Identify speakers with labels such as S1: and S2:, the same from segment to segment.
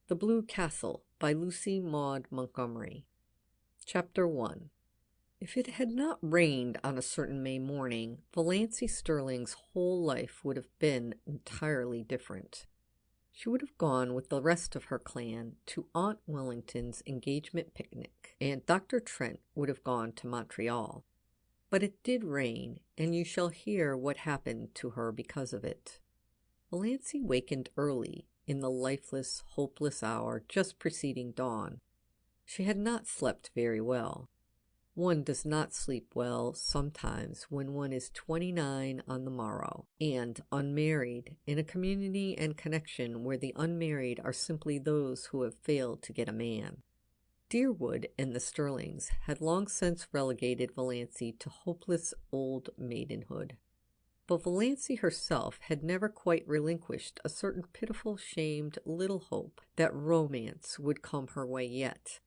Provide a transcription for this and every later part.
S1: The Blue Castle by Lucy Maud Montgomery. Chapter 1. If it had not rained on a certain May morning, Valancy Stirling's whole life would have been entirely different. She would have gone with the rest of her clan to Aunt Wellington's engagement picnic, and Dr. Trent would have gone to Montreal. But it did rain, and you shall hear what happened to her because of it. Valancy wakened early, in the lifeless, hopeless hour just preceding dawn. She had not slept very well. One does not sleep well sometimes when one is 29 on the morrow, and unmarried, in a community and connection where the unmarried are simply those who have failed to get a man. Deerwood and the Stirlings had long since relegated Valancy to hopeless old maidenhood. But Valancy herself had never quite relinquished a certain pitiful, shamed little hope that romance would come her way yet.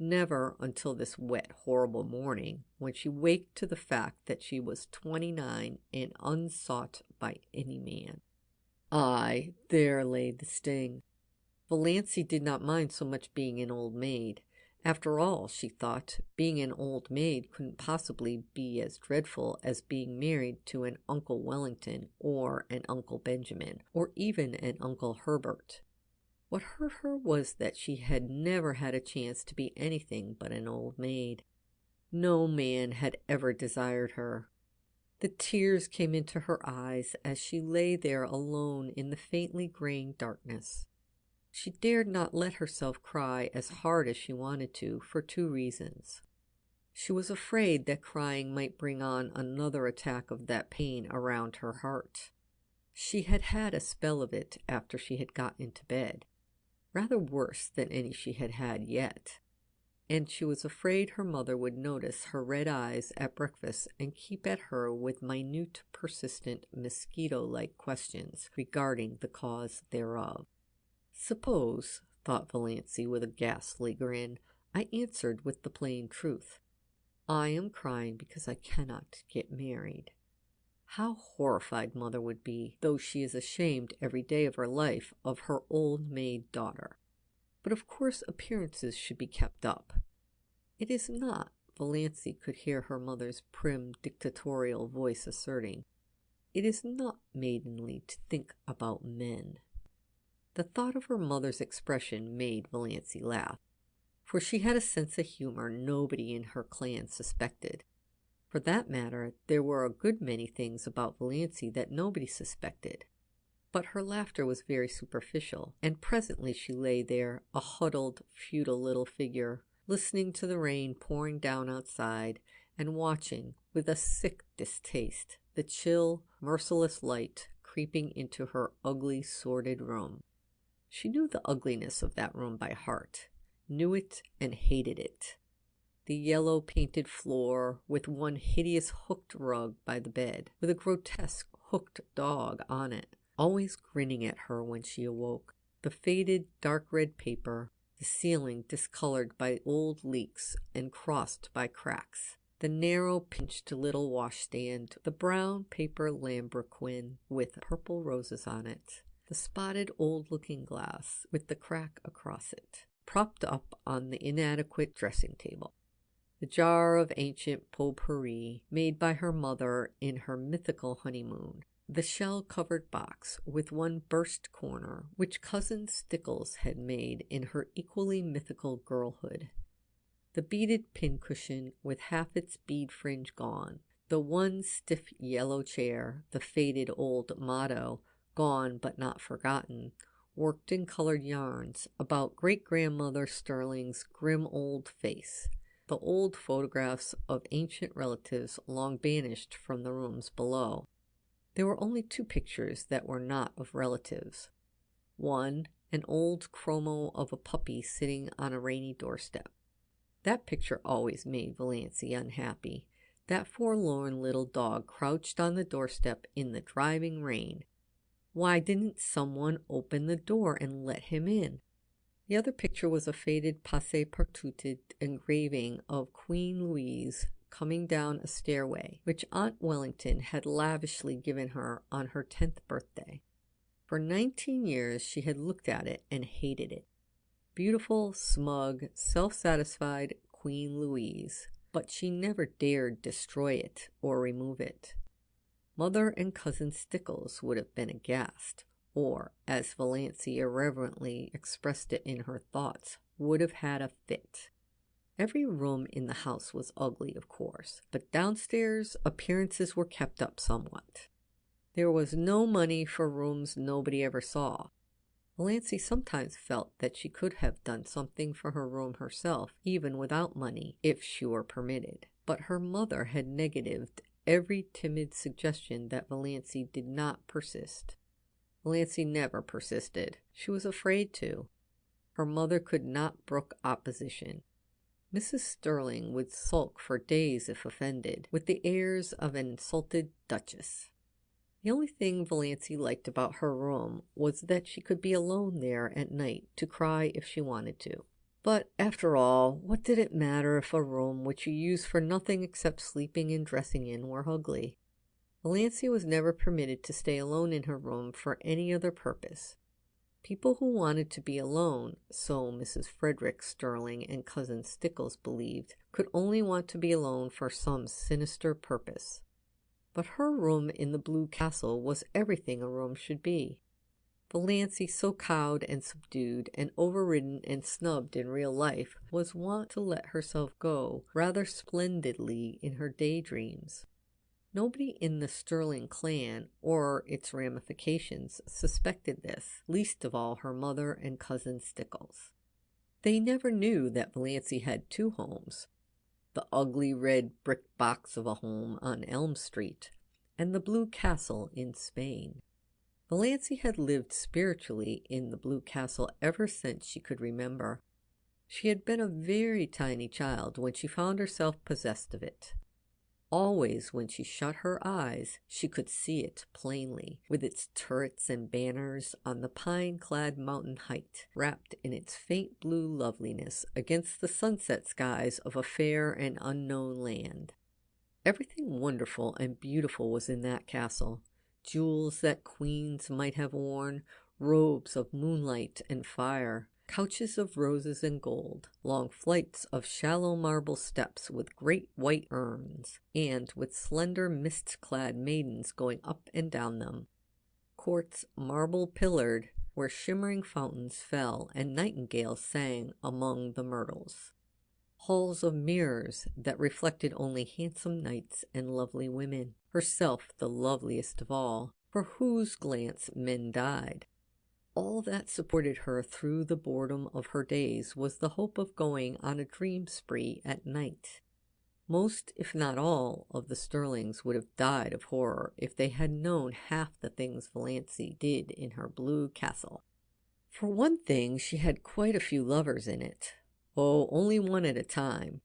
S1: Never until this wet, horrible morning, when she waked to the fact that she was 29 and unsought by any man. Aye, there lay the sting. Valancy did not mind so much being an old maid. After all, she thought, being an old maid couldn't possibly be as dreadful as being married to an Uncle Wellington or an Uncle Benjamin or even an Uncle Herbert. What hurt her was that she had never had a chance to be anything but an old maid. No man had ever desired her. The tears came into her eyes as she lay there alone in the faintly graying darkness. She dared not let herself cry as hard as she wanted to for two reasons. She was afraid that crying might bring on another attack of that pain around her heart. She had had a spell of it after she had got into bed, rather worse than any she had had yet, and she was afraid her mother would notice her red eyes at breakfast and keep at her with minute, persistent, mosquito-like questions regarding the cause thereof. Suppose, thought Valancy with a ghastly grin, I answered with the plain truth. I am crying because I cannot get married. How horrified mother would be, though she is ashamed every day of her life of her old maid daughter. But of course appearances should be kept up. It is not, Valancy could hear her mother's prim, dictatorial voice asserting, it is not maidenly to think about men. The thought of her mother's expression made Valancy laugh, for she had a sense of humor nobody in her clan suspected. For that matter, there were a good many things about Valancy that nobody suspected. But her laughter was very superficial, and presently she lay there, a huddled, futile little figure, listening to the rain pouring down outside, and watching, with a sick distaste, the chill, merciless light creeping into her ugly, sordid room. She knew the ugliness of that room by heart, knew it and hated it. The yellow painted floor, with one hideous hooked rug by the bed, with a grotesque hooked dog on it, always grinning at her when she awoke. The faded dark red paper, the ceiling discolored by old leaks and crossed by cracks, the narrow pinched little washstand, the brown paper lambrequin with purple roses on it, the spotted old looking-glass with the crack across it, propped up on the inadequate dressing table, the jar of ancient potpourri made by her mother in her mythical honeymoon, the shell-covered box with one burst corner which Cousin Stickles had made in her equally mythical girlhood, the beaded pincushion with half its bead fringe gone, the one stiff yellow chair, the faded old motto, gone but not forgotten, worked in colored yarns about great-grandmother Stirling's grim old face, the old photographs of ancient relatives long banished from the rooms below. There were only two pictures that were not of relatives. One, an old chromo of a puppy sitting on a rainy doorstep. That picture always made Valancy unhappy. That forlorn little dog crouched on the doorstep in the driving rain. Why didn't someone open the door and let him in? The other picture was a faded passe-partout engraving of Queen Louise coming down a stairway, which Aunt Wellington had lavishly given her on her 10th birthday. For 19 years she had looked at it and hated it. beautiful, smug, self-satisfied Queen Louise, but she never dared destroy it or remove it. Mother and Cousin Stickles would have been aghast, or, as Valancy irreverently expressed it in her thoughts, would have had a fit. Every room in the house was ugly, of course, but downstairs appearances were kept up somewhat. There was no money for rooms nobody ever saw. Valancy sometimes felt that she could have done something for her room herself, even without money, if she were permitted. But her mother had negatived every timid suggestion that Valancy did not persist. Valancy never persisted. She was afraid to. Her mother could not brook opposition. Mrs. Stirling would sulk for days if offended, with the airs of an insulted duchess. The only thing Valancy liked about her room was that she could be alone there at night to cry if she wanted to. But, after all, what did it matter if a room which you used for nothing except sleeping and dressing in were ugly? Valancy was never permitted to stay alone in her room for any other purpose. People who wanted to be alone, so Mrs. Frederick Stirling and Cousin Stickles believed, could only want to be alone for some sinister purpose. But her room in the Blue Castle was everything a room should be. Valancy, so cowed and subdued and overridden and snubbed in real life, was wont to let herself go rather splendidly in her daydreams. Nobody in the Stirling clan or its ramifications suspected this, least of all her mother and Cousin Stickles. They never knew that Valancy had two homes, the ugly red brick box of a home on Elm Street, and the Blue Castle in Spain. Valancy had lived spiritually in the Blue Castle ever since she could remember. She had been a very tiny child when she found herself possessed of it. Always when she shut her eyes, she could see it plainly, with its turrets and banners on the pine-clad mountain height, wrapped in its faint blue loveliness against the sunset skies of a fair and unknown land. Everything wonderful and beautiful was in that castle. Jewels that queens might have worn, robes of moonlight and fire, couches of roses and gold, long flights of shallow marble steps with great white urns, and with slender mist-clad maidens going up and down them, courts marble-pillared where shimmering fountains fell and nightingales sang among the myrtles, halls of mirrors that reflected only handsome knights and lovely women, herself the loveliest of all, for whose glance men died. All that supported her through the boredom of her days was the hope of going on a dream spree at night. Most, if not all, of the Stirlings would have died of horror if they had known half the things Valancy did in her Blue Castle. For one thing, she had quite a few lovers in it. Oh, only one at a time.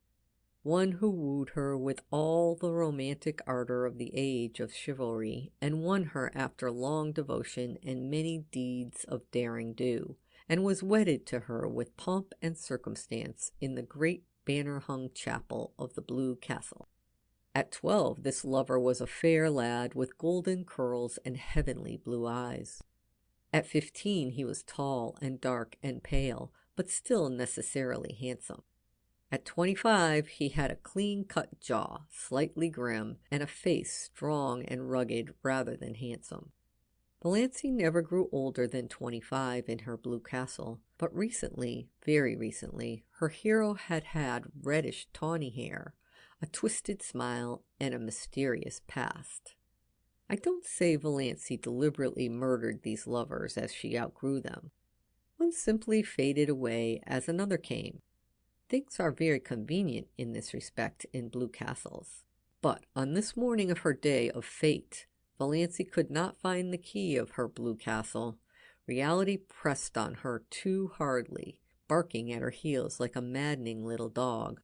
S1: One who wooed her with all the romantic ardor of the age of chivalry, and won her after long devotion and many deeds of daring do, and was wedded to her with pomp and circumstance in the great banner-hung chapel of the Blue Castle. At 12, this lover was a fair lad with golden curls and heavenly blue eyes. At 15, he was tall and dark and pale, but still necessarily handsome. At 25, he had a clean-cut jaw, slightly grim, and a face strong and rugged rather than handsome. Valancy never grew older than 25 in her Blue Castle, but recently, very recently, her hero had had reddish tawny hair, a twisted smile, and a mysterious past. I don't say Valancy deliberately murdered these lovers as she outgrew them. One simply faded away as another came. Things are very convenient in this respect in Blue Castles. But on this morning of her day of fate, Valancy could not find the key of her Blue Castle. Reality pressed on her too hardly, barking at her heels like a maddening little dog.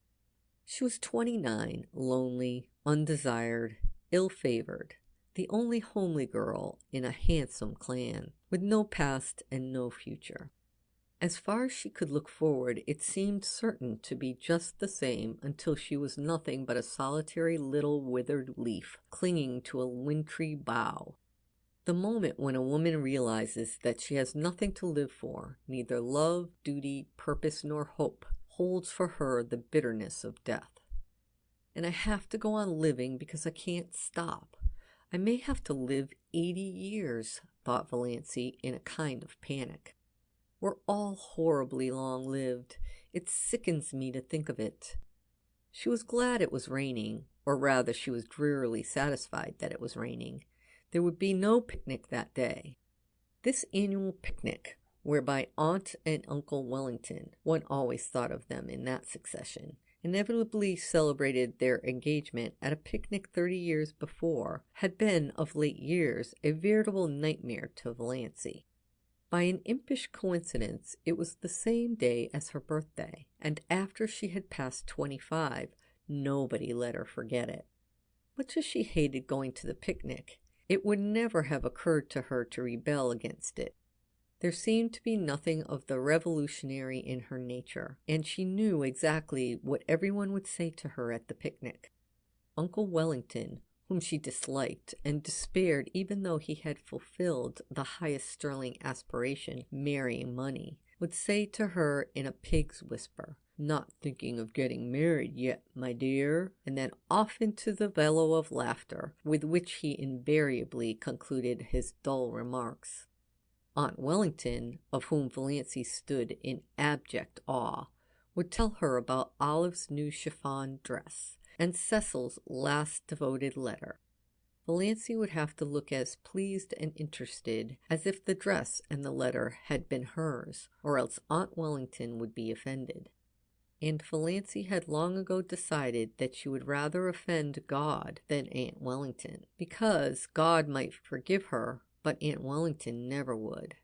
S1: She was 29, lonely, undesired, ill-favored, the only homely girl in a handsome clan, with no past and no future. As far as she could look forward, it seemed certain to be just the same until she was nothing but a solitary little withered leaf clinging to a wintry bough. The moment when a woman realizes that she has nothing to live for, neither love, duty, purpose, nor hope, holds for her the bitterness of death. And I have to go on living because I can't stop. I may have to live 80 years, thought Valancy in a kind of panic. We're all horribly long-lived. It sickens me to think of it. She was glad it was raining, or rather she was drearily satisfied that it was raining. There would be no picnic that day. This annual picnic, whereby Aunt and Uncle Wellington, one always thought of them in that succession, inevitably celebrated their engagement at a picnic 30 years before, had been, of late years, a veritable nightmare to Valancy. By an impish coincidence, it was the same day as her birthday, and after she had passed 25, nobody let her forget it. Much as she hated going to the picnic, it would never have occurred to her to rebel against it. There seemed to be nothing of the revolutionary in her nature, and she knew exactly what everyone would say to her at the picnic. Uncle Wellington, whom she disliked and despaired even though he had fulfilled the highest Stirling aspiration, marrying money, would say to her in a pig's whisper, "Not thinking of getting married yet, my dear," and then off into the bellow of laughter with which he invariably concluded his dull remarks. Aunt Wellington, of whom Valancy stood in abject awe, would tell her about Olive's new chiffon dress and Cecil's last devoted letter. Valancy would have to look as pleased and interested as if the dress and the letter had been hers, or else Aunt Wellington would be offended. And Valancy had long ago decided that she would rather offend God than Aunt Wellington, because God might forgive her, but Aunt Wellington never would.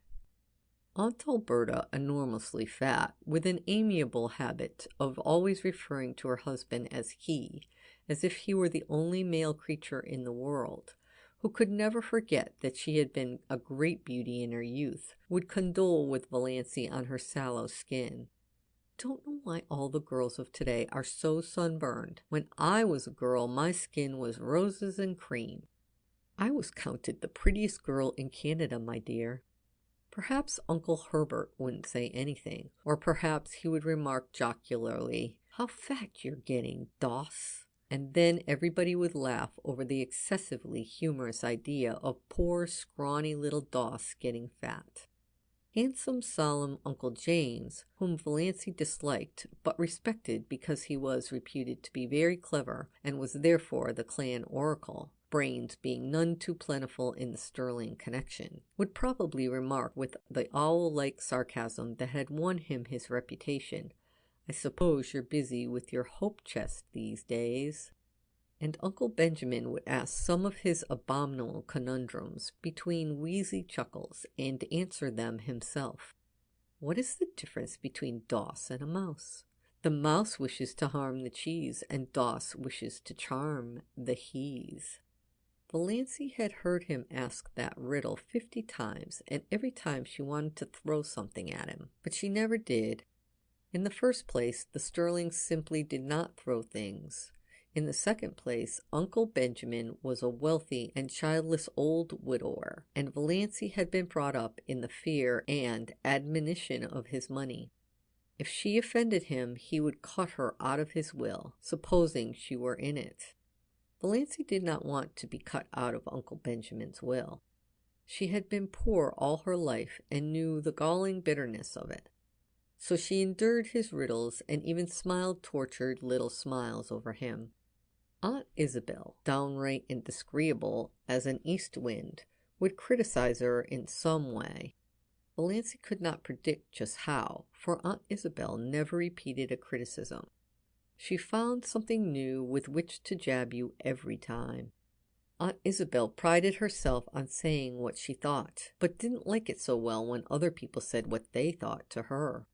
S1: Aunt Alberta, enormously fat, with an amiable habit of always referring to her husband as he, as if he were the only male creature in the world, who could never forget that she had been a great beauty in her youth, would condole with Valancy on her sallow skin. "Don't know why all the girls of today are so sunburned. When I was a girl, my skin was roses and cream. I was counted the prettiest girl in Canada, my dear." Perhaps Uncle Herbert wouldn't say anything, or perhaps he would remark jocularly, "How fat you're getting, Doss," and then everybody would laugh over the excessively humorous idea of poor, scrawny little Doss getting fat. Handsome, solemn Uncle James, whom Valancy disliked but respected because he was reputed to be very clever and was therefore the clan oracle, brains being none too plentiful in the Stirling connection, would probably remark with the owl-like sarcasm that had won him his reputation, "I suppose you're busy with your hope chest these days." And Uncle Benjamin would ask some of his abominable conundrums between wheezy chuckles and answer them himself. What is the difference between Doss and a mouse? The mouse wishes to harm the cheese, and Doss wishes to charm the he's. Valancy had heard him ask that riddle 50 times, and every time she wanted to throw something at him, but she never did. In the first place, the Stirlings simply did not throw things. In the second place, Uncle Benjamin was a wealthy and childless old widower, and Valancy had been brought up in the fear and admonition of his money. If she offended him, he would cut her out of his will, supposing she were in it. Valancy did not want to be cut out of Uncle Benjamin's will. She had been poor all her life and knew the galling bitterness of it. So she endured his riddles and even smiled tortured little smiles over him. Aunt Isabel, downright and disagreeable as an east wind, would criticize her in some way. Valancy could not predict just how, for Aunt Isabel never repeated a criticism. She found something new with which to jab you every time. Aunt Isabel prided herself on saying what she thought, but didn't like it so well when other people said what they thought to her.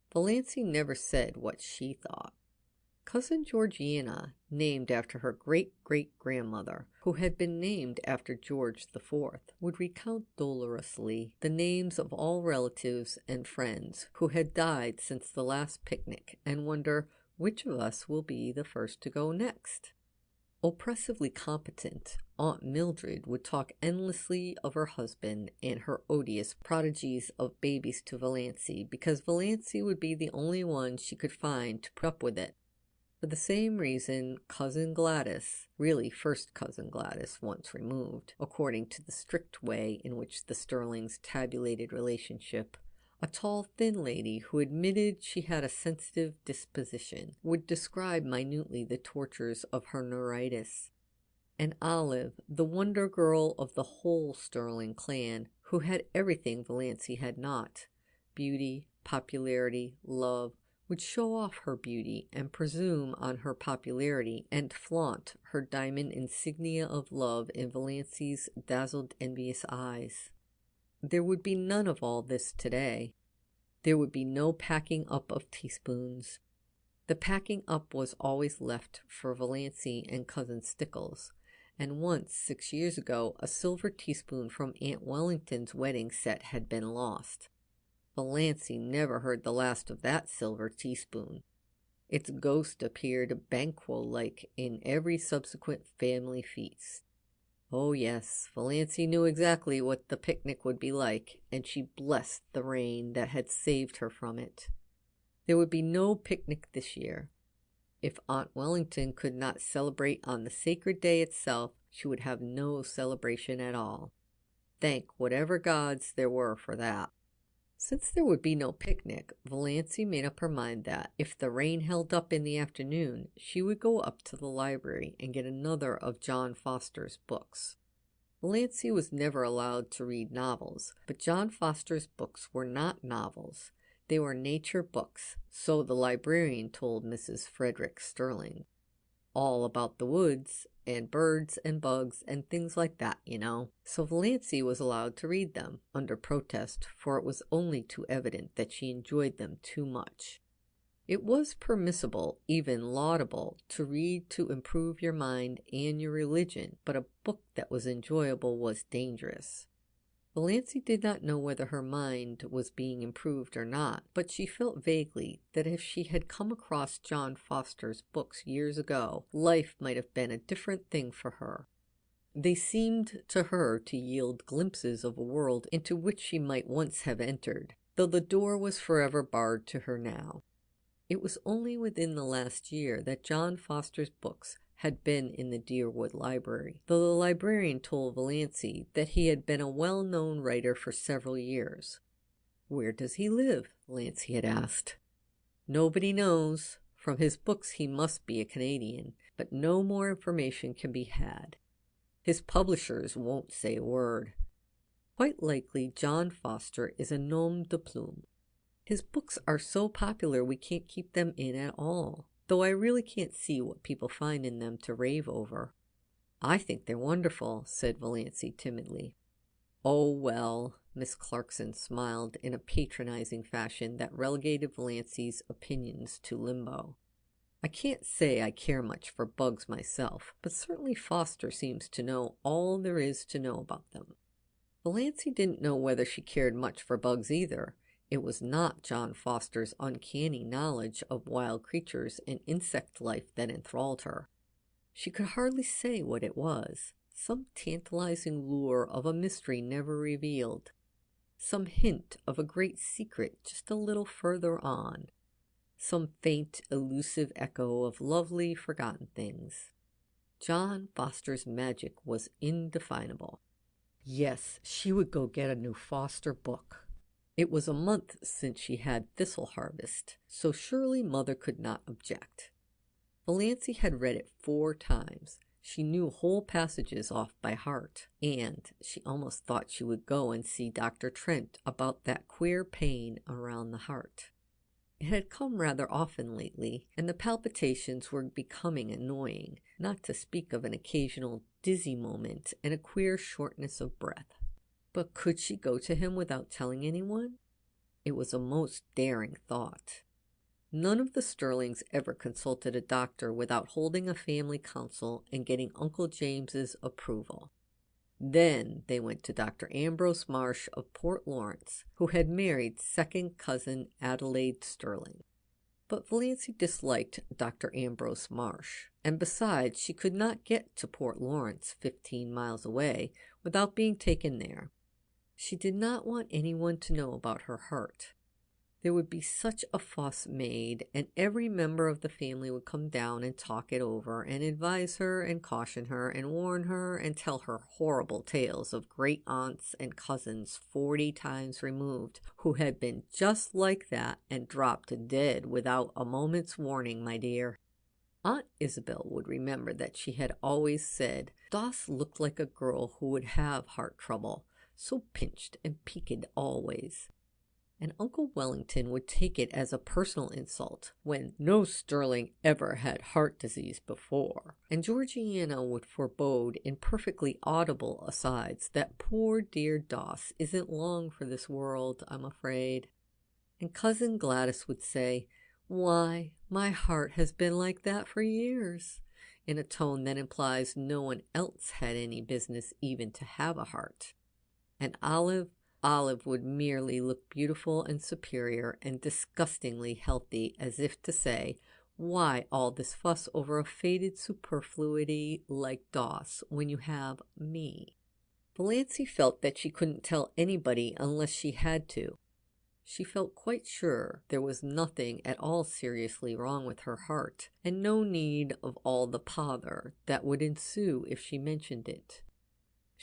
S1: Valancy never said what she thought. Cousin Georgiana, named after her great-great-grandmother, who had been named after George IV, would recount dolorously the names of all relatives and friends who had died since the last picnic and wonder which of us will be the first to go next. Oppressively competent, Aunt Mildred would talk endlessly of her husband and her odious prodigies of babies to Valancy, because Valancy would be the only one she could find to put up with it. For the same reason, Cousin Gladys, really first Cousin Gladys once removed, according to the strict way in which the Stirlings tabulated relationship, a tall, thin lady who admitted she had a sensitive disposition, would describe minutely the tortures of her neuritis. And Olive, the wonder girl of the whole Stirling clan, who had everything Valancy had not, beauty, popularity, love, would show off her beauty and presume on her popularity and flaunt her diamond insignia of love in Valancy's dazzled, envious eyes. There would be none of all this today. There would be no packing up of teaspoons. The packing up was always left for Valancy and Cousin Stickles, and once, 6 years ago, a silver teaspoon from Aunt Wellington's wedding set had been lost. Valancy never heard the last of that silver teaspoon. Its ghost appeared Banquo-like in every subsequent family feast. Oh yes, Valancy knew exactly what the picnic would be like, and she blessed the rain that had saved her from it. There would be no picnic this year. If Aunt Wellington could not celebrate on the sacred day itself, she would have no celebration at all. Thank whatever gods there were for that. Since there would be no picnic, Valancy made up her mind that, if the rain held up in the afternoon, she would go up to the library and get another of John Foster's books. Valancy was never allowed to read novels, but John Foster's books were not novels. They were nature books, so the librarian told Mrs. Frederick Stirling. All about the woods, and birds and bugs and things like that, you know. So Valancy was allowed to read them, under protest, for it was only too evident that she enjoyed them too much. It was permissible, even laudable, to read to improve your mind and your religion, but a book that was enjoyable was dangerous. Valancy did not know whether her mind was being improved or not, but she felt vaguely that if she had come across John Foster's books years ago, life might have been a different thing for her. They seemed to her to yield glimpses of a world into which she might once have entered, though the door was forever barred to her now. It was only within the last year that John Foster's books had been in the Deerwood Library, though the librarian told Valancy that he had been a well-known writer for several years. "Where does he live?" Valancy had asked. "Nobody knows. From his books he must be a Canadian, but no more information can be had. His publishers won't say a word. Quite likely John Foster is a nom de plume. His books are so popular we can't keep them in at all, though I really can't see what people find in them to rave over." "I think they're wonderful," said Valancy timidly. "Oh, well," Miss Clarkson smiled in a patronizing fashion that relegated Valancy's opinions to limbo. "I can't say I care much for bugs myself, but certainly Foster seems to know all there is to know about them." Valancy didn't know whether she cared much for bugs either. It was not John Foster's uncanny knowledge of wild creatures and insect life that enthralled her. She could hardly say what it was. Some tantalizing lure of a mystery never revealed. Some hint of a great secret just a little further on. Some faint, elusive echo of lovely, forgotten things. John Foster's magic was indefinable. Yes, she would go get a new Foster book. It was a month since she had Thistle Harvest, so surely Mother could not object. Valancy had read it 4 times. She knew whole passages off by heart, and she almost thought she would go and see Dr. Trent about that queer pain around the heart. It had come rather often lately, and the palpitations were becoming annoying, not to speak of an occasional dizzy moment and a queer shortness of breath. But could she go to him without telling anyone? It was a most daring thought. None of the Stirlings ever consulted a doctor without holding a family council and getting Uncle James's approval. Then they went to Dr. Ambrose Marsh of Port Lawrence, who had married second cousin Adelaide Stirling. But Valancy disliked Dr. Ambrose Marsh, and besides, she could not get to Port Lawrence, 15 miles away, without being taken there. She did not want anyone to know about her heart. There would be such a fuss made, and every member of the family would come down and talk it over and advise her and caution her and warn her and tell her horrible tales of great aunts and cousins 40 times removed who had been just like that and dropped dead without a moment's warning, my dear. Aunt Isabel would remember that she had always said Doss looked like a girl who would have heart trouble, so pinched and peaked always. And Uncle Wellington would take it as a personal insult when no Stirling ever had heart disease before, and Georgiana would forebode in perfectly audible asides that poor dear Doss isn't long for this world, I'm afraid. And Cousin Gladys would say, "Why, my heart has been like that for years," in a tone that implies no one else had any business even to have a heart. And Olive would merely look beautiful and superior and disgustingly healthy, as if to say, "Why all this fuss over a faded superfluity like Doss when you have me?" Valancy felt that she couldn't tell anybody unless she had to. She felt quite sure there was nothing at all seriously wrong with her heart, and no need of all the pother that would ensue if she mentioned it.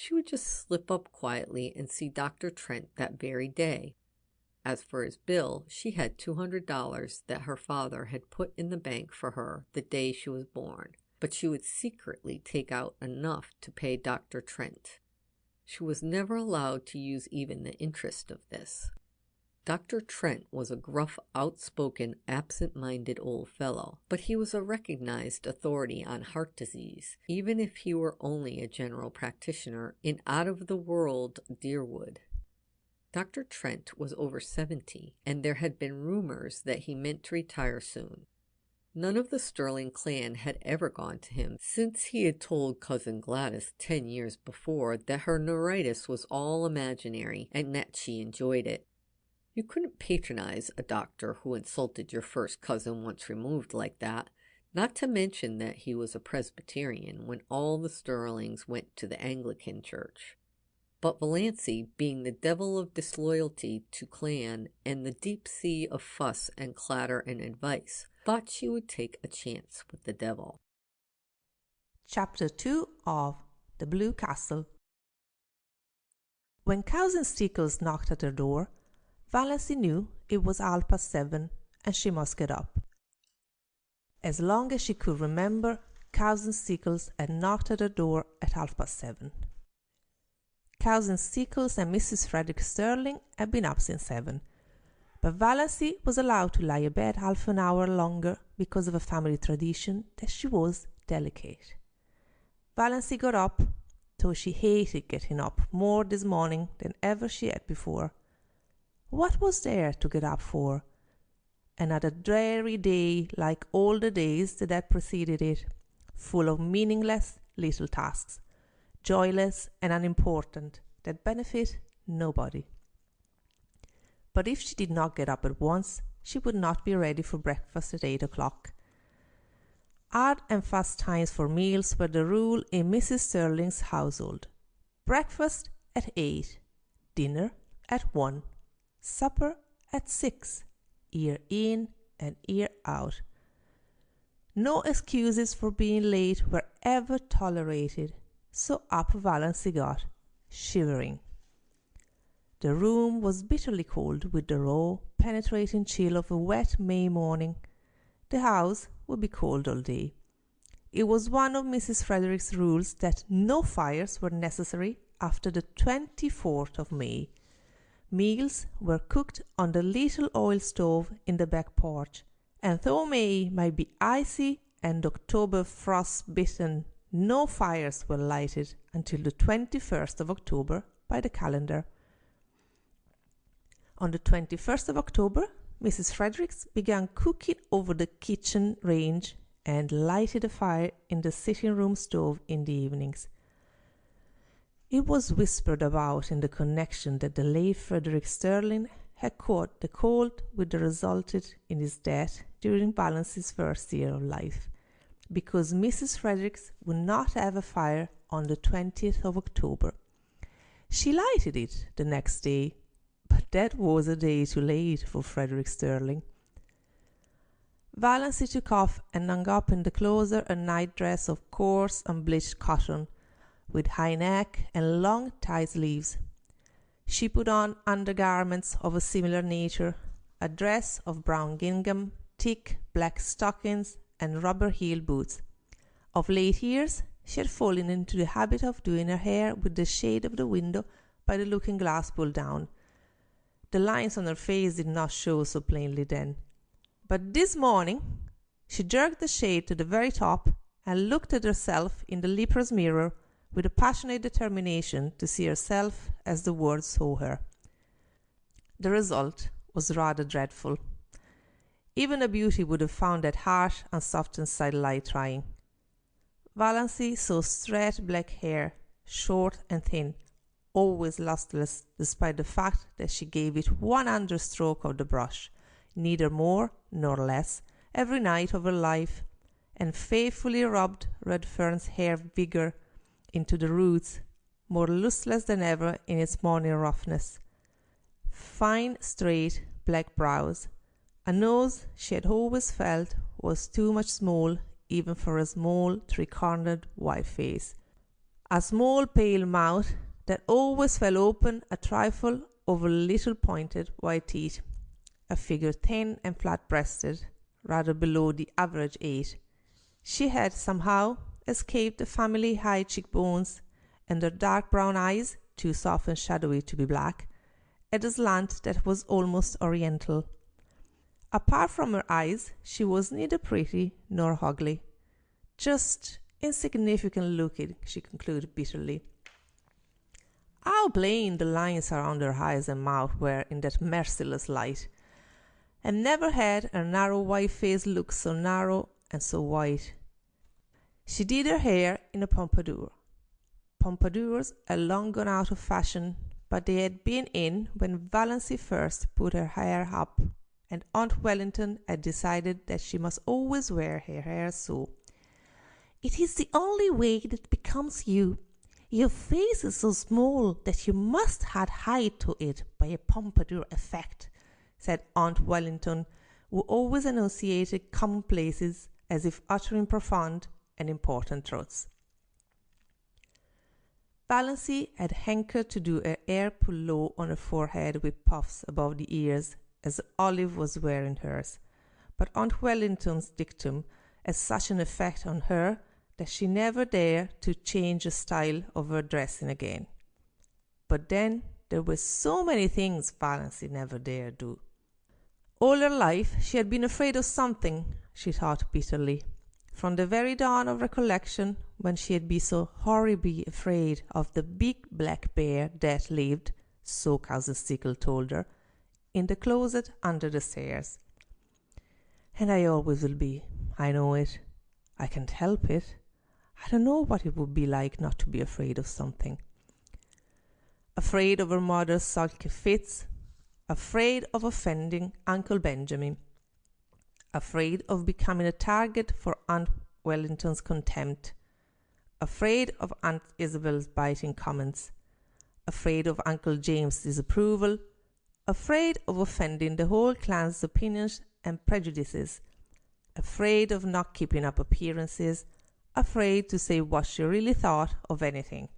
S1: She would just slip up quietly and see Dr. Trent that very day. As for his bill, she had $200 that her father had put in the bank for her the day she was born, but she would secretly take out enough to pay Dr. Trent. She was never allowed to use even the interest of this. Dr. Trent was a gruff, outspoken, absent-minded old fellow, but he was a recognized authority on heart disease, even if he were only a general practitioner in out-of-the-world Deerwood. Dr. Trent was over 70, and there had been rumors that he meant to retire soon. None of the Stirling clan had ever gone to him since he had told Cousin Gladys 10 years before that her neuritis was all imaginary and that she enjoyed it. You couldn't patronize a doctor who insulted your first cousin once removed like that, not to mention that he was a Presbyterian when all the Stirlings went to the Anglican church. But Valancy, being the devil of disloyalty to clan and the deep sea of fuss and clatter and advice, thought she would take a chance with the devil.
S2: Chapter 2 of The Blue Castle. When Cousin Stickles knocked at her door, Valancy knew it was 7:30 and she must get up. As long as she could remember, Cousin Stickles had knocked at her door at 7:30. Cousin Stickles and Mrs. Frederick Stirling had been up since 7, but Valancy was allowed to lie abed half an hour longer because of a family tradition that she was delicate. Valancy got up, though she hated getting up more this morning than ever she had before. What was there to get up for? Another dreary day like all the days that had preceded it, full of meaningless little tasks, joyless and unimportant, that benefit nobody. But if she did not get up at once, she would not be ready for breakfast at 8 o'clock. Hard and fast times for meals were the rule in Mrs. Stirling's household. Breakfast at 8, dinner at 1, supper at 6, ear in and ear out. No excuses for being late were ever tolerated, so up Valancy got, shivering. The room was bitterly cold with the raw, penetrating chill of a wet May morning. The house would be cold all day. It was one of Mrs. Frederick's rules that no fires were necessary after the 24th of May. Meals were cooked on the little oil stove in the back porch, and though May might be icy and October frost-bitten, no fires were lighted until the 21st of October by the calendar. On the 21st of October, Mrs. Fredericks began cooking over the kitchen range and lighted a fire in the sitting-room stove in the evenings. It was whispered about in the connection that the late Frederick Stirling had caught the cold, which resulted in his death during Valancy's first year of life, because Mrs. Fredericks would not have a fire on the 20th of October. She lighted it the next day, but that was a day too late for Frederick Stirling. Valancy took off and hung up in the closet a nightdress of coarse unbleached cotton, with high neck and long tight sleeves. She put on undergarments of a similar nature, a dress of brown gingham, thick black stockings, and rubber-heeled boots. Of late years, she had fallen into the habit of doing her hair with the shade of the window by the looking-glass pulled down. The lines on her face did not show so plainly then. But this morning, she jerked the shade to the very top and looked at herself in the leper's mirror with a passionate determination to see herself as the world saw her. The result was rather dreadful. Even a beauty would have found that harsh and soft inside lie trying. Valancy saw straight black hair, short and thin, always lustreless, despite the fact that she gave it one understroke of the brush, neither more nor less, every night of her life, and faithfully rubbed Redfern's hair vigor into the roots, more lustreless than ever in its morning roughness. Fine, straight, black brows, a nose she had always felt was too much small even for a small, three-cornered white face. A small, pale mouth that always fell open a trifle over little pointed white teeth. A figure thin and flat-breasted, rather below the average age. She had somehow escaped the family high cheekbones, and her dark brown eyes, too soft and shadowy to be black, had a slant that was almost oriental. Apart from her eyes, she was neither pretty nor ugly. Just insignificant looking, she concluded bitterly. How plain the lines around her eyes and mouth were in that merciless light, and never had her narrow white face looked so narrow and so white. She did her hair in a pompadour. Pompadours had long gone out of fashion, but they had been in when Valancy first put her hair up, and Aunt Wellington had decided that she must always wear her hair so. "It is the only way that becomes you. Your face is so small that you must add height to it by a pompadour effect," said Aunt Wellington, who always enunciated commonplaces as if uttering profound and important truths. Valancy had hankered to do her hair pull low on her forehead with puffs above the ears, as Olive was wearing hers, but Aunt Wellington's dictum had such an effect on her that she never dared to change the style of her dressing again. But then there were so many things Valancy never dared do. All her life she had been afraid of something, she thought bitterly, from the very dawn of recollection, when she had been so horribly afraid of the big black bear that lived, so Cousin Stickle told her, in the closet under the stairs. "And I always will be, I know it. I can't help it. I don't know what it would be like not to be afraid of something." Afraid of her mother's sulky fits, afraid of offending Uncle Benjamin, afraid of becoming a target for Aunt Wellington's contempt, afraid of Aunt Isabel's biting comments, afraid of Uncle James's disapproval, afraid of offending the whole clan's opinions and prejudices, afraid of not keeping up appearances, afraid to say what she really thought of anything,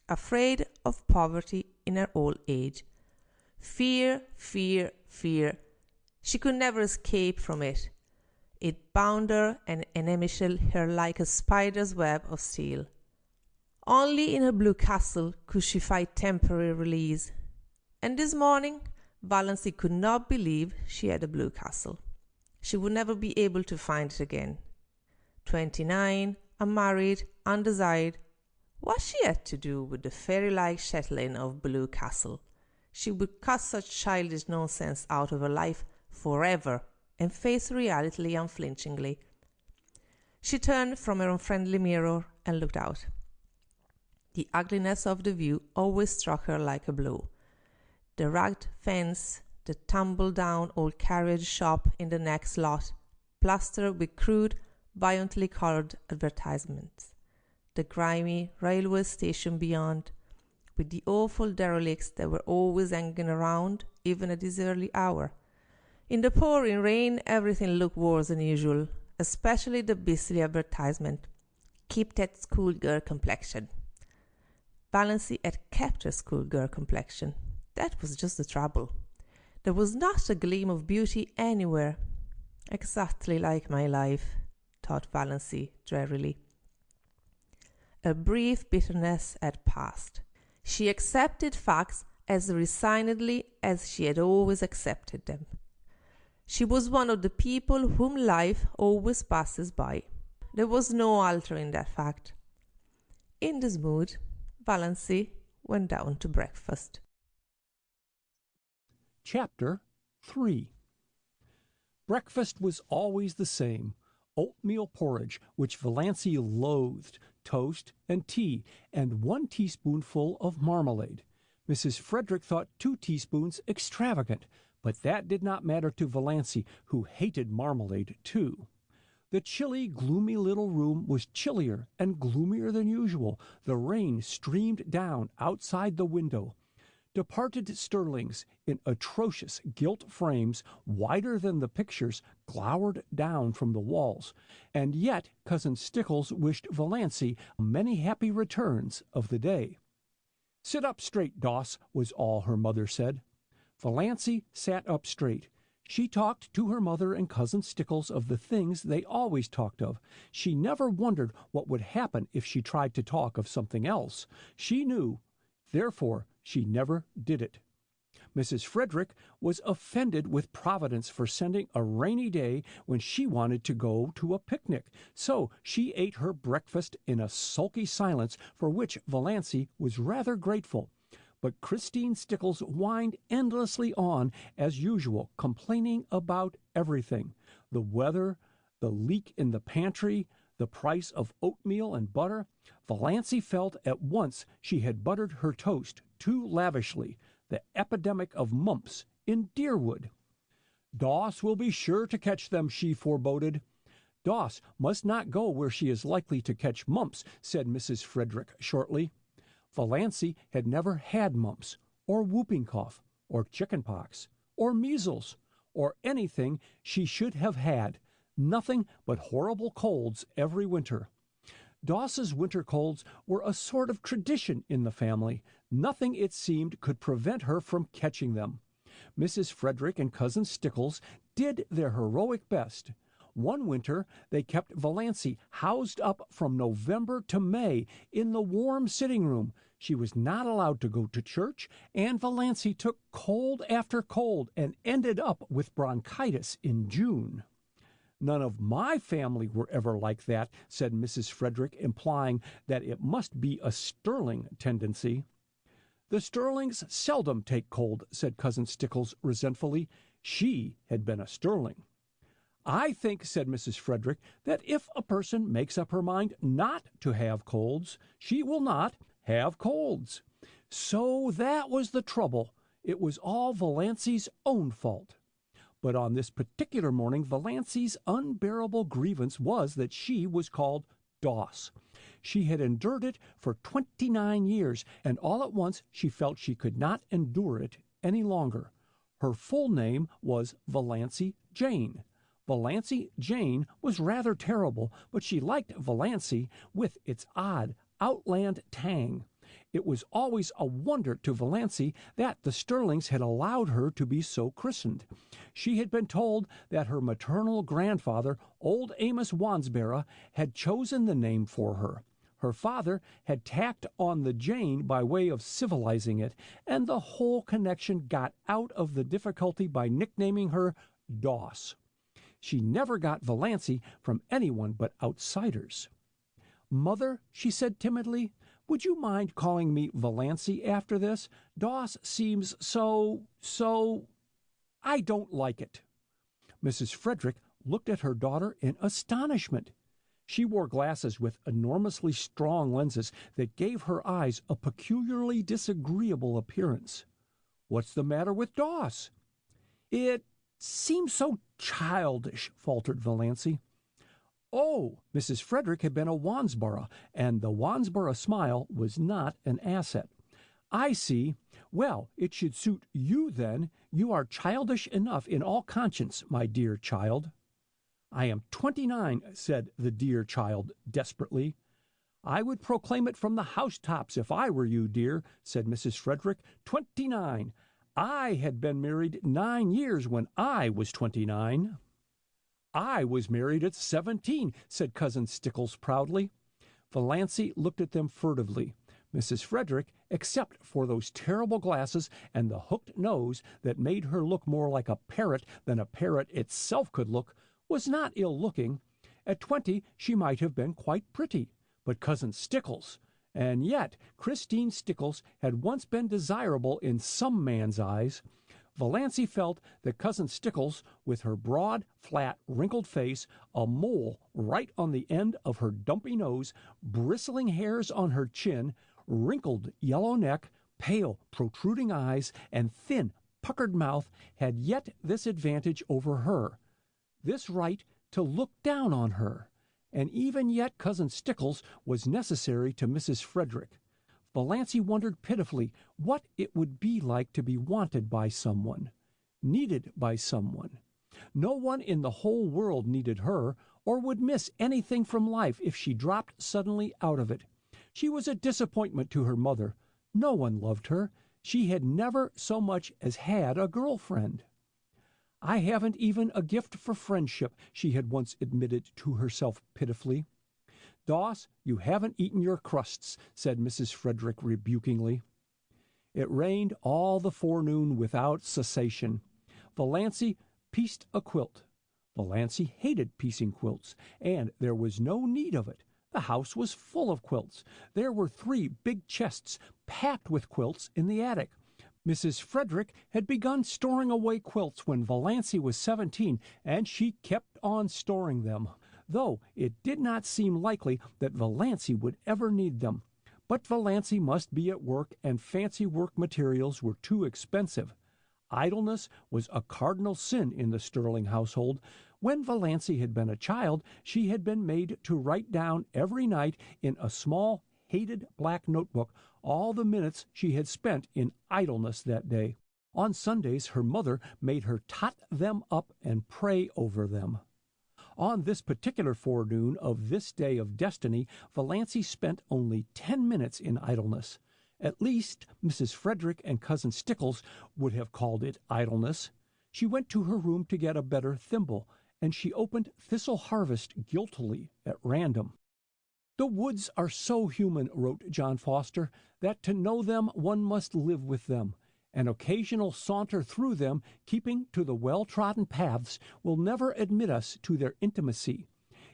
S2: afraid of poverty in her old age. Fear, fear, fear. She could never escape from it. It bound her and enmeshed her like a spider's web of steel. Only in her blue castle could she find temporary release. And this morning, Valancy could not believe she had a blue castle. She would never be able to find it again. 29, unmarried, undesired. What she had to do with the fairy-like chatelaine of Blue Castle? She would cut such childish nonsense out of her life forever and face reality unflinchingly. She turned from her unfriendly mirror and looked out. The ugliness of the view always struck her like a blow. The ragged fence, the tumble-down old carriage shop in the next lot, plastered with crude, violently colored advertisements. The grimy railway station beyond, with the awful derelicts that were always hanging around, even at this early hour. In the pouring rain, everything looked worse than usual, especially the beastly advertisement. Keep that schoolgirl complexion. Valancy had kept her schoolgirl complexion. That was just the trouble. There was not a gleam of beauty anywhere. Exactly like my life, thought Valancy drearily. A brief bitterness had passed. She accepted facts as resignedly as she had always accepted them. She was one of the people whom life always passes by. There was no altering that fact. In this mood, Valancy went down to breakfast.
S3: Chapter 3. Breakfast was always the same: oatmeal porridge, which Valancy loathed, toast and tea, and 1 teaspoonful of marmalade. Mrs. Frederick thought 2 teaspoons extravagant, but that did not matter to Valancy, who hated marmalade too. The chilly, gloomy little room was chillier and gloomier than usual. The rain streamed down outside the window. Departed Stirlings, in atrocious gilt frames, wider than the pictures, glowered down from the walls. And yet Cousin Stickles wished Valancy many happy returns of the day. "Sit up straight, Doss," was all her mother said. Valancy sat up straight. She talked to her mother and Cousin Stickles of the things they always talked of. She never wondered what would happen if she tried to talk of something else. She knew, therefore she never did it. Mrs. Frederick was offended with Providence for sending a rainy day when she wanted to go to a picnic, so she ate her breakfast in a sulky silence, for which Valancy was rather grateful. But Christine Stickles whined endlessly on, as usual, complaining about everything: the weather, the leak in the pantry, the price of oatmeal and butter. Valancy felt at once she had buttered her toast too lavishly. The epidemic of mumps in Deerwood. "Doss will be sure to catch them," she foreboded. "Doss must not go where she is likely to catch mumps," said Mrs. Frederick shortly. Valancy had never had mumps, or whooping cough, or chicken pox, or measles, or anything she should have had. Nothing but horrible colds every winter. Doss's winter colds were a sort of tradition in the family. Nothing, it seemed, could prevent her from catching them. Mrs. Frederick and Cousin Stickles did their heroic best. One winter they kept Valancy housed up from November to May in the warm sitting room. She was not allowed to go to church, and Valancy took cold after cold and ended up with bronchitis in June. "None of my family were ever like that," said Mrs. Frederick, implying that it must be a Stirling tendency. "The Stirlings seldom take cold," said Cousin Stickles resentfully. She had been a Stirling. "I think," said Mrs. Frederick, "that if a person makes up her mind not to have colds, she will not have colds." So that was the trouble. It was all Valancy's own fault. But on this particular morning, Valancy's unbearable grievance was that she was called Doss. She had endured it for 29 years, and all at once she felt she could not endure it any longer. Her full name was Valancy Jane. Valancy Jane was rather terrible, but she liked Valancy with its odd, outland tang. It was always a wonder to Valancy that the Stirlings had allowed her to be so christened. She had been told that her maternal grandfather, old Amos Wansbera, had chosen the name for her. Her father had tacked on the Jane by way of civilizing it, and the whole connection got out of the difficulty by nicknaming her Doss. She never got Valancy from anyone but outsiders. "Mother," she said timidly, "would you mind calling me Valancy after this? Doss seems so, I don't like it." Mrs. Frederick looked at her daughter in astonishment. She wore glasses with enormously strong lenses that gave her eyes a peculiarly disagreeable appearance. "What's the matter with Doss?" Seems so childish, faltered Valancy. Oh, Mrs. Frederick had been a Wansborough, and the Wansborough smile was not an asset. I see. Well, it should suit you, then. You are childish enough in all conscience, my dear child. I am 29, said the dear child desperately. I would proclaim it from the housetops if I were you, dear, said Mrs. Frederick. 29. I had been married 9 years when I was 29. I was married at 17, said Cousin Stickles proudly. Valancy looked at them furtively. Mrs. Frederick, except for those terrible glasses and the hooked nose that made her look more like a parrot than a parrot itself could look, was not ill-looking. At 20 she might have been quite pretty. But Cousin Stickles, and yet Christine Stickles had once been desirable in some man's eyes. Valancy felt that Cousin Stickles, with her broad, flat, wrinkled face, a mole right on the end of her dumpy nose, bristling hairs on her chin, wrinkled yellow neck, pale, protruding eyes, and thin, puckered mouth, had yet this advantage over her, this right to look down on her. And even yet Cousin Stickles was necessary to Mrs. Frederick. Valancy wondered pitifully what it would be like to be wanted by someone, needed by someone. No one in the whole world needed her, or would miss anything from life if she dropped suddenly out of it. She was a disappointment to her mother. No one loved her. She had never so much as had a girlfriend. I haven't even a gift for friendship, she had once admitted to herself pitifully. Doss, you haven't eaten your crusts, said Mrs. Frederick rebukingly. It rained all the forenoon without cessation. Valancy pieced a quilt. Valancy hated piecing quilts, and there was no need of it. The house was full of quilts. There were 3 big chests packed with quilts in the attic. Mrs. Frederick had begun storing away quilts when Valancy was 17, and she kept on storing them, though it did not seem likely that Valancy would ever need them. But Valancy must be at work, and fancy work materials were too expensive. Idleness was a cardinal sin in the Stirling household. When Valancy had been a child, she had been made to write down every night in a small, hated black notebook all the minutes she had spent in idleness that day. On Sundays, her mother made her tot them up and pray over them. On this particular forenoon of this day of destiny, Valancy spent only 10 minutes in idleness. At least Mrs. Frederick and Cousin Stickles would have called it idleness. She went to her room to get a better thimble, and she opened Thistle Harvest guiltily at random. The woods are so human, wrote John Foster, that to know them one must live with them. An occasional saunter through them, keeping to the well-trodden paths, will never admit us to their intimacy.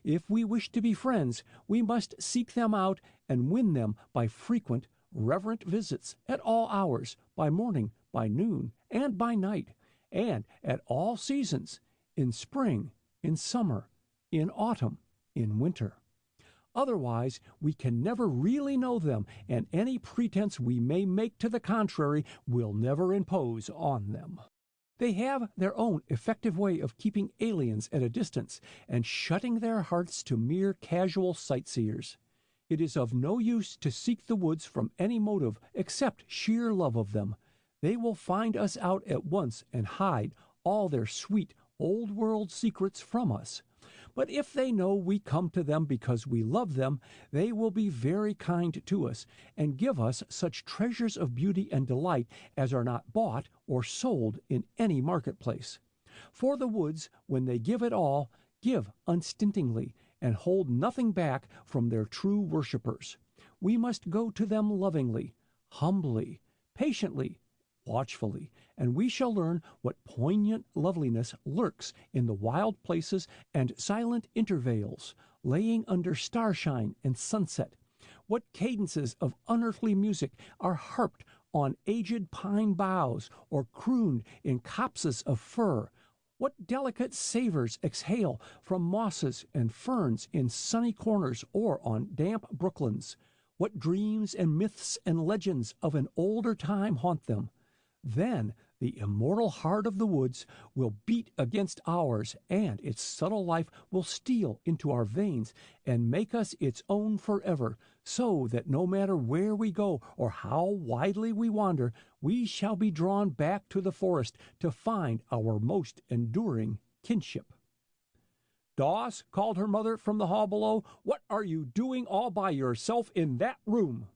S3: If we wish to be friends, we must seek them out and win them by frequent, reverent visits at all hours, by morning, by noon, and by night, and at all seasons, in spring, in summer, in autumn, in winter. Otherwise, we can never really know them, and any pretense we may make to the contrary will never impose on them. They have their own effective way of keeping aliens at a distance and shutting their hearts to mere casual sightseers. It is of no use to seek the woods from any motive except sheer love of them. They will find us out at once and hide all their sweet, old-world secrets from us. But if they know we come to them because we love them, they will be very kind to us and give us such treasures of beauty and delight as are not bought or sold in any marketplace. For the woods, when they give it all, give unstintingly and hold nothing back from their true worshippers. We must go to them lovingly, humbly, patiently, watchfully, and we shall learn what poignant loveliness lurks in the wild places and silent intervales, laying under starshine and sunset, what cadences of unearthly music are harped on aged pine boughs or crooned in copses of fir, what delicate savors exhale from mosses and ferns in sunny corners or on damp brooklands, what dreams and myths and legends of an older time haunt them. Then The immortal heart of the woods will beat against ours, and its subtle life will steal into our veins and make us its own forever, so that no matter where we go or how widely we wander, we shall be drawn back to the forest to find our most enduring kinship." "Doss," called her mother from the hall below, "what are you doing all by yourself in that room?"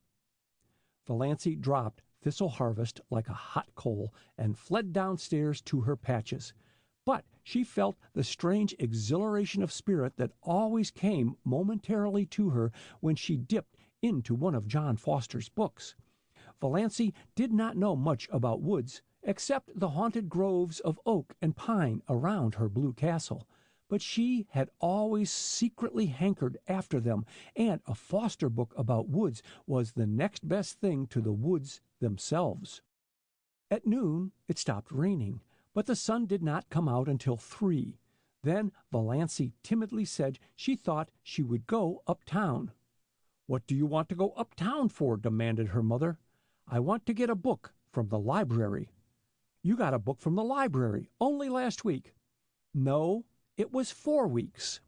S3: Valancy dropped Thistle Harvest like a hot coal and fled downstairs to her patches. But she felt the strange exhilaration of spirit that always came momentarily to her when she dipped into one of John Foster's books. Valancy did not know much about woods, except the haunted groves of oak and pine around her blue castle. But she had always secretly hankered after them, and a Foster book about woods was the next best thing to the woods themselves. At noon it stopped raining, but the sun did not come out until 3. Then Valancy timidly said she thought she would go uptown. "What do you want to go uptown for?" demanded her mother. "I want to get a book from the library." "You got a book from the library only last week." "No, it was 4 weeks."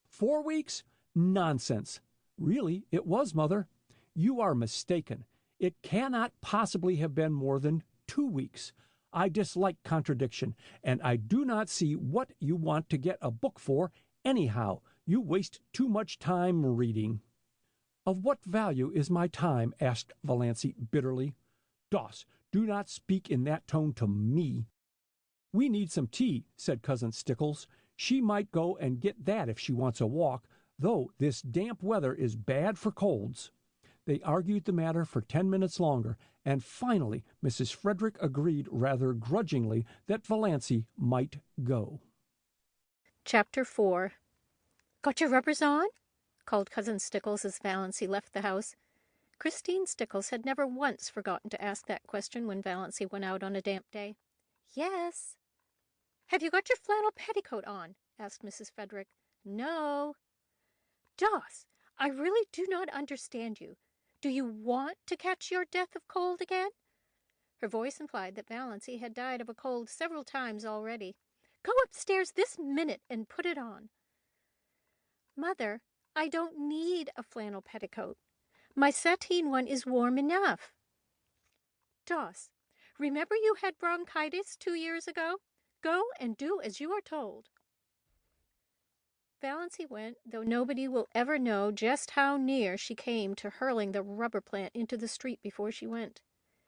S3: "4 weeks? Nonsense." "Really, it was, Mother." "You are mistaken. It cannot possibly have been more than 2 weeks. I dislike contradiction, and I do not see what you want to get a book for anyhow. You waste too much time reading." "Of what value is my time?" asked Valancy bitterly. "Doss, do not speak in that tone to me." "We need some tea," said Cousin Stickles. "She might go and get that if she wants a walk, though this damp weather is bad for colds." They argued the matter for 10 minutes longer, and finally Mrs. Frederick agreed rather grudgingly that Valancy might go.
S4: Chapter 4. "Got your rubbers on?" called Cousin Stickles as Valancy left the house. Christine Stickles had never once forgotten to ask that question when Valancy went out on a damp day. "Yes." "Have you got your flannel petticoat on?" asked Mrs. Frederick. "No." "Doss, I really do not understand you. Do you want to catch your death of cold again?" Her voice implied that Valancy had died of a cold several times already. "Go upstairs this minute and put it on." "Mother, I don't need a flannel petticoat. My sateen one is warm enough." "Doss, remember you had bronchitis 2 years ago? Go and do as you are told." Valancy went, though nobody will ever know just how near she came to hurling the rubber plant into the street before she went.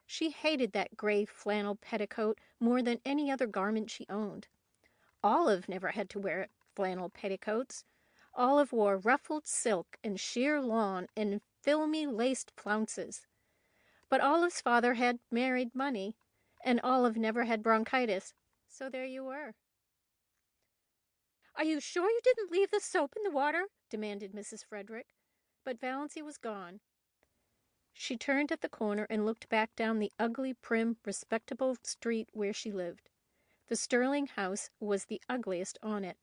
S4: She hated that gray flannel petticoat more than any other garment she owned. Olive never had to wear flannel petticoats. Olive wore ruffled silk and sheer lawn and filmy laced flounces. But Olive's father had married money, and Olive never had bronchitis, so there you were. "Are you sure you didn't leave the soap in the water?" demanded Mrs. Frederick. But Valancy was gone. She turned at the corner and looked back down the ugly, prim, respectable street where she lived. The Stirling house was the ugliest on it,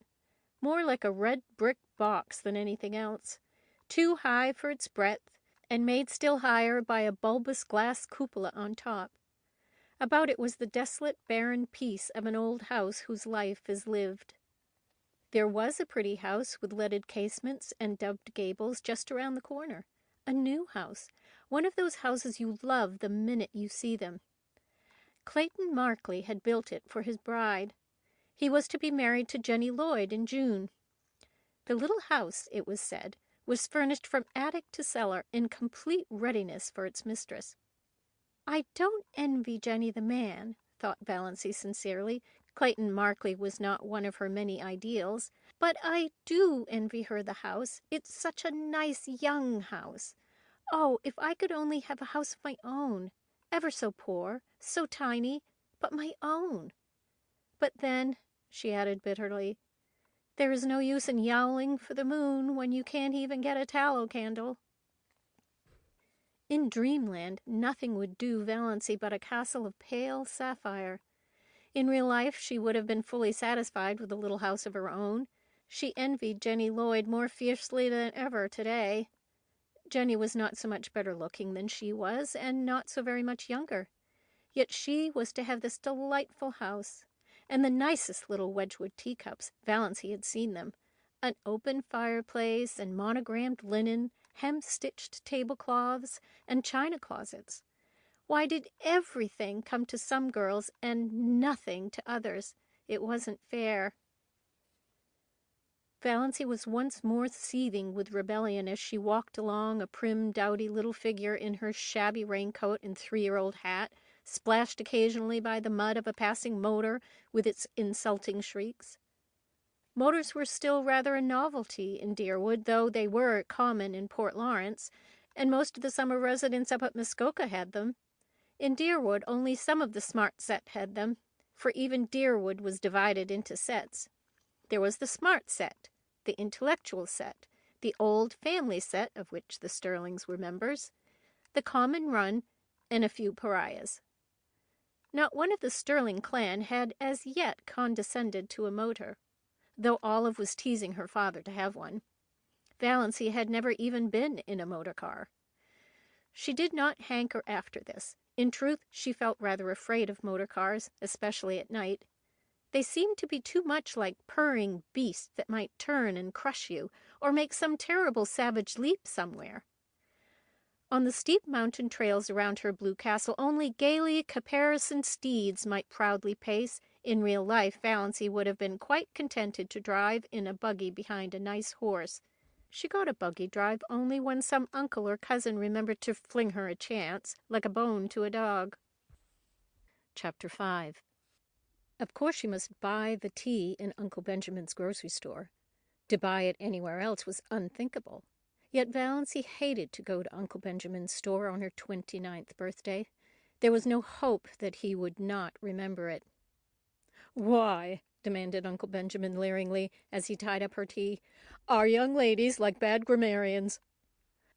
S4: more like a red brick box than anything else, too high for its breadth, and made still higher by a bulbous glass cupola on top. About it was the desolate, barren peace of an old house whose life is lived. There was a pretty house with leaded casements and dubbed gables just around the corner. A new house, one of those houses you love the minute you see them. Clayton Markley had built it for his bride. He was to be married to Jenny Lloyd in June. The little house, it was said, was furnished from attic to cellar in complete readiness for its mistress. "I don't envy Jenny the man," thought Valancy sincerely. Clayton Markley was not one of her many ideals, but I do envy her the house. It's such a nice young house. Oh, if I could only have a house of my own, ever so poor, so tiny, but my own. But then," she added bitterly, "there is no use in yowling for the moon when you can't even get a tallow candle." In dreamland, nothing would do Valancy but a castle of pale sapphire. In real life, she would have been fully satisfied with a little house of her own. She envied Jenny Lloyd more fiercely than ever today. Jenny was not so much better looking than she was, and not so very much younger. Yet she was to have this delightful house, and the nicest little Wedgwood teacups. Valancy had seen them. An open fireplace and monogrammed linen, hem-stitched tablecloths, and china closets. Why did everything come to some girls and nothing to others? It wasn't fair. Valancy was once more seething with rebellion as she walked along, a prim, dowdy little figure in her shabby raincoat and 3-year-old hat, splashed occasionally by the mud of a passing motor with its insulting shrieks. Motors were still rather a novelty in Deerwood, though they were common in Port Lawrence, and most of the summer residents up at Muskoka had them. In Deerwood, only some of the smart set had them, for even Deerwood was divided into sets. There was the smart set, the intellectual set, the old family set, of which the Stirlings were members, the common run, and a few pariahs. Not one of the Stirling clan had as yet condescended to a motor, though Olive was teasing her father to have one. Valancy had never even been in a motor car. She did not hanker after this. In truth, she felt rather afraid of motor cars, especially at night. They seemed to be too much like purring beasts that might turn and crush you, or make some terrible savage leap somewhere. On the steep mountain trails around her blue castle, only gaily caparisoned steeds might proudly pace. In real life, Valancy would have been quite contented to drive in a buggy behind a nice horse. She got a buggy drive only when some uncle or cousin remembered to fling her a chance, like a bone to a dog. Chapter 5. Of course she must buy the tea in Uncle Benjamin's grocery store. To buy it anywhere else was unthinkable. Yet Valancy hated to go to Uncle Benjamin's store on her 29th birthday. There was no hope that he would not remember it. "Why?" demanded Uncle Benjamin leeringly, as he tied up her tea. "Our young ladies like bad grammarians."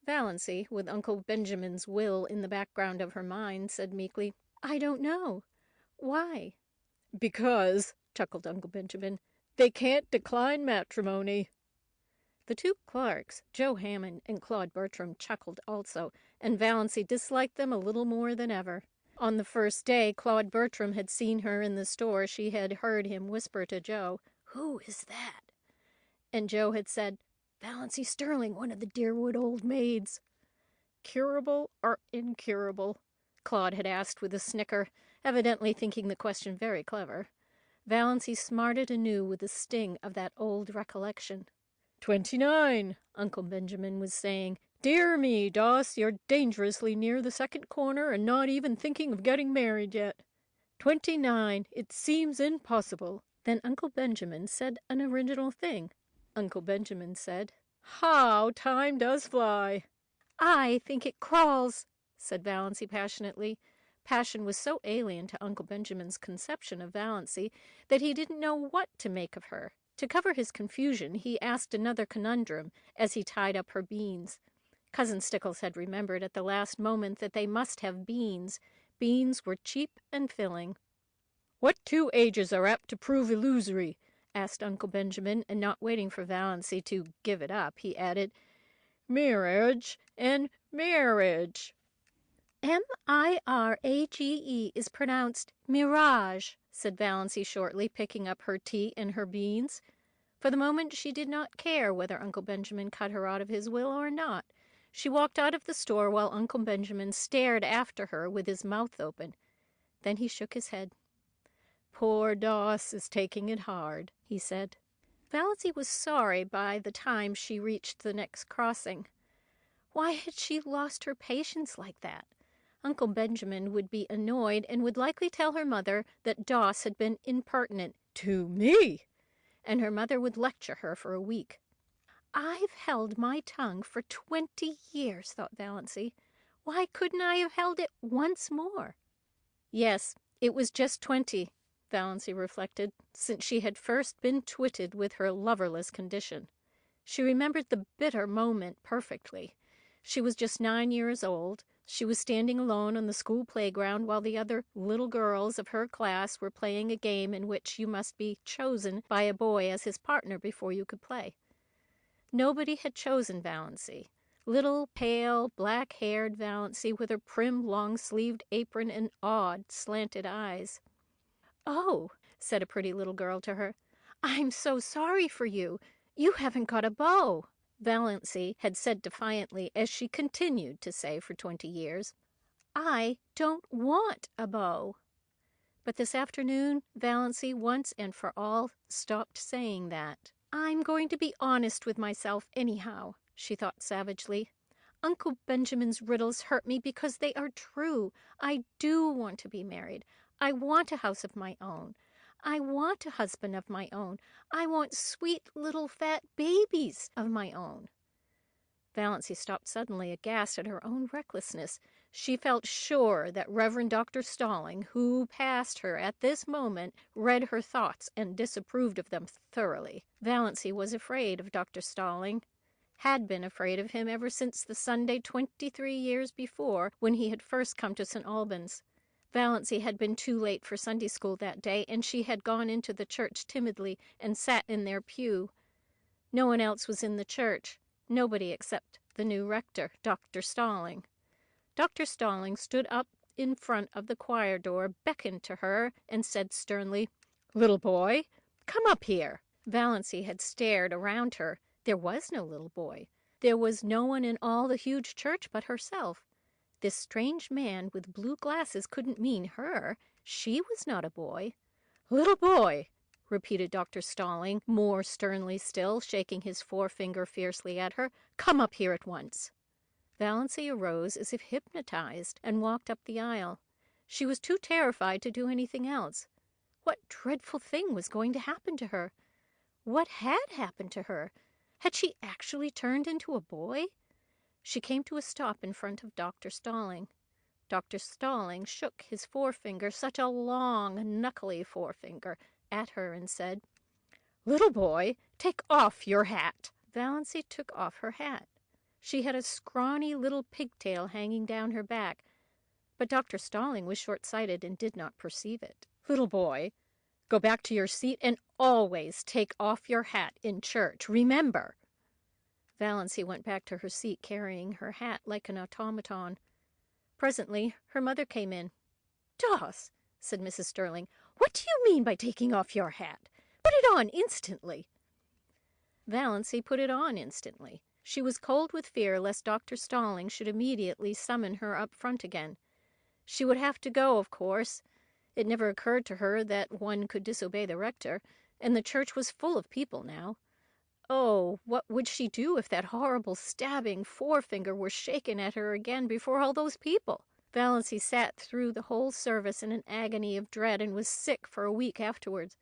S4: Valancy, with Uncle Benjamin's will in the background of her mind, said meekly, "I don't know. Why?" "Because," chuckled Uncle Benjamin, "they can't decline matrimony." The two Clarks, Joe Hammond and Claude Bertram, chuckled also, and Valancy disliked them a little more than ever. On the first day Claude Bertram had seen her in the store, she had heard him whisper to Joe, "Who is that?" And Joe had said, "Valancy Stirling, one of the Deerwood old maids." "Curable or incurable?" Claude had asked with a snicker, evidently thinking the question very clever. Valancy smarted anew with the sting of that old recollection. 29, Uncle Benjamin was saying. "Dear me, Doss, you're dangerously near the second corner and not even thinking of getting married yet. 29, it seems impossible." Then Uncle Benjamin said an original thing. Uncle Benjamin said, "How time does fly." "I think it crawls," said Valancy passionately. Passion was so alien to Uncle Benjamin's conception of Valancy that he didn't know what to make of her. To cover his confusion, he asked another conundrum as he tied up her beans. Cousin Stickles had remembered at the last moment that they must have beans. Beans were cheap and filling. "What two ages are apt to prove illusory?" asked Uncle Benjamin, and not waiting for Valancy to give it up, he added, "Mirage and marriage." "M-I-R-A-G-E is pronounced mirage," said Valancy shortly, picking up her tea and her beans. For the moment she did not care whether Uncle Benjamin cut her out of his will or not. She walked out of the store while Uncle Benjamin stared after her with his mouth open. Then he shook his head. "Poor Doss is taking it hard," he said. Valancy was sorry by the time she reached the next crossing. Why had she lost her patience like that? Uncle Benjamin would be annoyed and would likely tell her mother that Doss had been impertinent to me, and her mother would lecture her for a week. "I've held my tongue for 20 years, thought Valancy. Why couldn't I have held it once more? Yes, it was just 20, Valancy reflected, since she had first been twitted with her loverless condition. She remembered the bitter moment perfectly. She was just 9 years old. She was standing alone on the school playground while the other little girls of her class were playing a game in which you must be chosen by a boy as his partner before you could play. Nobody had chosen Valancy. Little, pale, black-haired Valancy with her prim, long-sleeved apron and odd, slanted eyes. "Oh," said a pretty little girl to her, "I'm so sorry for you. You haven't got a beau." Valancy had said defiantly, as she continued to say for 20 years, "I don't want a beau." But this afternoon, Valancy once and for all stopped saying that. "I'm going to be honest with myself anyhow," she thought savagely. "Uncle Benjamin's riddles hurt me because they are true. I do want to be married. I want a house of my own. I want a husband of my own. I want sweet little fat babies of my own." Valancy stopped suddenly, aghast at her own recklessness. She felt sure that Reverend Dr. Stirling, who passed her at this moment, read her thoughts and disapproved of them thoroughly. Valancy was afraid of Dr. Stirling, had been afraid of him ever since the Sunday 23 years before, when he had first come to St. Albans. Valancy had been too late for Sunday school that day, and she had gone into the church timidly and sat in their pew. No one else was in the church, nobody except the new rector, Dr. Stirling. Dr. Stirling stood up in front of the choir door, beckoned to her, and said sternly, "Little boy, come up here." Valancy had stared around her. There was no little boy. There was no one in all the huge church but herself. This strange man with blue glasses couldn't mean her. She was not a boy. "Little boy," repeated Dr. Stirling, more sternly still, shaking his forefinger fiercely at her, "come up here at once." Valancy arose as if hypnotized and walked up the aisle. She was too terrified to do anything else. What dreadful thing was going to happen to her? What had happened to her? Had she actually turned into a boy? She came to a stop in front of Dr. Stirling. Dr. Stirling shook his forefinger, such a long, knuckly forefinger, at her and said, "Little boy, take off your hat." Valancy took off her hat. She had a scrawny little pigtail hanging down her back, but Dr. Stirling was short-sighted and did not perceive it. "Little boy, go back to your seat and always take off your hat in church. Remember." Valancy went back to her seat, carrying her hat like an automaton. Presently her mother came in. "Doss," said Mrs. Stirling, "what do you mean by taking off your hat? Put it on instantly." Valancy put it on instantly. She was cold with fear lest Dr. Stirling should immediately summon her up front again. She would have to go, of course. It never occurred to her that one could disobey the rector, and the church was full of people now. Oh, what would she do if that horrible stabbing forefinger were shaken at her again before all those people? Valancy sat through the whole service in an agony of dread and was sick for a week afterwards.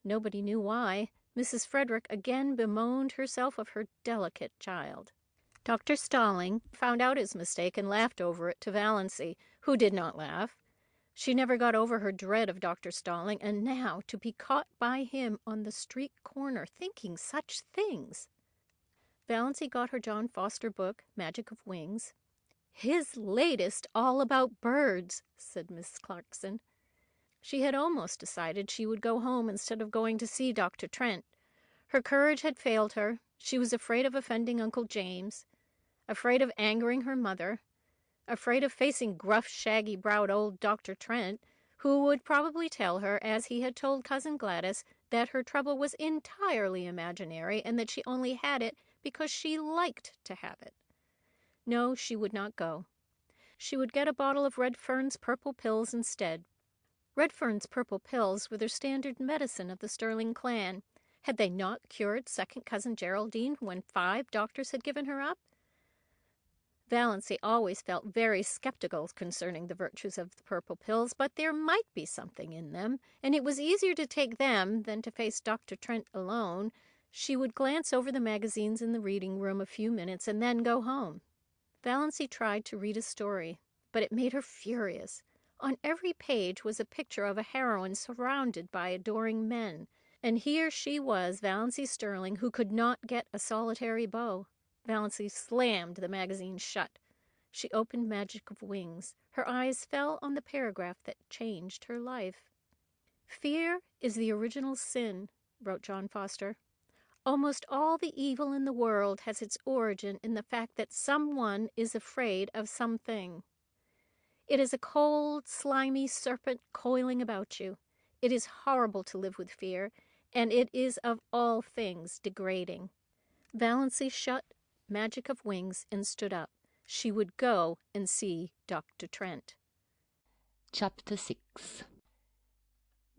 S4: Nobody knew why. Mrs. Frederick again bemoaned herself of her delicate child. Dr. Stirling found out his mistake and laughed over it to Valancy, who did not laugh. She never got over her dread of Dr. Stirling, and now to be caught by him on the street corner thinking such things. Valancy got her John Foster book, Magic of Wings. "His latest all about birds," said Miss Clarkson. She had almost decided she would go home instead of going to see Dr. Trent. Her courage had failed her. She was afraid of offending Uncle James, afraid of angering her mother, afraid of facing gruff, shaggy-browed old Dr. Trent, who would probably tell her, as he had told Cousin Gladys, that her trouble was entirely imaginary and that she only had it because she liked to have it. No, she would not go. She would get a bottle of Redfern's purple pills instead. Redfern's purple pills were their standard medicine of the Stirling clan. Had they not cured second cousin Geraldine when 5 doctors had given her up? Valancy always felt very skeptical concerning the virtues of the purple pills, but there might be something in them, and it was easier to take them than to face Dr. Trent alone. She would glance over the magazines in the reading room a few minutes and then go home. Valancy tried to read a story, but it made her furious. On every page was a picture of a heroine surrounded by adoring men, and here she was, Valancy Stirling, who could not get a solitary beau. Valancy slammed the magazine shut. She opened Magic of Wings. Her eyes fell on the paragraph that changed her life. "Fear is the original sin," wrote John Foster. Almost all the evil in the world has its origin in the fact that someone is afraid of something. It is a cold, slimy serpent coiling about you. It is horrible to live with fear, and it is of all things degrading. Valancy shut Magic of Wings and stood up. She would go and see Dr. Trent.
S5: Chapter 6.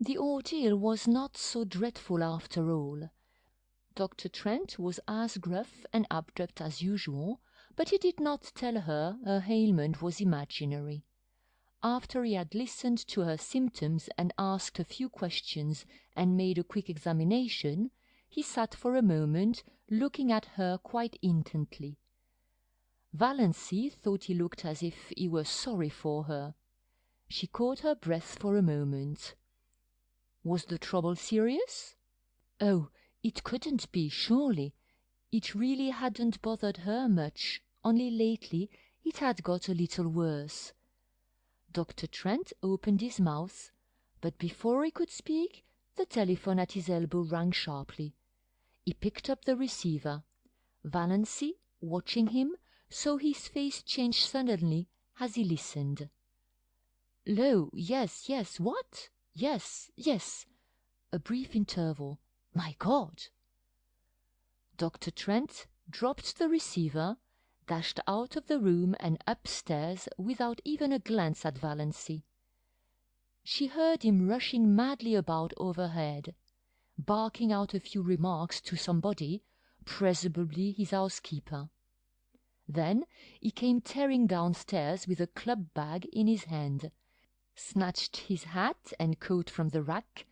S5: The ordeal was not so dreadful after all. Dr. Trent was as gruff and abrupt as usual, but he did not tell her ailment was imaginary. After he had listened to her symptoms and asked a few questions and made a quick examination, he sat for a moment looking at her quite intently. Valancy thought he looked as if he were sorry for her. She caught her breath for a moment. Was the trouble serious? Oh, it couldn't be, surely. It really hadn't bothered her much, only lately it had got a little worse. Dr. Trent opened his mouth, but before he could speak, the telephone at his elbow rang sharply. He picked up the receiver. Valancy, watching him, saw his face change suddenly as he listened. "Lo, yes, what? Yes. A brief interval. My God!" Dr. Trent dropped the receiver, dashed out of the room and upstairs without even a glance at Valancy. She heard him rushing madly about overhead, barking out a few remarks to somebody, presumably his housekeeper. Then he came tearing downstairs with a club bag in his hand, snatched his hat and coat from the rack,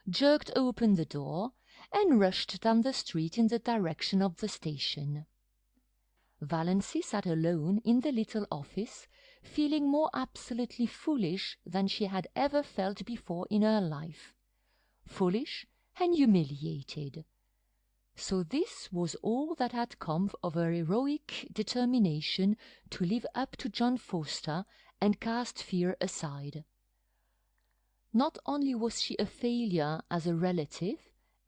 S5: jerked open the door, and rushed down the street in the direction of the station. Valancy sat alone in the little office, feeling more absolutely foolish than she had ever felt before in her life. Foolish and humiliated. So this was all that had come of her heroic determination to live up to John Forster and cast fear aside. Not only was she a failure as a relative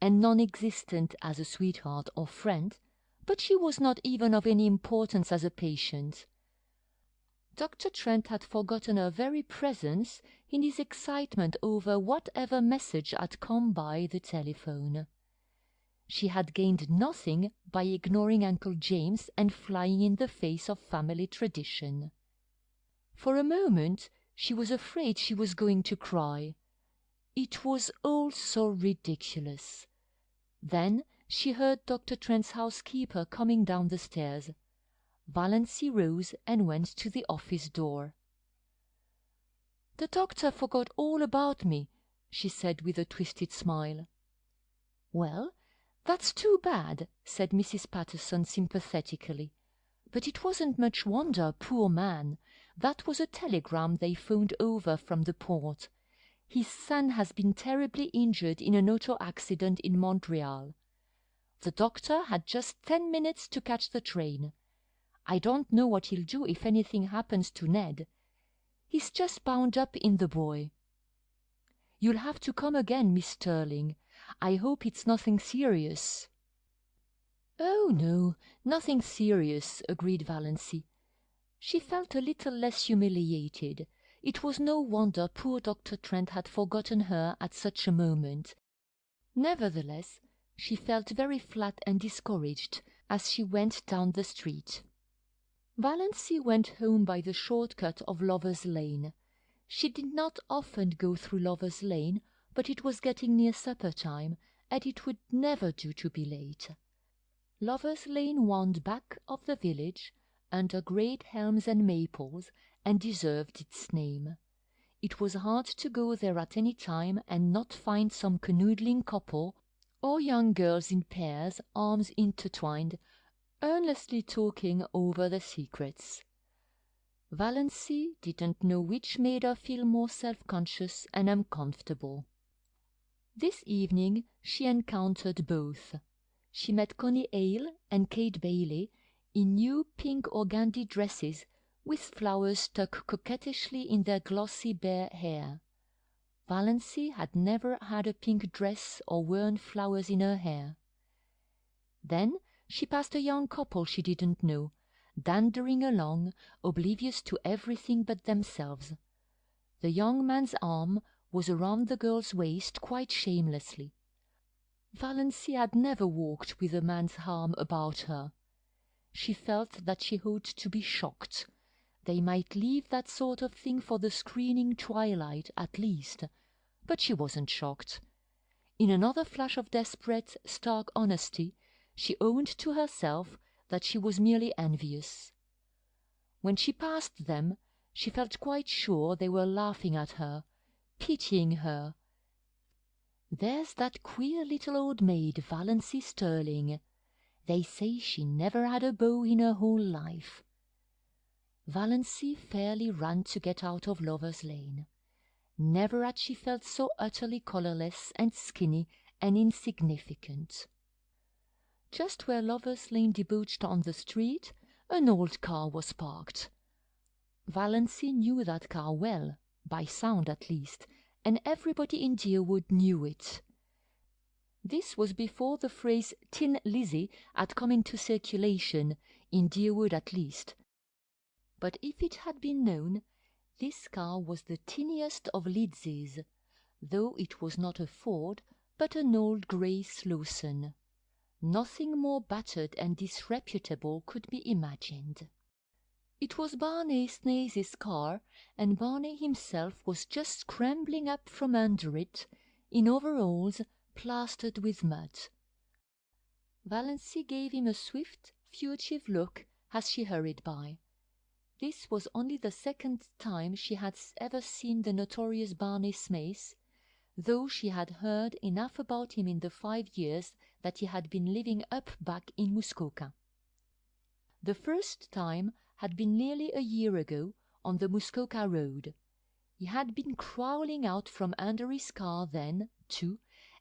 S5: and non-existent as a sweetheart or friend, but she was not even of any importance as a patient. Dr. Trent had forgotten her very presence in his excitement over whatever message had come by the telephone. She had gained nothing by ignoring Uncle James and flying in the face of family tradition. For a moment she was afraid she was going to cry. It was all so ridiculous. Then she heard Dr. Trent's housekeeper coming down the stairs. Valancy rose and went to the office door. "The doctor forgot all about me," she said with a twisted smile. "Well, that's too bad," said Mrs. Patterson sympathetically. "But it wasn't much wonder, poor man. That was a telegram they phoned over from the port. His son has been terribly injured in an auto accident in Montreal. The doctor had just 10 minutes to catch the train. I don't know what he'll do if anything happens to Ned. He's just bound up in the boy. You'll have to come again, Miss Stirling. I hope it's nothing serious." "Oh, no, nothing serious," agreed Valancy. She felt a little less humiliated. It was no wonder poor Dr. Trent had forgotten her at such a moment. Nevertheless, she felt very flat and discouraged as she went down the street. Valancy went home by the short-cut of Lover's Lane. She did not often go through Lover's Lane, but it was getting near supper-time, and it would never do to be late. Lover's Lane wound back of the village, under great elms and maples, and deserved its name. It was hard to go there at any time and not find some canoodling couple, or young girls in pairs, arms intertwined, earnestly talking over their secrets. Valancy didn't know which made her feel more self-conscious and uncomfortable. This evening she encountered both. She met Connie Hale and Kate Bailey in new pink organdy dresses with flowers stuck coquettishly in their glossy bare hair. Valancy had never had a pink dress or worn flowers in her hair. Then she passed a young couple she didn't know, dandering along, oblivious to everything but themselves. The young man's arm was around the girl's waist quite shamelessly. Valancy had never walked with a man's arm about her. She felt that she ought to be shocked. They might leave that sort of thing for the screening twilight at least, but she wasn't shocked. In another flash of desperate, stark honesty, she owned to herself that she was merely envious. When she passed them, she felt quite sure they were laughing at her, pitying her. "There's that queer little old maid, Valancy Stirling. They say she never had a beau in her whole life." Valancy fairly ran to get out of Lover's Lane. Never had she felt so utterly colourless and skinny and insignificant. Just where Lover's Lane debouched on the street, an old car was parked. Valancy knew that car well, by sound at least, and everybody in Deerwood knew it. This was before the phrase Tin Lizzie had come into circulation, in Deerwood at least. But if it had been known, this car was the tiniest of Lidseys, though it was not a Ford, but an old grey Slawson. Nothing more battered and disreputable could be imagined. It was Barney Snaze's car, and Barney himself was just scrambling up from under it, in overalls plastered with mud. Valancy gave him a swift, furtive look as she hurried by. This was only the second time she had ever seen the notorious Barney Snaze, though she had heard enough about him in the 5 years that he had been living up back in Muskoka. The first time had been nearly a year ago on the Muskoka road. He had been crawling out from under his car then, too,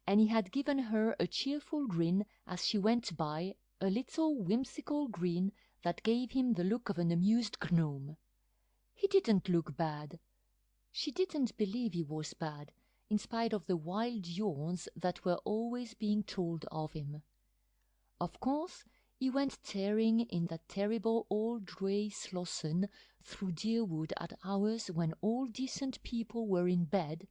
S5: and he had given her a cheerful grin as she went by, a little whimsical grin that gave him the look of an amused gnome. He didn't look bad. She didn't believe he was bad, in spite of the wild yawns that were always being told of him. Of course, he went tearing in that terrible old grey Slawson through Deerwood at hours when all decent people were in bed,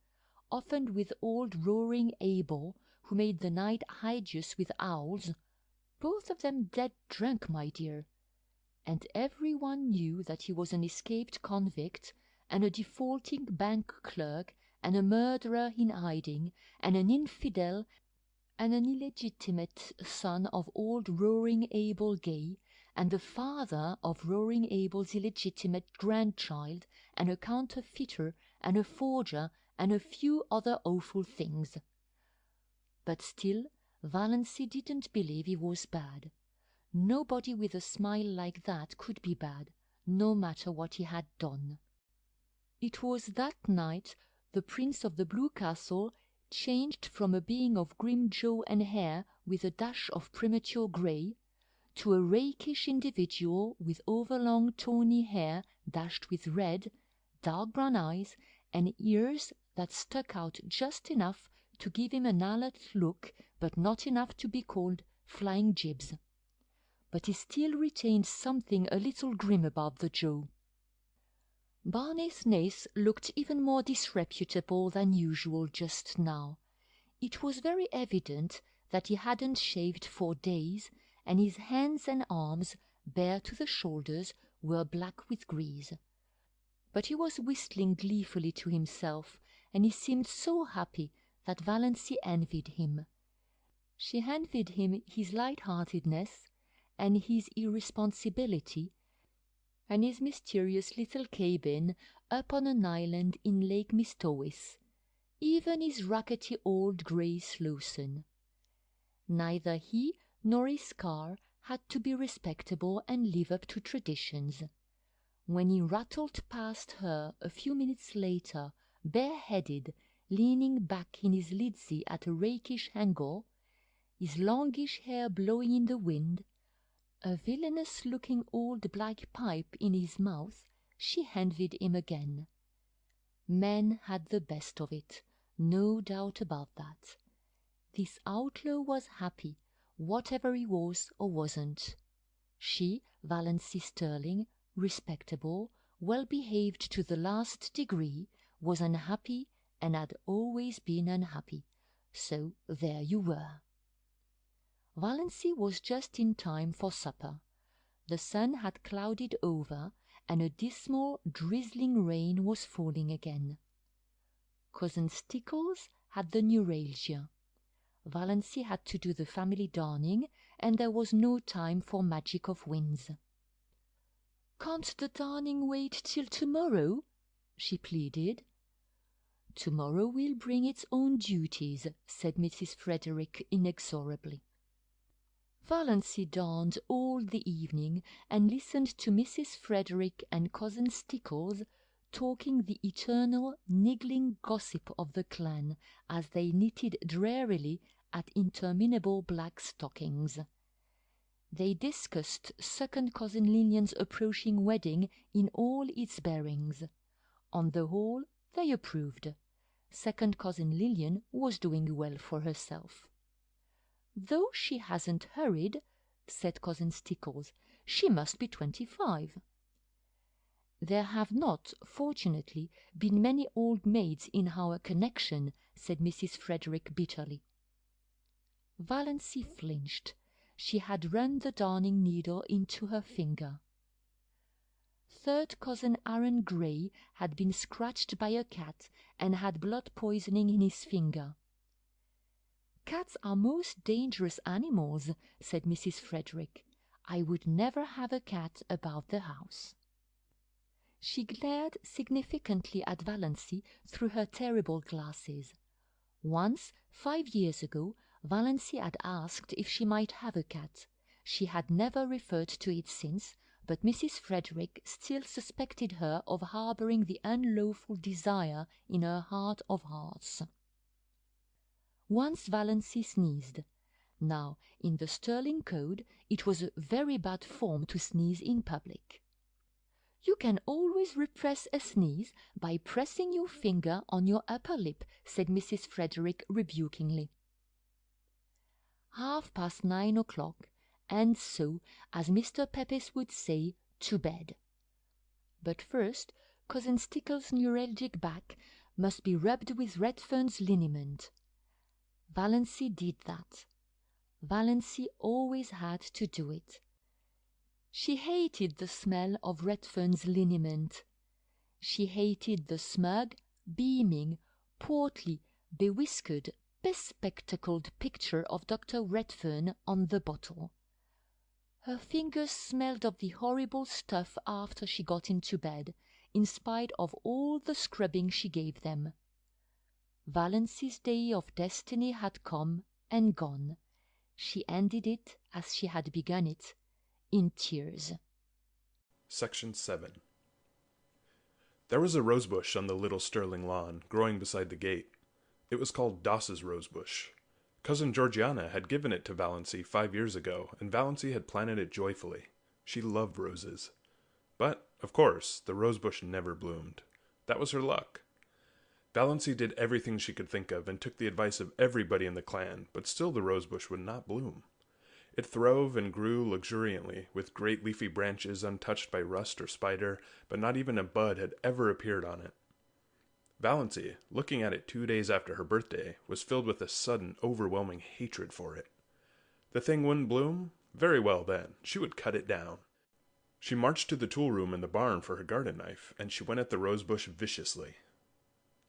S5: often with old roaring Abel, who made the night hideous with owls, both of them dead drunk, my dear. And everyone knew that he was an escaped convict, and a defaulting bank clerk, and a murderer in hiding, and an infidel, and an illegitimate son of old Roaring Abel Gay, and the father of Roaring Abel's illegitimate grandchild, and a counterfeiter, and a forger, and a few other awful things. But still, Valancy didn't believe he was bad. Nobody with a smile like that could be bad, no matter what he had done. It was that night the Prince of the Blue Castle changed from a being of grim jaw and hair with a dash of premature grey, to a rakish individual with overlong tawny hair dashed with red, dark brown eyes, and ears that stuck out just enough to give him an alert look, but not enough to be called flying jibs. But he still retained something a little grim about the jaw. Barney Snaze looked even more disreputable than usual just now. It was very evident that he hadn't shaved for days, and his hands and arms, bare to the shoulders, were black with grease. But he was whistling gleefully to himself, and he seemed so happy that Valancy envied him. She envied him his light-heartedness, and his irresponsibility, and his mysterious little cabin up on an island in Lake Mistowis, even his rackety old grey Slawson. Neither he nor his car had to be respectable and live up to traditions. When he rattled past her a few minutes later, bareheaded, leaning back in his lidsey at a rakish angle, his longish hair blowing in the wind, a villainous-looking old black pipe in his mouth, she envied him again. Men had the best of it, no doubt about that. This outlaw was happy, whatever he was or wasn't. She, Valancy Stirling, respectable, well-behaved to the last degree, was unhappy and had always been unhappy. So there you were. Valancy was just in time for supper. The sun had clouded over, and a dismal, drizzling rain was falling again. Cousin Stickles had the neuralgia. Valancy had to do the family darning, and there was no time for magic of winds. "Can't the darning wait till tomorrow?" she pleaded. "Tomorrow will bring its own duties," said Mrs. Frederick inexorably. Valancy darned all the evening and listened to Mrs. Frederick and Cousin Stickles talking the eternal niggling gossip of the clan as they knitted drearily at interminable black stockings. They discussed second cousin Lilian's approaching wedding in all its bearings. On the whole, they approved. Second cousin Lilian was doing well for herself. "Though she hasn't hurried," said Cousin Stickles, "she must be 25. "There have not, fortunately, been many old maids in our connection," said Mrs. Frederick bitterly. Valancy flinched. She had run the darning needle into her finger. Third cousin Aaron Gray had been scratched by a cat and had blood poisoning in his finger. "Cats are most dangerous animals," said Mrs. Frederick. "I would never have a cat about the house." She glared significantly at Valancy through her terrible glasses. Once, 5 years ago, Valancy had asked if she might have a cat. She had never referred to it since, but Mrs. Frederick still suspected her of harbouring the unlawful desire in her heart of hearts. Once Valancy sneezed. Now, in the Stirling Code, it was a very bad form to sneeze in public. "You can always repress a sneeze by pressing your finger on your upper lip," said Mrs. Frederick rebukingly. 9:30 o'clock, and so, as Mr. Pepys would say, to bed. But first, Cousin Stickles' neuralgic back must be rubbed with Redfern's liniment. Valancy did that. Valancy always had to do it. She hated the smell of Redfern's liniment. She hated the smug, beaming, portly, bewhiskered, bespectacled picture of Dr. Redfern on the bottle. Her fingers smelled of the horrible stuff after she got into bed, in spite of all the scrubbing she gave them. Valancy's day of destiny had come and gone. She ended it as she had begun it, in tears.
S6: Section 7. There was a rosebush on the little Stirling lawn, growing beside the gate. It was called Doss's rosebush. Cousin Georgiana had given it to Valancy 5 years ago, and Valancy had planted it joyfully. She loved roses. But, of course, the rosebush never bloomed. That was her luck. Valancy did everything she could think of, and took the advice of everybody in the clan, but still the rosebush would not bloom. It throve and grew luxuriantly, with great leafy branches untouched by rust or spider, but not even a bud had ever appeared on it. Valancy, looking at it 2 days after her birthday, was filled with a sudden, overwhelming hatred for it. The thing wouldn't bloom? Very well then, she would cut it down. She marched to the tool room in the barn for her garden knife, and she went at the rosebush viciously.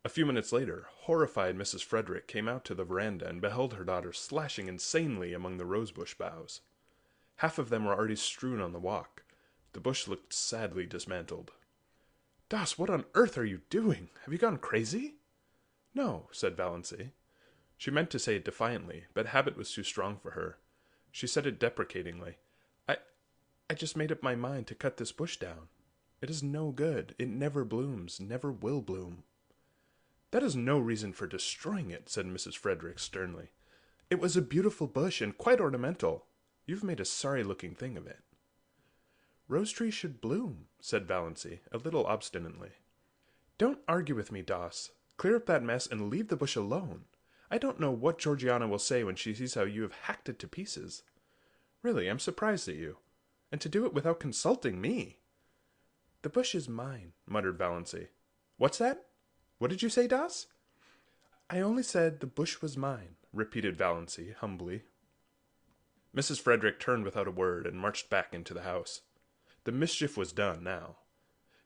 S6: A few minutes later, horrified Mrs. Frederick came out to the veranda and beheld her daughter slashing insanely among the rosebush boughs. Half of them were already strewn on the walk. The bush looked sadly dismantled. "Doss, what on earth are you doing? Have you gone crazy?" "No," said Valancy. She meant to say it defiantly, but habit was too strong for her. She said it deprecatingly. I just made up my mind to cut this bush down. It is no good. It never blooms, never will bloom." "That is no reason for destroying it," said Mrs. Frederick sternly. "It was a beautiful bush and quite ornamental. You've made a sorry-looking thing of it." "Rose trees should bloom," said Valancy, a little obstinately. "Don't argue with me, Doss. Clear up that mess and leave the bush alone. I don't know what Georgiana will say when she sees how you have hacked it to pieces. Really, I'm surprised at you. And to do it without consulting me. The bush is mine, muttered Valancy. What's that? What did you say, Doss? I only said the bush was mine, repeated Valancy humbly. Mrs. Frederick turned without a word and marched back into the house. The mischief was done now.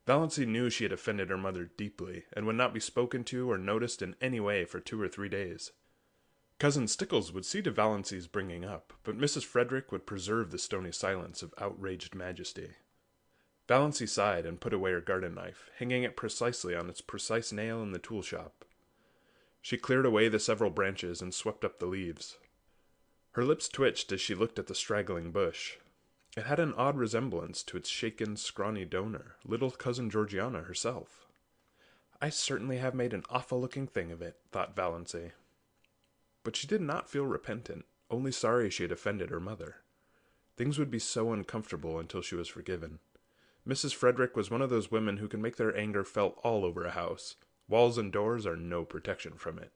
S6: Valancy knew she had offended her mother deeply, and would not be spoken to or noticed in any way for 2 or 3 days. Cousin Stickles would see to Valancy's bringing up, but Mrs. Frederick would preserve the stony silence of outraged majesty. Valancy sighed and put away her garden knife, hanging it precisely on its precise nail in the tool shop. She cleared away the several branches and swept up the leaves. Her lips twitched as she looked at the straggling bush. It had an odd resemblance to its shaken, scrawny donor, little cousin Georgiana herself. I certainly have made an awful-looking thing of it, thought Valancy. But she did not feel repentant, only sorry she had offended her mother. Things would be so uncomfortable until she was forgiven. Mrs. Frederick was one of those women who can make their anger felt all over a house. Walls and doors are no protection from it.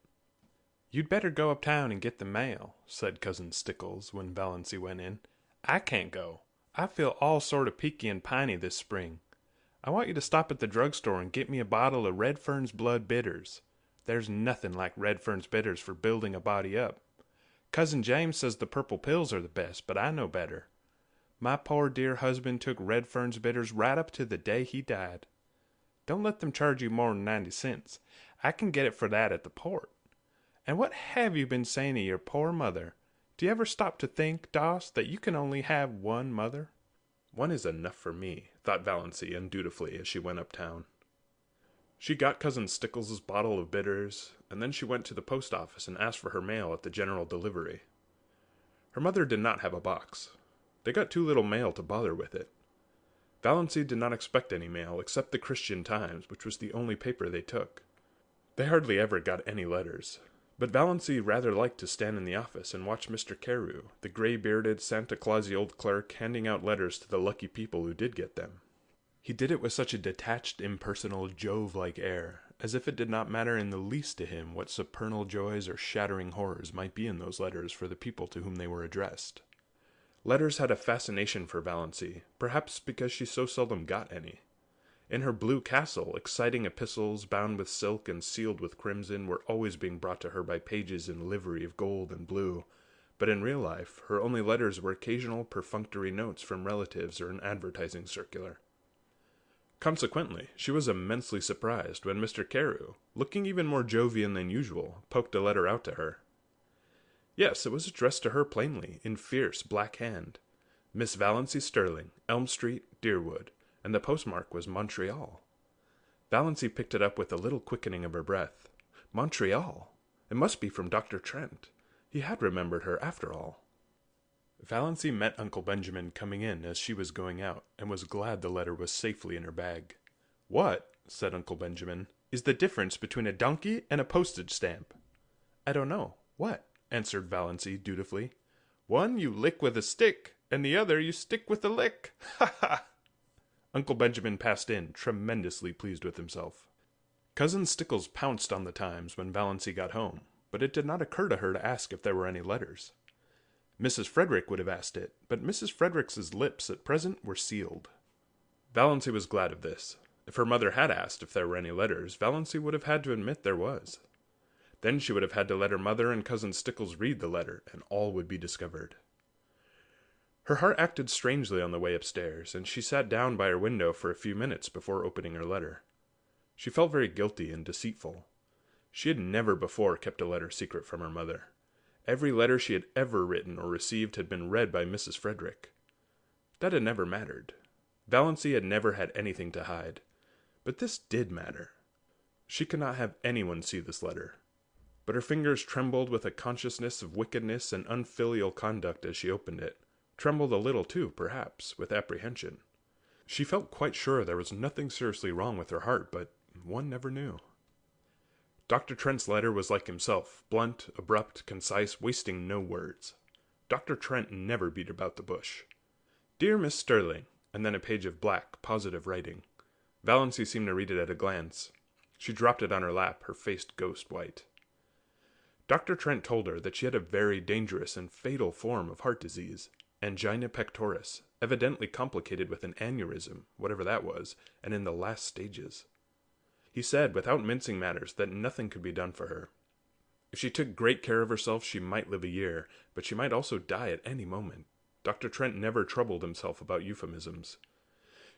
S6: You'd better go uptown and get the mail, said Cousin Stickles when Valancy went in. I can't go. I feel all sort of peaky and piney this spring. I want you to stop at the drugstore and get me a bottle of Redfern's Blood Bitters. There's nothing like Redfern's Bitters for building a body up. Cousin James says the purple pills are the best, but I know better. My poor dear husband took Redfern's Bitters right up to the day he died. Don't let them charge you more than 90 cents. I can get it for that at the port. And what have you been saying to your poor mother? Do you ever stop to think, Doss, that you can only have one mother? One is enough for me, thought Valancy undutifully as she went uptown. She got Cousin Stickles' bottle of bitters, and then she went to the post office and asked for her mail at the general delivery. Her mother did not have a box. They got too little mail to bother with it. Valancy did not expect any mail except the Christian Times, which was the only paper they took. They hardly ever got any letters. But Valancy rather liked to stand in the office and watch Mr. Carew, the gray-bearded, Santa Clausy old clerk, handing out letters to the lucky people who did get them. He did it with such a detached, impersonal, Jove-like air, as if it did not matter in the least to him what supernal joys or shattering horrors might be in those letters for the people to whom they were addressed. Letters had a fascination for Valancy, perhaps because she so seldom got any. In her blue castle, exciting epistles, bound with silk and sealed with crimson, were always being brought to her by pages in livery of gold and blue, but in real life, her only letters were occasional perfunctory notes from relatives or an advertising circular. Consequently, she was immensely surprised when Mr. Carew, looking even more Jovian than usual, poked a letter out to her. Yes, it was addressed to her plainly, in fierce black hand. Miss Valancy Stirling, Elm Street, Deerwood, and the postmark was Montreal. Valancy picked it up with a little quickening of her breath. Montreal! It must be from Dr. Trent. He had remembered her, after all. Valancy met Uncle Benjamin coming in as she was going out, and was glad the letter was safely in her bag. What, said Uncle Benjamin, is the difference between a donkey and a postage stamp? I don't know. What? Answered Valancy dutifully. One you lick with a stick, and the other you stick with a lick. Ha ha! Uncle Benjamin passed in, tremendously pleased with himself. Cousin Stickles pounced on the Times when Valancy got home, but it did not occur to her to ask if there were any letters. Mrs. Frederick would have asked it, but Mrs. Frederick's lips at present were sealed. Valancy was glad of this. If her mother had asked if there were any letters, Valancy would have had to admit there was. Then she would have had to let her mother and Cousin Stickles read the letter, and all would be discovered. Her heart acted strangely on the way upstairs, and she sat down by her window for a few minutes before opening her letter. She felt very guilty and deceitful. She had never before kept a letter secret from her mother. Every letter she had ever written or received had been read by Mrs. Frederick. That had never mattered. Valancy had never had anything to hide. But this did matter. She could not have anyone see this letter. But her fingers trembled with a consciousness of wickedness and unfilial conduct as she opened it. Trembled a little, too, perhaps, with apprehension. She felt quite sure there was nothing seriously wrong with her heart, but one never knew. Dr. Trent's letter was like himself, blunt, abrupt, concise, wasting no words. Dr. Trent never beat about the bush. Dear Miss Stirling, and then a page of black, positive writing. Valancy seemed to read it at a glance. She dropped it on her lap, her face ghost white. Dr. Trent told her that she had a very dangerous and fatal form of heart disease, angina pectoris, evidently complicated with an aneurysm, whatever that was, and in the last stages. He said, without mincing matters, that nothing could be done for her. If she took great care of herself, she might live a year, but she might also die at any moment. Dr. Trent never troubled himself about euphemisms.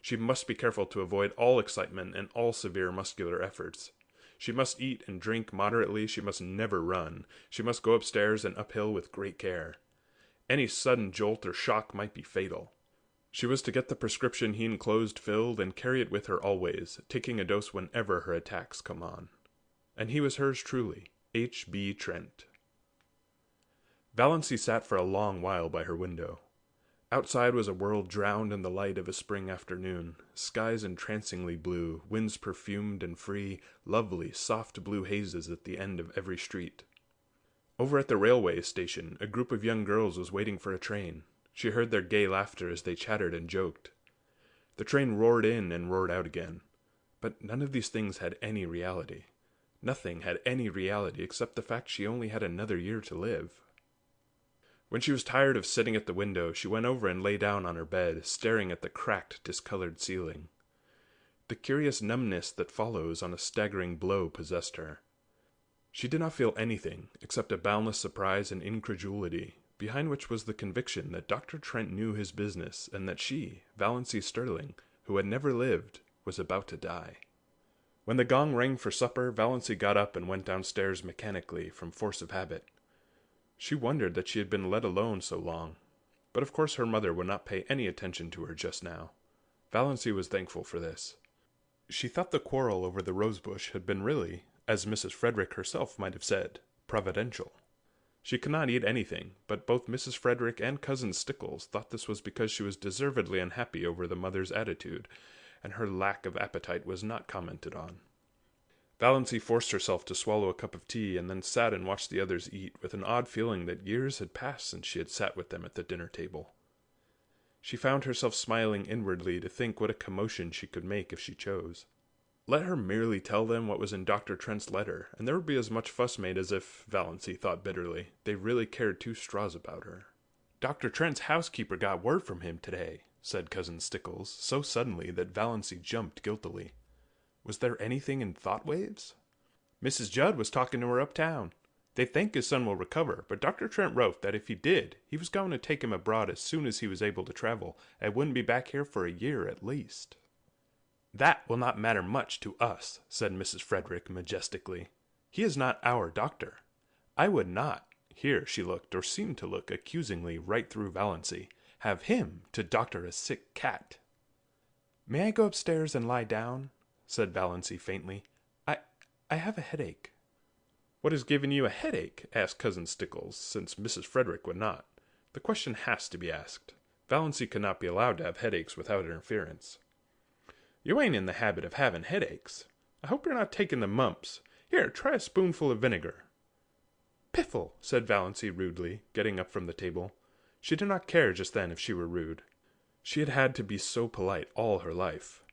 S6: She must be careful to avoid all excitement and all severe muscular efforts. She must eat and drink moderately. She must never run. She must go upstairs and uphill with great care. Any sudden jolt or shock might be fatal. She was to get the prescription he enclosed filled and carry it with her always, taking a dose whenever her attacks come on. And he was hers truly, H.B. Trent. Valancy sat for a long while by her window. Outside was a world drowned in the light of a spring afternoon, skies entrancingly blue, winds perfumed and free, lovely, soft blue hazes at the end of every street. Over at the railway station, a group of young girls was waiting for a train. She heard their gay laughter as they chattered and joked. The train roared in and roared out again. But none of these things had any reality. Nothing had any reality except the fact she only had another year to live. When she was tired of sitting at the window, she went over and lay down on her bed, staring at the cracked, discolored ceiling. The curious numbness that follows on a staggering blow possessed her. She did not feel anything except a boundless surprise and incredulity, behind which was the conviction that Dr. Trent knew his business and that she, Valancy Stirling, who had never lived, was about to die. When the gong rang for supper, Valancy got up and went downstairs mechanically from force of habit. She wondered that she had been let alone so long, but of course her mother would not pay any attention to her just now. Valancy was thankful for this. She thought the quarrel over the rosebush had been really, as Mrs. Frederick herself might have said, providential. She could not eat anything, but both Mrs. Frederick and Cousin Stickles thought this was because she was deservedly unhappy over the mother's attitude, and her lack of appetite was not commented on. Valancy forced herself to swallow a cup of tea and then sat and watched the others eat with an odd feeling that years had passed since she had sat with them at the dinner table. She found herself smiling inwardly to think what a commotion she could make if she chose. Let her merely tell them what was in Dr. Trent's letter, and there would be as much fuss made as if, Valancy thought bitterly, they really cared two straws about her. "Dr. Trent's housekeeper got word from him today," said Cousin Stickles, so suddenly that Valancy jumped guiltily. Was there anything in thought waves? "Mrs. Judd was talking to her uptown. They think his son will recover, but Dr. Trent wrote that if he did, he was going to take him abroad as soon as he was able to travel, and wouldn't be back here for a year at least." "That will not matter much to us," said Mrs. Frederick majestically. "He is not our doctor. I would not," here she looked, or seemed to look, accusingly right through Valancy, "have him to doctor a sick cat." "May I go upstairs and lie down?" said Valancy faintly. I have a headache." "What has given you a headache?" asked Cousin Stickles, since Mrs. Frederick would not. The question has to be asked. Valancy could not be allowed to have headaches without interference. "You ain't in the habit of having headaches. I hope you're not taking the mumps. Here, try a spoonful of vinegar." "Piffle," said Valancy rudely, getting up from the table. She did not care just then if she were rude. She had had to be so polite all her life.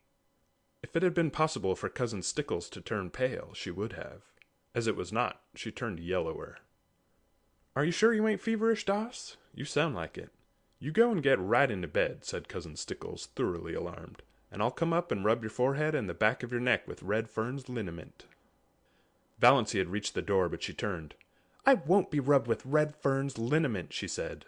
S6: If it had been possible for Cousin Stickles to turn pale, she would have. As it was not, she turned yellower. "Are you sure you ain't feverish, Doss? You sound like it." "You go and get right into bed," said Cousin Stickles, thoroughly alarmed, "and I'll come up and rub your forehead and the back of your neck with Red Fern's liniment." Valancy had reached the door, but she turned. "I won't be rubbed with Red Fern's liniment," she said.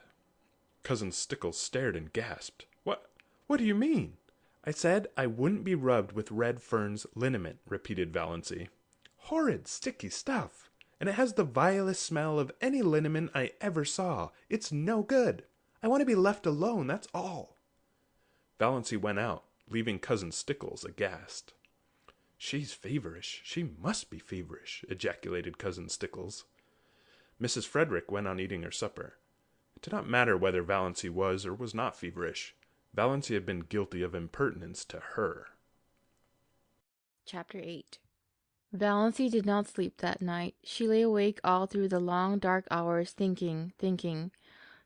S6: Cousin Stickles stared and gasped. What do you mean?" "I said I wouldn't be rubbed with Red Fern's liniment," repeated Valancy. "Horrid, sticky stuff! And it has the vilest smell of any liniment I ever saw. It's no good. I want to be left alone, that's all." Valancy went out, leaving Cousin Stickles aghast. "She's feverish. She must be feverish," ejaculated Cousin Stickles. Mrs. Frederick went on eating her supper. It did not matter whether Valancy was or was not feverish. Valancy had been guilty of impertinence to her.
S7: Chapter 8. Valancy did not sleep that night. She lay awake all through the long dark hours, thinking.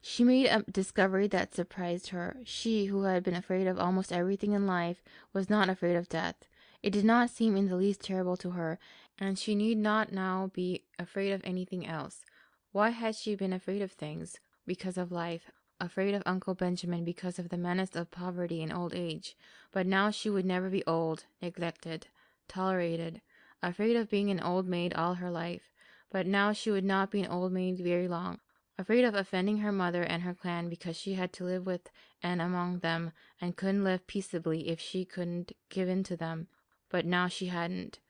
S7: She made a discovery that surprised her. She, who had been afraid of almost everything in life, was not afraid of death. It did not seem in the least terrible to her, and she need not now be afraid of anything else. Why had she been afraid of things? Because of life, afraid of Uncle Benjamin because of the menace of poverty and old age. But now she would never be old, neglected, tolerated, afraid of being an old maid all her life. But now she would not be an old maid very long, afraid of offending her mother and her clan because she had to live with and among them and couldn't live peaceably if she couldn't give in to them. But now she hadn't.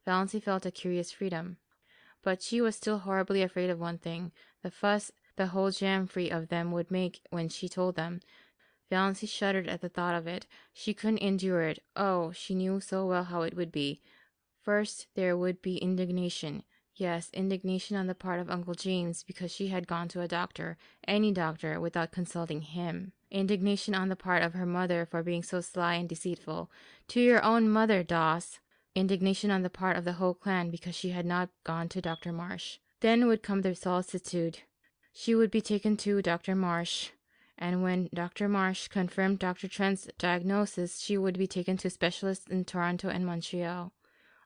S7: Valancy felt a curious freedom. But she was still horribly afraid of one thing, the fuss the whole jamfree of them would make when she told them. Valancy shuddered at the thought of it. She couldn't endure it. Oh, she knew so well how it would be. First, there would be indignation. Yes, indignation on the part of Uncle James because she had gone to a doctor, any doctor, without consulting him. Indignation on the part of her mother for being so sly and deceitful. To your own mother, Doss. Indignation on the part of the whole clan because she had not gone to Dr. Marsh. Then would come the solicitude. She would be taken to Dr. Marsh, and when Dr. Marsh confirmed Dr. Trent's diagnosis, she would be taken to specialists in Toronto and Montreal.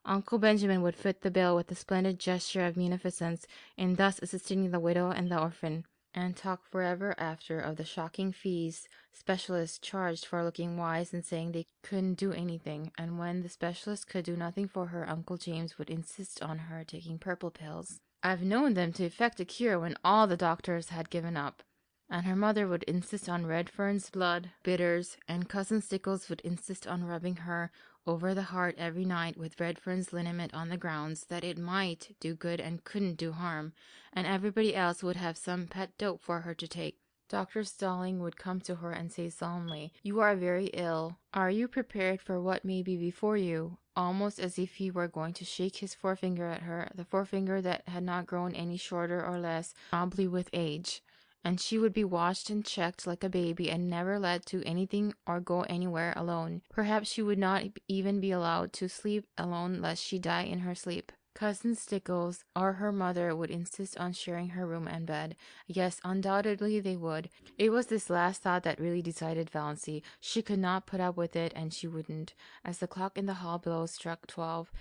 S7: Uncle Benjamin would foot the bill with a splendid gesture of munificence in thus assisting the widow and the orphan, and talk forever after of the shocking fees specialists charged for looking wise and saying they couldn't do anything, and when the specialist could do nothing for her, Uncle James would insist on her taking purple pills. I've known them to effect a cure when all the doctors had given up. And her mother would insist on Redfern's blood, bitters, and Cousin Stickles would insist on rubbing her over the heart every night with Redfern's liniment on the grounds that it might do good and couldn't do harm, and everybody else would have some pet dope for her to take. Dr. Stirling would come to her and say solemnly, "You are very ill. Are you prepared for what may be before you?" Almost as if he were going to shake his forefinger at her, the forefinger that had not grown any shorter or less knobbly with age. And she would be watched and checked like a baby and never let do anything or go anywhere alone. Perhaps she would not even be allowed to sleep alone lest she die in her sleep. Cousin Stickles or her mother would insist on sharing her room and bed. Yes, undoubtedly they would. It was this last thought that really decided Valancy. She could not put up with it, and she wouldn't. As the clock in the hall below struck 12,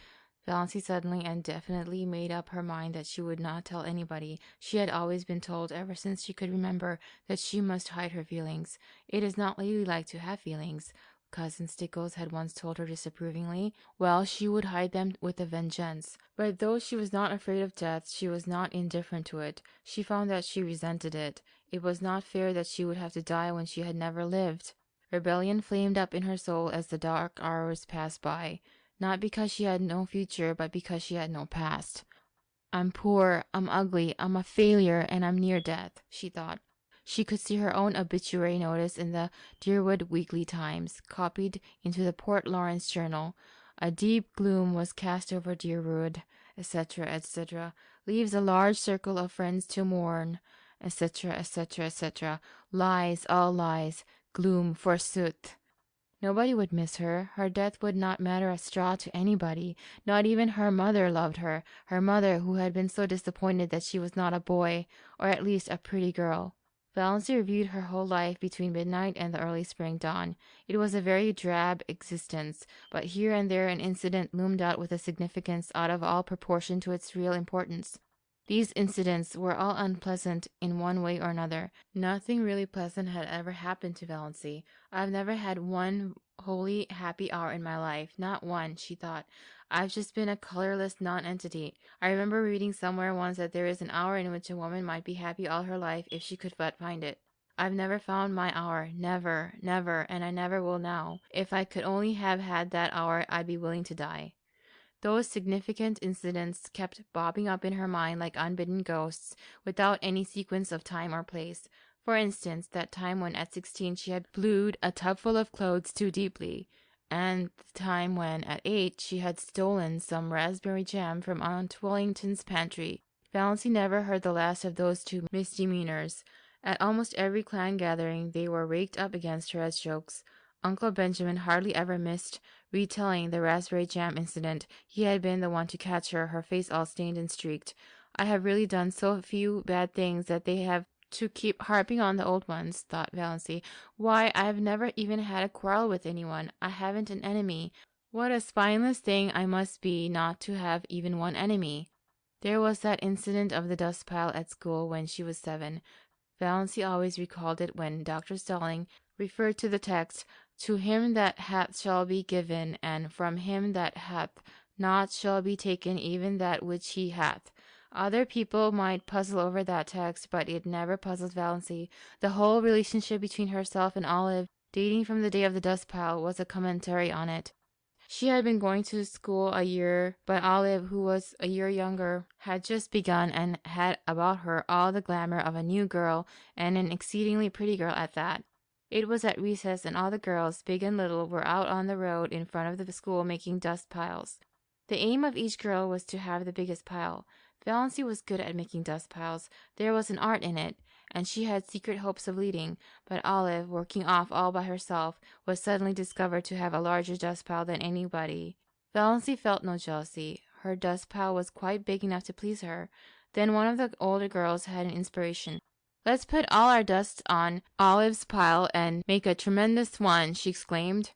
S7: Valancy suddenly and definitely made up her mind that she would not tell anybody. She had always been told, ever since she could remember, that she must hide her feelings. It is not ladylike to have feelings. Cousin Stickles had once told her disapprovingly. Well, she would hide them with a vengeance. But though she was not afraid of death, she was not indifferent to it. She found that she resented it. It was not fair that she would have to die when she had never lived. Rebellion flamed up in her soul as the dark hours passed by. Not because she had no future, but because she had no past. I'm poor, I'm ugly, I'm a failure, and I'm near death, she thought. She could see her own obituary notice in the Deerwood Weekly Times, copied into the Port Lawrence Journal. A deep gloom was cast over Deerwood, etc., etc. Leaves a large circle of friends to mourn, etc., etc., etc. Lies, all lies. Gloom, forsooth. Nobody would miss her. Her death would not matter a straw to anybody. Not even her mother loved her. Her mother, who had been so disappointed that she was not a boy, or at least a pretty girl. Valancy reviewed her whole life between midnight and the early spring dawn. It was a very drab existence, but here and there an incident loomed out with a significance out of all proportion to its real importance. These incidents were all unpleasant in one way or another. Nothing really pleasant had ever happened to Valancy. I've never had one wholly happy hour in my life. Not one, she thought. I've just been a colorless non-entity. I remember reading somewhere once that there is an hour in which a woman might be happy all her life if she could but find it. I've never found my hour. Never, never, and I never will now. If I could only have had that hour, I'd be willing to die. Those significant incidents kept bobbing up in her mind like unbidden ghosts, without any sequence of time or place. For instance, that time when at 16 she had blued a tubful of clothes too deeply, and the time when at 8 she had stolen some raspberry jam from Aunt Wellington's pantry. Valancy never heard the last of those two misdemeanors. At almost every clan gathering they were raked up against her as jokes. Uncle Benjamin hardly ever missed retelling the raspberry jam incident. He had been the one to catch her face all stained and streaked. I have really done so few bad things that they have to keep harping on the old ones, thought Valancy. Why, I have never even had a quarrel with anyone. I haven't an enemy. What a spineless thing I must be not to have even one enemy. There was that incident of the dust pile at school when she was 7. Valancy always recalled it when Dr. Stirling referred to the text, "To him that hath shall be given, and from him that hath not shall be taken even that which he hath." Other people might puzzle over that text, but it never puzzled Valancy. The whole relationship between herself and Olive, dating from the day of the dust pile, was a commentary on it. She had been going to school a year, but Olive, who was a year younger, had just begun and had about her all the glamour of a new girl, and an exceedingly pretty girl at that. It was at recess, and all the girls, big and little, were out on the road in front of the school making dust piles. The aim of each girl was to have the biggest pile. Valancy was good at making dust piles. There was an art in it, and she had secret hopes of leading, but Olive, working off all by herself, was suddenly discovered to have a larger dust pile than anybody. Valancy felt no jealousy. Her dust pile was quite big enough to please her. Then one of the older girls had an inspiration. "Let's put all our dust on Olive's pile and make a tremendous one," she exclaimed.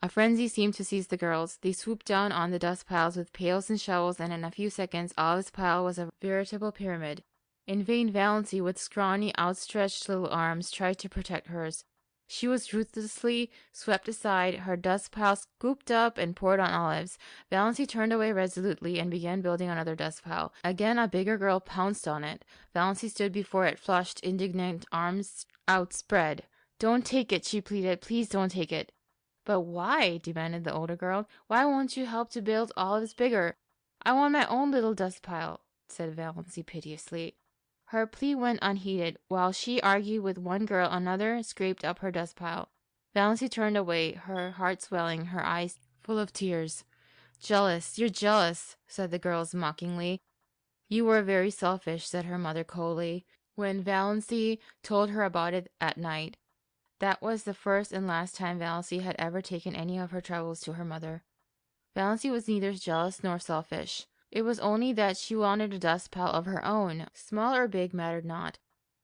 S7: A frenzy seemed to seize the girls. They swooped down on the dust piles with pails and shovels, and in a few seconds Olive's pile was a veritable pyramid. In vain Valancy, with scrawny, outstretched little arms, tried to protect hers. She was ruthlessly swept aside, her dust pile scooped up and poured on Olive's. Valancy turned away resolutely and began building another dust pile. Again a bigger girl pounced on it. Valancy stood before it, flushed, indignant, arms outspread. "Don't take it," she pleaded. "Please don't take it." "But why?" demanded the older girl. "Why won't you help to build Olive's bigger?" "I want my own little dust pile," said Valancy piteously. Her plea went unheeded. While she argued with one girl, another scraped up her dust pile. Valancy turned away, her heart swelling, her eyes full of tears. "Jealous, you're jealous," said the girls mockingly. "You were very selfish," said her mother coldly, when Valancy told her about it at night. That was the first and last time Valancy had ever taken any of her troubles to her mother. Valancy was neither jealous nor selfish. It was only that she wanted a dust pile of her own. Small or big mattered not.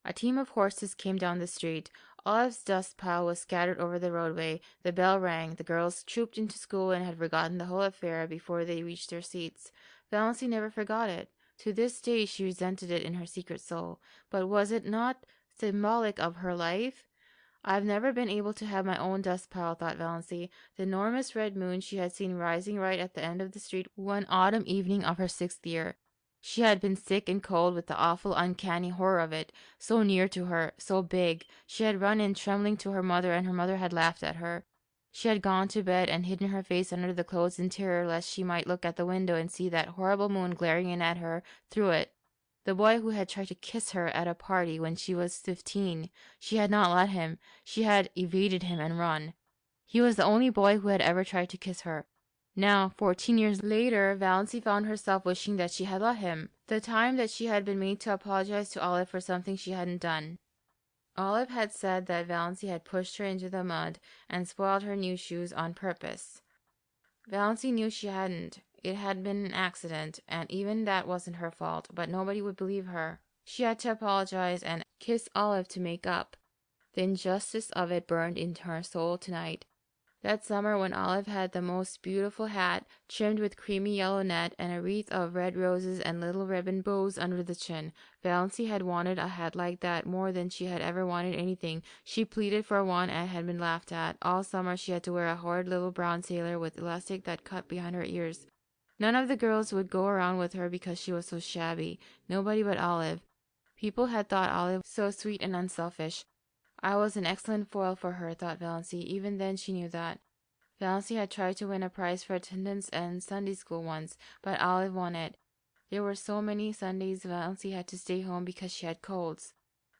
S7: A team of horses came down the street. Olive's dust pile was scattered over the roadway. The bell rang. The girls trooped into school and had forgotten the whole affair before they reached their seats. Valancy never forgot it. To this day she resented it in her secret soul. But was it not symbolic of her life? "I've never been able to have my own dust pile," thought Valancy. The enormous red moon she had seen rising right at the end of the street one autumn evening of her 6th year. She had been sick and cold with the awful uncanny horror of it, so near to her, so big. She had run in trembling to her mother, and her mother had laughed at her. She had gone to bed and hidden her face under the clothes in terror lest she might look at the window and see that horrible moon glaring in at her through it. The boy who had tried to kiss her at a party when she was 15. She had not let him. She had evaded him and run. He was the only boy who had ever tried to kiss her. Now, 14 years later, Valancy found herself wishing that she had let him. The time that she had been made to apologize to Olive for something she hadn't done. Olive had said that Valancy had pushed her into the mud and spoiled her new shoes on purpose. Valancy knew she hadn't. It had been an accident, and even that wasn't her fault, but nobody would believe her. She had to apologize and kiss Olive to make up. The injustice of it burned into her soul tonight. That summer when Olive had the most beautiful hat, trimmed with creamy yellow net, and a wreath of red roses and little ribbon bows under the chin, Valancy had wanted a hat like that more than she had ever wanted anything. She pleaded for one and had been laughed at. All summer she had to wear a horrid little brown sailor with elastic that cut behind her ears. None of the girls would go around with her because she was so shabby. Nobody but Olive. People had thought Olive so sweet and unselfish. I was an excellent foil for her, thought Valancy. Even then she knew that. Valancy had tried to win a prize for attendance in Sunday school once, but Olive won it. There were so many Sundays Valancy had to stay home because she had colds.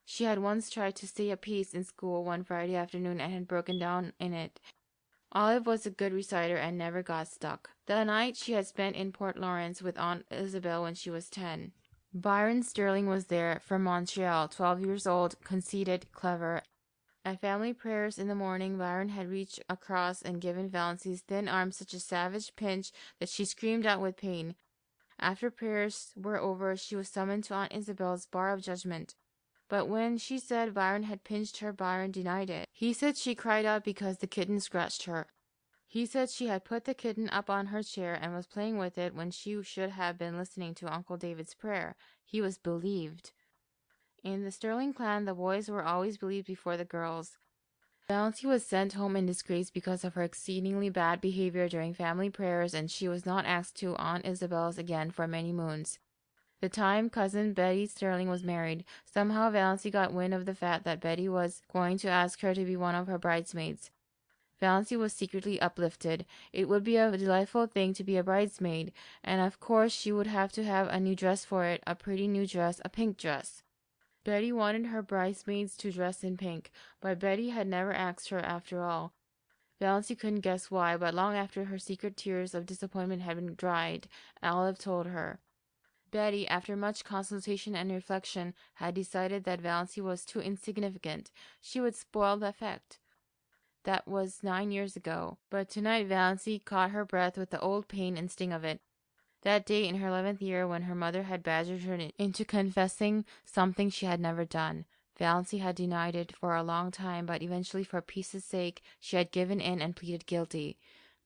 S7: She had once tried to stay a piece in school one Friday afternoon and had broken down in it. Olive was a good reciter and never got stuck. The night she had spent in Port Lawrence with Aunt Isabel when she was 10. Byron Stirling was there, from Montreal, 12 years old, conceited, clever. At family prayers in the morning, Byron had reached across and given Valancy's thin arm such a savage pinch that she screamed out with pain. After prayers were over, she was summoned to Aunt Isabel's bar of judgment. But when she said Byron had pinched her, Byron denied it. He said she cried out because the kitten scratched her. He said she had put the kitten up on her chair and was playing with it when she should have been listening to Uncle David's prayer. He was believed. In the Stirling clan, the boys were always believed before the girls. Valancy was sent home in disgrace because of her exceedingly bad behavior during family prayers, and she was not asked to Aunt Isabel's again for many moons. The time cousin Betty Stirling was married, somehow Valancy got wind of the fact that Betty was going to ask her to be one of her bridesmaids. Valancy was secretly uplifted. It would be a delightful thing to be a bridesmaid, and of course she would have to have a new dress for it, a pretty new dress, a pink dress. Betty wanted her bridesmaids to dress in pink, but Betty had never asked her after all. Valancy couldn't guess why, but long after her secret tears of disappointment had been dried, Olive told her. Betty, after much consultation and reflection, had decided that Valancy was too insignificant. She would spoil the effect. That was 9 years ago, but tonight Valancy caught her breath with the old pain and sting of it. That day in her 11th year, when her mother had badgered her into confessing something she had never done. Valancy had denied it for a long time, but eventually, for peace's sake, she had given in and pleaded guilty.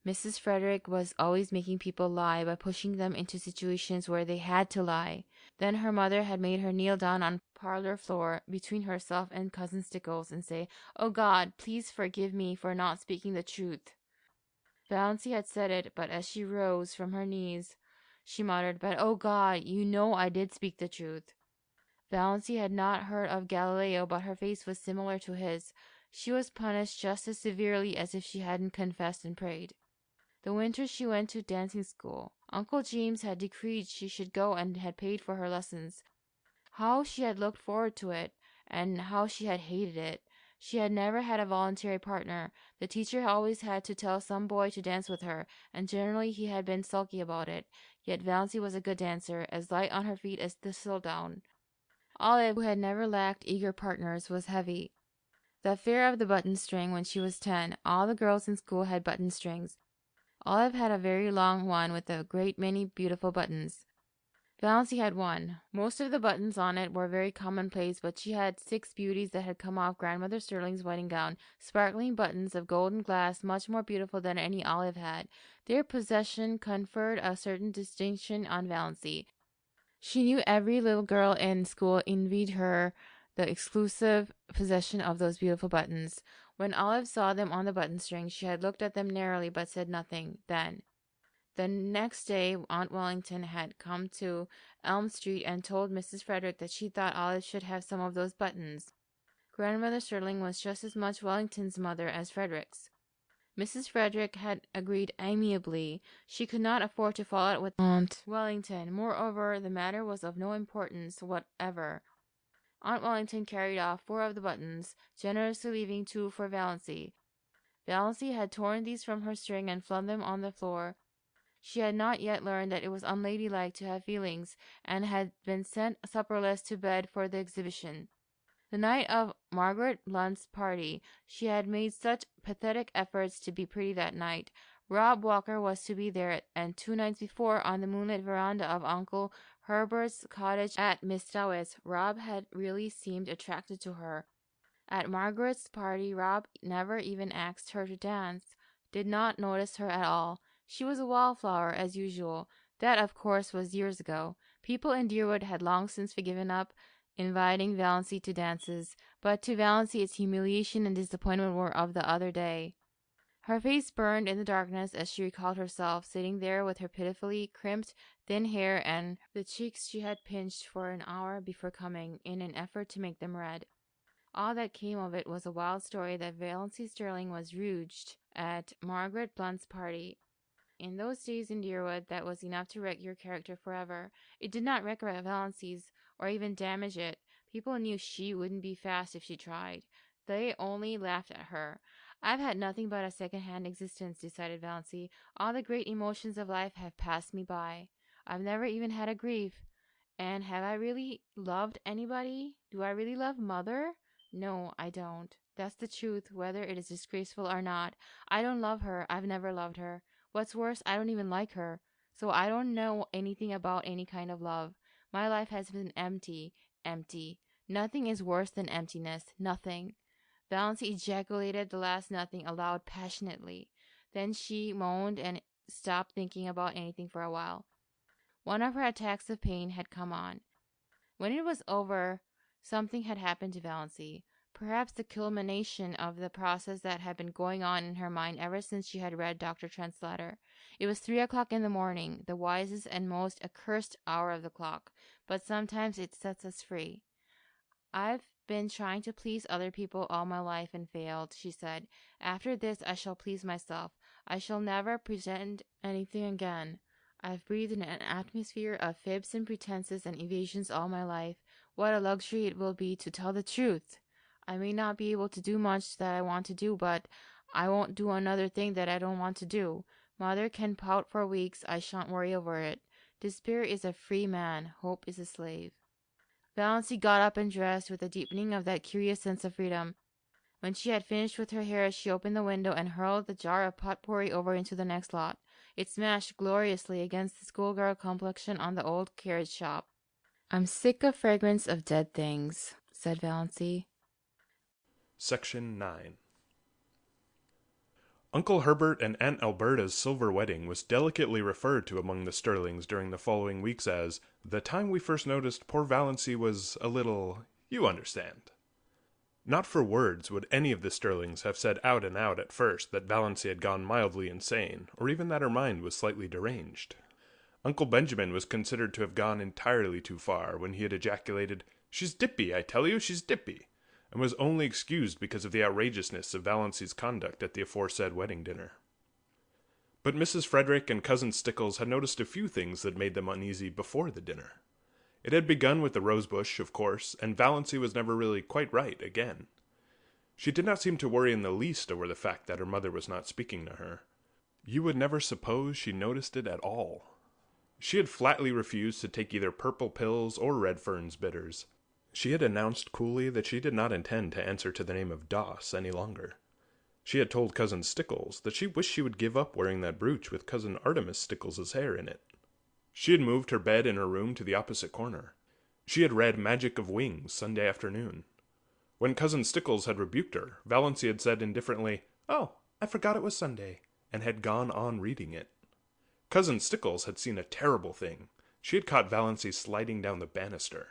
S7: Mrs. Frederick was always making people lie by pushing them into situations where they had to lie. Then her mother had made her kneel down on parlor floor between herself and Cousin Stickles and say, "Oh God, please forgive me for not speaking the truth." Valancy had said it, but as she rose from her knees, she muttered, "But oh God, you know I did speak the truth." Valancy had not heard of Galileo, but her face was similar to his. She was punished just as severely as if she hadn't confessed and prayed. The winter she went to dancing school. Uncle James had decreed she should go and had paid for her lessons. How she had looked forward to it, and how she had hated it. She had never had a voluntary partner. The teacher always had to tell some boy to dance with her, and generally he had been sulky about it. Yet Valancy was a good dancer, as light on her feet as thistledown. Olive, who had never lacked eager partners, was heavy. The affair of the button string when she was 10, all the girls in school had button strings. Olive had a very long one with a great many beautiful buttons. Valancy had one. Most of the buttons on it were very commonplace, but she had 6 beauties that had come off Grandmother Stirling's wedding gown, sparkling buttons of golden glass, much more beautiful than any Olive had. Their possession conferred a certain distinction on Valancy. She knew every little girl in school envied her the exclusive possession of those beautiful buttons. When Olive saw them on the button string, she had looked at them narrowly but said nothing then. The next day, Aunt Wellington had come to Elm Street and told Mrs. Frederick that she thought Olive should have some of those buttons. Grandmother Stirling was just as much Wellington's mother as Frederick's. Mrs. Frederick had agreed amiably. She could not afford to fall out with Aunt Wellington. Moreover, the matter was of no importance whatever. Aunt Wellington carried off 4 of the buttons, generously leaving 2 for Valancy. Valancy had torn these from her string and flung them on the floor. She had not yet learned that it was unladylike to have feelings, and had been sent supperless to bed for the exhibition. The night of Margaret Blunt's party, she had made such pathetic efforts to be pretty that night. Rob Walker was to be there, and 2 nights before, on the moonlit veranda of Uncle Herbert's cottage at Miss Stowett's, Rob had really seemed attracted to her. At Margaret's party, Rob never even asked her to dance, did not notice her at all. She was a wallflower, as usual. That, of course, was years ago. People in Deerwood had long since given up inviting Valancy to dances, but to Valancy its humiliation and disappointment were of the other day. Her face burned in the darkness as she recalled herself, sitting there with her pitifully crimped, thin hair and the cheeks she had pinched for an hour before coming, in an effort to make them red. All that came of it was a wild story that Valancy Stirling was rouged at Margaret Blunt's party. In those days in Deerwood, that was enough to wreck your character forever. It did not wreck Valancy's, or even damage it. People knew she wouldn't be fast if she tried. They only laughed at her. "I've had nothing but a second-hand existence," decided Valancy. "All the great emotions of life have passed me by. I've never even had a grief. And have I really loved anybody? Do I really love Mother? No, I don't. That's the truth, whether it is disgraceful or not. I don't love her. I've never loved her. What's worse, I don't even like her. So I don't know anything about any kind of love. My life has been empty, empty. Nothing is worse than emptiness. Nothing." Valancy ejaculated the last nothing aloud passionately. Then she moaned and stopped thinking about anything for a while. One of her attacks of pain had come on. When it was over, something had happened to Valancy, perhaps the culmination of the process that had been going on in her mind ever since she had read Dr. Trent's letter. It was 3 o'clock in the morning, the wisest and most accursed hour of the clock, but sometimes it sets us free. "I've been trying to please other people all my life and failed," she said. "After this I shall please myself. I shall never pretend anything again. I've breathed in an atmosphere of fibs and pretenses and evasions all my life. What a luxury it will be to tell the truth! I may not be able to do much that I want to do, but I won't do another thing that I don't want to do. Mother can pout for weeks. I shan't worry over it. Despair is a free man. Hope is a slave." Valancy got up and dressed with a deepening of that curious sense of freedom. When she had finished with her hair, she opened the window and hurled the jar of potpourri over into the next lot. It smashed gloriously against the schoolgirl complexion on the old carriage shop. "I'm sick of fragments of dead things," said Valancy.
S6: Section 9. Uncle Herbert and Aunt Alberta's silver wedding was delicately referred to among the Stirlings during the following weeks as the time we first noticed poor Valancy was a little, you understand. Not for words would any of the Stirlings have said out and out at first that Valancy had gone mildly insane, or even that her mind was slightly deranged. Uncle Benjamin was considered to have gone entirely too far when he had ejaculated, "She's dippy, I tell you, she's dippy," and was only excused because of the outrageousness of Valancy's conduct at the aforesaid wedding dinner. But Mrs. Frederick and Cousin Stickles had noticed a few things that made them uneasy before the dinner. It had begun with the rosebush, of course, and Valancy was never really quite right again. She did not seem to worry in the least over the fact that her mother was not speaking to her. You would never suppose she noticed it at all. She had flatly refused to take either purple pills or Redfern's bitters. She had announced coolly that she did not intend to answer to the name of Doss any longer. She had told Cousin Stickles that she wished she would give up wearing that brooch with Cousin Artemis Stickles's hair in it. She had moved her bed in her room to the opposite corner. She had read Magic of Wings Sunday afternoon. When Cousin Stickles had rebuked her, Valancy had said indifferently, "Oh, I forgot it was Sunday," and had gone on reading it. Cousin Stickles had seen a terrible thing. She had caught Valancy sliding down the banister.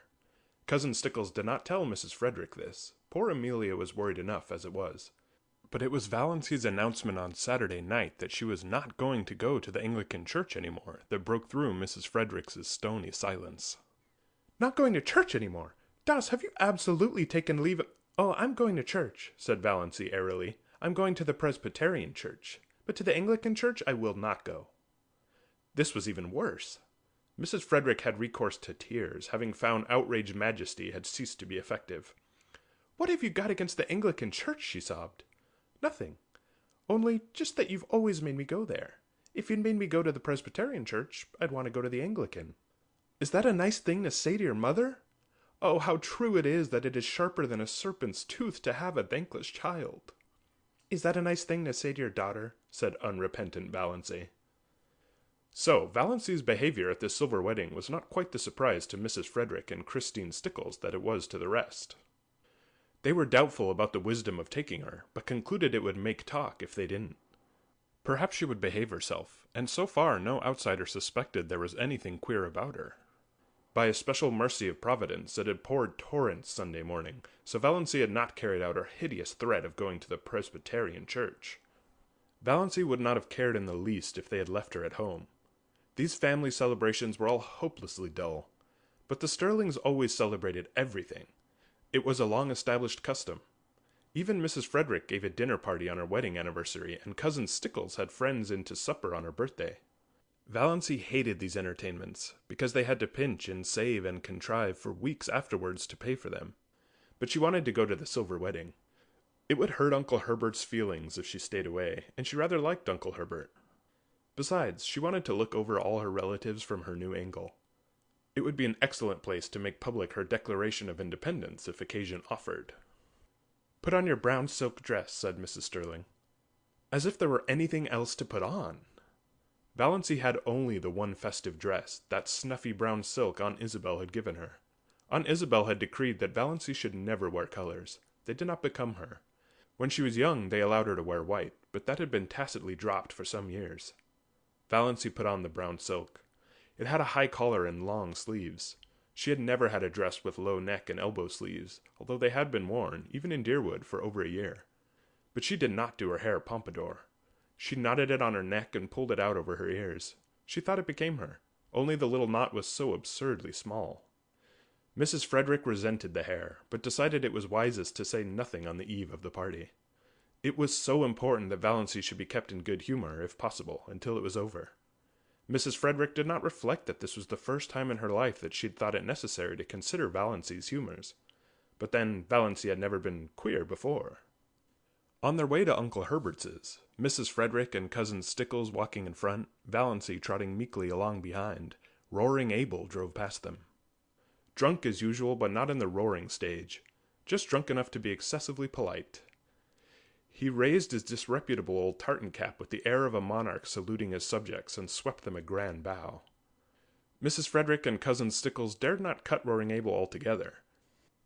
S6: Cousin Stickles did not tell Mrs. Frederick this. Poor Amelia was worried enough as it was. But it was Valancy's announcement on Saturday night that she was not going to go to the Anglican church anymore that broke through Mrs. Frederick's stony silence. "Not going to church anymore? Doss, have you absolutely taken leave of—" "Oh, I'm going to church," said Valancy airily. "I'm going to the Presbyterian church. But to the Anglican church I will not go." This was even worse. Mrs. Frederick had recourse to tears, having found outraged majesty had ceased to be effective. "What have you got against the Anglican church?" she sobbed. "Nothing. Only just that you've always made me go there. If you'd made me go to the Presbyterian church, I'd want to go to the Anglican." "Is that a nice thing to say to your mother? Oh, how true it is that it is sharper than a serpent's tooth to have a thankless child." "Is that a nice thing to say to your daughter?" said unrepentant Valancy. So, Valancy's behavior at this silver wedding was not quite the surprise to Mrs. Frederick and Christine Stickles that it was to the rest. They were doubtful about the wisdom of taking her, but concluded it would make talk if they didn't. Perhaps she would behave herself, and so far no outsider suspected there was anything queer about her. By a special mercy of Providence, it had poured torrents Sunday morning, so Valancy had not carried out her hideous threat of going to the Presbyterian church. Valancy would not have cared in the least if they had left her at home. These family celebrations were all hopelessly dull, but the Stirlings always celebrated everything. It was a long-established custom. Even Mrs. Frederick gave a dinner party on her wedding anniversary, and Cousin Stickles had friends in to supper on her birthday. Valancy hated these entertainments, because they had to pinch and save and contrive for weeks afterwards to pay for them. But she wanted to go to the silver wedding. It would hurt Uncle Herbert's feelings if she stayed away, and she rather liked Uncle Herbert. Besides, she wanted to look over all her relatives from her new angle. It would be an excellent place to make public her Declaration of Independence if occasion offered. "Put on your brown silk dress," said Mrs. Stirling. As if there were anything else to put on! Valancy had only the one festive dress, that snuffy brown silk Aunt Isabel had given her. Aunt Isabel had decreed that Valancy should never wear colors. They did not become her. When she was young, they allowed her to wear white, but that had been tacitly dropped for some years. Valancy put on the brown silk. It had a high collar and long sleeves. She had never had a dress with low neck and elbow sleeves, although they had been worn, even in Deerwood, for over a year. But she did not do her hair pompadour. She knotted it on her neck and pulled it out over her ears. She thought it became her, only the little knot was so absurdly small. Mrs. Frederick resented the hair, but decided it was wisest to say nothing on the eve of the party. It was so important that Valancy should be kept in good humor, if possible, until it was over. Mrs. Frederick did not reflect that this was the first time in her life that she had thought it necessary to consider Valancy's humors. But then, Valancy had never been queer before. On their way to Uncle Herbert's, Mrs. Frederick and Cousin Stickles walking in front, Valancy trotting meekly along behind, Roaring Abel drove past them. Drunk as usual, but not in the roaring stage, just drunk enough to be excessively polite. He raised his disreputable old tartan cap with the air of a monarch saluting his subjects, and swept them a grand bow. Mrs. Frederick and Cousin Stickles dared not cut Roaring Abel altogether.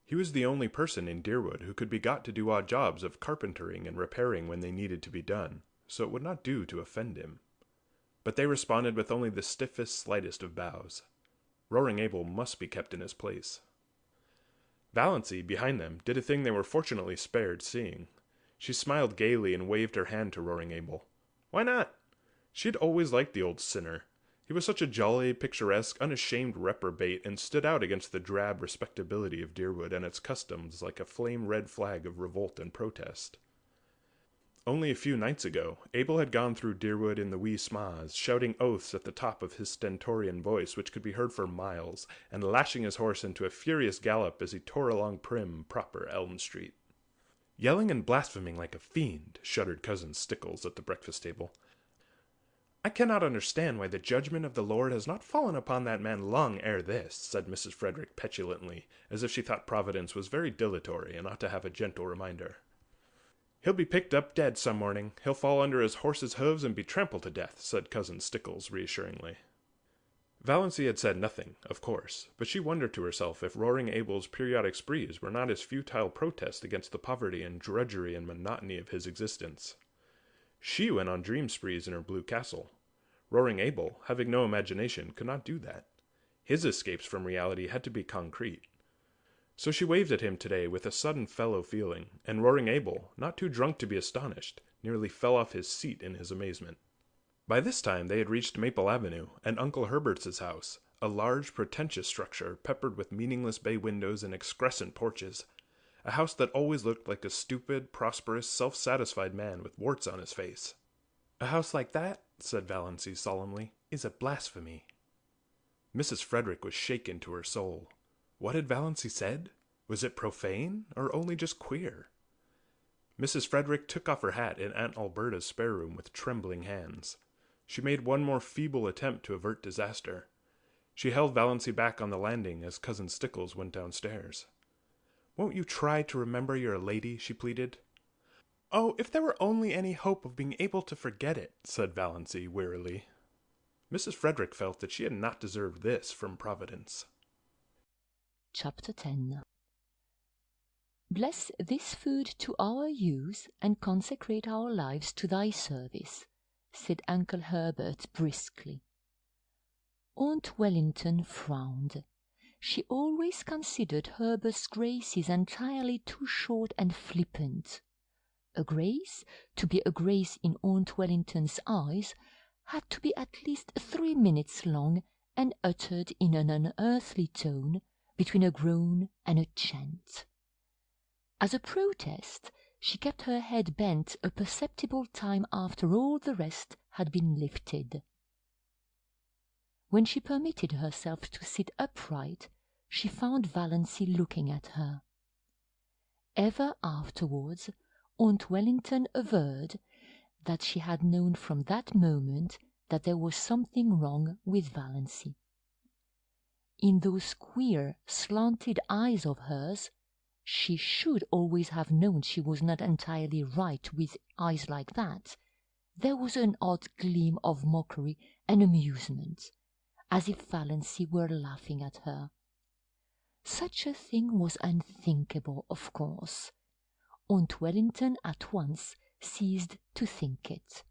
S6: He was the only person in Deerwood who could be got to do odd jobs of carpentering and repairing when they needed to be done, so it would not do to offend him. But they responded with only the stiffest, slightest of bows. Roaring Abel must be kept in his place. Valancy, behind them, did a thing they were fortunately spared seeing. She smiled gaily and waved her hand to Roaring Abel. Why not? She had always liked the old sinner. He was such a jolly, picturesque, unashamed reprobate, and stood out against the drab respectability of Deerwood and its customs like a flame-red flag of revolt and protest. Only a few nights ago, Abel had gone through Deerwood in the wee sma's, shouting oaths at the top of his stentorian voice which could be heard for miles, and lashing his horse into a furious gallop as he tore along prim, proper Elm Street. Yelling and blaspheming like a fiend, shuddered Cousin Stickles at the breakfast table. I cannot understand why the judgment of the Lord has not fallen upon that man long ere this, said Mrs. Frederick petulantly, as if she thought Providence was very dilatory and ought to have a gentle reminder. He'll be picked up dead some morning. He'll fall under his horse's hoofs and be trampled to death, said Cousin Stickles reassuringly. Valancy had said nothing, of course, but she wondered to herself if Roaring Abel's periodic sprees were not his futile protest against the poverty and drudgery and monotony of his existence. She went on dream sprees in her blue castle. Roaring Abel, having no imagination, could not do that. His escapes from reality had to be concrete. So she waved at him today with a sudden fellow feeling, and Roaring Abel, not too drunk to be astonished, nearly fell off his seat in his amazement. By this time they had reached Maple Avenue and Uncle Herbert's house, a large, pretentious structure peppered with meaningless bay windows and excrescent porches, a house that always looked like a stupid, prosperous, self-satisfied man with warts on his face. A house like that, said Valancy solemnly, is a blasphemy. Mrs. Frederick was shaken to her soul. What had Valancy said? Was it profane, or only just queer? Mrs. Frederick took off her hat in Aunt Alberta's spare room with trembling hands. She made one more feeble attempt to avert disaster. She held Valancy back on the landing as Cousin Stickles went downstairs. Won't you try to remember you're a lady? She pleaded. Oh, if there were only any hope of being able to forget it, said Valancy wearily. Mrs. Frederick felt that she had not deserved this from Providence.
S5: Chapter 10. Bless this food to our use, and consecrate our lives to thy service, said Uncle Herbert briskly. Aunt Wellington frowned. She always considered Herbert's graces entirely too short and flippant. A grace, to be a grace in Aunt Wellington's eyes, had to be at least 3 minutes long and uttered in an unearthly tone, between a groan and a chant. As a protest, she kept her head bent a perceptible time after all the rest had been lifted. When she permitted herself to sit upright, she found Valancy looking at her. Ever afterwards, Aunt Wellington averred that she had known from that moment that there was something wrong with Valancy. In those queer, slanted eyes of hers, she should always have known she was not entirely right with eyes like that. There was an odd gleam of mockery and amusement, as if Valancy were laughing at her. Such a thing was unthinkable, of course. Aunt Wellington at once ceased to think it.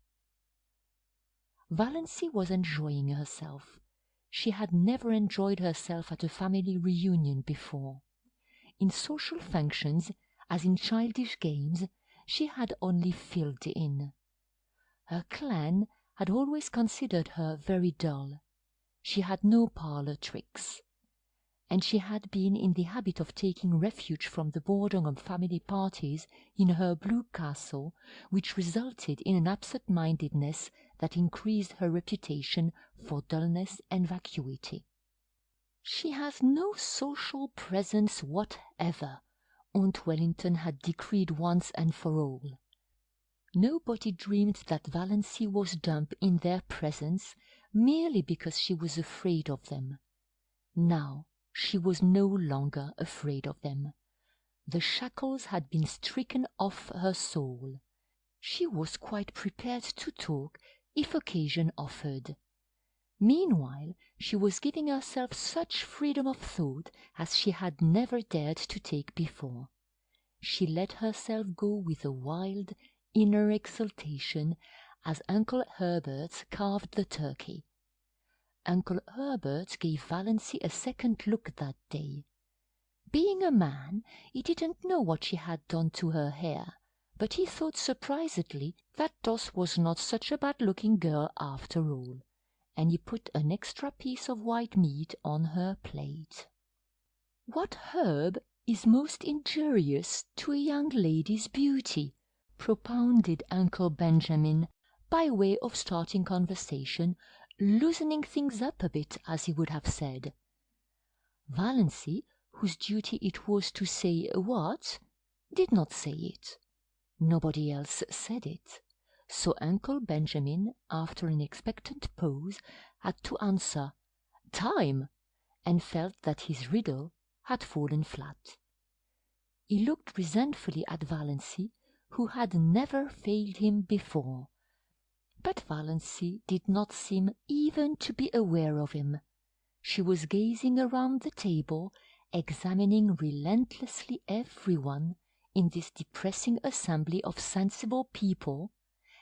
S5: Valancy was enjoying herself. She had never enjoyed herself at a family reunion before. In social functions, as in childish games, she had only filled in. Her clan had always considered her very dull. She had no parlour tricks, and she had been in the habit of taking refuge from the boredom of family parties in her blue castle, which resulted in an absent-mindedness that increased her reputation for dullness and vacuity. "She has no social presence whatever," Aunt Wellington had decreed once and for all. Nobody dreamed that Valancy was dumb in their presence merely because she was afraid of them. Now she was no longer afraid of them. The shackles had been stricken off her soul. She was quite prepared to talk if occasion offered. Meanwhile she was giving herself such freedom of thought as she had never dared to take before. She let herself go with a wild, inner exultation as Uncle Herbert carved the turkey. Uncle Herbert gave Valancy a second look that day. Being a man, he didn't know what she had done to her hair, but he thought surprisedly that Doss was not such a bad-looking girl after all, and he put an extra piece of white meat on her plate. "What herb is most injurious to a young lady's beauty?" propounded Uncle Benjamin, by way of starting conversation, loosening things up a bit, as he would have said. Valancy, whose duty it was to say what, did not say it. Nobody else said it. So Uncle Benjamin, after an expectant pause, had to answer "Time," and felt that his riddle had fallen flat. He looked resentfully at Valancy, who had never failed him before. But Valancy did not seem even to be aware of him. She was gazing around the table, examining relentlessly everyone in this depressing assembly of sensible people,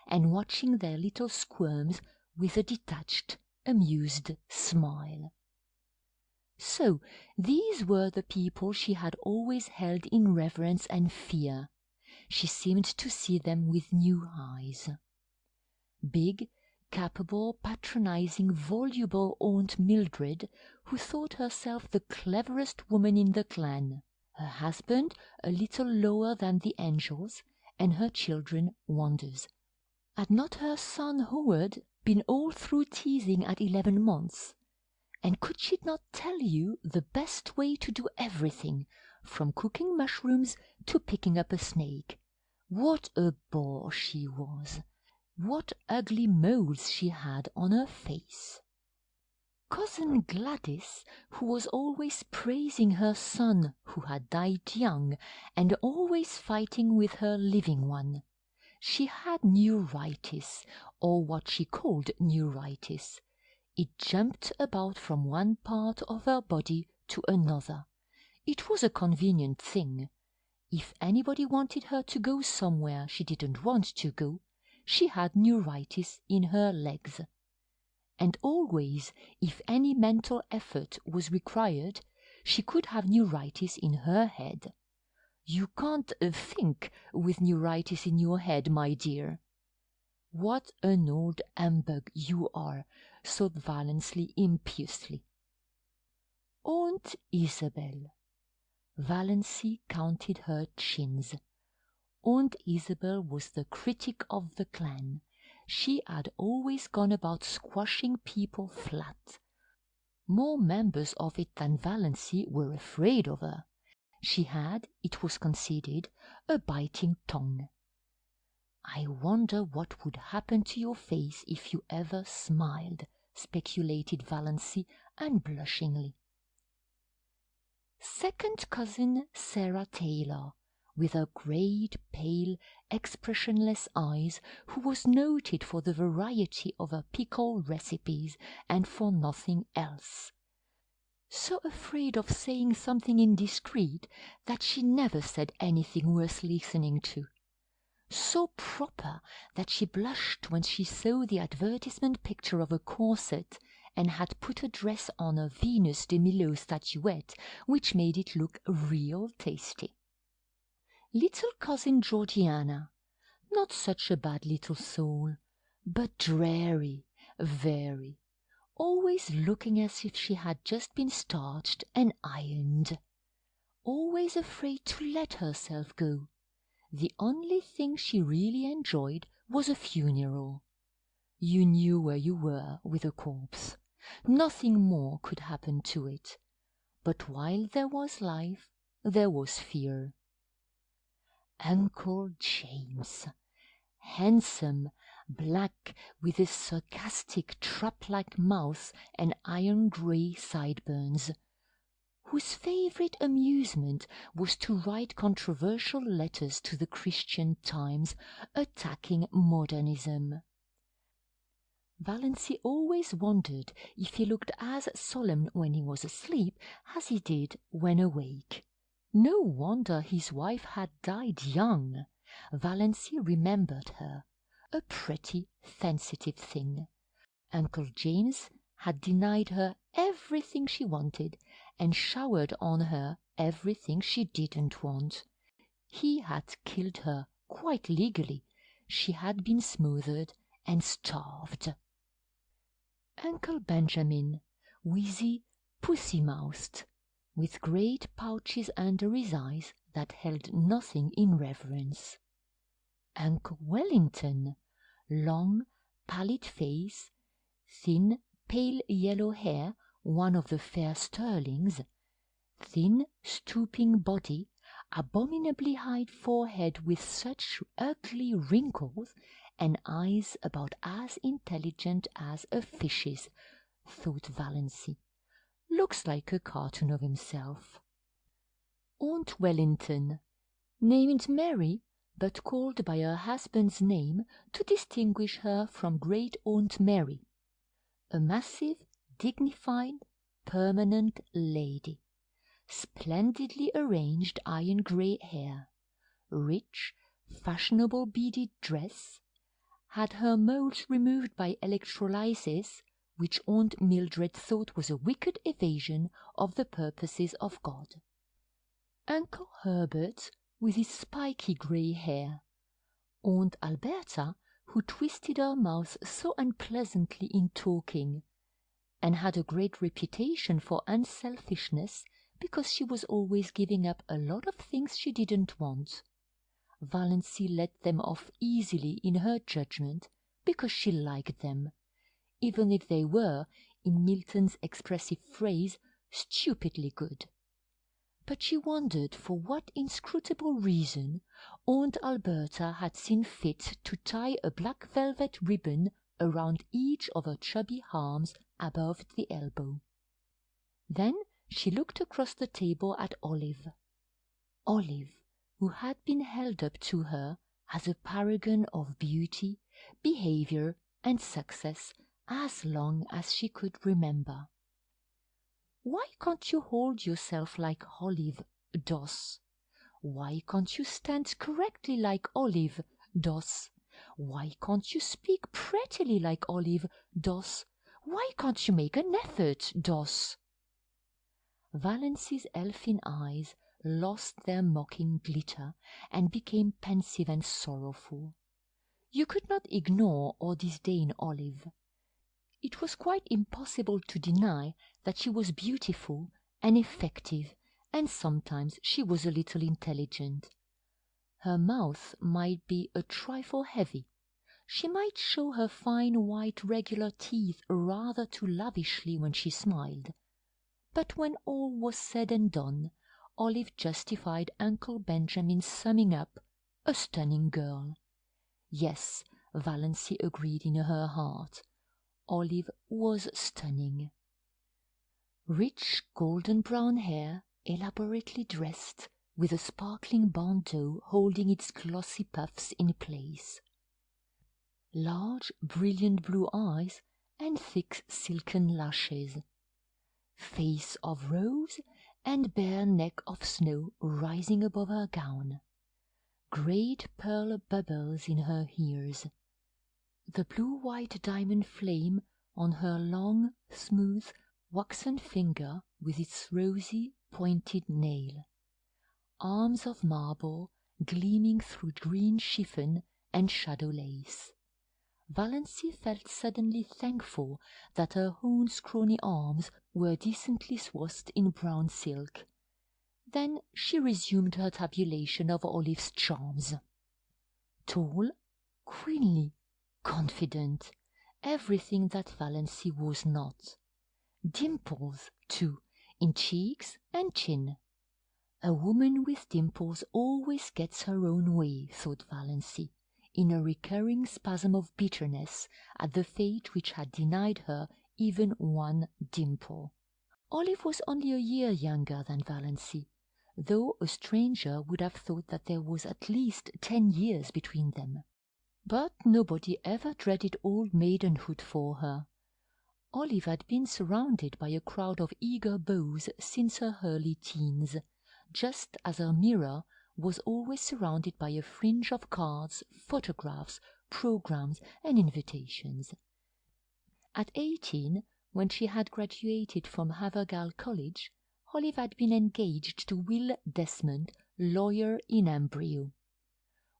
S5: and watching their little squirms with a detached, amused smile. So these were the people she had always held in reverence and fear. She seemed to see them with new eyes. Big, capable, patronizing, voluble Aunt Mildred, who thought herself the cleverest woman in the clan, her husband a little lower than the angels, and her children wonders. Had not her son Howard been all through teething at 11 months? And could she not tell you the best way to do everything, from cooking mushrooms to picking up a snake? What a bore she was! What ugly moles she had on her face! Cousin Gladys, who was always praising her son, who had died young, and always fighting with her living one. She had neuritis, or what she called neuritis. It jumped about from one part of her body to another. It was a convenient thing. If anybody wanted her to go somewhere she didn't want to go, she had neuritis in her legs. And always, if any mental effort was required, she could have neuritis in her head. You can't think with neuritis in your head, my dear. What an old humbug you are, thought Valancy impiously. Aunt Isabel. Valancy counted her chins. Aunt Isabel was the critic of the clan. She had always gone about squashing people flat. More members of it than Valancy were afraid of her. She had, it was conceded, a biting tongue. "I wonder what would happen to your face if you ever smiled," speculated Valancy unblushingly. Second cousin Sarah Taylor, with her great, pale, expressionless eyes, who was noted for the variety of her pickle recipes and for nothing else. So afraid of saying something indiscreet that she never said anything worth listening to. so proper that she blushed when she saw the advertisement picture of a corset and had put a dress on a Venus de Milo statuette, which made it look real tasty. Little cousin Georgiana, not such a bad little soul, but dreary, very, always looking as if she had just been starched and ironed, always afraid to let herself go. The only thing she really enjoyed was a funeral. You knew where you were with a corpse. Nothing more could happen to it. But while there was life, there was fear. Uncle James, handsome, black, with a sarcastic trap-like mouth and iron-grey sideburns, whose favourite amusement was to write controversial letters to the Christian Times attacking modernism. Valancy always wondered if he looked as solemn when he was asleep as he did when awake. No wonder his wife had died young. Valancy remembered her, a pretty, sensitive thing. Uncle James had denied her everything she wanted and showered on her everything she didn't want. He had killed her quite legally. She had been smothered and starved. Uncle Benjamin, wheezy, pussy-mouthed, with great pouches under his eyes that held nothing in reverence. Uncle Wellington, long, pallid face, thin, pale yellow hair, one of the fair Stirlings, thin, stooping body, abominably high forehead with such ugly wrinkles, and eyes about as intelligent as a fish's, thought Valancy. Looks like a cartoon of himself. Aunt Wellington, named Mary, but called by her husband's name to distinguish her from Great Aunt Mary, a massive, dignified, permanent lady, splendidly arranged iron-grey hair, rich, fashionable beaded dress, had her moles removed by electrolysis, which Aunt Mildred thought was a wicked evasion of the purposes of God. Uncle Herbert, with his spiky grey hair, Aunt Alberta, who twisted her mouth so unpleasantly in talking, and had a great reputation for unselfishness because she was always giving up a lot of things she didn't want. Valancy let them off easily in her judgment because she liked them, even if they were, in Milton's expressive phrase, stupidly good. But she wondered for what inscrutable reason Aunt Alberta had seen fit to tie a black velvet ribbon around each of her chubby arms above the elbow. Then she looked across the table at Olive. Olive, who had been held up to her as a paragon of beauty, behaviour, and success as long as she could remember. Why can't you hold yourself like Olive, Doss? Why can't you stand correctly like Olive, Doss? Why can't you speak prettily like Olive, Doss? Why can't you make an effort, Doss? Valancy's elfin eyes lost their mocking glitter and became pensive and sorrowful. You could not ignore or disdain Olive. It was quite impossible to deny that she was beautiful and effective, and sometimes she was a little intelligent. Her mouth might be a trifle heavy. She might show her fine white regular teeth rather too lavishly when she smiled. But when all was said and done, Olive justified Uncle Benjamin's summing up, a stunning girl. Yes, Valancy agreed in her heart. Olive was stunning. Rich golden-brown hair, elaborately dressed, with a sparkling bandeau holding its glossy puffs in place. Large, brilliant blue eyes and thick silken lashes. Face of rose and bare neck of snow rising above her gown. great pearl bubbles in her ears, the blue-white diamond flame on her long, smooth, waxen finger with its rosy, pointed nail, arms of marble gleaming through green chiffon and shadow lace. Valancy felt suddenly thankful that her own scrawny arms were decently swathed in brown silk. Then she resumed her tabulation of Olive's charms. Tall, queenly, confident, everything that Valancy was not. Dimples, too, in cheeks and chin. A woman with dimples always gets her own way, thought Valancy, in a recurring spasm of bitterness at the fate which had denied her even one dimple. Olive was only a year younger than Valancy, though a stranger would have thought that there was at least 10 years between them. But nobody ever dreaded old maidenhood for her. Olive had been surrounded by a crowd of eager beaux since her early teens, just as her mirror was always surrounded by a fringe of cards, photographs, programs, and invitations. At 18, when she had graduated from Havergal College, Olive had been engaged to Will Desmond, lawyer in embryo.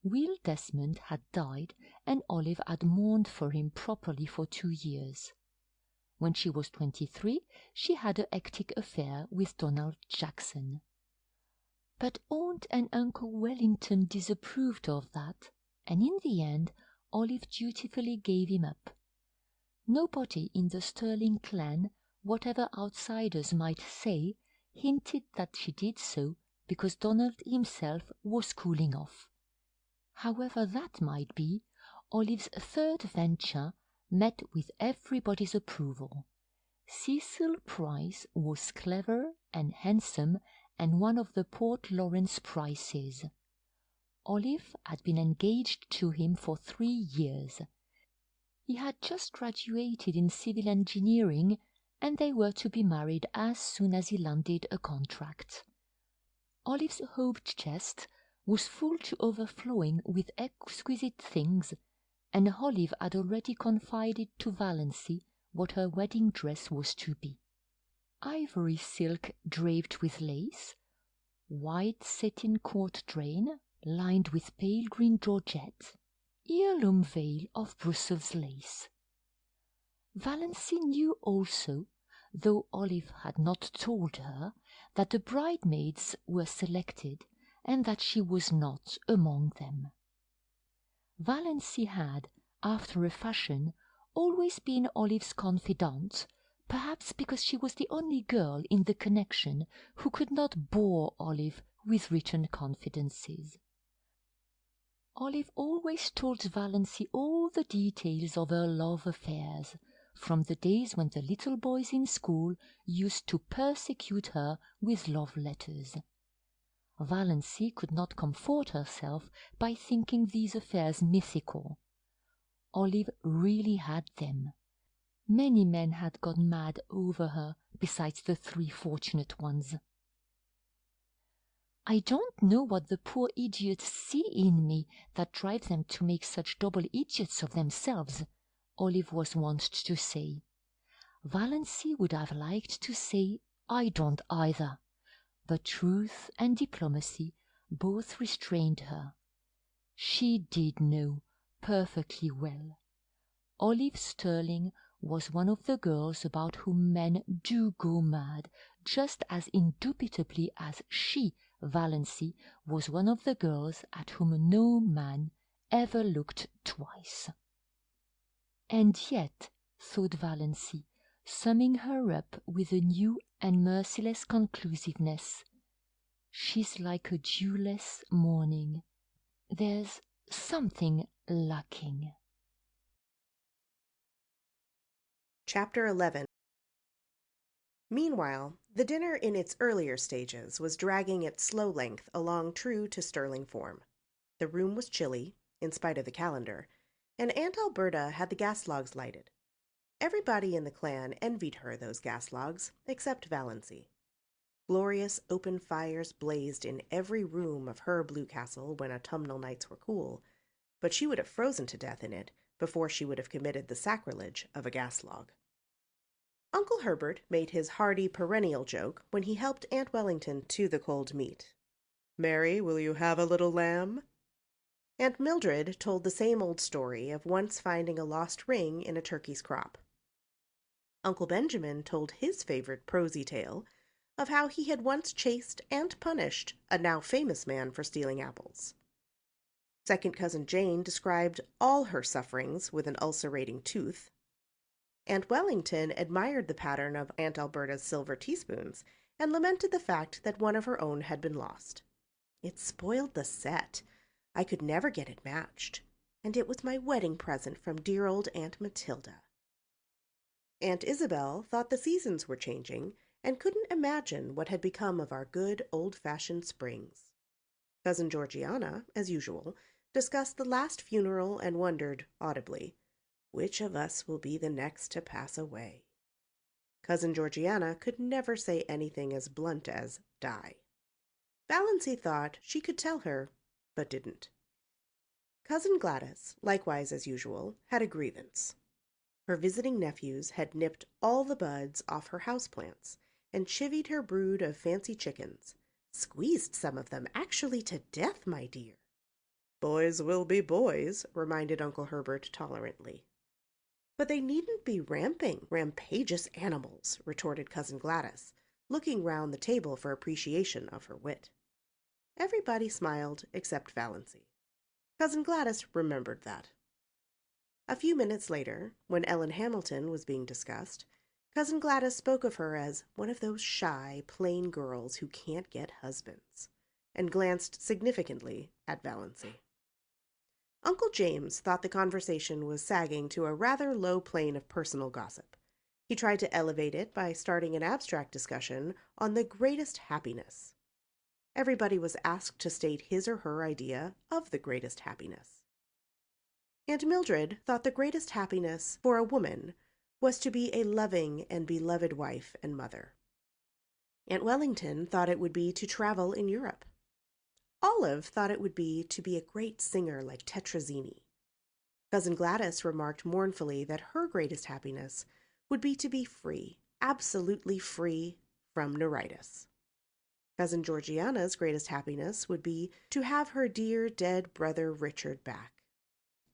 S5: Will Desmond had died, and Olive had mourned for him properly for 2 years. When she was 23, she had a hectic affair with Donald Jackson. But Aunt and Uncle Wellington disapproved of that, and in the end Olive dutifully gave him up. Nobody in the Stirling clan, whatever outsiders might say, hinted that she did so because Donald himself was cooling off. However that might be, Olive's third venture met with everybody's approval. Cecil Price was clever and handsome and one of the Port Lawrence Prices. Olive had been engaged to him for 3 years. He had just graduated in civil engineering, and they were to be married as soon as he landed a contract. Olive's hope chest was full to overflowing with exquisite things, and Olive had already confided to Valancy what her wedding dress was to be. Ivory silk draped with lace, white satin court drain lined with pale green georgette, heirloom veil of Brussels lace. Valancy knew also, though Olive had not told her, that the bridesmaids were selected and that she was not among them. Valancy had, after a fashion, always been Olive's confidante, perhaps because she was the only girl in the connection who could not bore Olive with written confidences. Olive always told Valancy all the details of her love affairs, from the days when the little boys in school used to persecute her with love letters. Valancy could not comfort herself by thinking these affairs mythical. Olive really had them. Many men had gone mad over her besides the 3 fortunate ones. "I don't know what the poor idiots see in me that drives them to make such double idiots of themselves," Olive was wont to say. Valancy would have liked to say, "I don't either," but truth and diplomacy both restrained her. She did know perfectly well. Olive Stirling was one of the girls about whom men do go mad, just as indubitably as she, Valancy, was one of the girls at whom no man ever looked twice. And yet, thought Valancy, summing her up with a new and merciless conclusiveness, she's like a dewless morning. There's something lacking.
S8: Chapter 11. Meanwhile, the dinner in its earlier stages was dragging its slow length along true to Stirling form. The room was chilly, in spite of the calendar, and Aunt Alberta had the gas logs lighted. Everybody in the clan envied her those gas logs, except Valancy. Glorious open fires blazed in every room of her blue castle when autumnal nights were cool, but she would have frozen to death in it before she would have committed the sacrilege of a gas log. Uncle Herbert made his hearty perennial joke when he helped Aunt Wellington to the cold meat. "Mary, will you have a little lamb?" Aunt Mildred told the same old story of once finding a lost ring in a turkey's crop. Uncle Benjamin told his favorite prosy tale of how he had once chased and punished a now famous man for stealing apples. Second cousin Jane described all her sufferings with an ulcerating tooth. Aunt Wellington admired the pattern of Aunt Alberta's silver teaspoons and lamented the fact that one of her own had been lost. "It spoiled the set. I could never get it matched, and it was my wedding present from dear old Aunt Matilda." Aunt Isabel thought the seasons were changing and couldn't imagine what had become of our good old-fashioned springs. Cousin Georgiana, as usual, discussed the last funeral and wondered, audibly, which of us will be the next to pass away. Cousin Georgiana could never say anything as blunt as die. Valancy thought she could tell her, but didn't. Cousin Gladys, likewise as usual, had a grievance. Her visiting nephews had nipped all the buds off her houseplants and chivied her brood of fancy chickens. "Squeezed some of them actually to death, my dear." "Boys will be boys," reminded Uncle Herbert tolerantly. "But they needn't be rampageous animals," retorted Cousin Gladys, looking round the table for appreciation of her wit. Everybody smiled except Valancy. Cousin Gladys remembered that. A few minutes later, when Ellen Hamilton was being discussed, Cousin Gladys spoke of her as one of those shy, plain girls who can't get husbands, and glanced significantly at Valancy. Uncle James thought the conversation was sagging to a rather low plane of personal gossip. He tried to elevate it by starting an abstract discussion on the greatest happiness. Everybody was asked to state his or her idea of the greatest happiness. Aunt Mildred thought the greatest happiness for a woman was to be a loving and beloved wife and mother. Aunt Wellington thought it would be to travel in Europe. Olive thought it would be to be a great singer like Tetrazzini. Cousin Gladys remarked mournfully that her greatest happiness would be to be free, absolutely free from neuritis. Cousin Georgiana's greatest happiness would be to have her dear dead brother Richard back.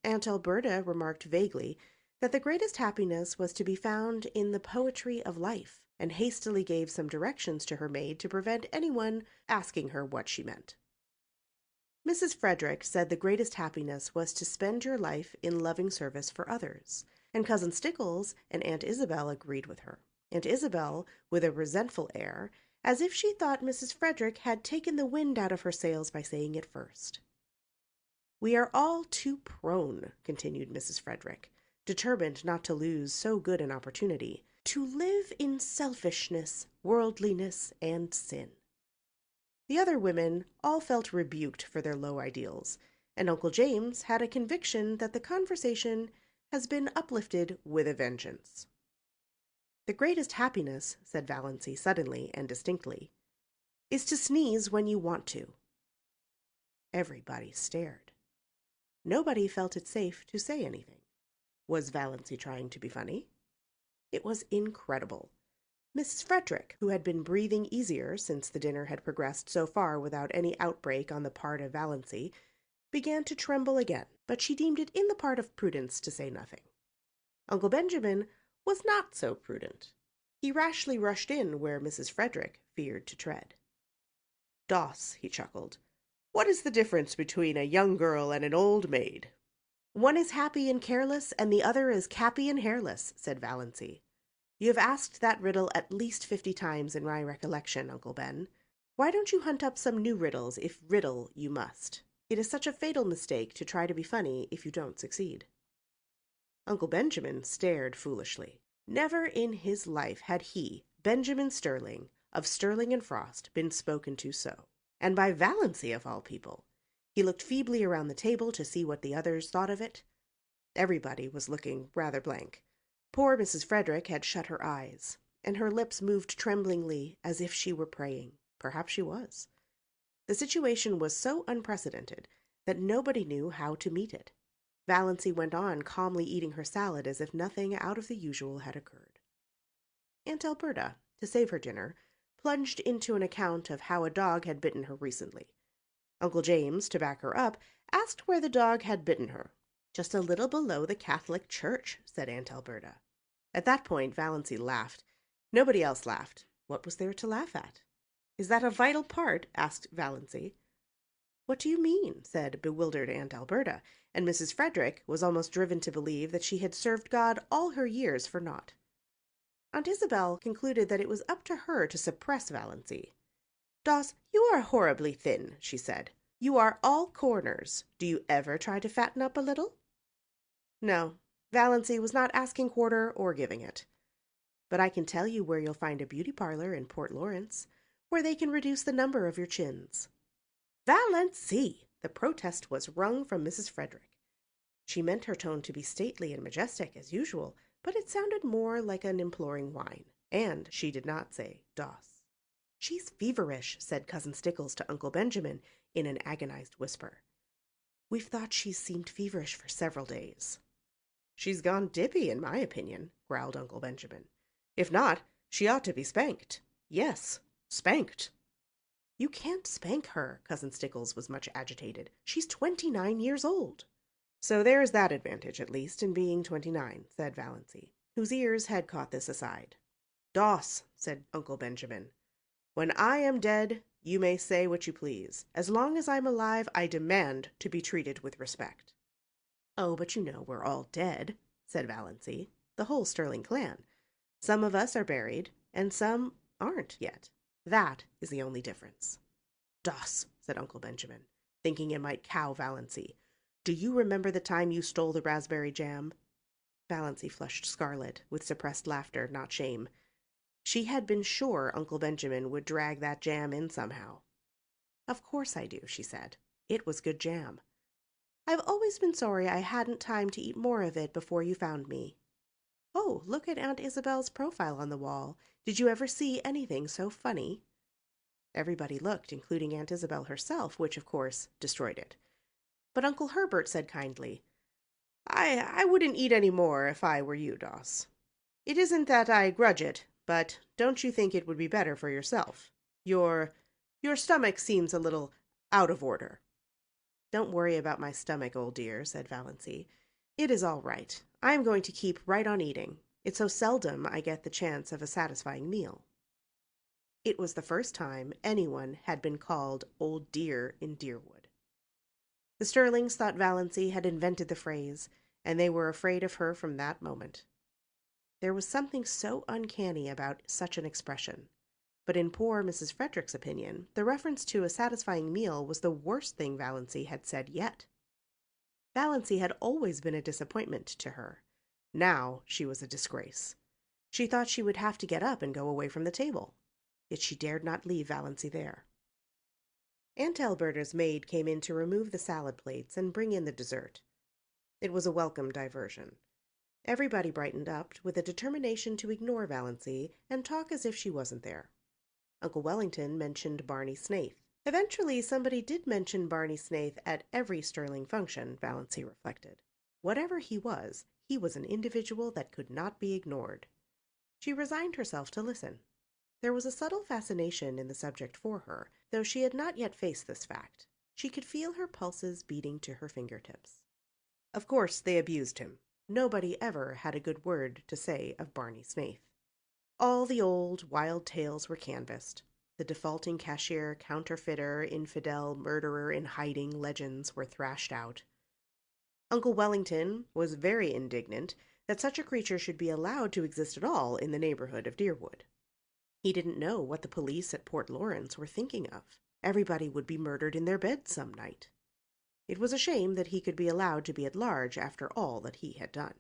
S8: Aunt Alberta remarked vaguely that the greatest happiness was to be found in the poetry of life, and hastily gave some directions to her maid to prevent anyone asking her what she meant. Mrs. Frederick said the greatest happiness was to spend your life in loving service for others, and Cousin Stickles and Aunt Isabel agreed with her. Aunt Isabel, with a resentful air, as if she thought Mrs. Frederick had taken the wind out of her sails by saying it first. "We are all too prone," continued Mrs. Frederick, determined not to lose so good an opportunity, "to live in selfishness, worldliness, and sin." The other women all felt rebuked for their low ideals, and Uncle James had a conviction that the conversation has been uplifted with a vengeance. "The greatest happiness," said Valancy suddenly and distinctly, "is to sneeze when you want to." Everybody stared. Nobody felt it safe to say anything. Was Valancy trying to be funny? It was incredible. Mrs. Frederick, who had been breathing easier since the dinner had progressed so far without any outbreak on the part of Valancy, began to tremble again, but she deemed it in the part of prudence to say nothing. Uncle Benjamin was not so prudent. He rashly rushed in where Mrs. Frederick feared to tread. "Doss," he chuckled, "what is the difference between a young girl and an old maid?" "One is happy and careless, and the other is cappy and hairless," said Valancy. "You have asked that riddle at least 50 times in my recollection, Uncle Ben. Why don't you hunt up some new riddles if riddle you must? It is such a fatal mistake to try to be funny if you don't succeed." Uncle Benjamin stared foolishly. Never in his life had he, Benjamin Stirling, of Stirling and Frost, been spoken to so, and by Valancy of all people. He looked feebly around the table to see what the others thought of it. Everybody was looking rather blank. Poor Mrs. Frederick had shut her eyes. and her lips moved tremblingly as if she were praying. Perhaps she was. The situation was so unprecedented that nobody knew how to meet it. Valancy went on calmly eating her salad as if nothing out of the usual had occurred. Aunt Alberta, to save her dinner, plunged into an account of how a dog had bitten her recently. Uncle James, to back her up, asked where the dog had bitten her. "Just a little below the Catholic Church," said Aunt Alberta. At that point, Valancy laughed. Nobody else laughed. What was there to laugh at? "Is that a vital part?" asked Valancy. "What do you mean?" said bewildered Aunt Alberta, and Mrs. Frederick was almost driven to believe that she had served God all her years for naught. Aunt Isabel concluded that it was up to her to suppress Valancy. "Doss, you are horribly thin," she said. "You are all corners. Do you ever try to fatten up a little?" No, Valancy was not asking quarter or giving it. "But I can tell you where you'll find a beauty parlor in Port Lawrence, where they can reduce the number of your chins." "Valancy!" The protest was wrung from Mrs. Frederick. She meant her tone to be stately and majestic as usual, but it sounded more like an imploring whine, and she did not say Doss. "She's feverish," said Cousin Stickles to Uncle Benjamin in an agonized whisper. "We've thought she's seemed feverish for several days." "She's gone dippy, in my opinion," growled Uncle Benjamin. "If not, she ought to be spanked. Yes, spanked." "You can't spank her," Cousin Stickles was much agitated. "She's 29 years old." "So there's that advantage, at least, in being 29, said Valancy, whose ears had caught this aside. "Doss," said Uncle Benjamin, "when I am dead, you may say what you please. As long as I'm alive, I demand to be treated with respect." "Oh, but you know we're all dead," said Valancy, "the whole Stirling clan. Some of us are buried, and some aren't yet. That is the only difference." "Doss," said Uncle Benjamin, thinking it might cow Valancy, "do you remember the time you stole the raspberry jam?" Valancy flushed scarlet, with suppressed laughter, not shame. She had been sure Uncle Benjamin would drag that jam in somehow. "Of course I do," she said. "It was good jam. I've always been sorry I hadn't time to eat more of it before you found me. Oh, look at Aunt Isabel's profile on the wall. Did you ever see anything so funny?" Everybody looked, including Aunt Isabel herself, which, of course, destroyed it. But Uncle Herbert said kindly, I wouldn't eat any more if I were you, Doss. It isn't that I grudge it, but don't you think it would be better for yourself? Your stomach seems a little out of order." "Don't worry about my stomach, old dear," said Valancy. "It is all right. I am going to keep right on eating. It's so seldom I get the chance of a satisfying meal." It was the first time anyone had been called old dear in Deerwood. The Stirlings thought Valancy had invented the phrase, and they were afraid of her from that moment. There was something so uncanny about such an expression. But in poor Mrs. Frederick's opinion, the reference to a satisfying meal was the worst thing Valancy had said yet. Valancy had always been a disappointment to her. Now she was a disgrace. She thought she would have to get up and go away from the table. Yet she dared not leave Valancy there. Aunt Alberta's maid came in to remove the salad plates and bring in the dessert. It was a welcome diversion. Everybody brightened up with a determination to ignore Valancy and talk as if she wasn't there. Uncle Wellington mentioned Barney Snaith. Eventually, somebody did mention Barney Snaith at every Stirling function, Valancy reflected. Whatever he was an individual that could not be ignored. She resigned herself to listen. There was a subtle fascination in the subject for her, though she had not yet faced this fact. She could feel her pulses beating to her fingertips. Of course, they abused him. Nobody ever had a good word to say of Barney Snaith. All the old, wild tales were canvassed. The defaulting cashier, counterfeiter, infidel, murderer in hiding legends were thrashed out. Uncle Wellington was very indignant that such a creature should be allowed to exist at all in the neighborhood of Deerwood. He didn't know what the police at Port Lawrence were thinking of. Everybody would be murdered in their beds some night. It was a shame that he could be allowed to be at large after all that he had done.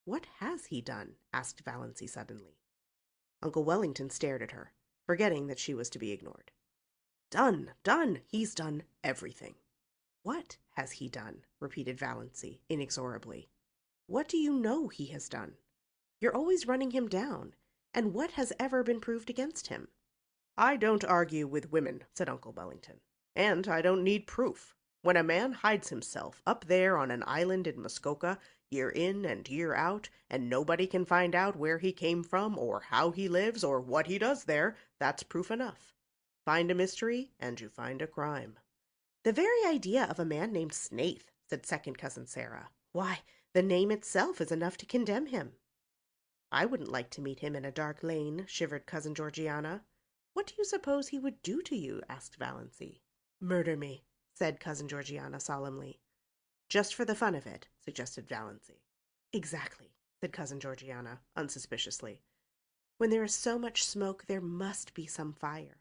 S8: "What has he done?" asked Valancy suddenly. Uncle Wellington stared at her, forgetting that she was to be ignored. "Done! Done! He's done everything." "What has he done?" repeated Valancy inexorably. "What do you know he has done? You're always running him down, and what has ever been proved against him? I don't argue with women, said Uncle Wellington, and I don't need proof. When a man hides himself up there on an island in Muskoka, year in and year out, and nobody can find out where he came from, or how he lives, or what he does there, that's proof enough. Find a mystery, and you find a crime. The very idea of a man named Snaith, said second cousin Sarah. Why, the name itself is enough to condemn him. I wouldn't like to meet him in a dark lane, shivered cousin Georgiana. What do you suppose he would do to you? Asked Valancy. Murder me, said cousin Georgiana solemnly. Just for the fun of it, suggested Valancy. Exactly, said cousin Georgiana, unsuspiciously. When there is so much smoke, there must be some fire.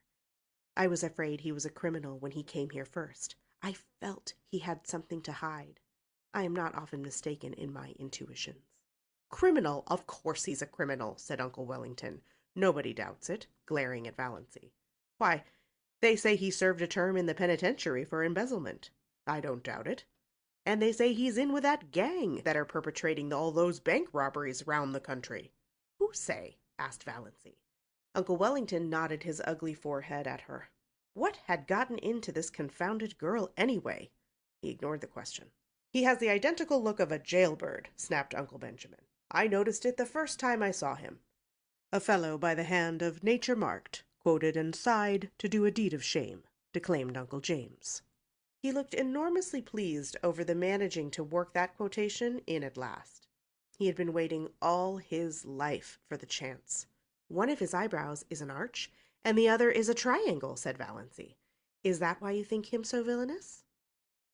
S8: I was afraid he was a criminal when he came here first. I felt he had something to hide. I am not often mistaken in my intuitions. Criminal? Of course he's a criminal, said Uncle Wellington. Nobody doubts it, glaring at Valancy. Why, they say he served a term in the penitentiary for embezzlement. I don't doubt it. And they say he's in with that gang that are perpetrating all those bank robberies round the country. Who say? Asked Valancy. Uncle Wellington nodded his ugly forehead at her. What had gotten into this confounded girl anyway? He ignored the question. He has the identical look of a jailbird, snapped Uncle Benjamin. I noticed it the first time I saw him. A fellow by the hand of nature marked, quoted and sighed to do a deed of shame, declaimed Uncle James. He looked enormously pleased over the managing to work that quotation in at last. He had been waiting all his life for the chance. One of his eyebrows is an arch, and the other is a triangle, said Valancy. Is that why you think him so villainous?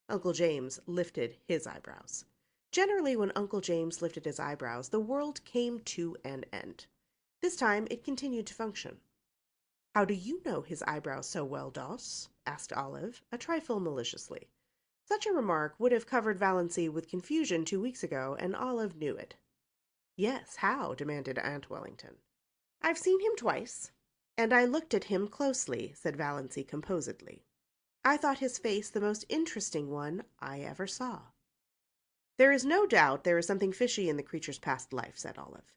S8: Uncle James lifted his eyebrows. Generally, when Uncle James lifted his eyebrows, the world came to an end. This time it continued to function. How do you know his eyebrows so well, Doss? Asked Olive, a trifle maliciously. Such a remark would have covered Valancy with confusion 2 weeks ago, and Olive knew it. Yes, how? Demanded Aunt Wellington. I've seen him twice, and I looked at him closely, said Valancy composedly. I thought his face the most interesting one I ever saw. There is no doubt there is something fishy in the creature's past life, said Olive,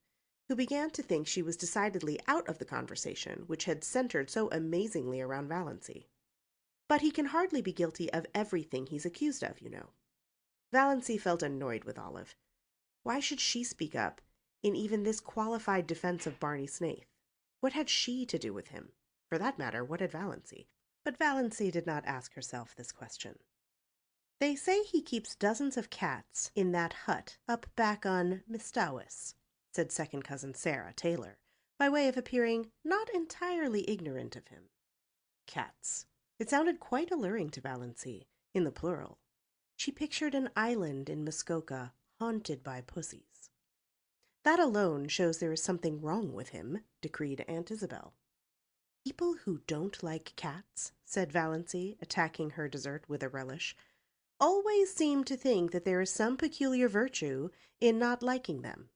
S8: who began to think she was decidedly out of the conversation, which had centered so amazingly around Valancy. But he can hardly be guilty of everything he's accused of, you know. Valancy felt annoyed with Olive. Why should she speak up in even this qualified defense of Barney Snaith? What had she to do with him? For that matter, what had Valancy? But Valancy did not ask herself this question. They say he keeps dozens of cats in that hut up back on Mistawis, said second cousin Sarah Taylor, by way of appearing not entirely ignorant of him. Cats. It sounded quite alluring to Valancy, in the plural. She pictured an island in Muskoka haunted by pussies. That alone shows there is something wrong with him, decreed Aunt Isabel. People who don't like cats, said Valancy, attacking her dessert with a relish, always seem to think that there is some peculiar virtue in not liking them.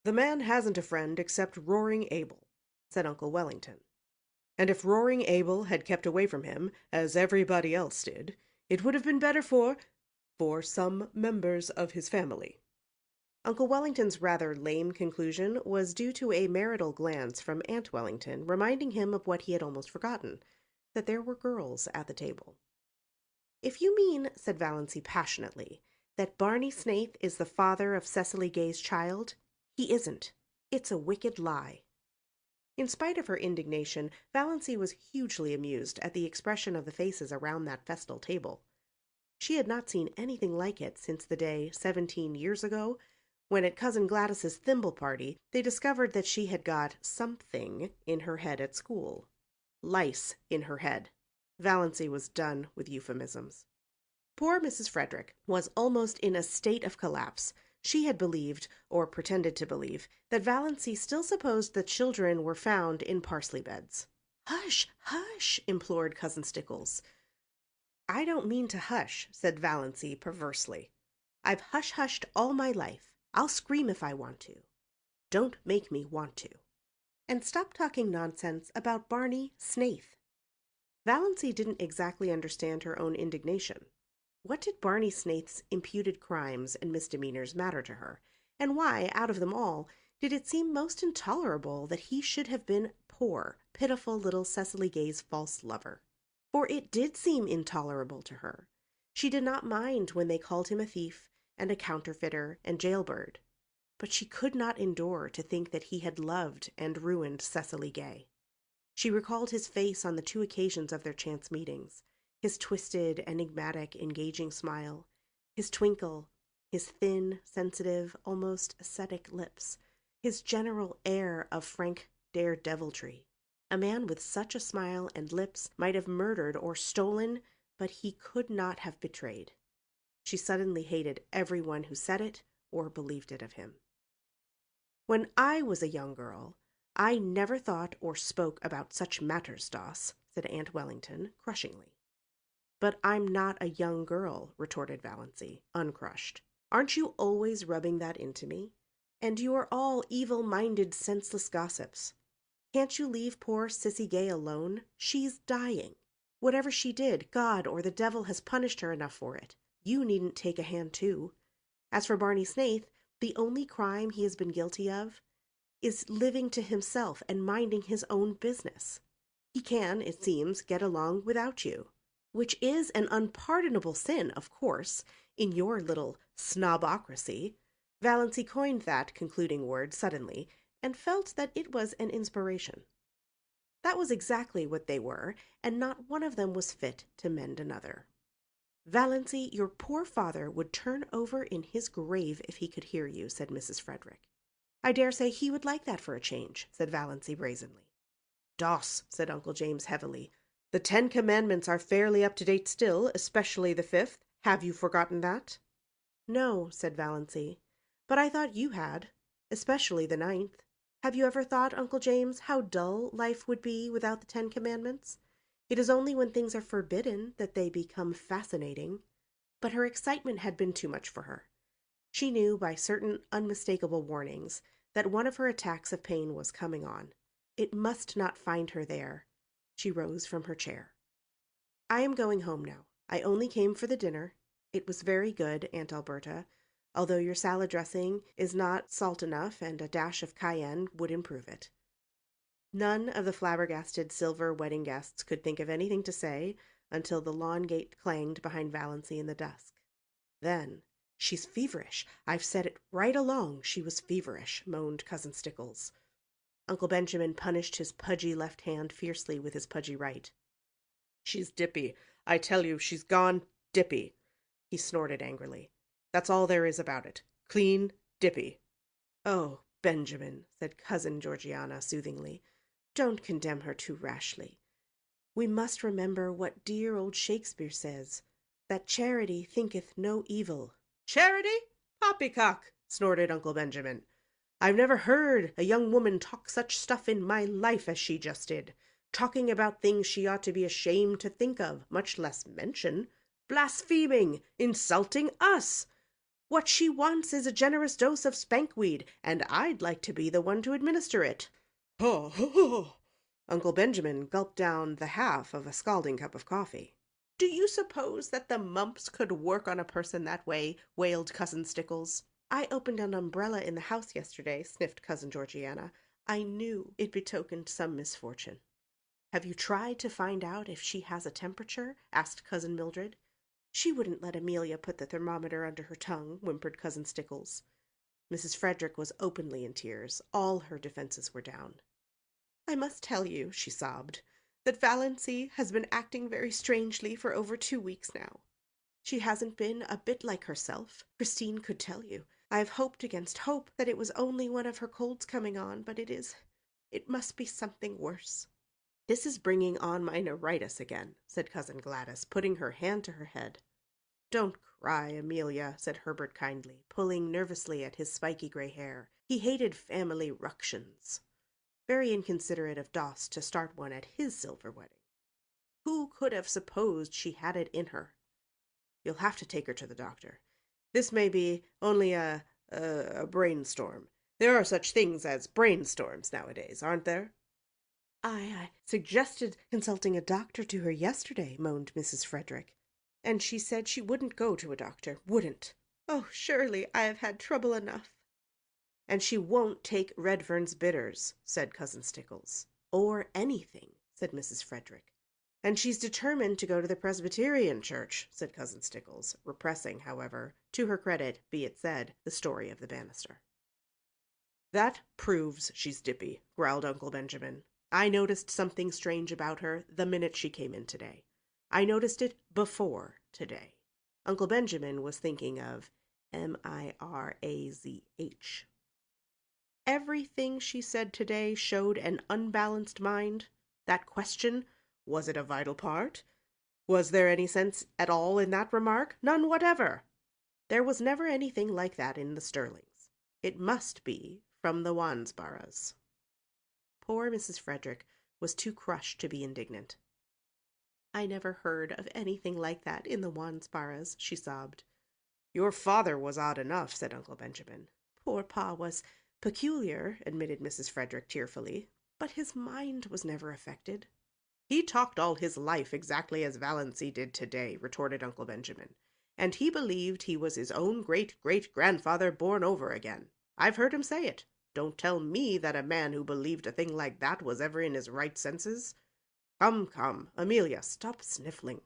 S8: The man hasn't a friend except Roaring Abel, said Uncle Wellington. And if Roaring Abel had kept away from him, as everybody else did, it would have been better for some members of his family. Uncle Wellington's rather lame conclusion was due to a marital glance from Aunt Wellington, reminding him of what he had almost forgotten, that there were girls at the table. If you mean, said Valancy passionately, that Barney Snaith is the father of Cecily Gay's child, he isn't. It's a wicked lie. In spite of her indignation, Valancy was hugely amused at the expression of the faces around that festal table. She had not seen anything like it since the day, 17 years ago, when at Cousin Gladys's thimble party they discovered that she had got something in her head at school. Lice in her head. Valancy was done with euphemisms. Poor Mrs. Frederick was almost in a state of collapse. She had believed, or pretended to believe, that Valancy still supposed that children were found in parsley beds. "Hush, hush!" implored Cousin Stickles. "I don't mean to hush," said Valancy perversely. "I've hush-hushed all my life. I'll scream if I want to. Don't make me want to. And stop talking nonsense about Barney Snaith." Valancy didn't exactly understand her own indignation. What did Barney Snaith's imputed crimes and misdemeanors matter to her? And why, out of them all, did it seem most intolerable that he should have been poor, pitiful little Cecily Gay's false lover. For it did seem intolerable to her. She did not mind when they called him a thief and a counterfeiter and jailbird, but she could not endure to think that he had loved and ruined Cecily Gay. She recalled his face on the 2 occasions of their chance meetings, his twisted, enigmatic, engaging smile, his twinkle, his thin, sensitive, almost ascetic lips, his general air of frank daredeviltry. A man with such a smile and lips might have murdered or stolen, but he could not have betrayed. She suddenly hated everyone who said it or believed it of him. "When I was a young girl, I never thought or spoke about such matters, Doss," said Aunt Wellington, crushingly. "But I'm not a young girl," retorted Valancy, uncrushed. "Aren't you always rubbing that into me? And you are all evil-minded, senseless gossips. Can't you leave poor Cissy Gay alone? She's dying. Whatever she did, God or the devil has punished her enough for it. You needn't take a hand, too. As for Barney Snaith, the only crime he has been guilty of is living to himself and minding his own business. He can, it seems, get along without you, which is an unpardonable sin, of course, in your little snobocracy." Valancy coined that concluding word suddenly, and felt that it was an inspiration. That was exactly what they were, and not one of them was fit to mend another. "Valancy, your poor father would turn over in his grave if he could hear you," said Mrs. Frederick. "I dare say he would like that for a change," said Valancy brazenly. "Doss," said Uncle James heavily, "the 10 Commandments are fairly up to date still, especially the 5th. Have you forgotten that?" "No," said Valancy, "but I thought you had, especially the 9th. Have you ever thought, Uncle James, how dull life would be without the 10 Commandments? It is only when things are forbidden that they become fascinating." But her excitement had been too much for her. She knew by certain unmistakable warnings that one of her attacks of pain was coming on. It must not find her there. She rose from her chair. "I am going home now. I only came for the dinner. It was very good, Aunt Alberta, although your salad dressing is not salt enough and a dash of cayenne would improve it." None of the flabbergasted silver wedding guests could think of anything to say until the lawn gate clanged behind Valancy in the dusk. Then, "She's feverish. I've said it right along. She was feverish," moaned Cousin Stickles. Uncle Benjamin punished his pudgy left hand fiercely with his pudgy right. "She's dippy. I tell you, she's gone dippy," he snorted angrily. "That's all there is about it. Clean dippy." "Oh, Benjamin," said Cousin Georgiana soothingly, "don't condemn her too rashly. We must remember what dear old Shakespeare says, that charity thinketh no evil." "Charity? Poppycock!" snorted Uncle Benjamin. "I've never heard a young woman talk such stuff in my life as she just did. Talking about things she ought to be ashamed to think of, much less mention. Blaspheming! Insulting us! What she wants is a generous dose of spankweed, and I'd like to be the one to administer it." "Ho, ho, ho!" Uncle Benjamin gulped down the half of a scalding cup of coffee. "Do you suppose that the mumps could work on a person that way?" wailed Cousin Stickles. "I opened an umbrella in the house yesterday," sniffed Cousin Georgiana. "I knew it betokened some misfortune." "Have you tried to find out if she has a temperature?" asked Cousin Mildred. "She wouldn't let Amelia put the thermometer under her tongue," whimpered Cousin Stickles. Mrs. Frederick was openly in tears. All her defenses were down. "I must tell you," she sobbed, "that Valancy has been acting very strangely for over 2 weeks now. She hasn't been a bit like herself. Christine could tell you. I have hoped against hope that it was only one of her colds coming on, but it must be something worse." "This is bringing on my neuritis again," said Cousin Gladys, putting her hand to her head. "Don't cry, Amelia," said Herbert kindly, pulling nervously at his spiky gray hair. He hated family ructions. Very inconsiderate of Doss to start one at his silver wedding. Who could have supposed she had it in her? "You'll have to take her to the doctor. This may be only a brainstorm. There are such things as brainstorms nowadays, aren't there?" I suggested consulting a doctor to her yesterday," moaned Mrs. Frederick, "and she said she wouldn't go to a doctor, wouldn't. Oh, surely I have had trouble enough." "And she won't take Redfern's bitters," said Cousin Stickles. "Or anything," said Mrs. Frederick. "And she's determined to go to the Presbyterian church," said Cousin Stickles, repressing, however, to her credit be it said, the story of the banister. "That proves she's dippy," growled Uncle Benjamin. "I noticed something strange about her the minute she came in today. I noticed it before today." Uncle Benjamin was thinking of Mirazh. Everything she said today showed an unbalanced mind. That question, was it a vital part? Was there any sense at all in that remark? None whatever. There was never anything like that in the Stirlings. It must be from the Wansboroughs. Poor Mrs. Frederick was too crushed to be indignant. "I never heard of anything like that in the Wansboroughs," she sobbed. "Your father was odd enough," said Uncle Benjamin. "Poor Pa was peculiar," admitted Mrs. Frederick tearfully, "but his mind was never affected." "He talked all his life exactly as Valancy did today," retorted Uncle Benjamin, "and he believed he was his own great-great-grandfather born over again. I've heard him say it. Don't tell me that a man who believed a thing like that was ever in his right senses. Come, come, Amelia, stop sniffling.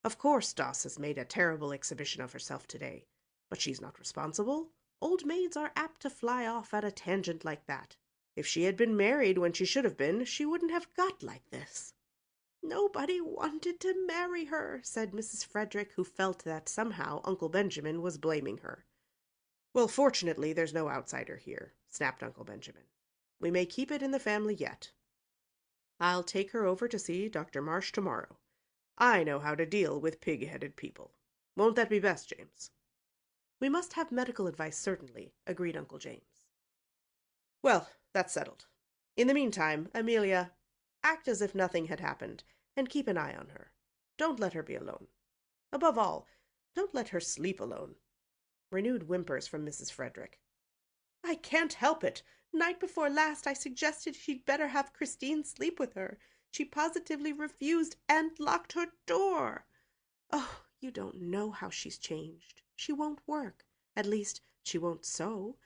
S8: Of course Doss has made a terrible exhibition of herself today, but she's not responsible. Old maids are apt to fly off at a tangent like that. If she had been married when she should have been, she wouldn't have got like this." "Nobody wanted to marry her," said Mrs. Frederick, who felt that somehow Uncle Benjamin was blaming her. "Well, fortunately, there's no outsider here," snapped Uncle Benjamin. "We may keep it in the family yet. I'll take her over to see Dr. Marsh tomorrow. I know how to deal with pig-headed people. Won't that be best, James?" "We must have medical advice, certainly," agreed Uncle James. "Well, that's settled. In the meantime, Amelia, act as if nothing had happened, and keep an eye on her. Don't let her be alone. Above all, don't let her sleep alone." Renewed whimpers from Mrs. Frederick. "I can't help it. Night before last I suggested she'd better have Christine sleep with her. She positively refused and locked her door. Oh, you don't know how she's changed. She won't work. At least, she won't sew.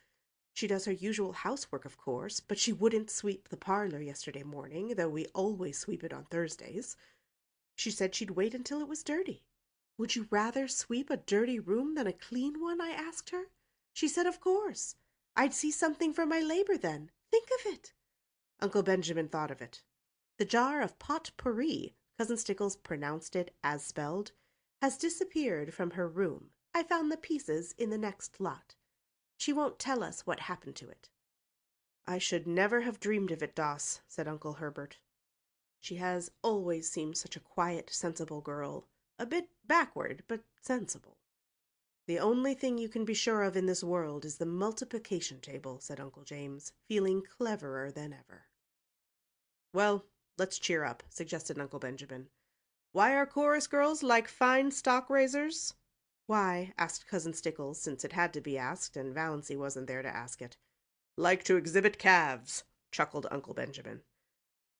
S8: She does her usual housework, of course, but she wouldn't sweep the parlor yesterday morning, though we always sweep it on Thursdays. She said she'd wait until it was dirty. 'Would you rather sweep a dirty room than a clean one?' I asked her. She said, of course. I'd see something for my labor then. Think of it." Uncle Benjamin thought of it. "The jar of pot-pourri," Cousin Stickles pronounced it as spelled, "has disappeared from her room. I found the pieces in the next lot. She won't tell us what happened to it." "I should never have dreamed of it, Doss," said Uncle Herbert. "She has always seemed such a quiet, sensible girl. A bit backward, but sensible." "The only thing you can be sure of in this world is the multiplication table," said Uncle James, feeling cleverer than ever. "Well, let's cheer up," suggested Uncle Benjamin. "Why are chorus girls like fine stock raisers?" "Why?" asked Cousin Stickles, since it had to be asked, and Valancy wasn't there to ask it. "Like to exhibit calves," chuckled Uncle Benjamin.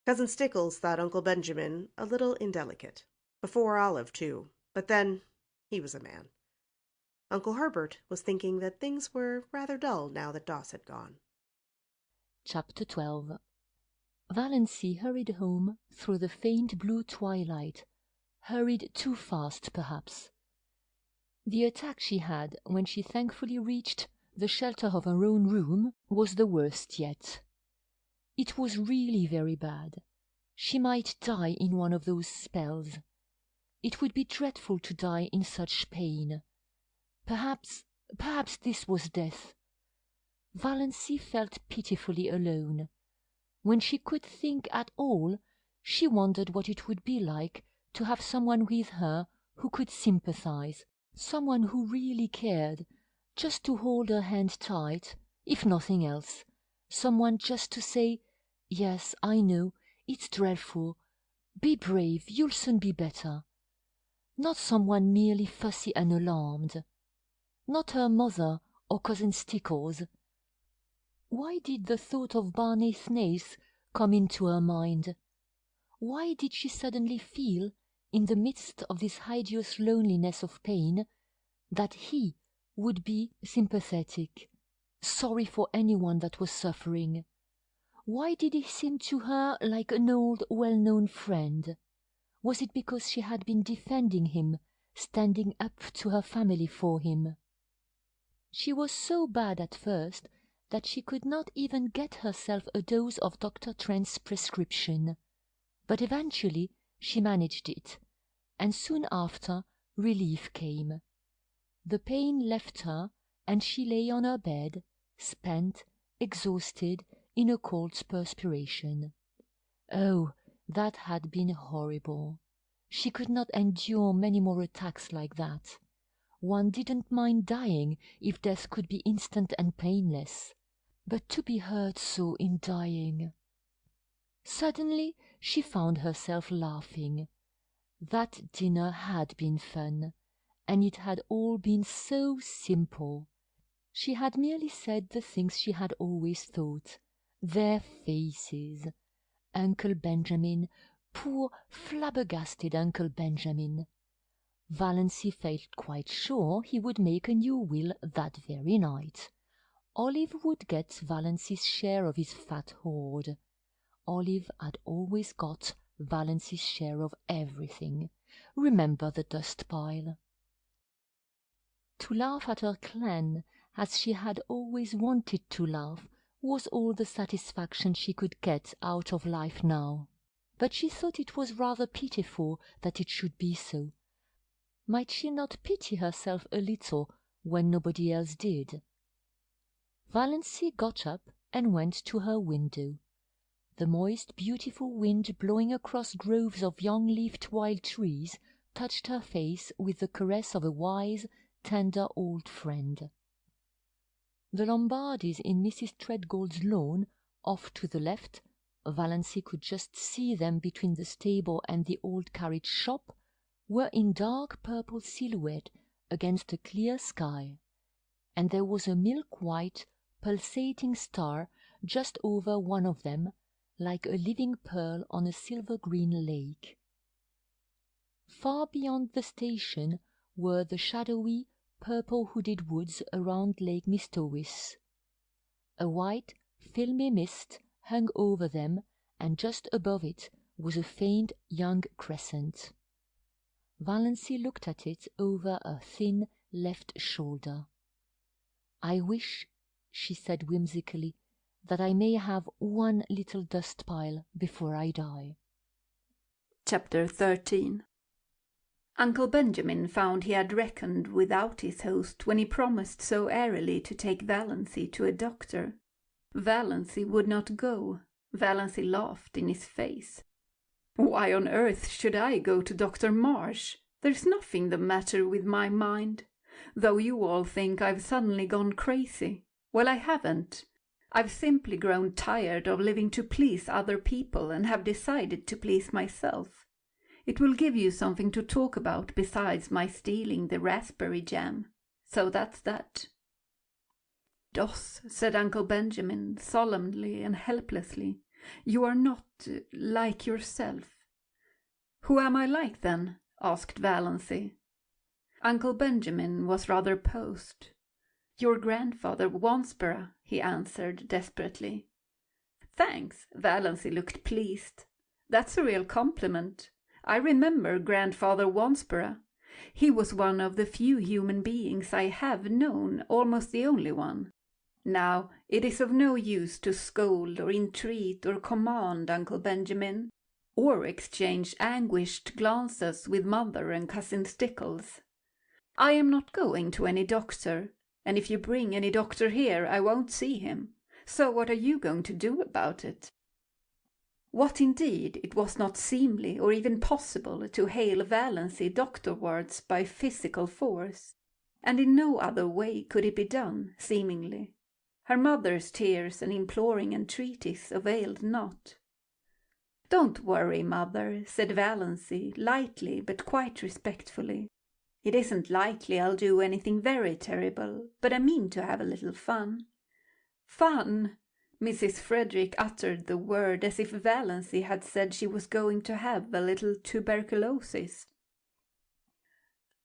S8: Cousin Stickles thought Uncle Benjamin a little indelicate. Before Olive, too. But then, he was a man. Uncle Herbert was thinking that things were rather dull now that Doss had gone.
S5: Chapter 12. Valancy hurried home through the faint blue twilight, hurried too fast, perhaps. The attack she had when she thankfully reached the shelter of her own room was the worst yet. It was really very bad. She might die in one of those spells. It would be dreadful to die in such pain. Perhaps this was death. Valancy felt pitifully alone. When she could think at all, she wondered what it would be like to have someone with her who could sympathize, someone who really cared, just to hold her hand tight, if nothing else, someone just to say, "Yes, I know, it's dreadful. Be brave, you'll soon be better." Not someone merely fussy and alarmed. Not her mother or Cousin Stickles. Why did the thought of Barney Snaith come into her mind? Why did she suddenly feel, in the midst of this hideous loneliness of pain, that he would be sympathetic, sorry for anyone that was suffering. Why did he seem to her like an old, well-known friend? Was it because she had been defending him, standing up to her family for him? She was so bad at first that she could not even get herself a dose of Dr. Trent's prescription. But eventually she managed it, and soon after relief came. The pain left her, and she lay on her bed, spent, exhausted, in a cold perspiration. Oh, that had been horrible. She could not endure many more attacks like that. One didn't mind dying if death could be instant and painless, but to be hurt so in dying. Suddenly she found herself laughing. That dinner had been fun, and it had all been so simple. She had merely said the things she had always thought. Their faces. Uncle Benjamin, poor flabbergasted Uncle Benjamin. Valancy felt quite sure he would make a new will that very night. Olive would get Valancy's share of his fat hoard. Olive had always got Valancy's share of everything. Remember the dust pile. To laugh at her clan, as she had always wanted to laugh, was all the satisfaction she could get out of life now. But she thought it was rather pitiful that it should be so. Might she not pity herself a little when nobody else did? Valancy got up and went to her window. The moist, beautiful wind blowing across groves of young-leafed wild trees touched her face with the caress of a wise, tender old friend. The Lombardis in Mrs. Treadgold's lawn, off to the left, Valancy could just see them between the stable and the old carriage shop, were in dark purple silhouette against a clear sky, and there was a milk-white, pulsating star just over one of them, like a living pearl on a silver-green lake. Far beyond the station were the shadowy, purple-hooded woods around Lake Mistowis. A white, filmy mist hung over them, and just above it was a faint young crescent. Valancy looked at it over a thin left shoulder. "I wish," she said whimsically, "that I may have one little dust pile before I die."
S9: Chapter 13. Uncle Benjamin found he had reckoned without his host when he promised so airily to take Valancy to a doctor. Valancy would not go. Valancy laughed in his face. "Why on earth should I go to Dr. Marsh? There's nothing the matter with my mind. Though you all think I've suddenly gone crazy. Well, I haven't. I've simply grown tired of living to please other people and have decided to please myself. It will give you something to talk about besides my stealing the raspberry jam. So that's that." "Doss," said Uncle Benjamin, solemnly and helplessly, "you are not like yourself." "Who am I like, then?" asked Valancy. Uncle Benjamin was rather posed. "Your grandfather Wansborough," he answered desperately. "Thanks." Valancy looked pleased. "That's a real compliment. I remember Grandfather Wansborough. He was one of the few human beings I have known, almost the only one. Now, it is of no use to scold or entreat or command Uncle Benjamin, or exchange anguished glances with Mother and Cousin Stickles. I am not going to any doctor, and if you bring any doctor here, I won't see him. So what are you going to do about it?" What indeed it was not seemly or even possible to hail Valancy doctorwards by physical force, and in no other way could it be done, seemingly. Her mother's tears and imploring entreaties availed not. "Don't worry, Mother," said Valancy, lightly but quite respectfully. "It isn't likely I'll do anything very terrible, but I mean to have a little fun." "Fun!" Mrs. Frederick uttered the word as if Valancy had said she was going to have a little tuberculosis.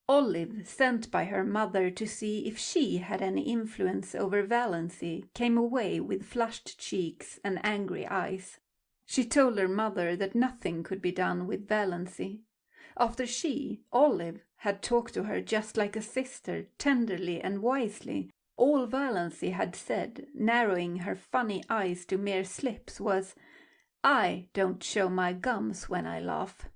S9: Olive, sent by her mother to see if she had any influence over Valancy, came away with flushed cheeks and angry eyes. She told her mother that nothing could be done with Valancy. After she, Olive, had talked to her just like a sister, tenderly and wisely, all Valancy had said, narrowing her funny eyes to mere slips, was, "I don't show my gums when I laugh."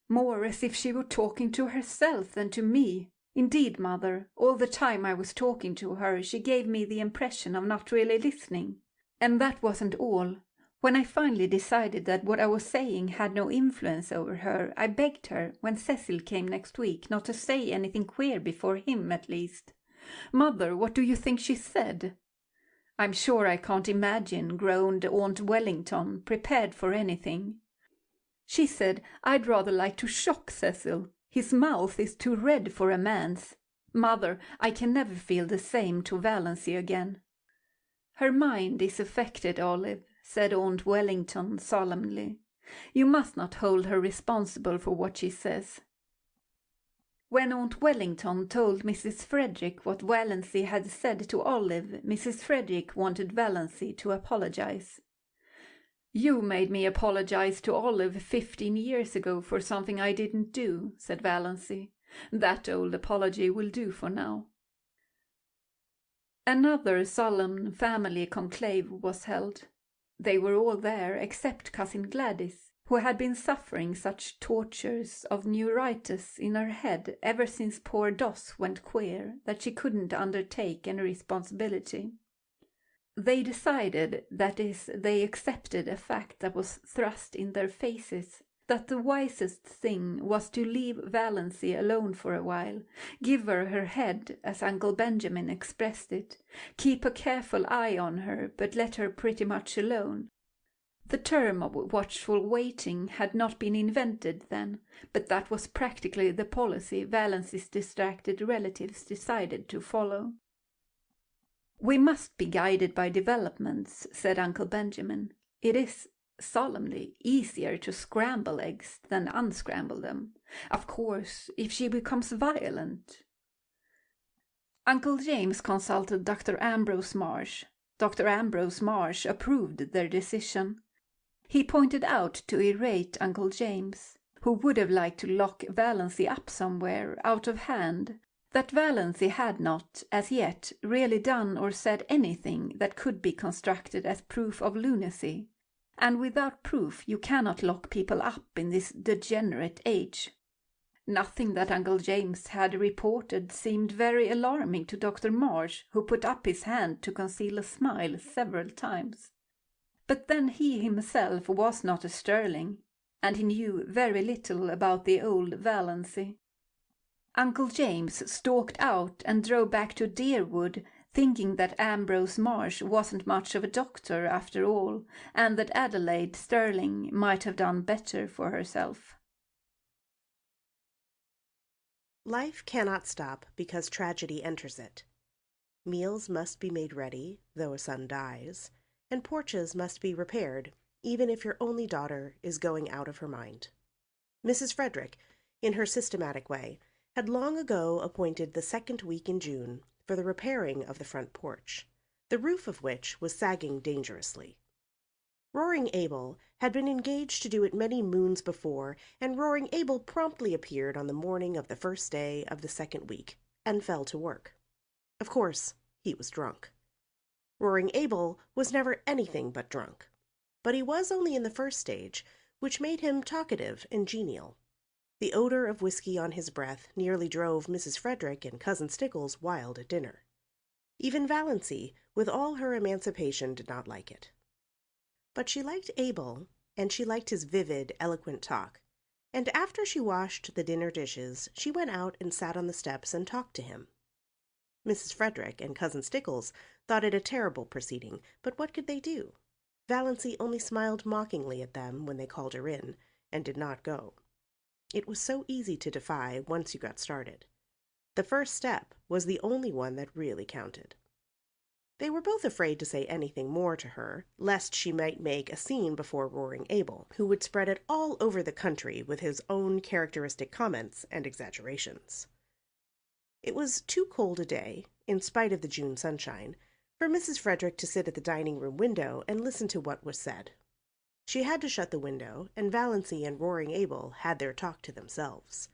S9: More as if she were talking to herself than to me. Indeed, mother, all the time I was talking to her, she gave me the impression of not really listening. And that wasn't all. When I finally decided that what I was saying had no influence over her, I begged her, when Cecil came next week, not to say anything queer before him, at least. Mother, what do you think she said? "I'm sure I can't imagine," groaned Aunt Wellington, prepared for anything. She said, "I'd rather like to shock Cecil. His mouth is too red for a man's. Mother, I can never feel the same to Valancy again." "Her mind is affected, Olive," said Aunt Wellington solemnly. "You must not hold her responsible for what she says." When Aunt Wellington told Mrs. Frederick what Valancy had said to Olive, Mrs. Frederick wanted Valancy to apologize. "You made me apologize to Olive 15 years ago for something I didn't do," said Valancy. "That old apology will do for now." Another solemn family conclave was held. They were all there except Cousin Gladys, who had been suffering such tortures of neuritis in her head ever since poor Doss went queer that she couldn't undertake any responsibility. They decided, that is, they accepted a fact that was thrust in their faces, that the wisest thing was to leave Valancy alone for a while, give her head, as Uncle Benjamin expressed it, keep a careful eye on her, but let her pretty much alone. The term of watchful waiting had not been invented then, but that was practically the policy Valancy's distracted relatives decided to follow. "We must be guided by developments," said Uncle Benjamin. "It is solemnly easier to scramble eggs than unscramble them. Of course, if she becomes violent—" Uncle James consulted Dr. Ambrose Marsh. Dr. Ambrose Marsh approved their decision. He pointed out to irate Uncle James, who would have liked to lock Valancy up somewhere out of hand, that Valancy had not, as yet, really done or said anything that could be constructed as proof of lunacy, and without proof you cannot lock people up in this degenerate age. Nothing that Uncle James had reported seemed very alarming to Dr. Marsh, who put up his hand to conceal a smile several times. But then he himself was not a Stirling, and he knew very little about the old Valancy. Uncle James stalked out and drove back to Deerwood, thinking that Ambrose Marsh wasn't much of a doctor after all, and that Adelaide Stirling might have done better for herself.
S8: Life cannot stop because tragedy enters it. Meals must be made ready, though a son dies, and porches must be repaired, even if your only daughter is going out of her mind. Mrs. Frederick, in her systematic way, had long ago appointed the second week in June for the repairing of the front porch, the roof of which was sagging dangerously. Roaring Abel had been engaged to do it many moons before, and Roaring Abel promptly appeared on the morning of the first day of the second week, and fell to work. Of course, he was drunk. Roaring Abel was never anything but drunk, but he was only in the first stage, which made him talkative and genial. The odor of whiskey on his breath nearly drove Mrs. Frederick and Cousin Stickles wild at dinner. Even Valancy, with all her emancipation, did not like it. But she liked Abel, and she liked his vivid, eloquent talk, and after she washed the dinner dishes, she went out and sat on the steps and talked to him. Mrs. Frederick and Cousin Stickles thought it a terrible proceeding, but what could they do? Valancy only smiled mockingly at them when they called her in, and did not go. It was so easy to defy once you got started. The first step was the only one that really counted. They were both afraid to say anything more to her, lest she might make a scene before Roaring Abel, who would spread it all over the country with his own characteristic comments and exaggerations. It was too cold a day, in spite of the June sunshine, for Mrs. Frederick to sit at the dining-room window and listen to what was said. She had to shut the window, and Valancy and Roaring Abel had their talk to themselves.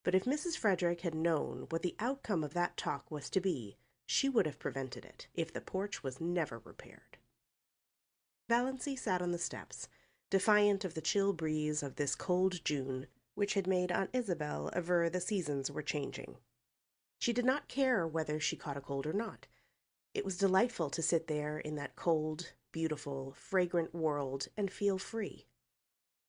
S8: But if Mrs. Frederick had known what the outcome of that talk was to be, she would have prevented it, if the porch was never repaired. Valancy sat on the steps, defiant of the chill breeze of this cold June, which had made Aunt Isabel aver the seasons were changing. She did not care whether she caught a cold or not. It was delightful to sit there in that cold, beautiful, fragrant world and feel free.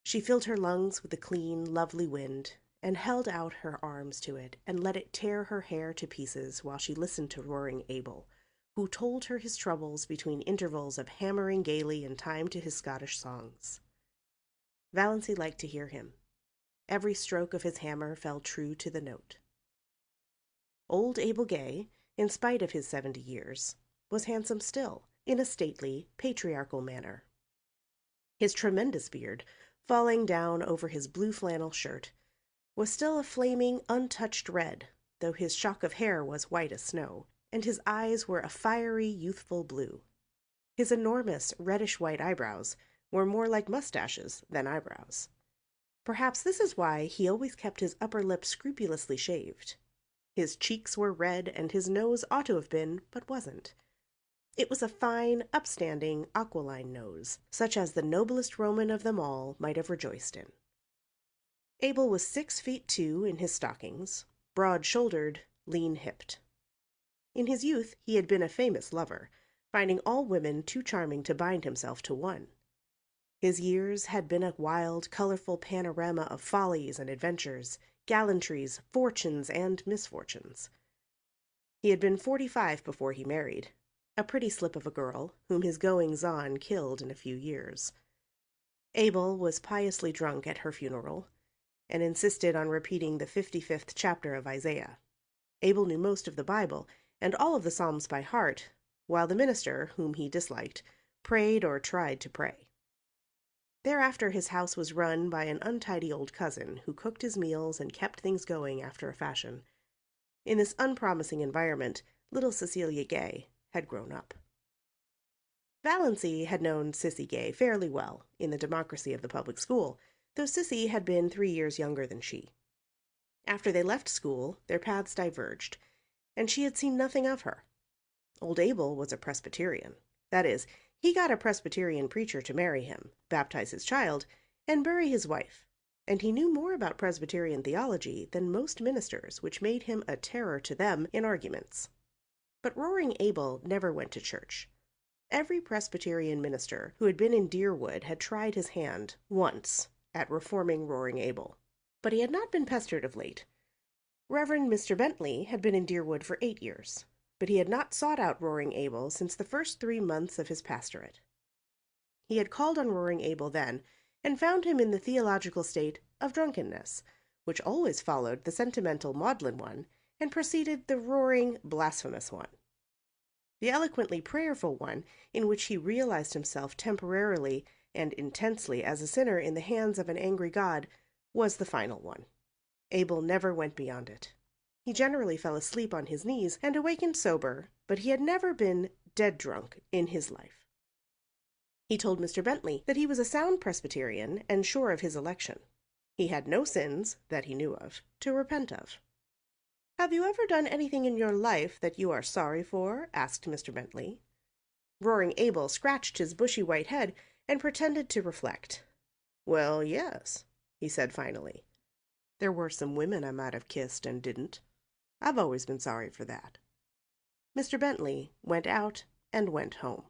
S8: She filled her lungs with the clean, lovely wind, and held out her arms to it and let it tear her hair to pieces while she listened to Roaring Abel, who told her his troubles between intervals of hammering gaily in time to his Scottish songs. Valancy liked to hear him. Every stroke of his hammer fell true to the note. Old Abel Gay, in spite of his 70 years, was handsome still, in a stately, patriarchal manner. His tremendous beard, falling down over his blue flannel shirt, was still a flaming, untouched red, though his shock of hair was white as snow, and his eyes were a fiery, youthful blue. His enormous, reddish-white eyebrows were more like mustaches than eyebrows. Perhaps this is why he always kept his upper lip scrupulously shaved. His cheeks were red, and his nose ought to have been, but wasn't. It was a fine, upstanding, aquiline nose, such as the noblest Roman of them all might have rejoiced in. Abel was 6'2" in his stockings, broad-shouldered, lean-hipped. In his youth he had been a famous lover, finding all women too charming to bind himself to one. His years had been a wild, colorful panorama of follies and adventures, gallantries, fortunes, and misfortunes. He had been 45 before he married, a pretty slip of a girl, whom his goings-on killed in a few years. Abel was piously drunk at her funeral, and insisted on repeating the 55th chapter of Isaiah. Abel knew most of the Bible, and all of the Psalms by heart, while the minister, whom he disliked, prayed or tried to pray. Thereafter his house was run by an untidy old cousin, who cooked his meals and kept things going after a fashion. In this unpromising environment, little Cecilia Gay had grown up. Valancy had known Cissy Gay fairly well in the democracy of the public school, though Cissy had been 3 years younger than she. After they left school, their paths diverged, and she had seen nothing of her. Old Abel was a Presbyterian. That is, he got a Presbyterian preacher to marry him, baptize his child, and bury his wife, and he knew more about Presbyterian theology than most ministers, which made him a terror to them in arguments. But Roaring Abel never went to church. Every Presbyterian minister who had been in Deerwood had tried his hand, once, at reforming Roaring Abel, but he had not been pestered of late. Reverend Mr. Bentley had been in Deerwood for 8 years, but he had not sought out Roaring Abel since the first 3 months of his pastorate. He had called on Roaring Abel then, and found him in the theological state of drunkenness, which always followed the sentimental maudlin one, and preceded the roaring, blasphemous one. The eloquently prayerful one, in which he realized himself temporarily and intensely as a sinner in the hands of an angry God, was the final one. Abel never went beyond it. He generally fell asleep on his knees and awakened sober, but he had never been dead drunk in his life. He told Mr. Bentley that he was a sound Presbyterian and sure of his election. He had no sins, that he knew of, to repent of. "Have you ever done anything in your life that you are sorry for?" asked Mr. Bentley. Roaring Abel scratched his bushy white head and pretended to reflect. "Well, yes," he said finally. "There were some women I might have kissed and didn't. I've always been sorry for that." Mr. Bentley went out and went home.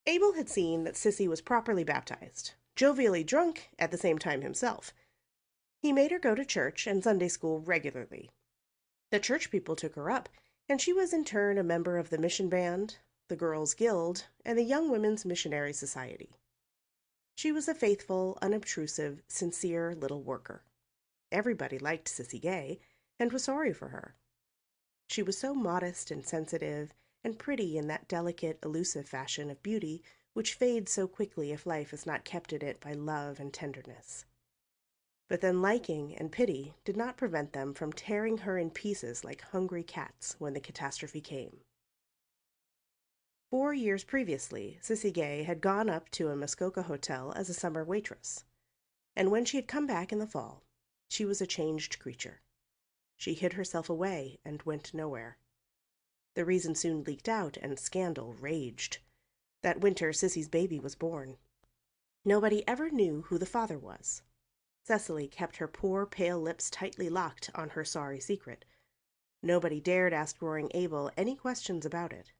S8: Abel had seen that Cissy was properly baptized, jovially drunk at the same time himself. He made her go to church and Sunday school regularly. The church people took her up, and she was in turn a member of the mission band, the Girls' Guild, and the Young Women's Missionary Society. She was a faithful, unobtrusive, sincere little worker. Everybody liked Cissy Gay, and was sorry for her. She was so modest and sensitive, and pretty in that delicate, elusive fashion of beauty which fades so quickly if life is not kept in it by love and tenderness. But then liking and pity did not prevent them from tearing her in pieces like hungry cats when the catastrophe came. 4 years previously, Cissy Gay had gone up to a Muskoka hotel as a summer waitress, and when she had come back in the fall, she was a changed creature. She hid herself away and went nowhere. The reason soon leaked out, and scandal raged. That winter, Cissy's baby was born. Nobody ever knew who the father was. Cecily kept her poor, pale lips tightly locked on her sorry secret. Nobody dared ask Roaring Abel any questions about it.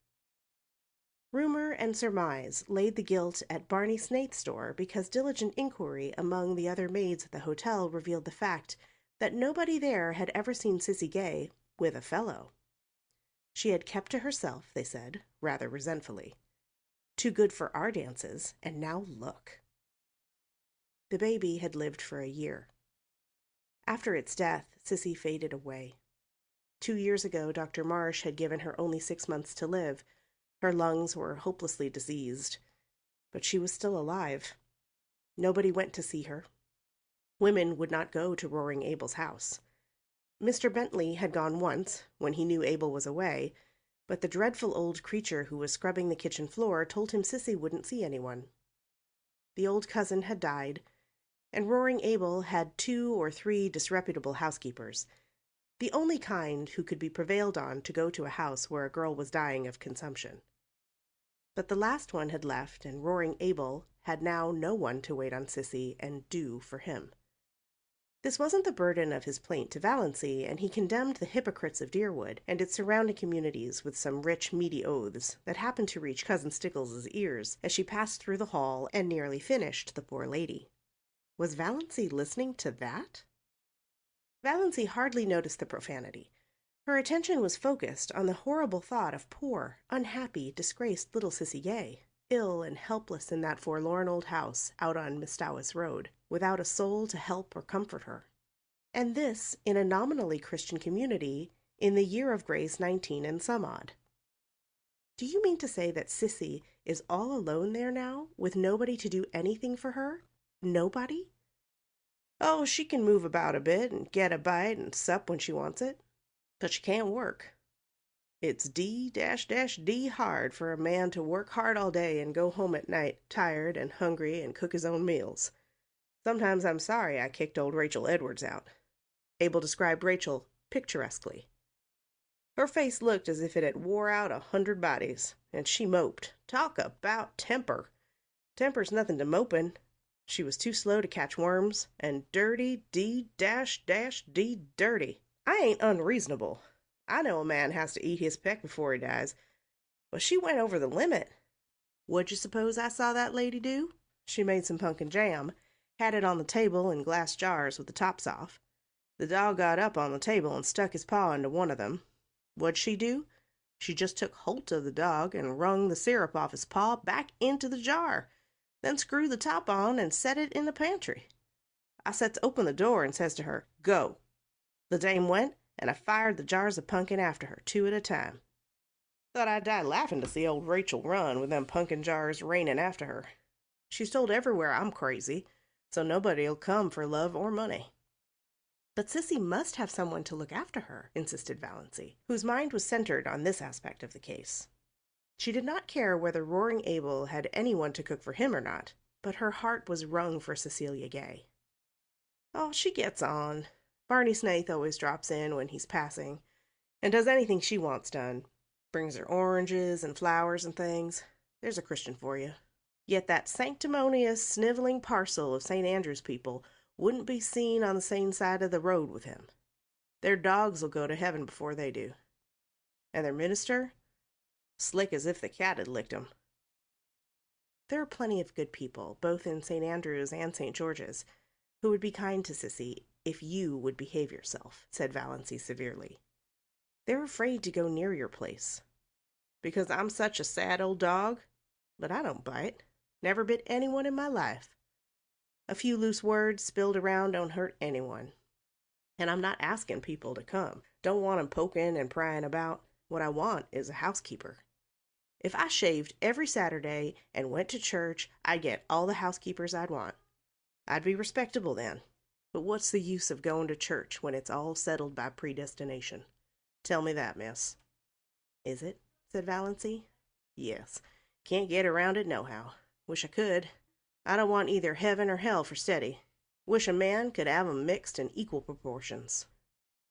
S8: Rumor and surmise laid the guilt at Barney Snaith's door because diligent inquiry among the other maids at the hotel revealed the fact that nobody there had ever seen Cissy Gay with a fellow. She had kept to herself, they said, rather resentfully. Too good for our dances, and now look. The baby had lived for a year. After its death, Cissy faded away. 2 years ago, Dr. Marsh had given her only 6 months to live. Her lungs were hopelessly diseased, but she was still alive. Nobody went to see her. Women would not go to Roaring Abel's house. Mr. Bentley had gone once, when he knew Abel was away, but the dreadful old creature who was scrubbing the kitchen floor told him Cissy wouldn't see anyone. The old cousin had died, and Roaring Abel had 2 or 3 disreputable housekeepers, the only kind who could be prevailed on to go to a house where a girl was dying of consumption. But the last one had left, and Roaring Abel had now no one to wait on Cissy and do for him. This wasn't the burden of his plaint to Valancy, and he condemned the hypocrites of Deerwood and its surrounding communities with some rich, meaty oaths that happened to reach Cousin Stickles's ears as she passed through the hall and nearly finished the poor lady. Was Valancy listening to that? Valancy hardly noticed the profanity. Her attention was focused on the horrible thought of poor, unhappy, disgraced little Cissy Gay, ill and helpless in that forlorn old house out on Mistowis Road, without a soul to help or comfort her. And this in a nominally Christian community in the year of grace 19 and some odd. Do you mean to say that Cissy is all alone there now, with nobody to do anything for her? Nobody? Oh, she can move about a bit and get a bite and sup when she wants it, but she can't work. It's D hard for a man to work hard all day and go home at night tired and hungry and cook his own meals. Sometimes I'm sorry I kicked old Rachel Edwards out. Abel described Rachel picturesquely. Her face looked as if it had wore out 100 bodies, and she moped. Talk about temper! Temper's nothing to mopin'. She was too slow to catch worms, and dirty, D dirty. I ain't unreasonable. I know a man has to eat his peck before he dies, but she went over the limit. What'd you suppose I saw that lady do? She made some pumpkin jam, had it on the table in glass jars with the tops off. The dog got up on the table and stuck his paw into one of them. What'd she do? She just took holt of the dog and wrung the syrup off his paw back into the jar, then screwed the top on and set it in the pantry. I sets open the door and says to her, "Go." The dame went, and I fired the jars of pumpkin after her, 2 at a time. Thought I'd die laughing to see old Rachel run with them pumpkin jars raining after her. She's told everywhere I'm crazy, so nobody'll come for love or money. But Cissy must have someone to look after her, insisted Valancy, whose mind was centered on this aspect of the case. She did not care whether Roaring Abel had anyone to cook for him or not, but her heart was wrung for Cecilia Gay. Oh, she gets on. Barney Snaith always drops in when he's passing, and does anything she wants done. Brings her oranges and flowers and things. There's a Christian for you. Yet that sanctimonious, sniveling parcel of St. Andrew's people wouldn't be seen on the same side of the road with him. Their dogs'll go to heaven before they do. And their minister? Slick as if the cat had licked him. There are plenty of good people, both in St. Andrew's and St. George's, who would be kind to Cissy if you would behave yourself, said Valancy severely. They're afraid to go near your place. Because I'm such a sad old dog? But I don't bite. Never bit anyone in my life. A few loose words spilled around don't hurt anyone. And I'm not asking people to come. Don't want 'em poking and prying about. What I want is a housekeeper. If I shaved every Saturday and went to church, I'd get all the housekeepers I'd want. I'd be respectable then. But what's the use of going to church when it's all settled by predestination? Tell me that, miss. Is it? Said Valancy. Yes. Can't get around it nohow. Wish I could. I don't want either heaven or hell for steady. Wish a man could have 'em mixed in equal proportions.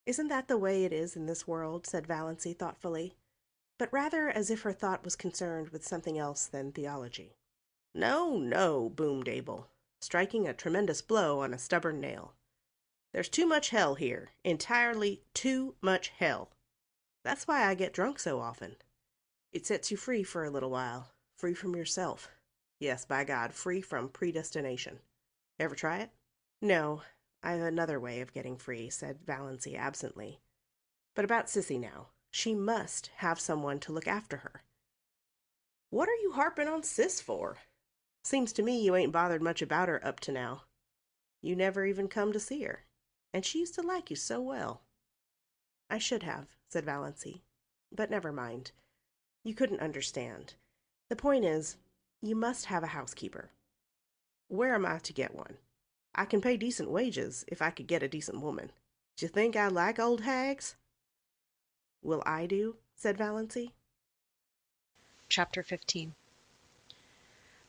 S8: Isn't that the way it is in this world? Said Valancy thoughtfully, but rather as if her thought was concerned with something else than theology. No, no, boomed Abel, striking a tremendous blow on a stubborn nail. There's too much hell here, entirely too much hell. That's why I get drunk so often. It sets you free for a little while, free from yourself. Yes, by God, free from predestination. Ever try it? No, I've another way of getting free, said Valancy absently. But about Sissy now. She must have someone to look after her. What are you harping on Sis for? Seems to me you ain't bothered much about her up to now. You never even come to see her, and she used to like you so well. I should have, said Valancy, but never mind. You couldn't understand. The point is, you must have a housekeeper. Where am I to get one? I can pay decent wages if I could get a decent woman. D'you think I like old hags? Will I do? Said Valancy.
S10: Chapter 15.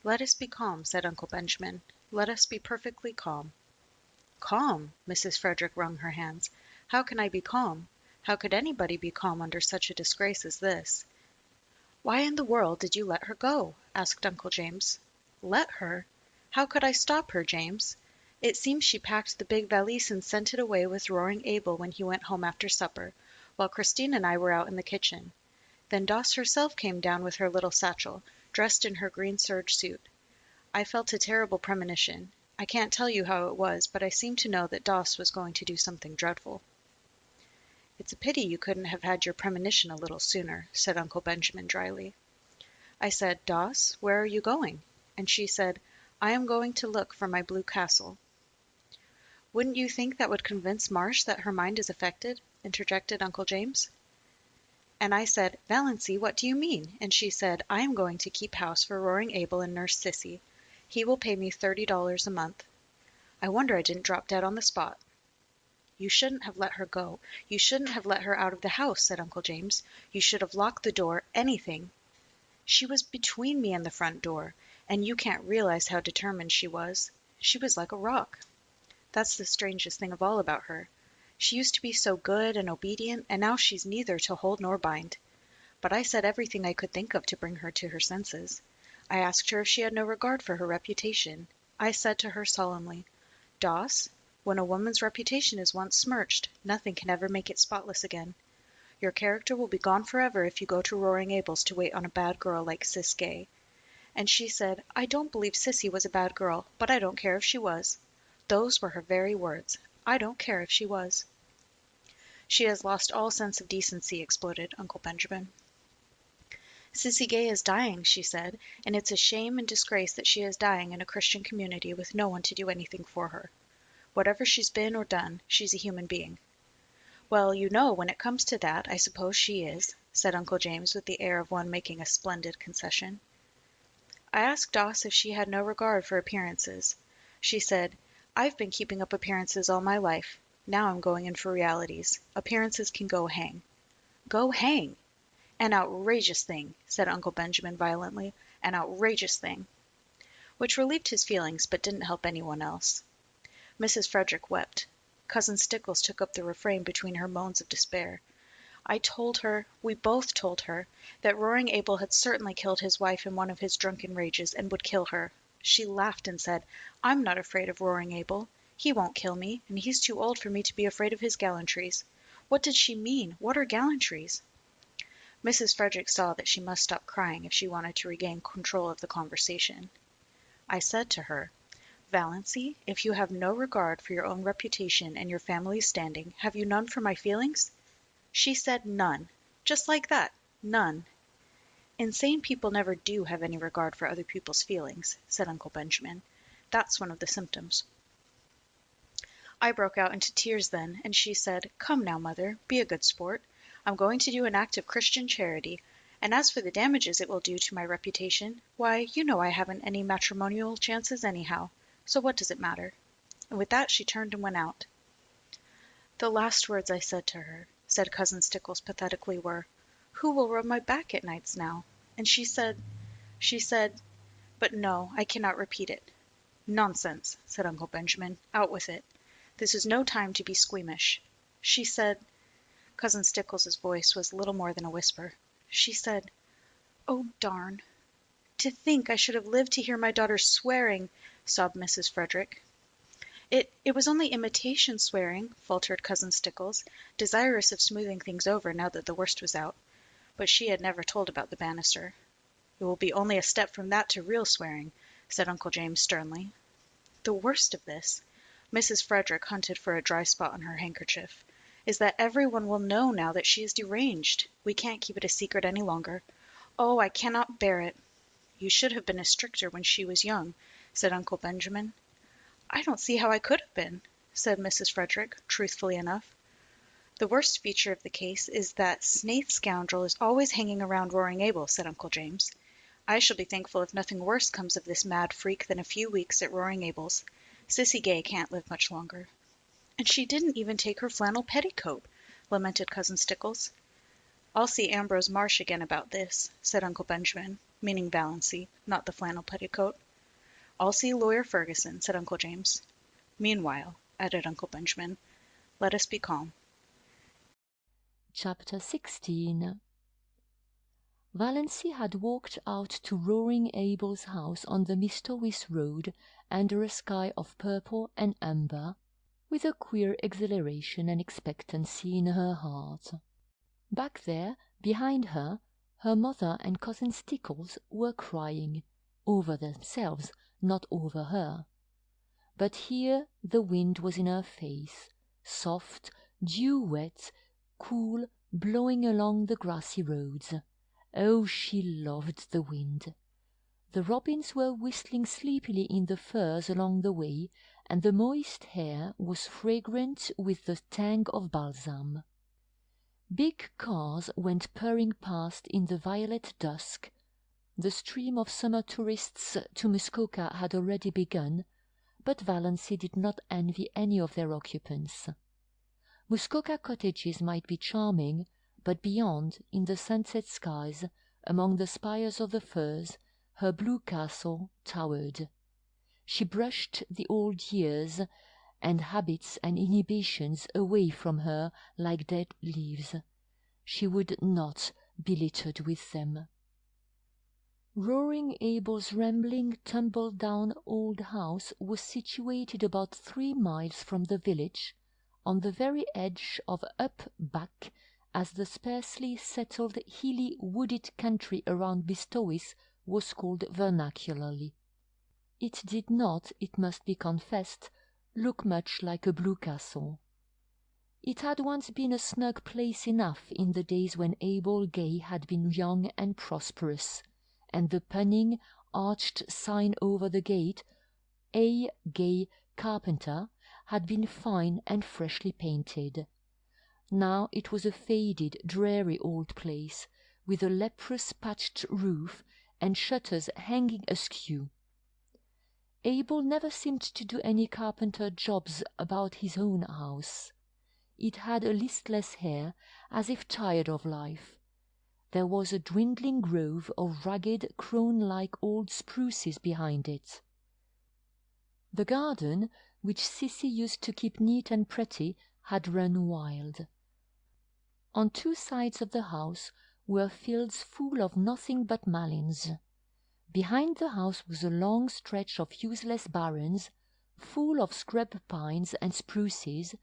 S10: Let us be calm, said Uncle Benjamin. Let us be perfectly calm. Calm? Mrs. Frederick wrung her hands. How can I be calm? How could anybody be calm under such a disgrace as this? Why in the world did you let her go? Asked Uncle James. Let her? How could I stop her, James? It seems she packed the big valise and sent it away with Roaring Abel when he went home after supper, while Christine and I were out in the kitchen. Then Doss herself came down with her little satchel, dressed in her green serge suit. I felt a terrible premonition. I can't tell you how it was, but I seemed to know that Doss was going to do something dreadful. It's a pity you couldn't have had your premonition a little sooner, said Uncle Benjamin dryly. I said, Doss, where are you going? And she said, I am going to look for my blue castle. Wouldn't you think that would convince Marsh that her mind is affected? Interjected Uncle James. And I said, Valancy, what do you mean? And she said, I am going to keep house for Roaring Abel and Nurse Sissy. He will pay me $30 a month. I wonder I didn't drop dead on the spot. You shouldn't have let her go. You shouldn't have let her out of the house, said Uncle James. You should have locked the door, anything. She was between me and the front door, and you can't realize how determined she was. She was like a rock. That's the strangest thing of all about her. She used to be so good and obedient, and now she's neither to hold nor bind. But I said everything I could think of to bring her to her senses. I asked her if she had no regard for her reputation. I said to her solemnly, Doss, when a woman's reputation is once smirched, nothing can ever make it spotless again. Your character will be gone forever if you go to Roaring Abel's to wait on a bad girl like Sis Gay. And she said, I don't believe Sissy was a bad girl, but I don't care if she was. Those were her very words. I don't care if she was. She has lost all sense of decency, exploded Uncle Benjamin. Sissy Gay is dying, she said, and it's a shame and disgrace that she is dying in a Christian community with no one to do anything for her. Whatever she's been or done, she's a human being. Well, you know, when it comes to that, I suppose she is, said Uncle James with the air of one making a splendid concession. I asked Doss if she had no regard for appearances. She said, I've been keeping up appearances all my life. Now I'm going in for realities. Appearances can go hang. Go hang! An outrageous thing, said Uncle Benjamin violently. An outrageous thing. Which relieved his feelings, but didn't help anyone else. Mrs. Frederick wept. Cousin Stickles took up the refrain between her moans of despair. I told her, we both told her, that Roaring Abel had certainly killed his wife in one of his drunken rages and would kill her. She laughed and said, I'm not afraid of Roaring Abel. He won't kill me, and he's too old for me to be afraid of his gallantries. What did she mean? What are gallantries? Mrs. Frederick saw that she must stop crying if she wanted to regain control of the conversation. I said to her, Valancy, if you have no regard for your own reputation and your family's standing, have you none for my feelings? She said none. Just like that. None. Insane people never do have any regard for other people's feelings, said Uncle Benjamin. That's one of the symptoms. I broke out into tears then, and she said, Come now, mother, be a good sport. I'm going to do an act of Christian charity, And as for the damages it will do to my reputation, why, you know I haven't any matrimonial chances anyhow, so what does it matter?" And with that she turned and went out. "The last words I said to her," said Cousin Stickles pathetically, were, "Who will rub my back at nights now?' And she said, but no, I cannot repeat it." "Nonsense," said Uncle Benjamin. "Out with it. This is no time to be squeamish. She said," Cousin Stickles's voice was little more than a whisper, "she said, 'Oh, darn! To think I should have lived to hear my daughter swearing,'" sobbed Mrs. Frederick. It was only imitation swearing," faltered Cousin Stickles, desirous of smoothing things over now that the worst was out. But she had never told about the banister. "It will be only a step from that to real swearing," said Uncle James sternly. "The worst of this," Mrs. Frederick hunted for a dry spot on her handkerchief, "is that every one will know now that she is deranged. We can't keep it a secret any longer. Oh, I cannot bear it!" "You should have been stricter when she was young," said Uncle Benjamin. "I don't see how I could have been," said Mrs. Frederick, truthfully enough. "The worst feature of the case is that Snaith scoundrel is always hanging around Roaring Abel," said Uncle James. "I shall be thankful if nothing worse comes of this mad freak than a few weeks at Roaring Abel's. Sissy Gay can't live much longer." "And she didn't even take her flannel petticoat," lamented Cousin Stickles. "I'll see Ambrose Marsh again about this," said Uncle Benjamin, meaning Valancy, not the flannel petticoat. "I'll see Lawyer Ferguson," said Uncle James. "Meanwhile," added Uncle Benjamin, "let us be calm."
S5: Chapter 16. Valancy had walked out to Roaring Abel's house on the Mistowis road under a sky of purple and amber, with a queer exhilaration and expectancy in her heart. Back there, behind her, her mother and Cousin Stickles were crying, over themselves, not over her. But here the wind was in her face, soft, dew-wet, cool, blowing along the grassy roads. Oh, she loved the wind. The robins were whistling sleepily in the firs along the way, and the moist air was fragrant with the tang of balsam. Big cars went purring past in the violet dusk. The stream of summer tourists to Muskoka had already begun, but Valancy did not envy any of their occupants. Muskoka cottages might be charming, but beyond, in the sunset skies, among the spires of the firs, her blue castle towered. She brushed the old years and habits and inhibitions away from her like dead leaves. She would not be littered with them. Roaring Abel's rambling, tumble-down old house was situated about 3 miles from the village, on the very edge of up-back, as the sparsely settled, hilly, wooded country around Bistowis was called vernacularly. It did not, it must be confessed, look much like a blue castle. It had once been a snug place enough in the days when Abel Gay had been young and prosperous, and the punning, arched sign over the gate, A. Gay, Carpenter, had been fine and freshly painted. Now it was a faded, dreary old place, with a leprous patched roof and shutters hanging askew. Abel never seemed to do any carpenter jobs about his own house. It had a listless air, as if tired of life. There was a dwindling grove of ragged, crone-like old spruces behind it. The garden, which Sissy used to keep neat and pretty, had run wild. On 2 sides of the house were fields full of nothing but malins. Behind the house was a long stretch of useless barrens, full of scrub pines and spruces,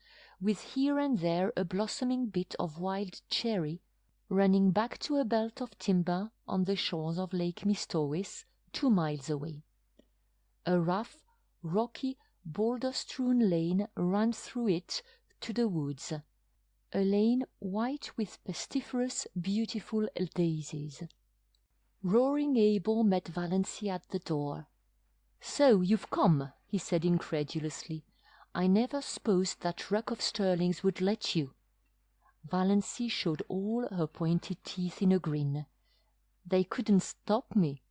S5: with here and there a blossoming bit of wild cherry, running back to a belt of timber on the shores of Lake Mistowis, 2 miles away. A rough, rocky, boulder-strewn lane ran through it to the woods, a lane white with pestiferous, beautiful daisies. Roaring Abel met Valancy at the door. "So you've come," he said incredulously. "I never supposed that ruck of Stirlings would let you." Valancy showed all her pointed teeth in a grin. They couldn't stop me."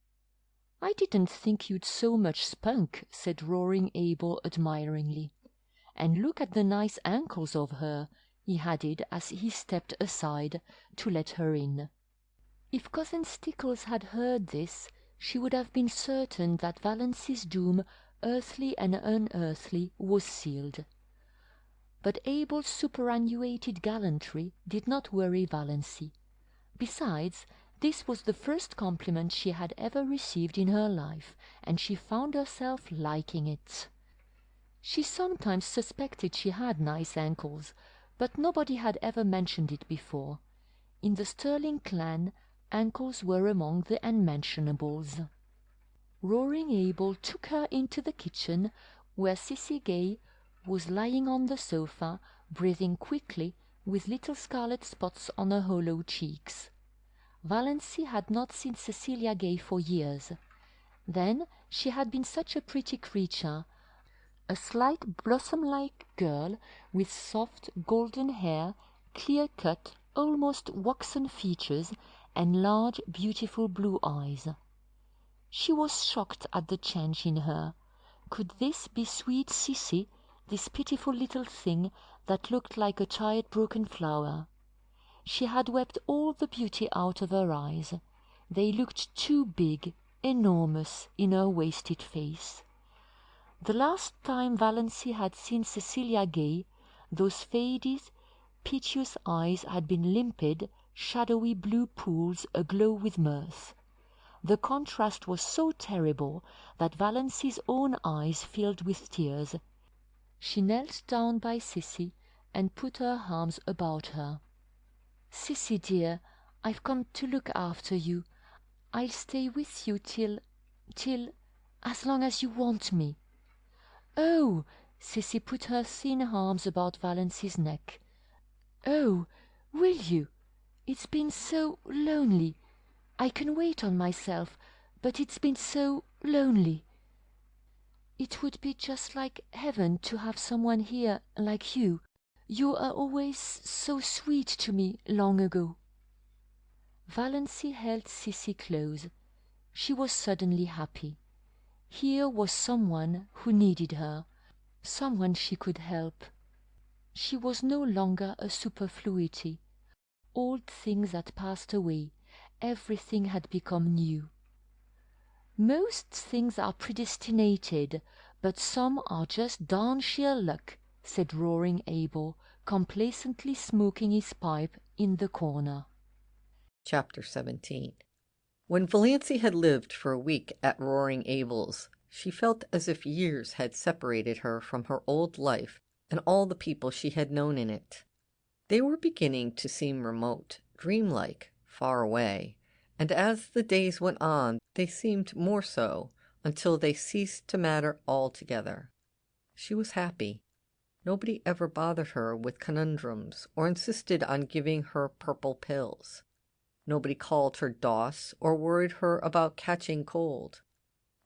S5: "I didn't think you'd so much spunk," said Roaring Abel admiringly. "And look at the nice ankles of her," he added as he stepped aside to let her in. If Cousin Stickles had heard this, she would have been certain that Valancy's doom, earthly and unearthly, was sealed. But Abel's superannuated gallantry did not worry Valancy. Besides, this was the first compliment she had ever received in her life, and she found herself liking it. She sometimes suspected she had nice ankles, but nobody had ever mentioned it before. In the Stirling clan, ankles were among the unmentionables. Roaring Abel took her into the kitchen, where Sissy Gay was lying on the sofa, breathing quickly, with little scarlet spots on her hollow cheeks. Valancy had not seen Cecilia Gay for years. Then she had been such a pretty creature, a slight blossom-like girl with soft golden hair, clear-cut, almost waxen features, and large, beautiful blue eyes. She was shocked at the change in her. Could this be sweet Sissy, this pitiful little thing that looked like a tired broken flower? She had wept all the beauty out of her eyes. They looked too big, enormous, in her wasted face. The last time Valancy had seen Cecilia Gay, those faded, piteous eyes had been limpid, shadowy blue pools aglow with mirth. The contrast was so terrible that Valancy's own eyes filled with tears. She knelt down by Sissy and put her arms about her. "Sissy, dear, I've come to look after you. I'll stay with you till, as long as you want me." "Oh!" Sissy put her thin arms about Valancy's neck. "Oh, will you? It's been so lonely. I can wait on myself, but it's been so lonely. It would be just like heaven to have someone here like you. You are always so sweet to me long ago." Valancy held Sissy close. She was suddenly happy. Here was someone who needed her, someone she could help. She was no longer a superfluity. Old things had passed away. Everything had become new. "Most things are predestinated, but some are just darn sheer luck," said Roaring Abel, complacently smoking his pipe in the corner.
S1: Chapter 17. When Valancy had lived for a week at Roaring Abel's, she felt as if years had separated her from her old life and all the people she had known in it. They were beginning to seem remote, dreamlike, far away, and as the days went on they seemed more so, until they ceased to matter altogether. She was happy. Nobody ever bothered her with conundrums or insisted on giving her purple pills. Nobody called her Doss or worried her about catching cold.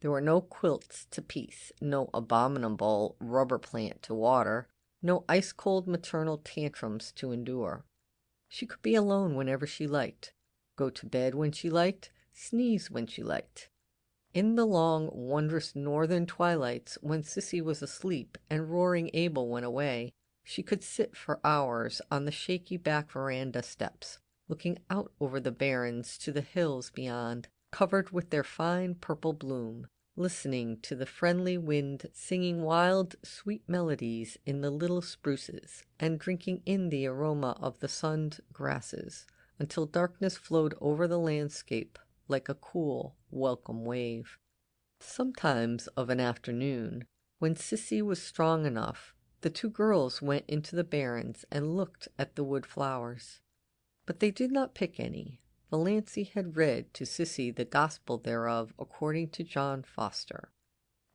S1: There were no quilts to piece, no abominable rubber plant to water, no ice-cold maternal tantrums to endure. She could be alone whenever she liked, go to bed when she liked, sneeze when she liked. In the long, wondrous northern twilights, when Sissy was asleep and Roaring Abel went away, she could sit for hours on the shaky back veranda steps, looking out over the barrens to the hills beyond, covered with their fine purple bloom, listening to the friendly wind singing wild, sweet melodies in the little spruces, and drinking in the aroma of the sunned grasses, until darkness flowed over the landscape like a cool, welcome wave. Sometimes of an afternoon, when Sissy was strong enough, the two girls went into the barrens and looked at the wood flowers. But they did not pick any. Valancy had read to Sissy the gospel thereof according to John Foster.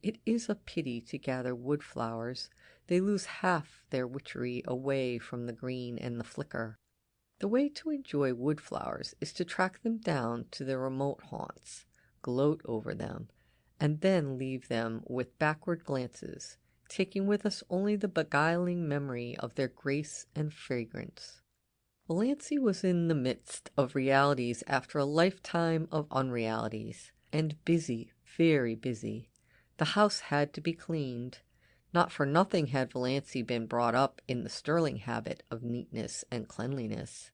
S1: It is a pity to gather wood flowers. They lose half their witchery away from the green and the flicker. The way to enjoy wood flowers is to track them down to their remote haunts, gloat over them, and then leave them with backward glances, taking with us only the beguiling memory of their grace and fragrance. Valancy was in the midst of realities after a lifetime of unrealities, and busy, very busy. The house had to be cleaned. Not for nothing had Valancy been brought up in the Stirling habit of neatness and cleanliness.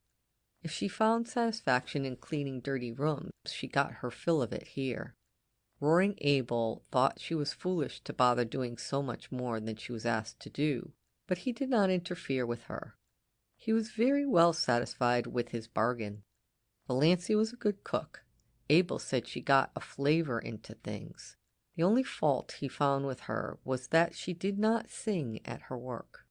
S1: If she found satisfaction in cleaning dirty rooms, she got her fill of it here. Roaring Abel thought she was foolish to bother doing so much more than she was asked to do, but he did not interfere with her. He was very well satisfied with his bargain. Valancy was a good cook. Abel said she got a flavor into things. The only fault he found with her was that she did not sing at her work.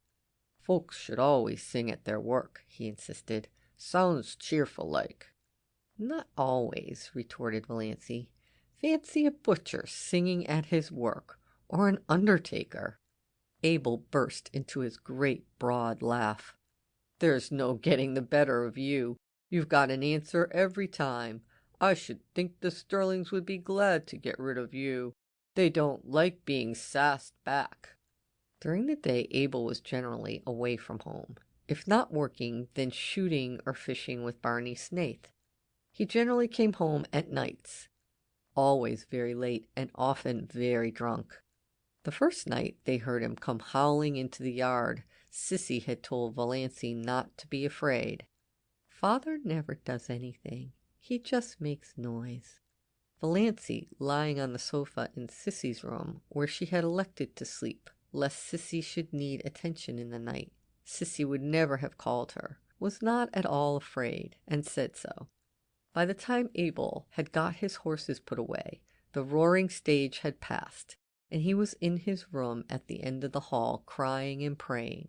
S1: Folks should always sing at their work, he insisted. Sounds cheerful like. Not always, retorted Valancy. Fancy a butcher singing at his work, or an undertaker. Abel burst into his great broad laugh. There's no getting the better of you. You've got an answer every time. I should think the Stirlings would be glad to get rid of you. They don't like being sassed back. During the day, Abel was generally away from home. If not working, then shooting or fishing with Barney Snaith. He generally came home at nights, always very late and often very drunk. The first night they heard him come howling into the yard. Sissy had told Valancy not to be afraid. Father never does anything. He just makes noise. Valancy, lying on the sofa in Sissy's room, where she had elected to sleep, lest Sissy should need attention in the night. Sissy would never have called her, was not at all afraid, and said so. By the time Abel had got his horses put away, the roaring stage had passed, and he was in his room at the end of the hall, crying and praying.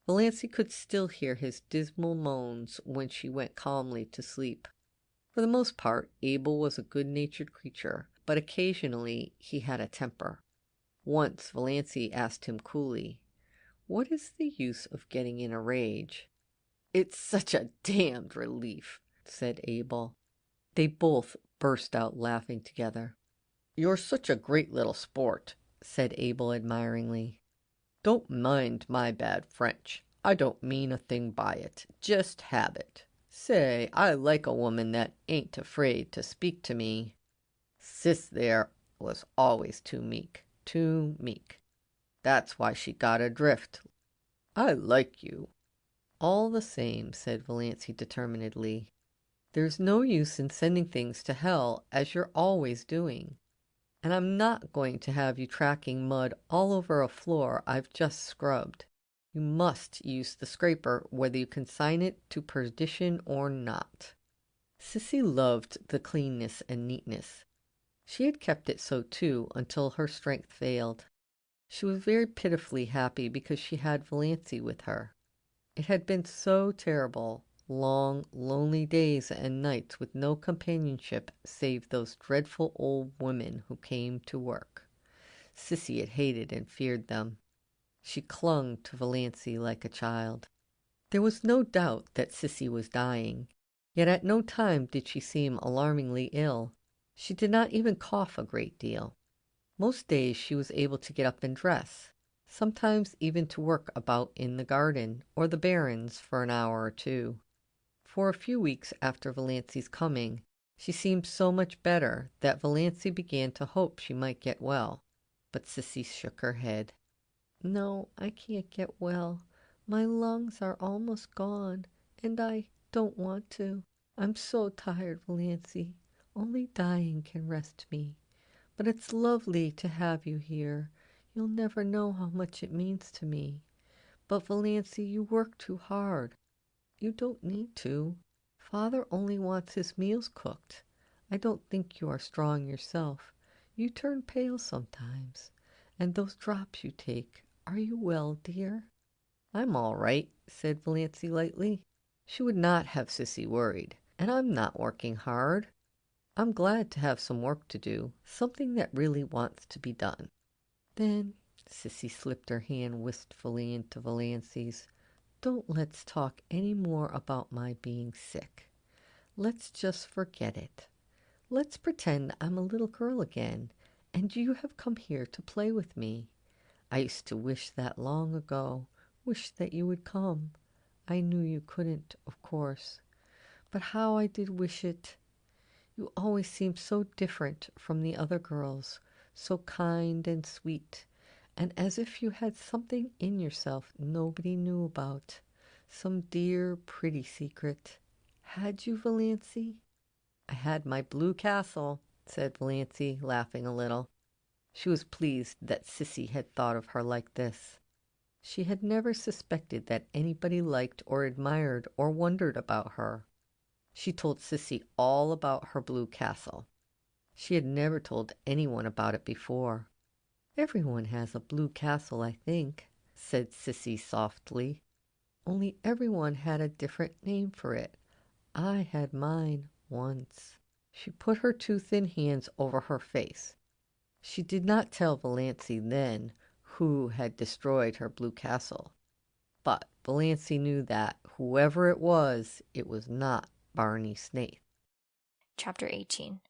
S1: Valancy could still hear his dismal moans when she went calmly to sleep. For the most part, Abel was a good-natured creature, but occasionally he had a temper. Once Valancy asked him coolly, "What is the use of getting in a rage?" "It's such a damned relief," said Abel. They both burst out laughing together. "You're such a great little sport," said Abel admiringly. "Don't mind my bad French. I don't mean a thing by it. Just habit. Say, I like a woman that ain't afraid to speak to me. Sis there was always too meek, too meek. That's why she got adrift. I like you." "All the same," said Valancy determinedly, "there's no use in sending things to hell, as you're always doing. And I'm not going to have you tracking mud all over a floor I've just scrubbed. You must use the scraper, whether you consign it to perdition or not." Sissy loved the cleanness and neatness. She had kept it so too until her strength failed. She was very pitifully happy because she had Valancy with her. It had been so terrible, long, lonely days and nights with no companionship save those dreadful old women who came to work. Sissy had hated and feared them. She clung to Valancy like a child. There was no doubt that Sissy was dying, yet at no time did she seem alarmingly ill. She did not even cough a great deal. Most days she was able to get up and dress, sometimes even to work about in the garden or the barrens for an hour or two. For a few weeks after Valancy's coming, she seemed so much better that Valancy began to hope she might get well, but Sissy shook her head. "No, I can't get well. My lungs are almost gone, and I don't want to. I'm so tired, Valancy. Only dying can rest me. But it's lovely to have you here. You'll never know how much it means to me. But, Valancy, you work too hard. You don't need to. Father only wants his meals cooked. I don't think you are strong yourself. You turn pale sometimes. And those drops you take, are you well, dear?" "I'm all right," said Valancy lightly. She would not have Sissy worried. "And I'm not working hard. I'm glad to have some work to do, something that really wants to be done." "Then," Sissy slipped her hand wistfully into Valancy's, "don't let's talk any more about my being sick. Let's just forget it. Let's pretend I'm a little girl again, and you have come here to play with me. I used to wish that long ago, wish that you would come. I knew you couldn't, of course, but how I did wish it. You always seemed so different from the other girls, so kind and sweet, and as if you had something in yourself nobody knew about, some dear, pretty secret. Had you, Valancy?" "I had my blue castle," said Valancy, laughing a little. She was pleased that Sissy had thought of her like this. She had never suspected that anybody liked or admired or wondered about her. She told Sissy all about her blue castle. She had never told anyone about it before. "Everyone has a blue castle, I think," said Sissy softly. "Only everyone had a different name for it. I had mine once." She put her two thin hands over her face. She did not tell Valancy then who had destroyed her blue castle, but Valancy knew that whoever it was not Barney Snaith.
S11: Chapter 18.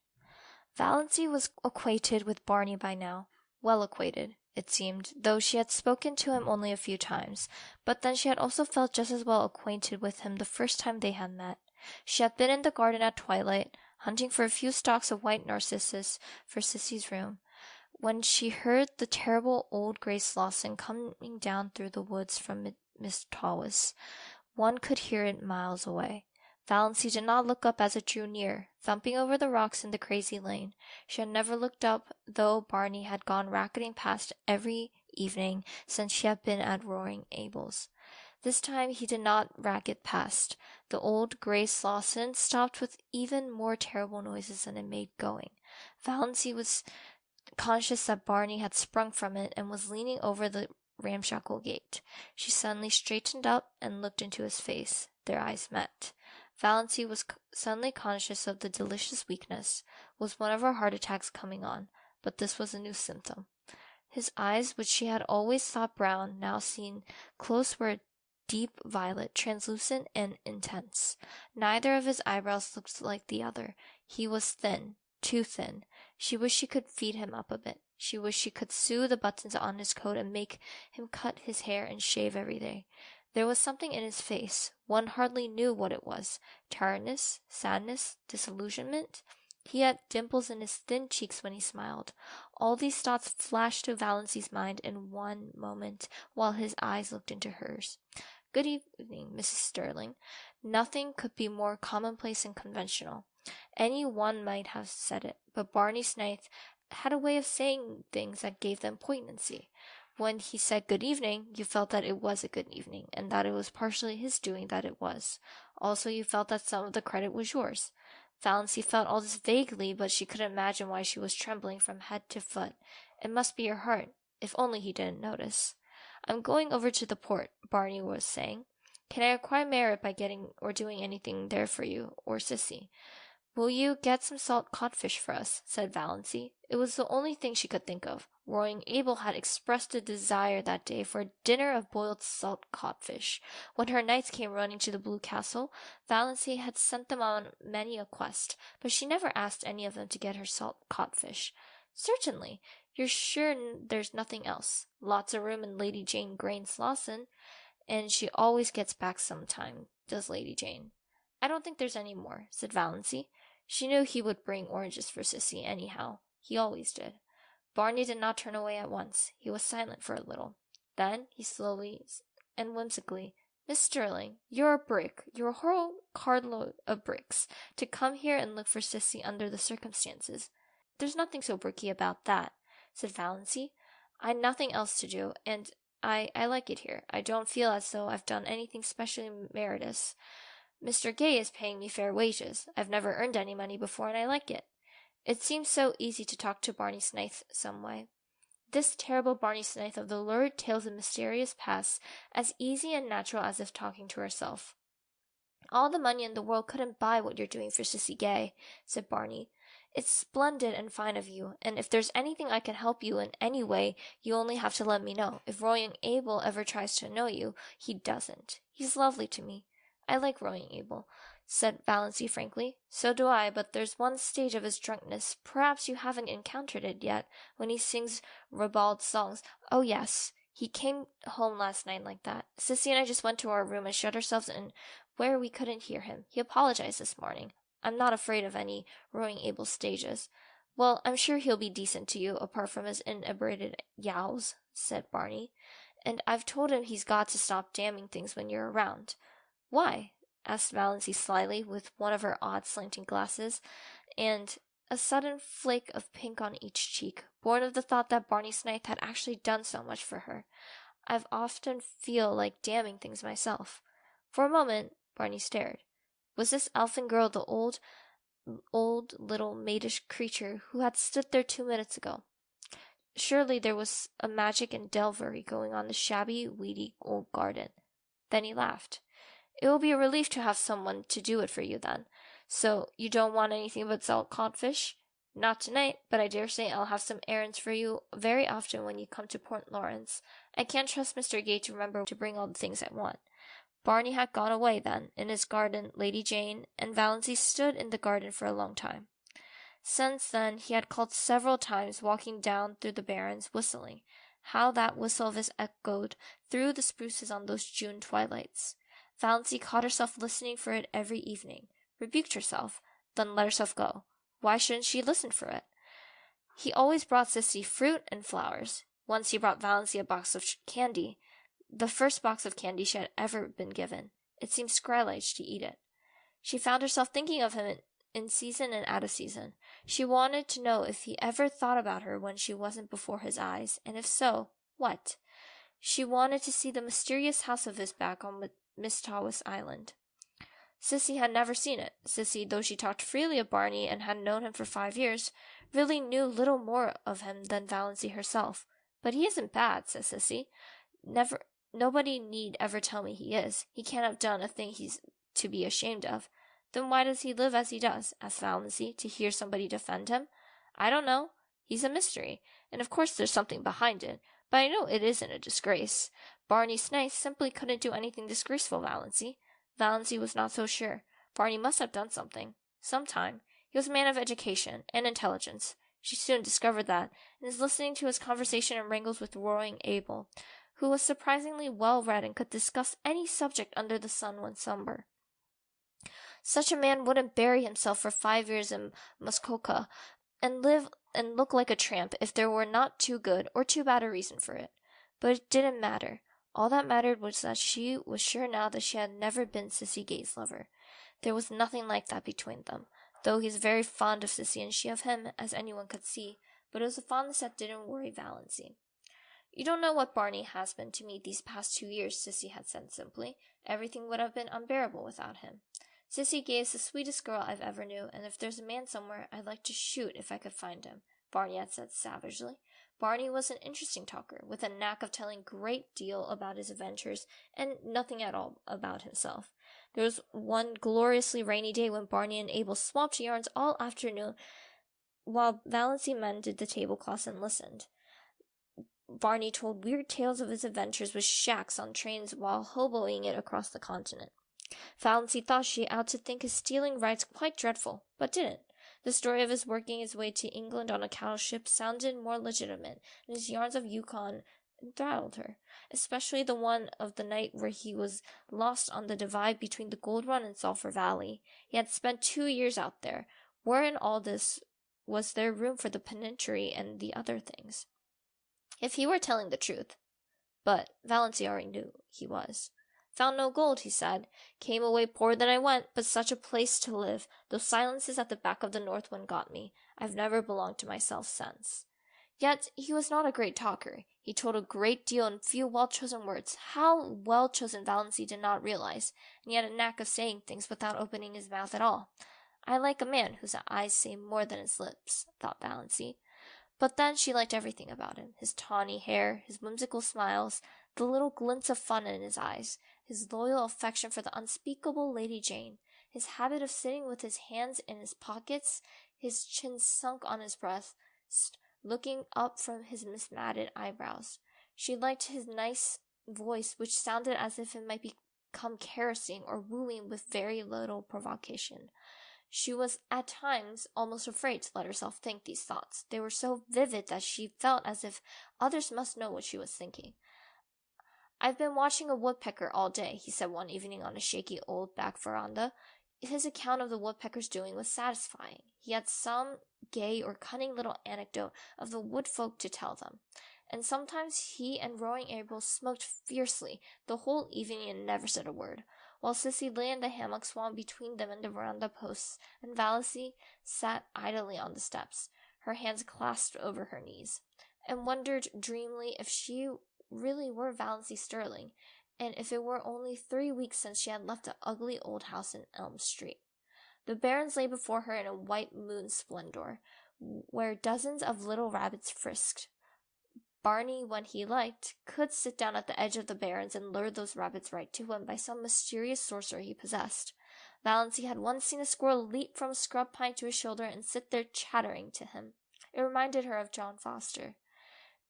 S11: Valancy was acquainted with Barney by now. Well acquainted, it seemed, though she had spoken to him only a few times. But then she had also felt just as well acquainted with him the first time they had met. She had been in the garden at twilight, hunting for a few stalks of white narcissus for Sissy's room, when she heard the terrible old grey Slauson coming down through the woods from Miss Tawis. One could hear it miles away. Valancy did not look up as it drew near, thumping over the rocks in the crazy lane. She had never looked up, though Barney had gone racketing past every evening since she had been at Roaring Abel's. This time he did not racket past. The old grey Slauson stopped with even more terrible noises than it made going. Valancy was conscious that Barney had sprung from it and was leaning over the ramshackle gate. She suddenly straightened up and looked into his face. Their eyes met. Valancy was suddenly conscious of the delicious weakness. Was one of her heart attacks coming on? But this was a new symptom. His eyes, which she had always thought brown, now seen close, were deep violet, translucent and intense. Neither of his eyebrows looked like the other. He was thin, too thin. She wished she could feed him up a bit. She wished she could sew the buttons on his coat and make him cut his hair and shave every day. There was something in his face. One hardly knew what it was. Tiredness, sadness, disillusionment. He had dimples in his thin cheeks when he smiled. All these thoughts flashed to Valancy's mind in one moment, while his eyes looked into hers. "Good evening, Mrs. Stirling." Nothing could be more commonplace and conventional. Any one might have said it, but Barney Snaith had a way of saying things that gave them poignancy. When he said good evening, you felt that it was a good evening, and that it was partially his doing that it was. Also, you felt that some of the credit was yours. Valancy felt all this vaguely, but she couldn't imagine why she was trembling from head to foot. It must be your heart, if only he didn't notice. "I'm going over to the port," Barney was saying. "Can I acquire merit by getting or doing anything there for you, or Sissy?" "Will you get some salt codfish for us?" said Valancy. It was the only thing she could think of. Roaring Abel had expressed a desire that day for a dinner of boiled salt codfish. When her knights came running to the Blue Castle, Valancy had sent them on many a quest, but she never asked any of them to get her salt codfish. "Certainly. You're sure there's nothing else? Lots of room in Lady Jane Grey's Lawson, and she always gets back sometime, does Lady Jane." "I don't think there's any more," said Valancy. She knew he would bring oranges for Sissy anyhow. He always did. Barney did not turn away at once. He was silent for a little. Then he slowly and whimsically, "Miss Stirling, you're a brick. You're a whole carload of bricks, to come here and look for Sissy under the circumstances." "There's nothing so bricky about that," said Valancy. "I'd nothing else to do, and I like it here. I don't feel as though I've done anything specially meritorious. Mr. Gay is paying me fair wages. I've never earned any money before, and I like it." It seemed so easy to talk to Barney Snaith some way. This terrible Barney Snaith of the lurid tales of mysterious past, as easy and natural as if talking to herself. "All the money in the world couldn't buy what you're doing for Sissy Gay," said Barney. "It's splendid and fine of you, and if there's anything I can help you in any way, you only have to let me know. If Roaring Abel ever tries to annoy you, he doesn't. He's lovely to me." "I like Roaring Abel," said Valancy frankly. "So do I, but there's one stage of his drunkenness, perhaps you haven't encountered it yet, when he sings ribald songs." "Oh, yes, He came home last night like that. Sissy and I just went to our room and shut ourselves in where we couldn't hear him. He apologized this morning. I'm not afraid of any rowing Abel's stages. Well, I'm sure he'll be decent to you, apart from his inebriated yowls, said Barney. And I've told him he's got to stop damning things when you're around. Why? Asked Valancy slyly, with one of her odd slanting glasses, and a sudden flake of pink on each cheek, born of the thought that Barney Snipe had actually done so much for her. I've often feel like damning things myself. For a moment, Barney stared. Was this elfin girl the old little maidish creature who had stood there 2 minutes ago? Surely there was a magic and delvery going on in the shabby, weedy old garden. Then he laughed. It will be a relief to have someone to do it for you, then. So you don't want anything but salt codfish? Not tonight, but I dare say I'll have some errands for you very often when you come to Port Lawrence. I can't trust Mr. Gay to remember to bring all the things I want. Barney had gone away then. In his garden, Lady Jane and Valancy stood in the garden for a long time. Since then, he had called several times, walking down through the barrens, whistling. How that whistle of his echoed through the spruces on those June twilights. Valancy caught herself listening for it every evening, rebuked herself, then let herself go. Why shouldn't she listen for it? He always brought Sissy fruit and flowers. Once he brought Valancy a box of candy, the first box of candy she had ever been given. It seemed scrylage to eat it. She found herself thinking of him in season and out of season. She wanted to know if he ever thought about her when she wasn't before his eyes, and if so, what? She wanted to see the mysterious house of his back on Mistawas Island. Sissy had never seen it. Sissy, though she talked freely of Barney and had known him for 5 years, really knew little more of him than Valancy herself. But he isn't bad, said Sissy. Nobody need ever tell me he is. He can't have done a thing he's to be ashamed of. Then why does he live as he does? Asked Valancy, to hear somebody defend him. I don't know. He's a mystery, and of course there's something behind it, but I know it isn't a disgrace. Barney Snipe simply couldn't do anything disgraceful, Valancy. Valancy was not so sure. Barney must have done something. Sometime. He was a man of education and intelligence. She soon discovered that, and is listening to his conversation and wrangles with roaring Abel, who was surprisingly well read and could discuss any subject under the sun when somber. Such a man wouldn't bury himself for 5 years in Muskoka and live and look like a tramp if there were not too good or too bad a reason for it. But it didn't matter. All that mattered was that she was sure now that she had never been Sissy Gay's lover. There was nothing like that between them, though he was very fond of Sissy and she of him, as anyone could see, but it was a fondness that didn't worry Valancy. You don't know what Barney has been to me these past 2 years, Sissy had said simply. Everything would have been unbearable without him. Sissy Gay is the sweetest girl I've ever knew, and if there's a man somewhere, I'd like to shoot if I could find him, Barney had said savagely. Barney was an interesting talker, with a knack of telling a great deal about his adventures and nothing at all about himself. There was one gloriously rainy day when Barney and Abel swapped yarns all afternoon while Valancy mended the tablecloths and listened. Barney told weird tales of his adventures with shacks on trains while hoboing it across the continent. Valancy thought she ought to think his stealing rides quite dreadful, but didn't. The story of his working his way to England on a cattle ship sounded more legitimate, and his yarns of Yukon enthralled her, especially the one of the night where he was lost on the divide between the Gold Run and Sulphur Valley. He had spent 2 years out there. Where in all this was there room for the penitentiary and the other things? If he were telling the truth, but Valancy already knew he was. Found no gold, he said. Came away poorer than I went, but such a place to live. Those silences at the back of the north wind got me. I've never belonged to myself since. Yet he was not a great talker. He told a great deal in few well-chosen words. How well-chosen Valancy did not realize, and he had a knack of saying things without opening his mouth at all. I like a man whose eyes say more than his lips, thought Valancy. But then she liked everything about him, his tawny hair, his whimsical smiles, the little glints of fun in his eyes, his loyal affection for the unspeakable Lady Jane, his habit of sitting with his hands in his pockets, his chin sunk on his breast, looking up from his mismatted eyebrows. She liked his nice voice, which sounded as if it might become caressing or wooing with very little provocation. She was at times almost afraid to let herself think these thoughts. They were so vivid that she felt as if others must know what she was thinking. "I've been watching a woodpecker all day," he said one evening on a shaky old back veranda. His account of the woodpecker's doing was satisfying. He had some gay or cunning little anecdote of the wood folk to tell them. And sometimes he and Roaring Abel smoked fiercely the whole evening and never said a word, while Sissy lay in the hammock swung between them and the veranda posts, and Valancy sat idly on the steps, her hands clasped over her knees, and wondered dreamily if she really were Valancy Stirling, and if it were only 3 weeks since she had left the ugly old house in Elm Street. The barrens lay before her in a white moon splendor, where dozens of little rabbits frisked. Barney, when he liked, could sit down at the edge of the barrens and lure those rabbits right to him by some mysterious sorcery he possessed. Valancy had once seen a squirrel leap from a scrub pine to his shoulder and sit there chattering to him. It reminded her of John Foster.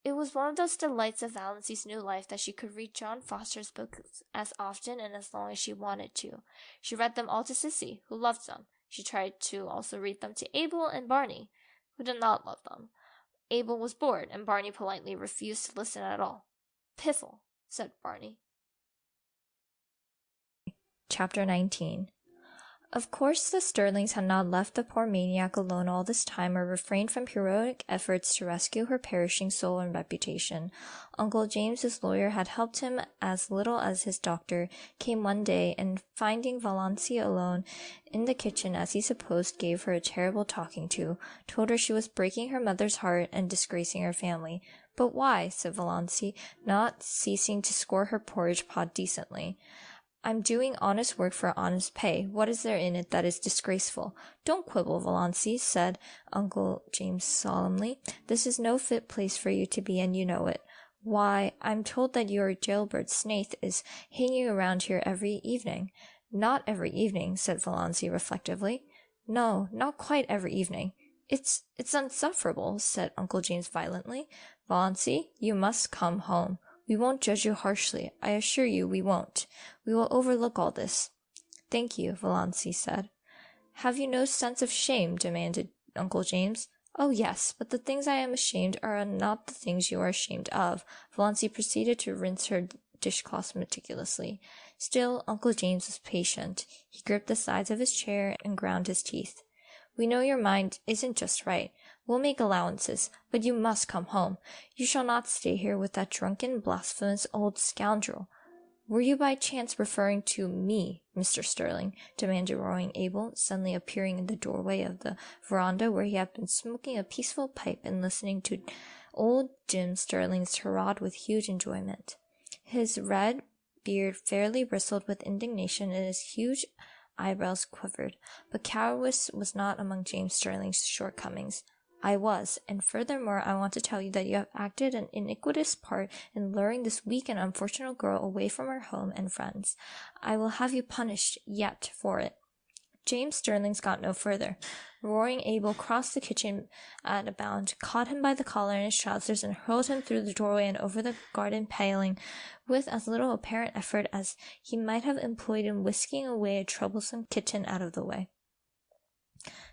S11: It was one of those delights of Valancy's new life that she could read John Foster's books as often and as long as she wanted to. She read them all to Sissy, who loved them. She tried to also read them to Abel and Barney, who did not love them. Abel was bored, and Barney politely refused to listen at all. "Piffle," said Barney.
S12: Chapter 19. Of course, the Stirlings had not left the poor maniac alone all this time or refrained from heroic efforts to rescue her perishing soul and reputation. Uncle James, his lawyer, had helped him as little as his doctor, came one day, and finding Valancy alone in the kitchen, as he supposed, gave her a terrible talking to, told her she was breaking her mother's heart and disgracing her family. "But why?" said Valancy, not ceasing to score her porridge pot decently. "I'm doing honest work for honest pay. What is there in it that is disgraceful?" "Don't quibble, Valancy," said Uncle James solemnly. "This is no fit place for you to be, and you know it. Why, I'm told that your jailbird Snaith is hanging around here every evening." "Not every evening," said Valancy reflectively. "No, not quite every evening." It's insufferable," said Uncle James violently. "Valancy, you must come home. We won't judge you harshly. I assure you we won't. We will overlook all this." "Thank you," Valancy said. "Have you no sense of shame?" demanded Uncle James. "Oh, yes, but the things I am ashamed are not the things you are ashamed of." Valancy proceeded to rinse her dishcloth meticulously. Still, Uncle James was patient. He gripped the sides of his chair and ground his teeth. "We know your mind isn't just right. We'll make allowances, but you must come home. You shall not stay here with that drunken, blasphemous old scoundrel." "Were you by chance referring to me, Mr. Stirling?" demanded Roaring Abel, suddenly appearing in the doorway of the veranda, where he had been smoking a peaceful pipe and listening to old Jim Stirling's tirade with huge enjoyment. His red beard fairly bristled with indignation, and his huge eyebrows quivered, but cowardice was not among James Stirling's shortcomings. "I was, and furthermore I want to tell you that you have acted an iniquitous part in luring this weak and unfortunate girl away from her home and friends. I will have you punished yet for it." James Stirling's got no further. Roaring Abel crossed the kitchen at a bound, caught him by the collar in his trousers, and hurled him through the doorway and over the garden paling with as little apparent effort as he might have employed in whisking away a troublesome kitten out of the way.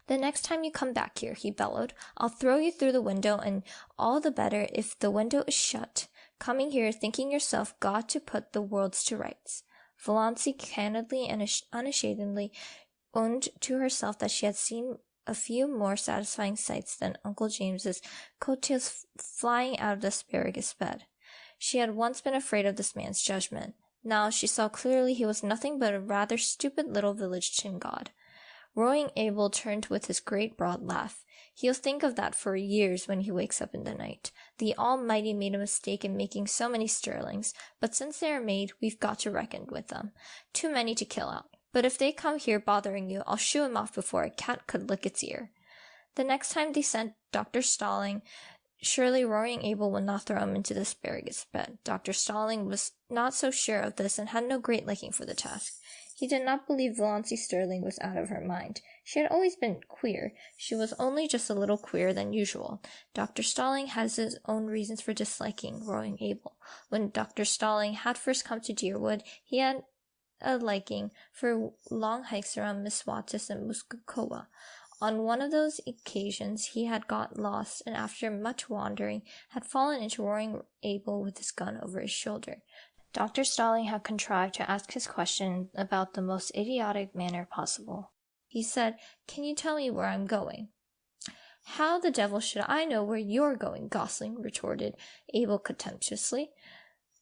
S12: "The next time you come back here," he bellowed, "I'll throw you through the window, and all the better if the window is shut. Coming here thinking yourself got to put the world's to rights." Valancy candidly and unashamedly owned to herself that she had seen a few more satisfying sights than Uncle James's coattails flying out of the asparagus bed. She had once been afraid of this man's judgment. Now she saw clearly he was nothing but a rather stupid little village tin god. Roaring Abel turned with his great broad laugh. "He'll think of that for years when he wakes up in the night. The Almighty made a mistake in making so many Stirlings, but since they are made, we've got to reckon with them. Too many to kill out. But if they come here bothering you, I'll shoo 'em off before a cat could lick its ear." The next time they sent Dr. Stirling, surely Roaring Abel would not throw him into the asparagus bed. Dr. Stirling was not so sure of this and had no great liking for the task. He did not believe Valancy Stirling was out of her mind. She had always been queer. She was only just a little queerer than usual. Dr. Stirling had his own reasons for disliking Roaring Abel. When Dr. Stirling had first come to Deerwood, he had a liking for long hikes around Miswatis and Muskokoa. On one of those occasions he had got lost, and after much wandering had fallen into Roaring Abel with his gun over his shoulder. Dr. Stirling had contrived to ask his question about the most idiotic manner possible. He said, "Can you tell me where I'm going?" "How the devil should I know where you're going, Gosling?" retorted Abel contemptuously.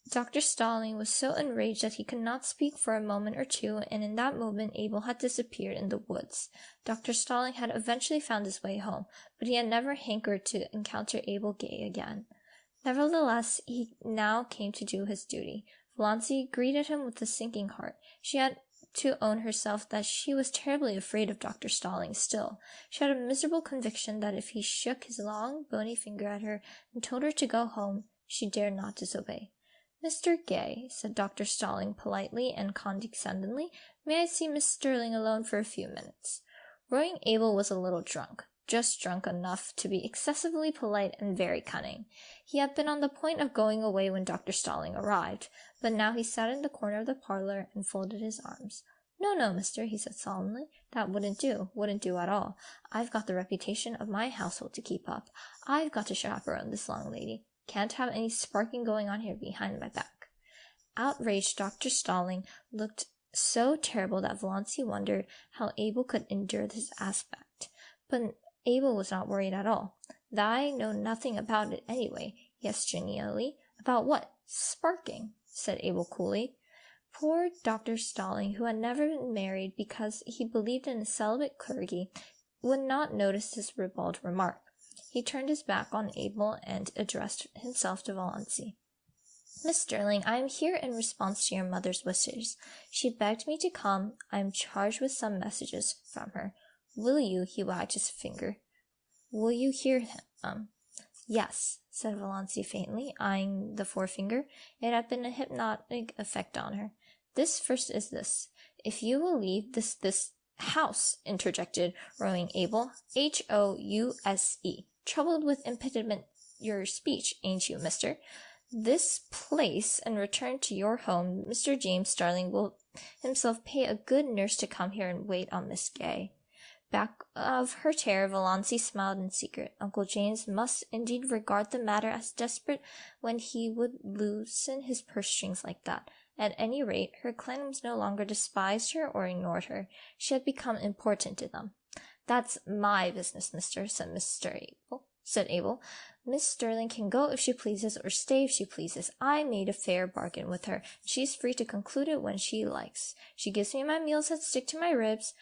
S12: Dr. Stirling was so enraged that he could not speak for a moment or two, and in that moment Abel had disappeared in the woods. Dr. Stirling had eventually found his way home, but he had never hankered to encounter Abel Gay again. Nevertheless, he now came to do his duty. Valancy greeted him with a sinking heart. She had to own herself that she was terribly afraid of Dr. Stirling still. She had a miserable conviction that if he shook his long, bony finger at her and told her to go home, she dared not disobey. "Mr. Gay," said Dr. Stirling politely and condescendingly, "may I see Miss Stirling alone for a few minutes?" Rowing Abel was a little drunk, just drunk enough to be excessively polite and very cunning. He had been on the point of going away when Dr. Stirling arrived, but now he sat in the corner of the parlor and folded his arms. "No, no, mister," he said solemnly, "that wouldn't do at all. I've got the reputation of my household to keep up. I've got to chaperone this young lady. Can't have any sparking going on here behind my back." Outraged Dr. Stirling looked so terrible that Valancy wondered how Abel could endure this aspect. But Abel was not worried at all. "I know nothing about it anyway," he asked genially. "About what? Sparking," said Abel coolly. Poor Dr. Stirling, who had never been married because he believed in a celibate clergy, would not notice this ribald remark. He turned his back on Abel and addressed himself to Valancy. "Miss Stirling, I am here in response to your mother's wishes. She begged me to come. I am charged with some messages from her. Will you," he wagged his finger, "will you hear them?" "Yes," said Valancy faintly, eyeing the forefinger. It had been a hypnotic effect on her. "This first is this. If you will leave this house," interjected Rowing Abel, "House. Troubled with impediment your speech, ain't you, mister? This place, and return to your home. Mr. James Stirling will himself pay a good nurse to come here and wait on Miss Gay." Back of her chair, Valancy smiled in secret. Uncle James must indeed regard the matter as desperate when he would loosen his purse strings like that. At any rate, her clans no longer despised her or ignored her. She had become important to them. "That's my business, mister," said Abel. "Miss Stirling can go if she pleases, or stay if she pleases. I made a fair bargain with her, and she's free to conclude it when she likes. She gives me my meals that stick to my ribs.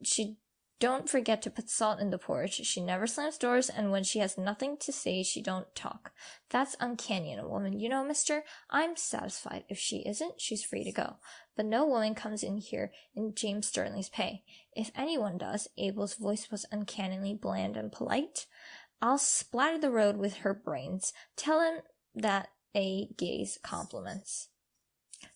S12: She don't forget to put salt in the porridge. She never slams doors, and when she has nothing to say, she don't talk. That's uncanny in a woman, you know, mister. I'm satisfied. If she isn't, she's free to go. But no woman comes in here in James Stirling's pay. If anyone does," Abel's voice was uncannily bland and polite, "I'll splatter the road with her brains. Tell him that A. Gay's compliments."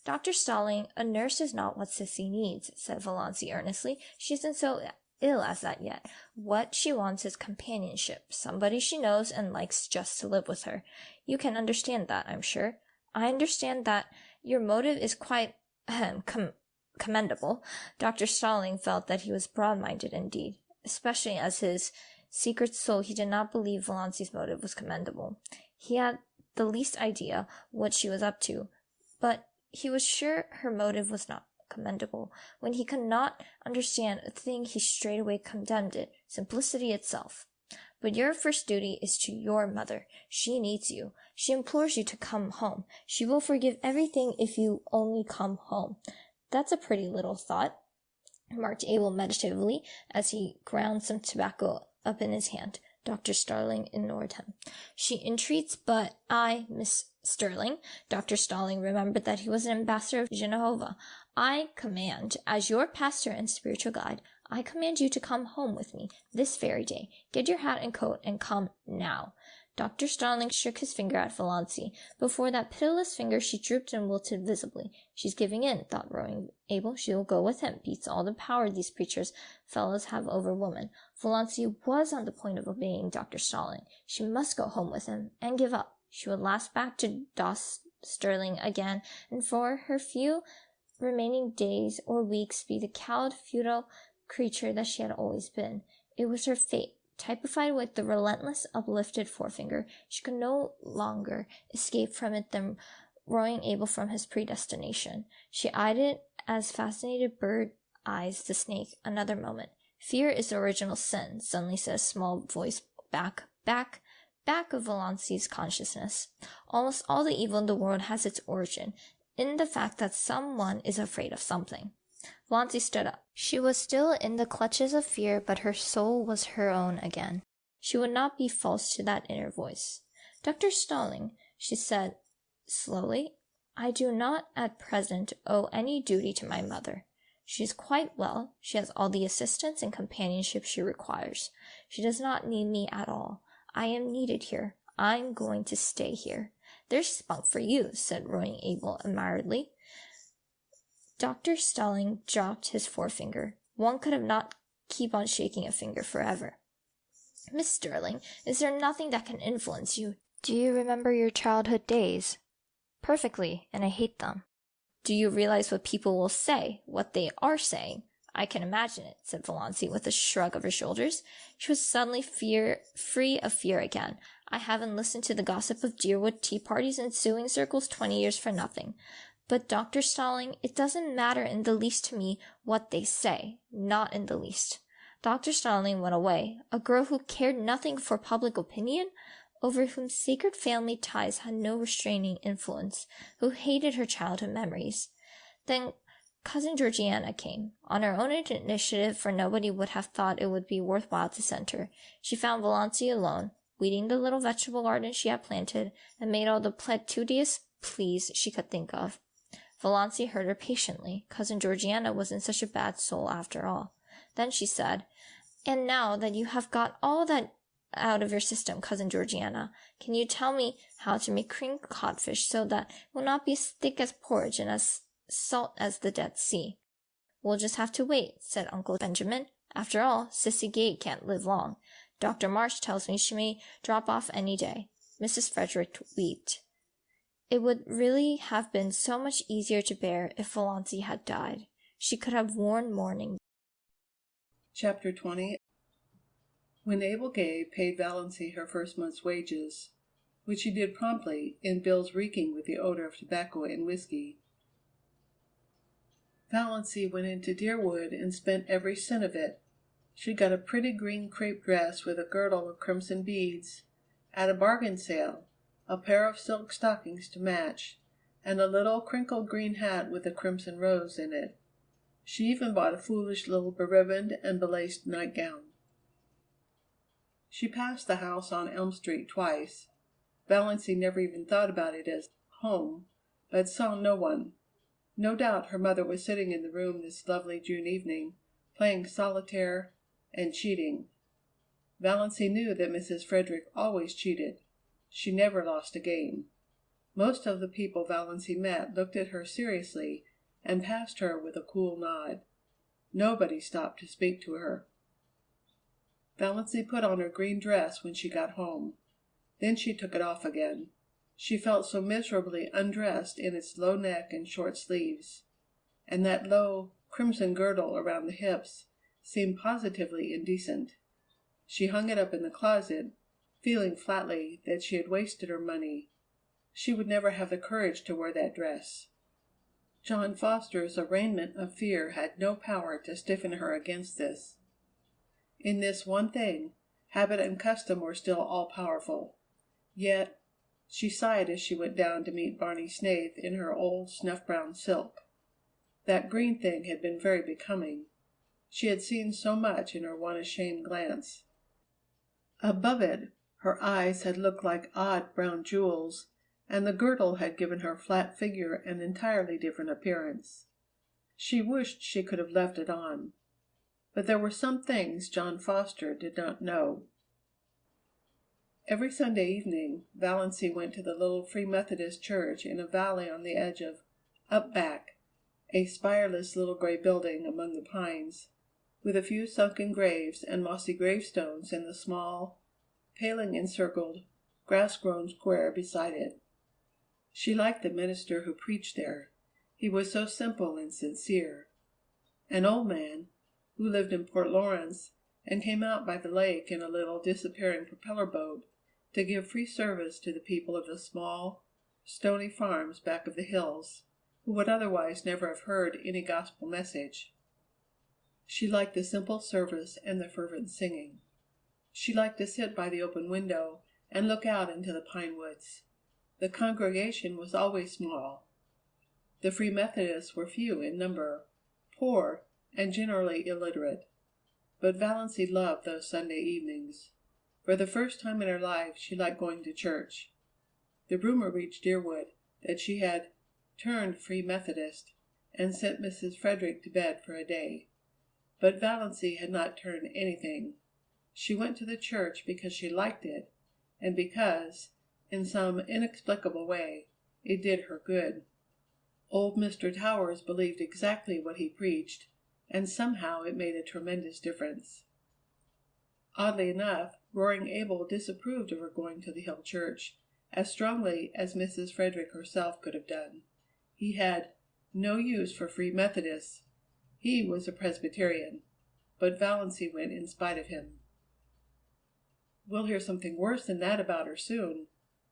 S12: "Dr. Stirling, a nurse is not what Sissy needs," said Valancy earnestly. "She isn't so ill as that yet. What she wants is companionship, somebody she knows and likes just to live with her. You can understand that, I'm sure." "I understand that your motive is quite commendable." Dr. Stirling felt that he was broad-minded indeed, especially as his secret soul he did not believe Valancy's motive was commendable. He had the least idea what she was up to, but he was sure her motive was not commendable. When he could not understand a thing, he straightway condemned it, simplicity itself. "But your first duty is to your mother. She needs you. She implores you to come home. She will forgive everything if you only come home." "That's a pretty little thought," remarked Abel meditatively, as he ground some tobacco up in his hand. Dr. Stirling ignored him. "She entreats, but Miss Stirling," Dr. Stirling remembered that he was an ambassador of Jehovah, "I command, as your pastor and spiritual guide, I command you to come home with me this very day. Get your hat and coat and come now." Dr. Stirling shook his finger at Valancy. Before that pitiless finger she drooped and wilted visibly. "She's giving in," thought Rowing Abel. "She'll go with him. Beats all the power these preachers fellows have over women." Valancy was on the point of obeying Dr. Stirling. She must go home with him and give up. She would last back to Dos Stirling again, and for her few remaining days or weeks be the cowed, futile creature that she had always been. It was her fate. Typified with the relentless uplifted forefinger, she could no longer escape from it than rowing Abel from his predestination. She eyed it as fascinated bird eyes the snake. Another moment. Fear is the original sin, suddenly said a small voice back of Valancy's consciousness. Almost all the evil in the world has its origin in the fact that someone is afraid of something. Valancy stood up. She was still in the clutches of fear, but her soul was her own again. She would not be false to that inner voice. Dr. Stirling, she said slowly, I do not at present owe any duty to my mother. She is quite well. She has all the assistance and companionship she requires. She does not need me at all. I am needed here. I'm going to stay here. There's spunk for you, said rowing Abel admiringly. Dr. Stirling dropped his forefinger. One could have not keep on shaking a finger forever. Miss Stirling, is there nothing that can influence you? Do you remember your childhood days? Perfectly, and I hate them. Do you realize what people will say, what they are saying? I can imagine it, said Valancy with a shrug of her shoulders. She was suddenly free of fear again. I haven't listened to the gossip of Deerwood tea parties and sewing circles 20 years for nothing. But, Dr. Stirling, it doesn't matter in the least to me what they say. Not in the least. Dr. Stirling went away. A girl who cared nothing for public opinion, over whom sacred family ties had no restraining influence, who hated her childhood memories. Then Cousin Georgiana came, on her own initiative, for nobody would have thought it would be worthwhile to send her. She found Valancy alone, weeding the little vegetable garden she had planted, and made all the platitudious pleas she could think of. Valancy heard her patiently. Cousin Georgiana wasn't such a bad soul after all. Then she said, And now that you have got all that out of your system, Cousin Georgiana, can you tell me how to make creamed codfish so that it will not be as thick as porridge and as salt as the Dead Sea? We'll just have to wait, said Uncle Benjamin. After all, Sissy Gate can't live long. Dr. Marsh tells me she may drop off any day. Mrs. Frederick wept. It would really have been so much easier to bear if Valancy had died. She could have worn mourning.
S13: Chapter 20. When Abel Gay paid Valancy her first month's wages, which he did promptly, in bills reeking with the odor of tobacco and whiskey, Valancy went into Deerwood and spent every cent of it. She got a pretty green crepe dress with a girdle of crimson beads, at a bargain sale, a pair of silk stockings to match, and a little crinkled green hat with a crimson rose in it. She even bought a foolish little beribboned and belaced nightgown. She passed the house on Elm Street twice. Valancy never even thought about it as home, but saw no one. No doubt her mother was sitting in the room this lovely June evening, playing solitaire and cheating. Valancy knew that Mrs. Frederick always cheated. She never lost a game. Most of the people Valancy met looked at her seriously and passed her with a cool nod. Nobody stopped to speak to her. Valancy put on her green dress when she got home. Then she took it off again. She felt so miserably undressed in its low neck and short sleeves, and that low, crimson girdle around the hips seemed positively indecent. She hung it up in the closet, feeling flatly that she had wasted her money. She would never have the courage to wear that dress. John Foster's arraignment of fear had no power to stiffen her against this. In this one thing, habit and custom were still all-powerful. Yet she sighed as she went down to meet Barney Snaith in her old snuff-brown silk. That green thing had been very becoming. She had seen so much in her one ashamed glance. Above it, her eyes had looked like odd brown jewels, and the girdle had given her flat figure an entirely different appearance. She wished she could have left it on. But there were some things John Foster did not know. Every Sunday evening Valancy went to the little Free Methodist church in a valley on the edge of Up Back, a spireless little gray building among the pines, with a few sunken graves and mossy gravestones in the small, paling-encircled, grass-grown square beside it. She liked the minister who preached there. He was so simple and sincere. An old man, who lived in Port Lawrence and came out by the lake in a little disappearing propeller boat to give free service to the people of the small, stony farms back of the hills, who would otherwise never have heard any gospel message. She liked the simple service and the fervent singing. She liked to sit by the open window and look out into the pine woods. The congregation was always small. The Free Methodists were few in number, poor, and generally illiterate. But Valancy loved those Sunday evenings. For the first time in her life she liked going to church. The rumor reached Deerwood that she had turned Free Methodist and sent Mrs. Frederick to bed for a day. But Valancy had not turned anything. She went to the church because she liked it, and because, in some inexplicable way, it did her good. Old Mr. Towers believed exactly what he preached, and somehow it made a tremendous difference. Oddly enough, Roaring Abel disapproved of her going to the Hill Church as strongly as Mrs. Frederick herself could have done. He had no use for Free Methodists. He was a Presbyterian, but Valancy went in spite of him. "We'll hear something worse than that about her soon,"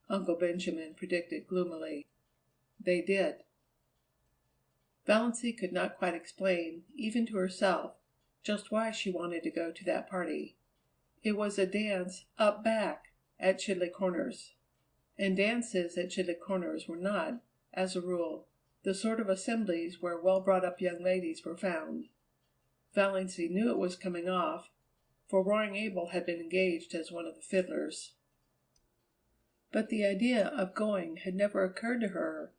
S13: Uncle Benjamin predicted gloomily. They did. Valancy could not quite explain, even to herself, just why she wanted to go to that party. It was a dance "up back" at Chidley Corners, and dances at Chidley Corners were not, as a rule, the sort of assemblies where well-brought-up young ladies were found. Valancy knew it was coming off, for Roaring Abel had been engaged as one of the fiddlers. But the idea of going had never occurred to her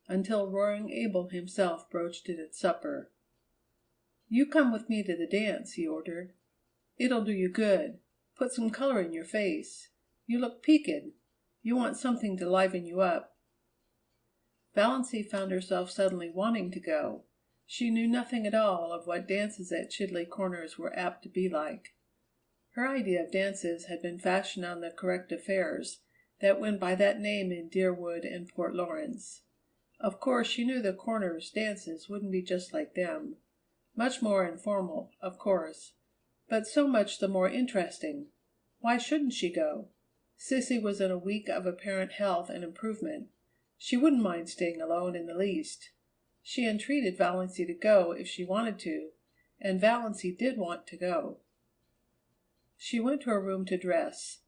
S13: until Roaring Abel himself broached it at supper. "You come with me to the dance," he ordered. "It'll do you good. Put some color in your face. You look peaked. You want something to liven you up." Valancy found herself suddenly wanting to go. She knew nothing at all of what dances at Chidley Corners were apt to be like. Her idea of dances had been fashioned on the corrective fairs that went by that name in Deerwood and Port Lawrence. Of course she knew the Corners dances wouldn't be just like them. Much more informal, of course, but so much the more interesting. Why shouldn't she go? Sissy was in a week of apparent health and improvement. She wouldn't mind staying alone in the least. She entreated Valancy to go if she wanted to, and Valancy did want to go. She went to her room to dress.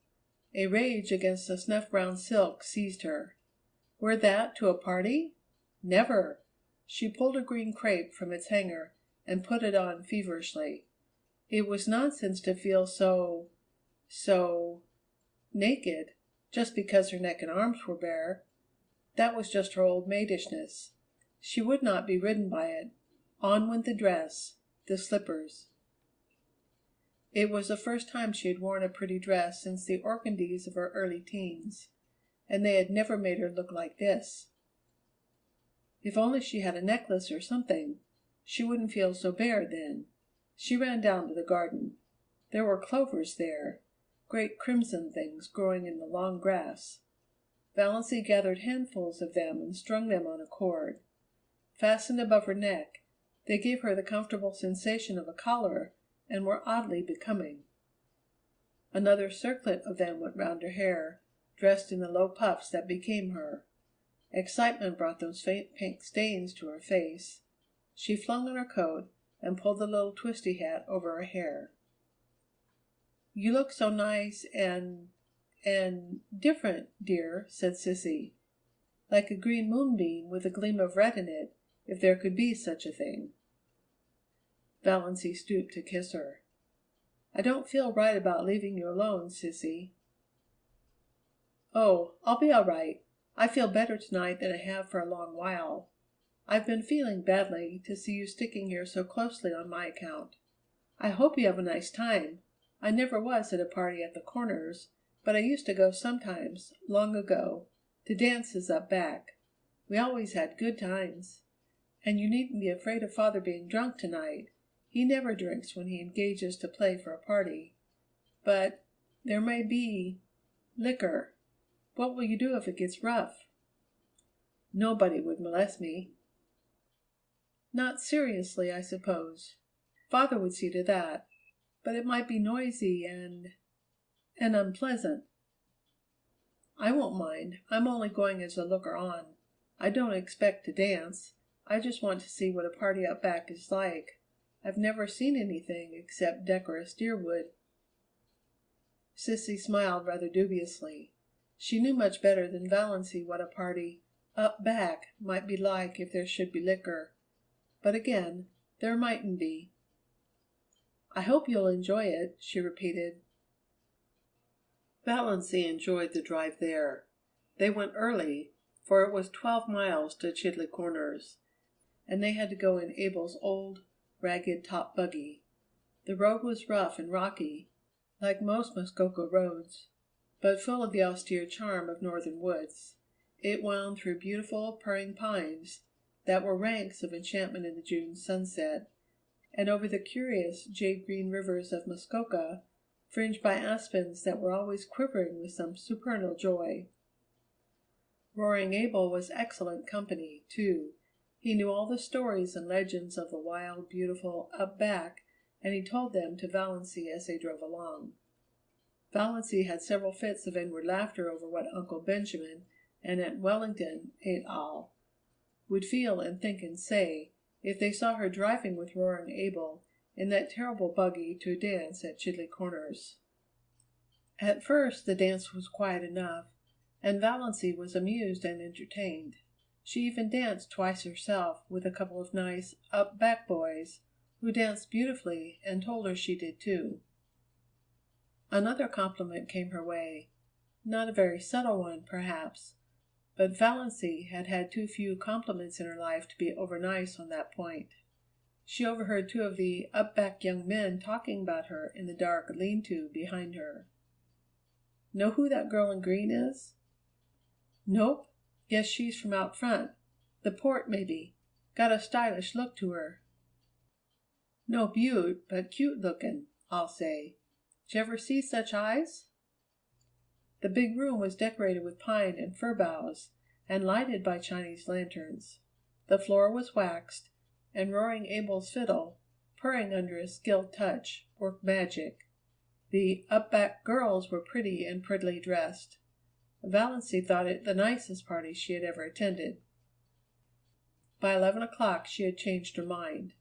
S13: A rage against the snuff-brown silk seized her. Wear that to a party? Never! She pulled a green crepe from its hanger and put it on feverishly. It was nonsense to feel so naked, just because her neck and arms were bare. That was just her old maidishness. She would not be ridden by it. On went the dress, the slippers. It was the first time she had worn a pretty dress since the organdies of her early teens, and they had never made her look like this. If only she had a necklace or something, she wouldn't feel so bare then. She ran down to the garden. There were clovers there, great crimson things growing in the long grass. Valancy gathered handfuls of them and strung them on a cord. Fastened above her neck, they gave her the comfortable sensation of a collar and were oddly becoming. Another circlet of them went round her hair, dressed in the low puffs that became her. Excitement brought those faint pink stains to her face. She flung on her coat and pulled the little twisty hat over her hair. "You look so nice and different, dear," said Sissy. "Like a green moonbeam with a gleam of red in it, if there could be such a thing." Valancy stooped to kiss her. "I don't feel right about leaving you alone, Sissy." "Oh, I'll be all right. I feel better tonight than I have for a long while. I've been feeling badly to see you sticking here so closely on my account. I hope you have a nice time. I never was at a party at the Corners, but I used to go sometimes, long ago, to dances up back. We always had good times. And you needn't be afraid of Father being drunk tonight. He never drinks when he engages to play for a party. But there may be liquor. What will you do if it gets rough?" "Nobody would molest me." "Not seriously, I suppose. Father would see to that. But it might be noisy and unpleasant." I won't mind. I'm only going as a looker-on. I don't expect to dance. I just want to see what a party out back is like. I've never seen anything except decorous deerwood." Sissy smiled rather dubiously. She knew much better than Valancy what a party "up back" might be like if there should be liquor. But again, there mightn't be. "I hope you'll enjoy it," she repeated. Valancy enjoyed the drive there. They went early, for it was 12 miles to Chidley Corners, and they had to go in Abel's old, ragged top buggy. The road was rough and rocky, like most Muskoka roads, but full of the austere charm of northern woods. It wound through beautiful, purring pines that were ranks of enchantment in the June sunset, and over the curious jade-green rivers of Muskoka, fringed by aspens that were always quivering with some supernal joy. Roaring Abel was excellent company, too. He knew all the stories and legends of the wild, beautiful "up back," and he told them to Valancy as they drove along. Valancy had several fits of inward laughter over what Uncle Benjamin and Aunt Wellington et al. Would feel and think and say if they saw her driving with Roaring Abel in that terrible buggy to a dance at Chidley Corners. At first the dance was quiet enough, and Valancy was amused and entertained. She even danced twice herself with a couple of nice, up back boys who danced beautifully and told her she did too. Another compliment came her way, not a very subtle one, perhaps, but Valancy had had too few compliments in her life to be over-nice on that point. She overheard two of the up-back young men talking about her in the dark lean-to behind her. "Know who that girl in green is?" "Nope. Guess she's from out front. The port, maybe. Got a stylish look to her." "No beaut, but cute lookin', I'll say. J'ever see such eyes?" The big room was decorated with pine and fir boughs, and lighted by Chinese lanterns. The floor was waxed, and Roaring Abel's fiddle, purring under a skilled touch, worked magic. The up-back girls were pretty and prettily dressed. Valancy thought it the nicest party she had ever attended. By 11 o'clock she had changed her mind.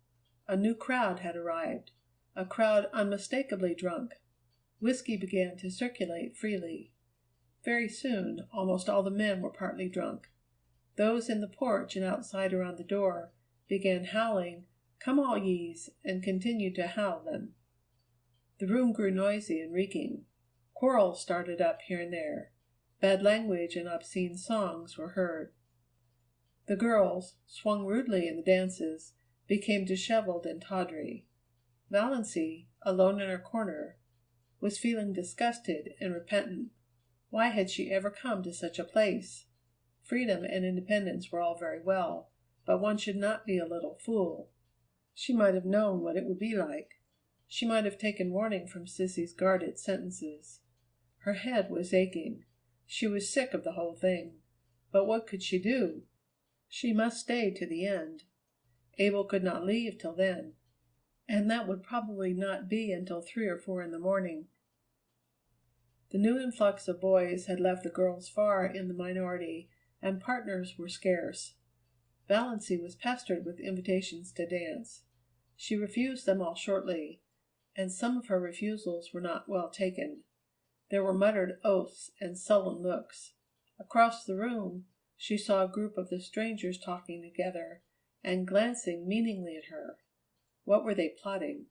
S13: A new crowd had arrived, a crowd unmistakably drunk. Whiskey began to circulate freely. Very soon almost all the men were partly drunk. Those in the porch and outside around the door began howling, "Come all yees," and continued to howl them. The room grew noisy and reeking. Quarrels started up here and there. Bad language and obscene songs were heard. The girls, swung rudely in the dances, became disheveled and tawdry. Valancy, alone in her corner, was feeling disgusted and repentant. Why had she ever come to such a place? Freedom and independence were all very well, but one should not be a little fool. She might have known what it would be like. She might have taken warning from Sissy's guarded sentences. Her head was aching. She was sick of the whole thing. But what could she do? She must stay to the end. Abel could not leave till then, and that would probably not be until 3 or 4 in the morning. The new influx of boys had left the girls far in the minority, and partners were scarce. Valancy was pestered with invitations to dance. She refused them all shortly, and some of her refusals were not well taken. There were muttered oaths and sullen looks. Across the room she saw a group of the strangers talking together and glancing meaningly at her. What were they plotting?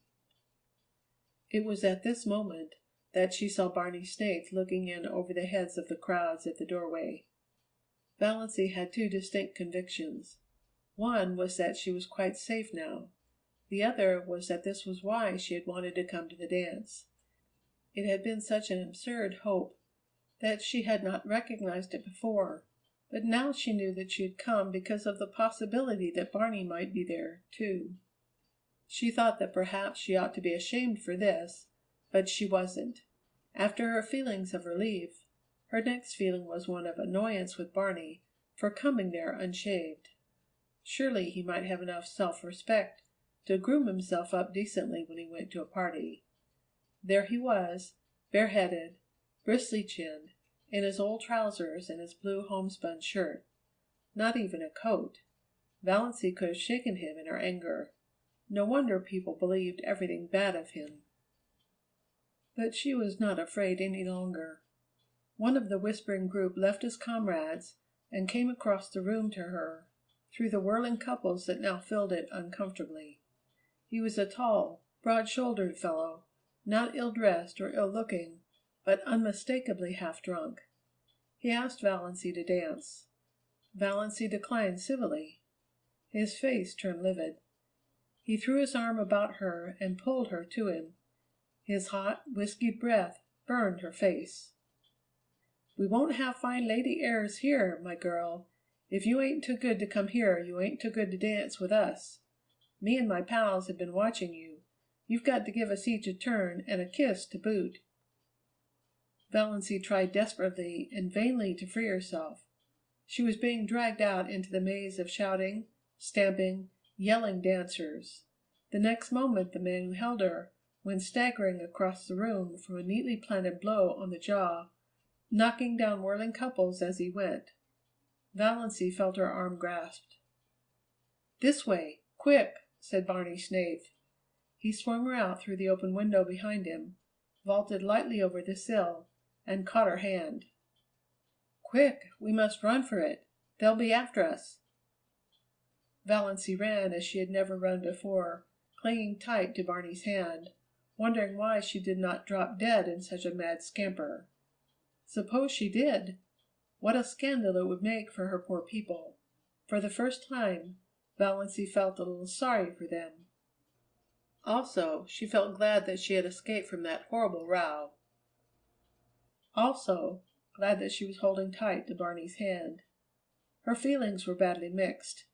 S13: It was at this moment that she saw Barney Snaith looking in over the heads of the crowds at the doorway. Valancy had 2 distinct convictions. One was that she was quite safe now. The other was that this was why she had wanted to come to the dance. It had been such an absurd hope that she had not recognized it before, but now she knew that she had come because of the possibility that Barney might be there, too. She thought that perhaps she ought to be ashamed for this, but she wasn't. After her feelings of relief, her next feeling was one of annoyance with Barney for coming there unshaved. Surely he might have enough self-respect to groom himself up decently when he went to a party. There he was, bareheaded, bristly-chinned, in his old trousers and his blue homespun shirt. Not even a coat. Valancy could have shaken him in her anger. No wonder people believed everything bad of him. But she was not afraid any longer. One of the whispering group left his comrades and came across the room to her, through the whirling couples that now filled it uncomfortably. He was a tall, broad-shouldered fellow, not ill-dressed or ill-looking, but unmistakably half-drunk. He asked Valancy to dance. Valancy declined civilly. His face turned livid. He threw his arm about her and pulled her to him. His hot, whiskied breath burned her face. "We won't have fine lady airs here, my girl. If you ain't too good to come here, you ain't too good to dance with us. Me and my pals have been watching you. You've got to give us each a turn and a kiss to boot." Valancy tried desperately and vainly to free herself. She was being dragged out into the maze of shouting, stamping, yelling dancers. The next moment the man who held her went staggering across the room from a neatly planted blow on the jaw, knocking down whirling couples as he went. Valancy felt her arm grasped. "This way, quick," said Barney Snaith. He swung her out through the open window behind him, vaulted lightly over the sill, and caught her hand. "Quick, we must run for it. They'll be after us." Valancy ran as she had never run before, clinging tight to Barney's hand, wondering why she did not drop dead in such a mad scamper. Suppose she did! What a scandal it would make for her poor people. For the first time, Valancy felt a little sorry for them. Also, she felt glad that she had escaped from that horrible row. Also, glad that she was holding tight to Barney's hand. Her feelings were badly mixed,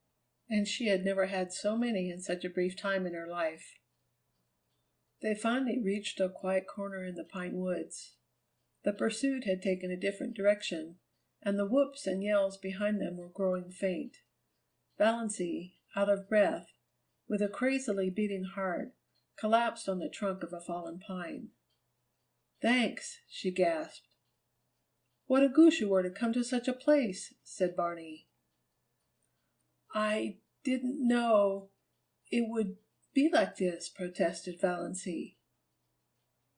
S13: and she had never had so many in such a brief time in her life. They finally reached a quiet corner in the pine woods. The pursuit had taken a different direction, and the whoops and yells behind them were growing faint. Valancy, out of breath, with a crazily beating heart, collapsed on the trunk of a fallen pine. "Thanks," she gasped. "What a goose you were to come to such a place," said Barney. "I didn't know it would be like this," protested Valancy.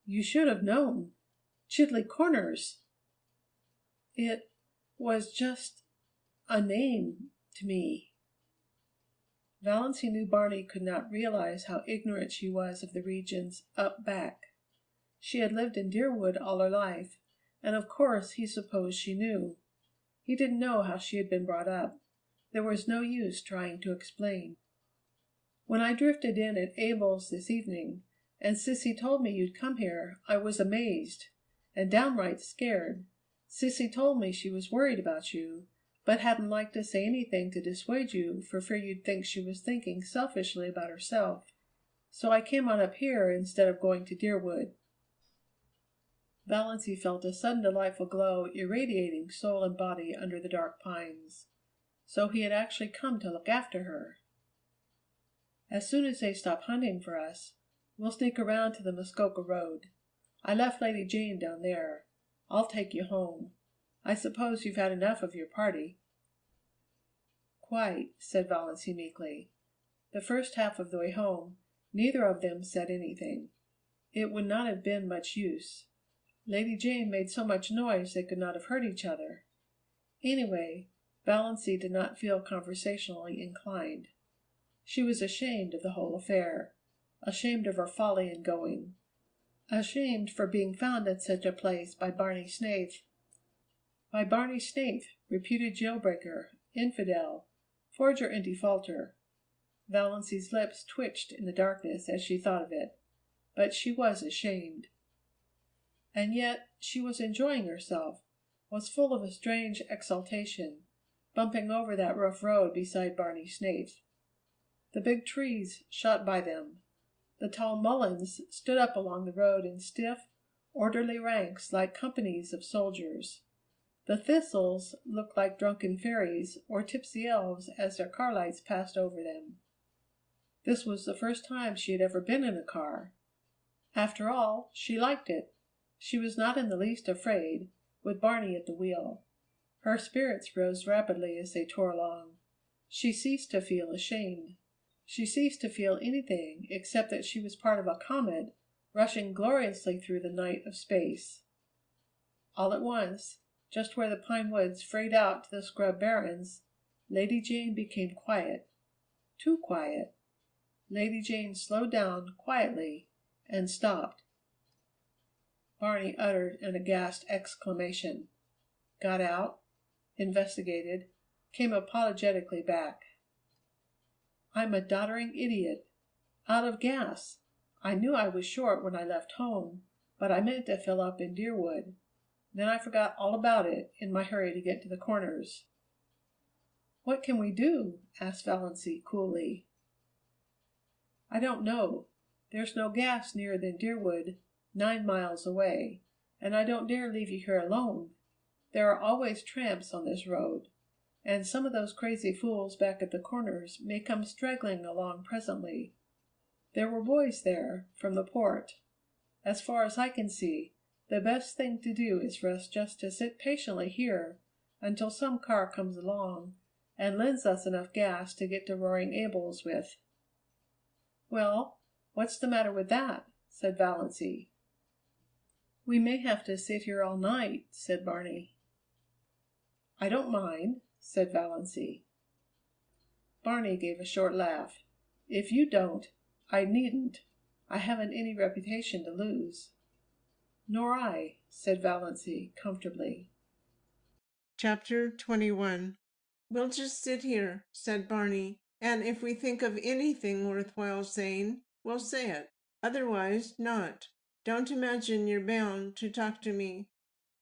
S13: "You should have known. Chidley Corners! It was just a name to me." Valancy knew Barney could not realize how ignorant she was of the regions up back. She had lived in Deerwood all her life, and of course he supposed she knew. He didn't know how she had been brought up. There was no use trying to explain. "When I drifted in at Abel's this evening, and Sissy told me you'd come here, I was amazed and downright scared. Sissy told me she was worried about you, but hadn't liked to say anything to dissuade you for fear you'd think she was thinking selfishly about herself. So I came on up here instead of going to Deerwood." Valancy felt a sudden delightful glow irradiating soul and body under the dark pines. So he had actually come to look after her. "As soon as they stop hunting for us, we'll sneak around to the Muskoka Road. I left Lady Jane down there. I'll take you home. I suppose you've had enough of your party." "Quite," said Valancy meekly. The first half of the way home, neither of them said anything. It would not have been much use. Lady Jane made so much noise they could not have heard each other. Anyway, Valancy did not feel conversationally inclined. She was ashamed of the whole affair, ashamed of her folly in going, ashamed for being found at such a place by Barney Snaith. By Barney Snaith, reputed jailbreaker, infidel, forger and defaulter. Valancy's lips twitched in the darkness as she thought of it, but she was ashamed. And yet she was enjoying herself, was full of a strange exultation, bumping over that rough road beside Barney Snaith. The big trees shot by them. The tall mulleins stood up along the road in stiff, orderly ranks like companies of soldiers. The thistles looked like drunken fairies or tipsy elves as their car lights passed over them. This was the first time she had ever been in a car. After all, she liked it. She was not in the least afraid, with Barney at the wheel. Her spirits rose rapidly as they tore along. She ceased to feel ashamed. She ceased to feel anything except that she was part of a comet rushing gloriously through the night of space. All at once, just where the pine woods frayed out to the scrub barrens, Lady Jane became quiet. Too quiet. Lady Jane slowed down quietly and stopped. Barney uttered an aghast exclamation, got out, investigated, came apologetically back. I'm a doddering idiot. Out of gas. I knew I was short when I left home, but I meant to fill up in Deerwood. Then I forgot all about it in my hurry to get to the Corners. What can we do? Asked Valancy coolly. I don't know. There's no gas nearer than Deerwood, 9 miles away, and I don't dare leave you here alone. There are always tramps on this road, and some of those crazy fools back at the Corners may come straggling along presently. There were boys there, from the port. As far as I can see, the best thing to do is for us just to sit patiently here until some car comes along and lends us enough gas to get to Roaring Abel's with. Well, what's the matter with that? Said Valancy. We may have to sit here all night, said Barney. I don't mind, said Valancy. Barney gave a short laugh. If you don't, I needn't. I haven't any reputation to lose. Nor I, said Valancy comfortably.
S14: Chapter 21. We'll just sit here, said Barney, and if we think of anything worthwhile saying, we'll say it. Otherwise, not. Don't imagine you're bound to talk to me.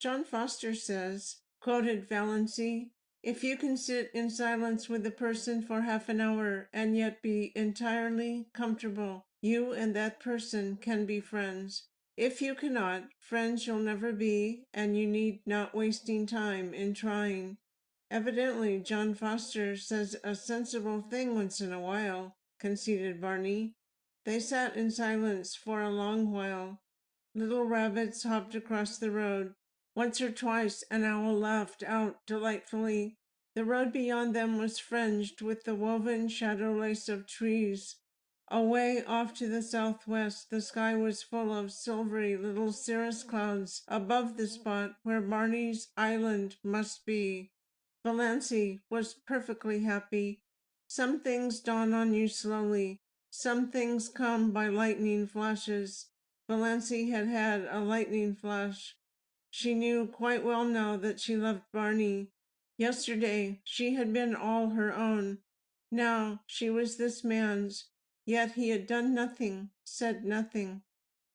S14: John Foster says, quoted Valancy, if you can sit in silence with a person for half an hour and yet be entirely comfortable, you and that person can be friends. If you cannot, friends you'll never be, and you need not wasting time in trying. Evidently John Foster says a sensible thing once in a while, conceded Barney. They sat in silence for a long while. Little rabbits hopped across the road. Once or twice an owl laughed out delightfully. The road beyond them was fringed with the woven shadow lace of trees. Away off to the southwest the sky was full of silvery little cirrus clouds above the spot where Barney's island must be. Valancy was perfectly happy. Some things dawn on you slowly. Some things come by lightning flashes. Valancy had had a lightning flash. She knew quite well now that she loved Barney. Yesterday she had been all her own. Now she was this man's. Yet he had done nothing, said nothing.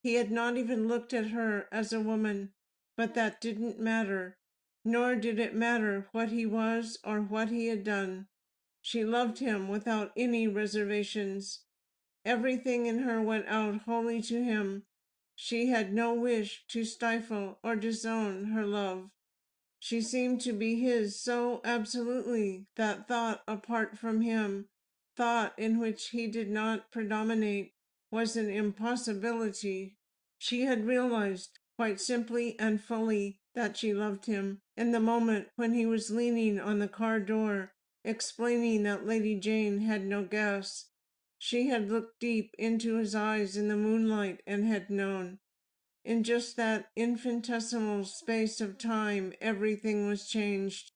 S14: He had not even looked at her as a woman, but that didn't matter. Nor did it matter what he was or what he had done. She loved him without any reservations. Everything in her went out wholly to him. She had no wish to stifle or disown her love. She seemed to be his so absolutely that thought apart from him, thought in which he did not predominate, was an impossibility. She had realized, quite simply and fully, that she loved him, in the moment when he was leaning on the car door, explaining that Lady Jane had no gas. She had looked deep into his eyes in the moonlight and had known. In just that infinitesimal space of time, everything was changed.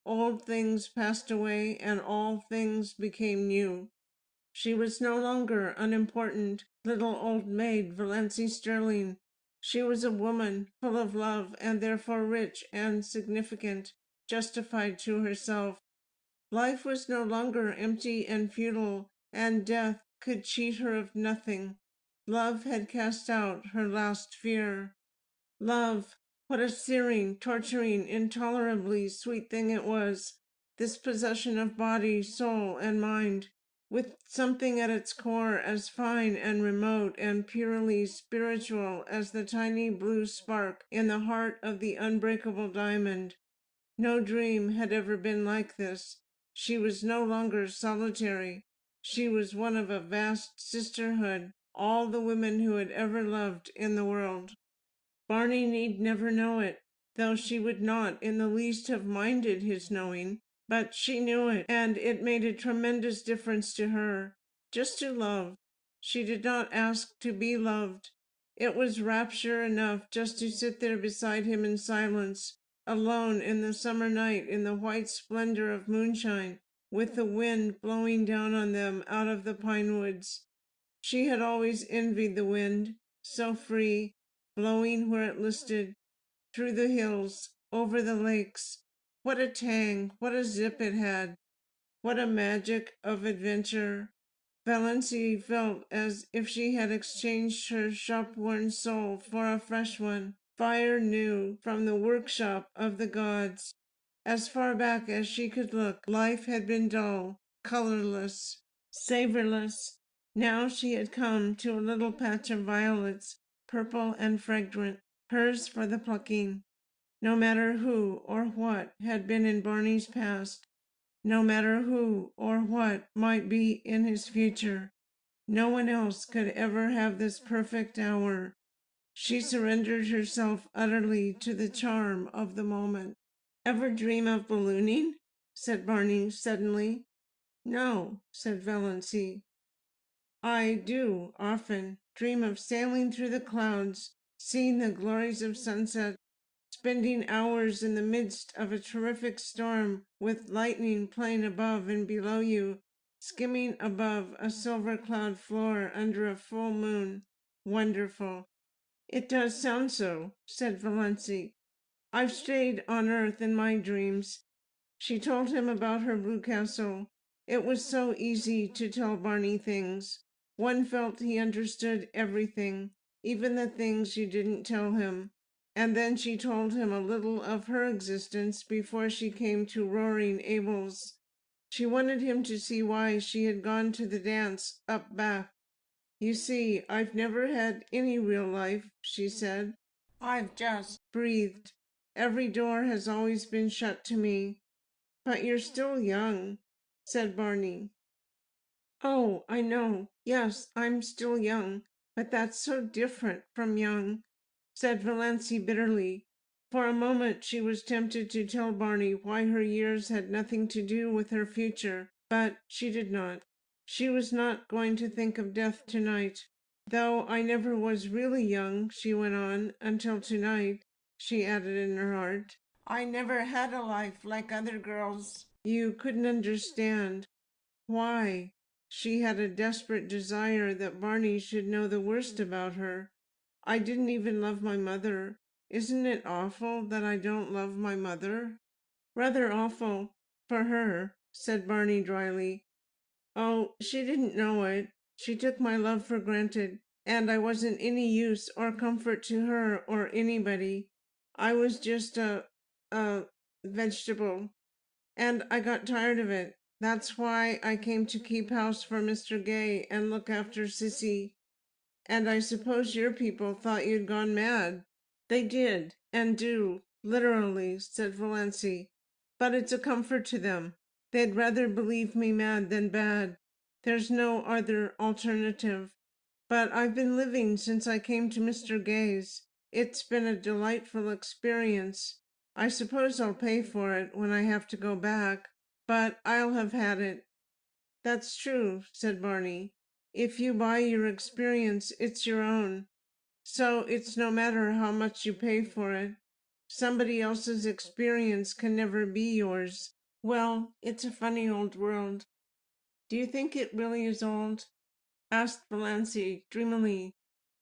S14: Old things passed away, and all things became new. She was no longer unimportant, little old maid Valancy Stirling. She was a woman, full of love, and therefore rich and significant, justified to herself. Life was no longer empty and futile, and death could cheat her of nothing. Love had cast out her last fear. Love, what a searing, torturing, intolerably sweet thing it was, this possession of body, soul, and mind, with something at its core as fine and remote and purely spiritual as the tiny blue spark in the heart of the unbreakable diamond. No dream had ever been like this. She was no longer solitary. She was one of a vast sisterhood, all the women who had ever loved in the world. Barney need never know it. though she would not in the least have minded his knowing. But she knew it, and it made a tremendous difference to her. Just to love. She did not ask to be loved. It was rapture enough just to sit there beside him in silence, alone in the summer night, in the white splendor of moonshine, with the wind blowing down on them out of the pine woods. She had always envied the wind, so free, blowing where it listed, through the hills, over the lakes. What a tang, what a zip it had, what a magic of adventure. Valancy felt as if she had exchanged her shop-worn soul for a fresh one, fire new from the workshop of the gods. As far back as she could look, life had been dull, colorless, savorless. Now she had come to a little patch of violets, purple and fragrant, hers for the plucking. No matter who or what had been in Barney's past, no matter who or what might be in his future, no one else could ever have this perfect hour. She surrendered herself utterly to the charm of the moment. "Ever dream of ballooning?" said Barney suddenly. "No," said Valancy. "I do often dream of sailing through the clouds, seeing the glories of sunset, spending hours in the midst of a terrific storm, with lightning playing above and below you, skimming above a silver cloud floor under a full moon. Wonderful." "It does sound so," said Valancy. "I've stayed on earth in my dreams." She told him about her blue castle. It was so easy to tell Barney things. One felt he understood everything, even the things you didn't tell him. And then she told him a little of her existence before she came to Roaring Abel's. She wanted him to see why she had gone to the dance up back. "You see, I've never had any real life," she said. "I've just breathed. Every door has always been shut to me." "But you're still young," said Barney. "Oh, I know. Yes, I'm still young. But that's so different from young," said Valancy bitterly. For a moment she was tempted to tell Barney why her years had nothing to do with her future, but she did not. She was not going to think of death tonight. "Though I never was really young," she went on, "until tonight," she added in her heart. "I never had a life like other girls. You couldn't understand." Why? She had a desperate desire that Barney should know the worst about her. "I didn't even love my mother. Isn't it awful that I don't love my mother?" "Rather awful for her," said Barney dryly. "Oh, she didn't know it. She took my love for granted, and I wasn't any use or comfort to her or anybody. I was just a vegetable, and I got tired of it. That's why I came to keep house for Mr. Gay and look after Sissy. And I suppose your people thought you'd gone mad." "They did, and do, literally," said Valancy. "But it's a comfort to them. They'd rather believe me mad than bad. There's no other alternative. But I've been living since I came to Mr. Gay's. It's been a delightful experience. I suppose I'll pay for it when I have to go back, but I'll have had it." "That's true," said Barney. "If you buy your experience, it's your own. So it's no matter how much you pay for it. Somebody else's experience can never be yours. Well, it's a funny old world." "Do you think it really is old?" asked Valancy dreamily.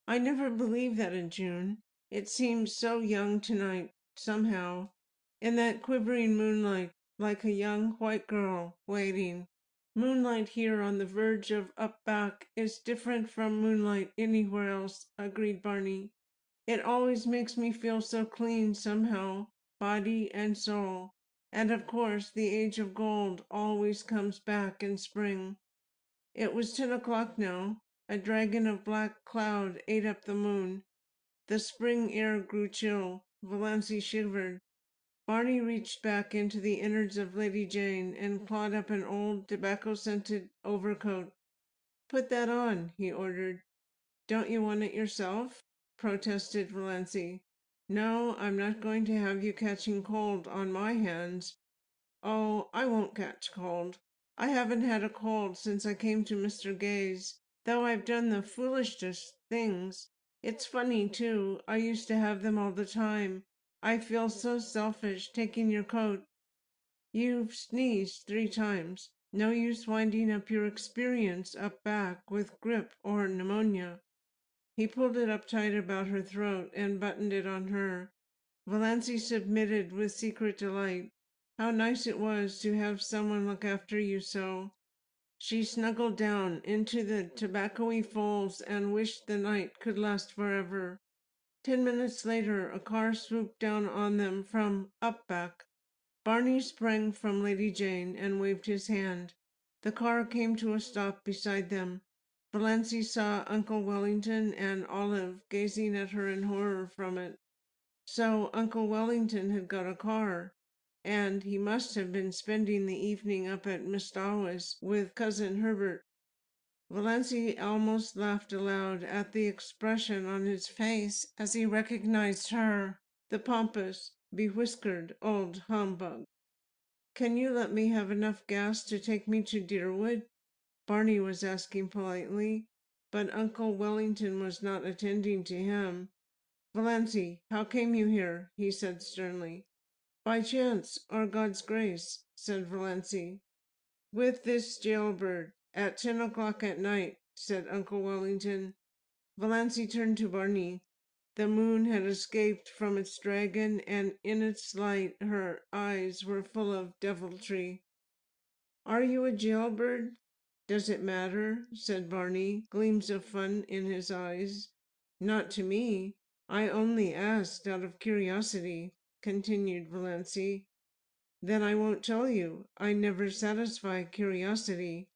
S14: "I never believed that in June. It seems so young tonight, somehow, in that quivering moonlight, like a young white girl waiting." "Moonlight here on the verge of up back is different from moonlight anywhere else," agreed Barney. "It always makes me feel so clean somehow, body and soul. And of course the age of gold always comes back in spring." It was 10 o'clock now. A dragon of black cloud ate up the moon. The spring air grew chill. Valancy shivered. Barney reached back into the innards of Lady Jane and clawed up an old tobacco-scented overcoat. "Put that on," he ordered. "Don't you want it yourself?" protested Valancy. No, I'm not going to have you catching cold on my hands. Oh, I won't catch cold. I haven't had a cold since I came to Mr. Gay's, though I've done the foolishest things. It's funny, too. I used to have them all the time. I feel so selfish taking your coat. You've sneezed 3 times. No use winding up your experience up back with grippe or pneumonia. He pulled it up tight about her throat and buttoned it on her. Valancy submitted with secret delight. How nice it was to have someone look after you so. She snuggled down into the tobacco-y folds and wished the night could last forever. 10 minutes later, a car swooped down on them from up back. Barney sprang from Lady Jane and waved his hand. The car came to a stop beside them. Valancy saw Uncle Wellington and Olive gazing at her in horror from it. So Uncle Wellington had got a car, and he must have been spending the evening up at Miss Dawa's with Cousin Herbert. Valancy almost laughed aloud at the expression on his face as he recognized her, the pompous, bewhiskered old humbug. "Can you let me have enough gas to take me to Deerwood?" Barney was asking politely, but Uncle Wellington was not attending to him. "Valancy, how came you here?" he said sternly. "By chance, or God's grace," said Valancy. "With this jailbird, at 10 o'clock at night," said Uncle Wellington. Valancy turned to Barney. The moon had escaped from its dragon, and in its light her eyes were full of deviltry. "Are you a jailbird? Does it matter?" said Barney, gleams of fun in his eyes. "Not to me. I only asked out of curiosity," continued Valancy. "Then I won't tell you. I never satisfy curiosity."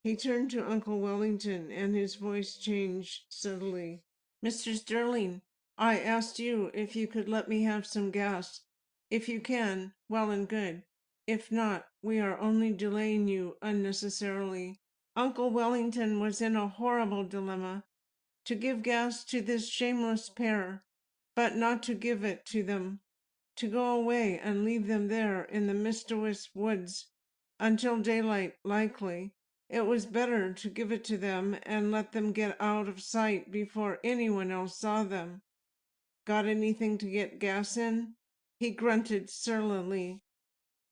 S14: He turned to Uncle Wellington, and his voice changed subtly. "Mr. Stirling, I asked you if you could let me have some gas. If you can, well and good. If not, we are only delaying you unnecessarily." Uncle Wellington was in a horrible dilemma. To give gas to this shameless pair, but not to give it to them. To go away and leave them there in the mischievous woods until daylight, likely. It was better to give it to them and let them get out of sight before anyone else saw them. "Got anything to get gas in?" He grunted surlily.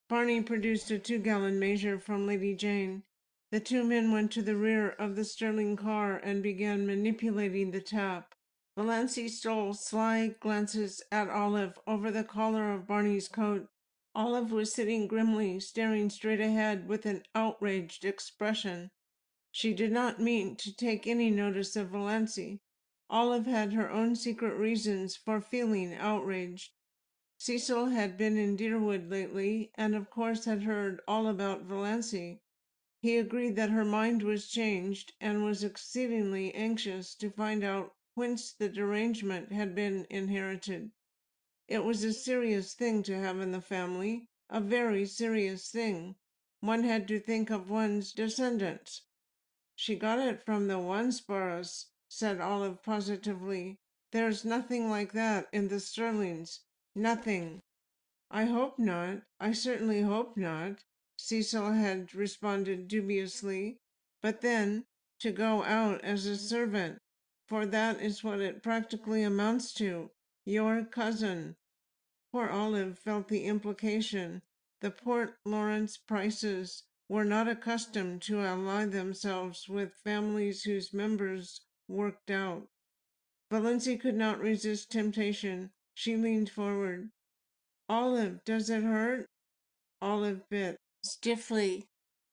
S14: Barney produced a 2-gallon measure from Lady Jane. The 2 men went to the rear of the Stirling car and began manipulating the tap. Valancy stole sly glances at Olive over the collar of Barney's coat. Olive was sitting grimly, staring straight ahead with an outraged expression. She did not mean to take any notice of Valancy. Olive had her own secret reasons for feeling outraged. Cecil had been in Deerwood lately, and of course had heard all about Valancy. He agreed that her mind was changed, and was exceedingly anxious to find out whence the derangement had been inherited. It was a serious thing to have in the family, a very serious thing. One had to think of one's descendants. "She got it from the Wansboroughs," said Olive positively. "There's nothing like that in the Stirlings. Nothing." "I hope not. I certainly hope not," Cecil had responded dubiously. "But then, to go out as a servant, for that is what it practically amounts to. Your cousin." Poor Olive felt the implication. The Port Lawrence Prices were not accustomed to ally themselves with families whose members worked out. Valancy could not resist temptation. She leaned forward. "Olive, does it hurt?" Olive bit stiffly.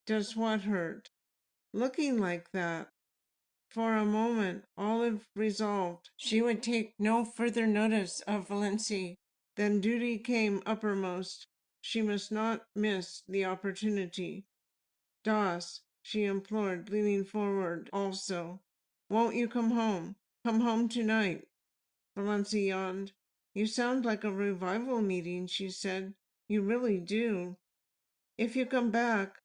S14: "Does what hurt?" "Looking like that." For a moment Olive resolved she would take no further notice of Valancy. Then duty came uppermost. She must not miss the opportunity. "Doss," she implored, leaning forward also, "won't you come home? Come home tonight." Valancy yawned. "You sound like a revival meeting," she said. "You really do. If you come back,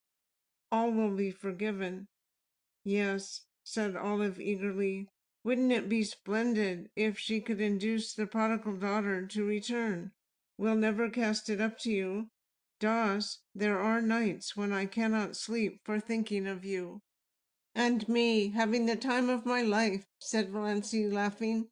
S14: all will be forgiven." "Yes," said Olive eagerly. Wouldn't it be splendid if she could induce the prodigal daughter to return? We'll never cast it up to you. Doss, there are nights when I cannot sleep for thinking of you. And me, having the time of my life, said Valancy, laughing.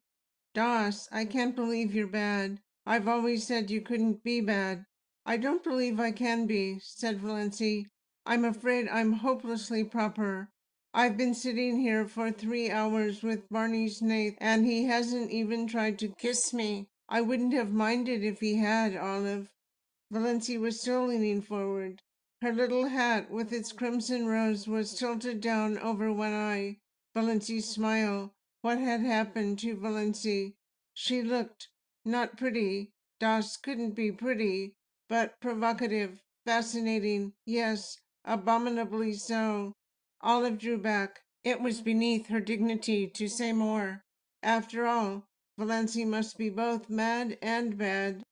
S14: Doss, I can't believe you're bad. I've always said you couldn't be bad. I don't believe I can be, said Valancy. I'm afraid I'm hopelessly proper. I've been sitting here for 3 hours with Barney Snaith, and he hasn't even tried to kiss me. I wouldn't have minded if he had, Olive. Valancy was still leaning forward. Her little hat with its crimson rose was tilted down over one eye. Valancy's smile. What had happened to Valancy? She looked not pretty. Doss couldn't be pretty, but provocative, fascinating, yes, abominably so. Olive drew back. It was beneath her dignity to say more. After all, Valancy must be both mad and bad.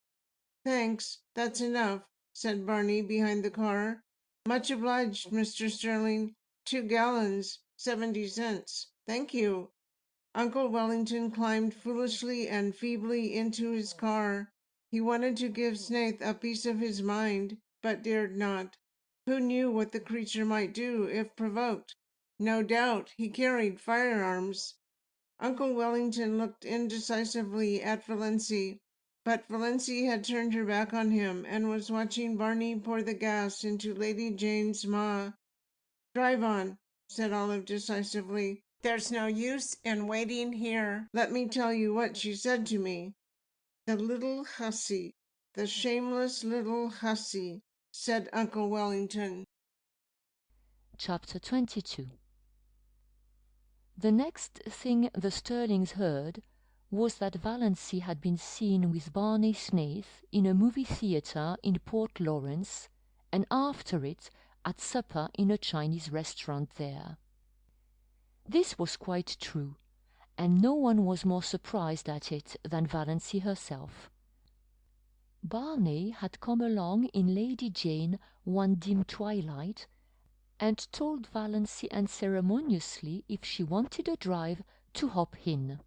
S14: Thanks, that's enough, said Barney behind the car. Much obliged, Mr. Stirling. 2 gallons, 70 cents. Thank you. Uncle Wellington climbed foolishly and feebly into his car. He wanted to give Snaith a piece of his mind, but dared not. Who knew what the creature might do if provoked? No doubt he carried firearms. Uncle Wellington looked indecisively at Valancy, but Valancy had turned her back on him and was watching Barney pour the gas into Lady Jane's maw. Drive on, said Olive decisively. There's no use in waiting here. Let me tell you what she said to me. The little hussy, the shameless little hussy, said Uncle Wellington.
S5: Chapter 22. The next thing the Stirlings heard was that Valancy had been seen with Barney Snaith in a movie theatre in Port Lawrence, and after it at supper in a Chinese restaurant there. This was quite true, and no one was more surprised at it than Valancy herself. Barney had come along in Lady Jane one dim twilight, and told Valancy unceremoniously if she wanted a drive to hop in.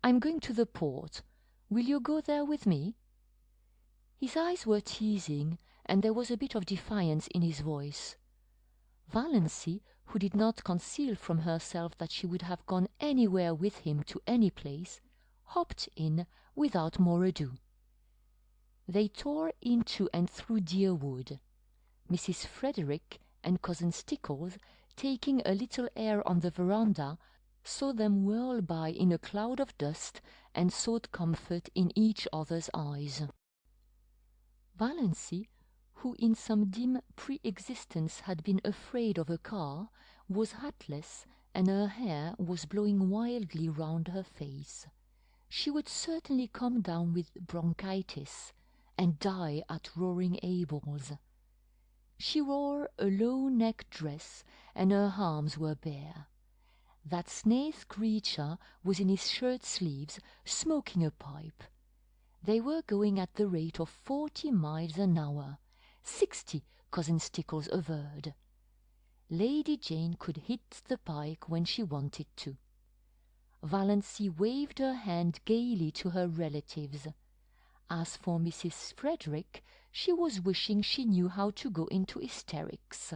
S5: "I'm going to the port. Will you go there with me?" His eyes were teasing, and there was a bit of defiance in his voice. Valancy, who did not conceal from herself that she would have gone anywhere with him to any place, hopped in without more ado. They tore into and through Deerwood. Mrs. Frederick and Cousin Stickles, taking a little air on the veranda, saw them whirl by in a cloud of dust and sought comfort in each other's eyes. Valancy, who in some dim pre-existence had been afraid of a car, was hatless, and her hair was blowing wildly round her face. She would certainly come down with bronchitis and die at Roaring Abel's. She wore a low-neck dress, and her arms were bare. That Snaith creature was in his shirt-sleeves, smoking a pipe. They were going at the rate of 40 miles an hour. 60, Cousin Stickles averred. Lady Jane could hit the pike when she wanted to. Valancy waved her hand gaily to her relatives. As for Mrs. Frederick, she was wishing she knew how to go into hysterics.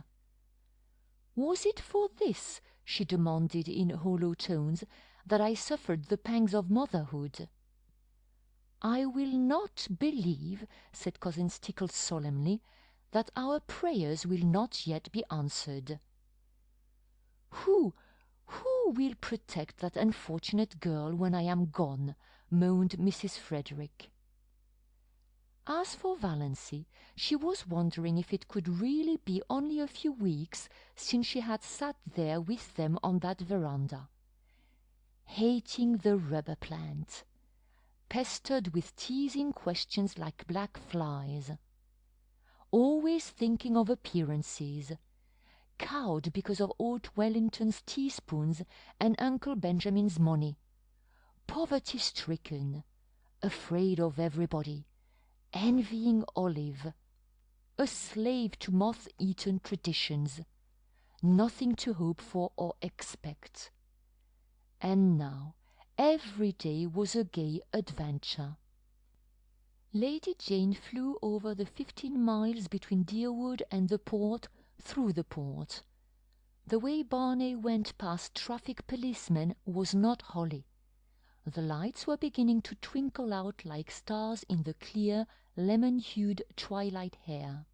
S5: "Was it for this," she demanded in hollow tones, "that I suffered the pangs of motherhood?" "I will not believe," said Cousin Stickles solemnly, "that our prayers will not yet be answered." Who will protect that unfortunate girl when I am gone?" moaned Mrs. Frederick. As for Valancy, she was wondering if it could really be only a few weeks since she had sat there with them on that veranda, hating the rubber plant, pestered with teasing questions like black flies, always thinking of appearances, cowed because of old Wellington's teaspoons and Uncle Benjamin's money, poverty-stricken, afraid of everybody, envying Olive, a slave to moth-eaten traditions, nothing to hope for or expect. and now every day was a gay adventure. Lady Jane flew over the 15 miles between Deerwood and the port, through the port. The way Barney went past traffic policemen was not holly. The lights were beginning to twinkle out like stars in the clear, lemon-hued twilight air.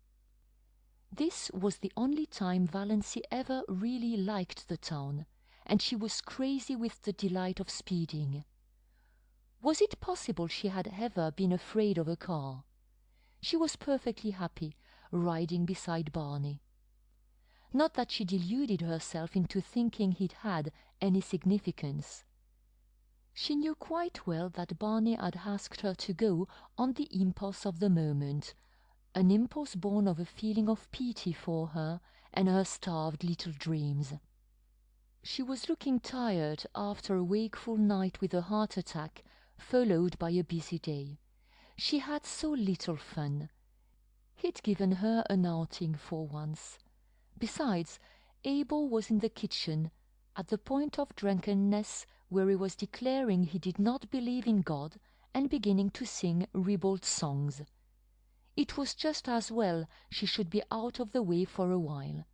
S5: This was the only time Valancy ever really liked the town, and she was crazy with the delight of speeding. Was it possible she had ever been afraid of a car? She was perfectly happy, riding beside Barney. Not that she deluded herself into thinking it had any significance. She knew quite well that Barney had asked her to go on the impulse of the moment, an impulse born of a feeling of pity for her and her starved little dreams. She was looking tired after a wakeful night with a heart attack, followed by a busy day. She had so little fun. He'd given her an outing for once. Besides, Abel was in the kitchen, at the point of drunkenness, where he was declaring he did not believe in God and beginning to sing ribald songs. It was just as well she should be out of the way for a while.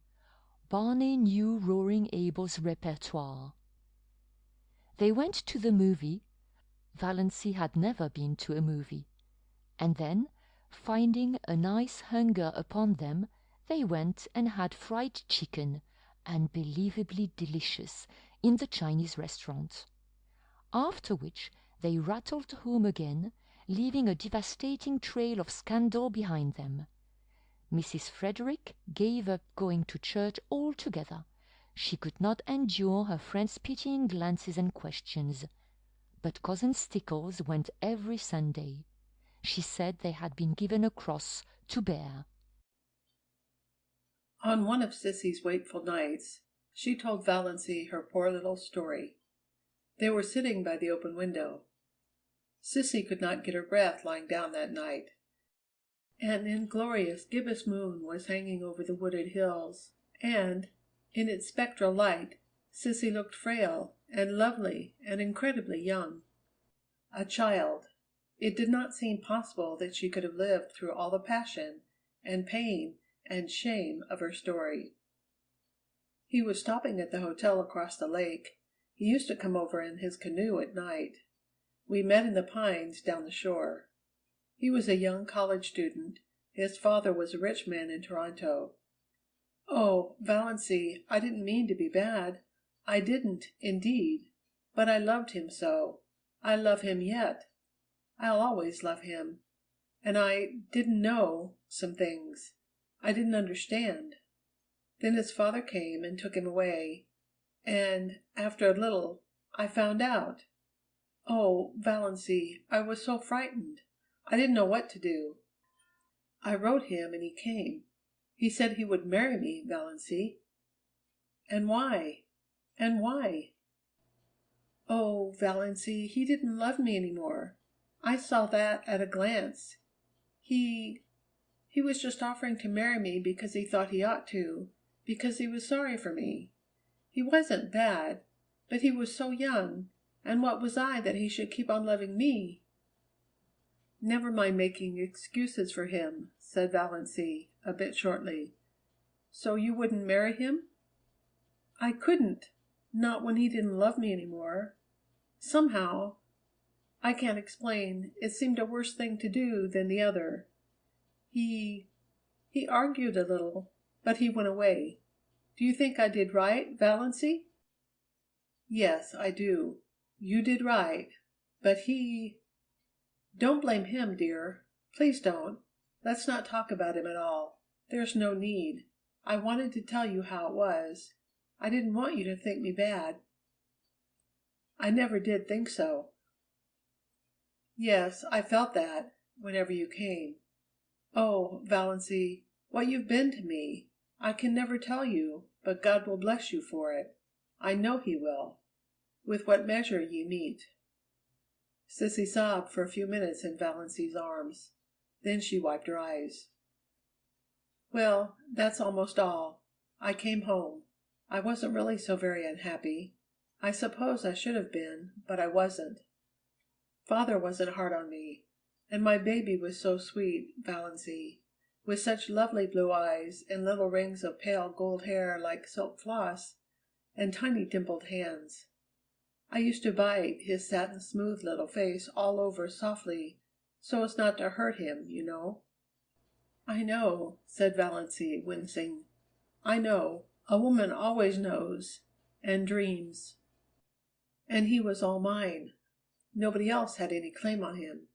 S5: Barney knew Roaring Abel's repertoire. They went to the movie. Valancy had never been to a movie. And then, finding a nice hunger upon them, they went and had fried chicken, unbelievably delicious, in the Chinese restaurant. After which they rattled home again, leaving a devastating trail of scandal behind them. Mrs. Frederick gave up going to church altogether. She could not endure her friends' pitying glances and questions. But Cousin Stickles went every Sunday. She said they had been given a cross to bear.
S13: On one of Cissy's wakeful nights, she told Valancy her poor little story. They were sitting by the open window. Cissy could not get her breath lying down that night. An inglorious gibbous moon was hanging over the wooded hills, and, in its spectral light, Cissy looked frail and lovely and incredibly young. A child. It did not seem possible that she could have lived through all the passion and pain and shame of her story. He was stopping at the hotel across the lake. He used to come over in his canoe at night. We met in the pines down the shore. He was a young college student. His father was a rich man in Toronto. Oh, Valancy, I didn't mean to be bad. I didn't, indeed. But I loved him so. I love him yet. I'll always love him. And I didn't know some things. I didn't understand. Then his father came and took him away. And, after a little, I found out. Oh, Valancy, I was so frightened. I didn't know what to do. I wrote him and he came. He said he would marry me, Valancy. And why? And why? Oh, Valancy, he didn't love me any more. I saw that at a glance. He was just offering to marry me because he thought he ought to, because he was sorry for me. He wasn't bad, but he was so young, and what was I that he should keep on loving me? Never mind making excuses for him, said Valancy, a bit shortly. So you wouldn't marry him? I couldn't, not when he didn't love me any more. Somehow, I can't explain, it seemed a worse thing to do than the other. He argued a little, but he went away. Do you think I did right, Valancy? Yes, I do. You did right. But he... Don't blame him, dear. Please don't. Let's not talk about him at all. There's no need. I wanted to tell you how it was. I didn't want you to think me bad. I never did think so. Yes, I felt that, whenever you came. Oh, Valancy, what you've been to me! I can never tell you, but God will bless you for it. I know He will. With what measure ye meet. Cissy sobbed for a few minutes in Valancy's arms. Then she wiped her eyes. Well, that's almost all. I came home. I wasn't really so very unhappy. I suppose I should have been, but I wasn't. Father wasn't hard on me, and my baby was so sweet, Valancy, with such lovely blue eyes and little rings of pale gold hair like silk floss, and tiny dimpled hands. I used to bite his satin smooth little face all over softly, so as not to hurt him, you know." "I know," said Valancy, wincing. "I know. A woman always knows and dreams. And he was all mine. Nobody else had any claim on him.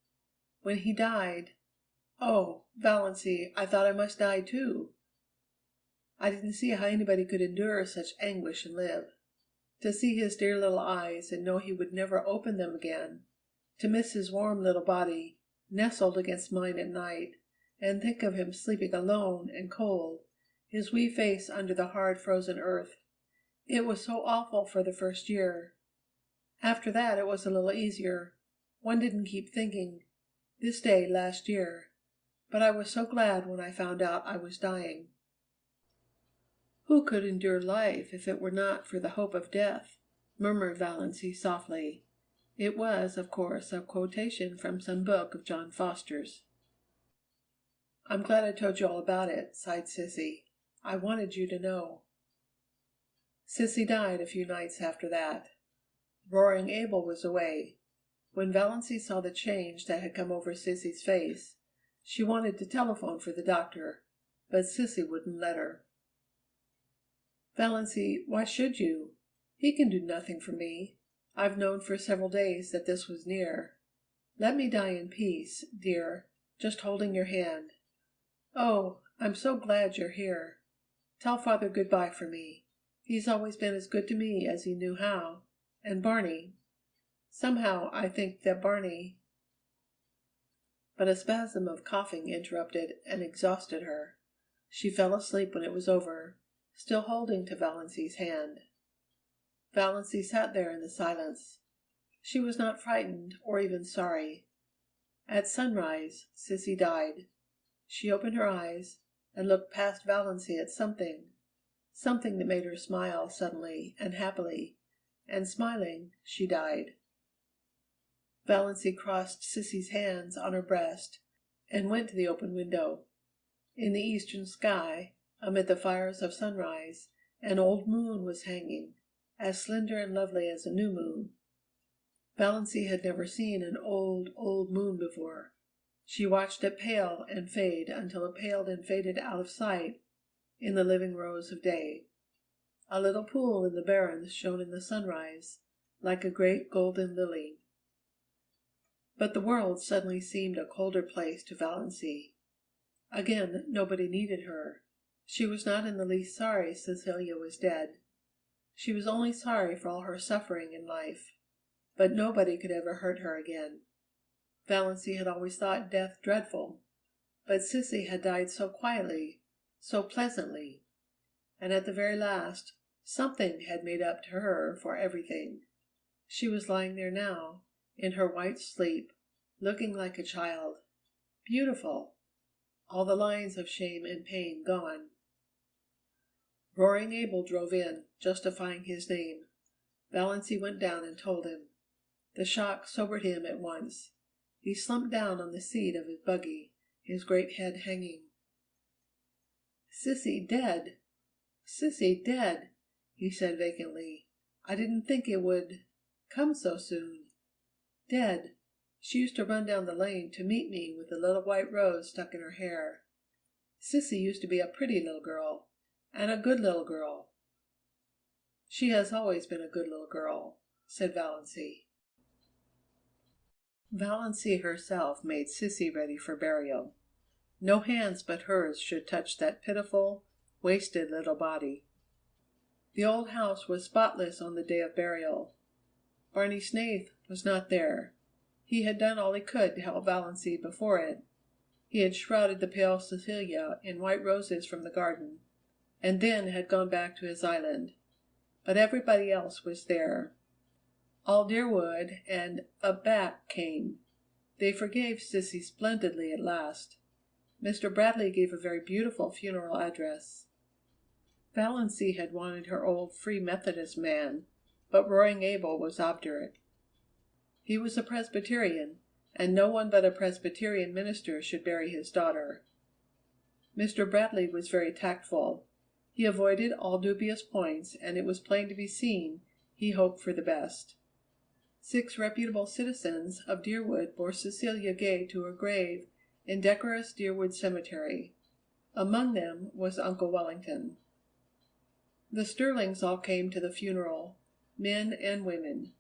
S13: When he died oh, Valancy, I thought I must die too. I didn't see how anybody could endure such anguish and live. To see his dear little eyes and know he would never open them again, to miss his warm little body nestled against mine at night, and think of him sleeping alone and cold, his wee face under the hard frozen earth. It was so awful for the first year. After that it was a little easier. One didn't keep thinking, this day last year. But I was so glad when I found out I was dying." "Who could endure life if it were not for the hope of death?" murmured Valancy softly. It was, of course, a quotation from some book of John Foster's. "I'm glad I told you all about it," sighed Sissy. "I wanted you to know." Sissy died a few nights after that. Roaring Abel was away. When Valancy saw the change that had come over Sissy's face, she wanted to telephone for the doctor, but Sissy wouldn't let her. "Valancy, why should you? He can do nothing for me. I've known for several days that this was near. Let me die in peace, dear, just holding your hand. Oh, I'm so glad you're here. Tell father good-bye for me. He's always been as good to me as he knew how, and Barney. Somehow I think that Barney—" But a spasm of coughing interrupted and exhausted her. She fell asleep when it was over, still holding to Valancy's hand. Valancy sat there in the silence. She was not frightened or even sorry. At sunrise, Sissy died. She opened her eyes and looked past Valancy at something that made her smile suddenly and happily, and smiling, she died. Valancy crossed Sissy's hands on her breast and went to the open window. In the eastern sky, amid the fires of sunrise, an old moon was hanging, as slender and lovely as a new moon. Valancy had never seen an old, old moon before. She watched it pale and fade until it paled and faded out of sight in the living rose of day. A little pool in the barrens shone in the sunrise, like a great golden lily. But the world suddenly seemed a colder place to Valancy. Again, nobody needed her. She was not in the least sorry Cecilia was dead. She was only sorry for all her suffering in life, but nobody could ever hurt her again. Valancy had always thought death dreadful, but Sissy had died so quietly, so pleasantly, and at the very last something had made up to her for everything. She was lying there now, in her white sleep, looking like a child. Beautiful! All the lines of shame and pain gone. Roaring Abel drove in, justifying his name. Valancy went down and told him. The shock sobered him at once. He slumped down on the seat of his buggy, his great head hanging. "Sissy dead! Sissy dead!" he said vacantly. "I didn't think it would come so soon. Dead! She used to run down the lane to meet me with a little white rose stuck in her hair. Sissy used to be a pretty little girl, and a good little girl." "She has always been a good little girl," said Valancy. Valancy herself made Sissy ready for burial. No hands but hers should touch that pitiful, wasted little body. The old house was spotless on the day of burial. Barney Snaith was not there. He had done all he could to help Valancy before it. He had shrouded the pale Cecilia in white roses from the garden, and then had gone back to his island. But everybody else was there. All Deerwood and up back came. They forgave Sissy splendidly at last. Mr. Bradley gave a very beautiful funeral address. Valancy had wanted her old Free Methodist man, but Roaring Abel was obdurate. He was a Presbyterian, and no one but a Presbyterian minister should bury his daughter. Mr. Bradley was very tactful. He avoided all dubious points, and it was plain to be seen he hoped for the best. 6 reputable citizens of Deerwood bore Cecilia Gay to her grave in decorous Deerwood Cemetery. Among them was Uncle Wellington. The Stirlings all came to the funeral, men and women.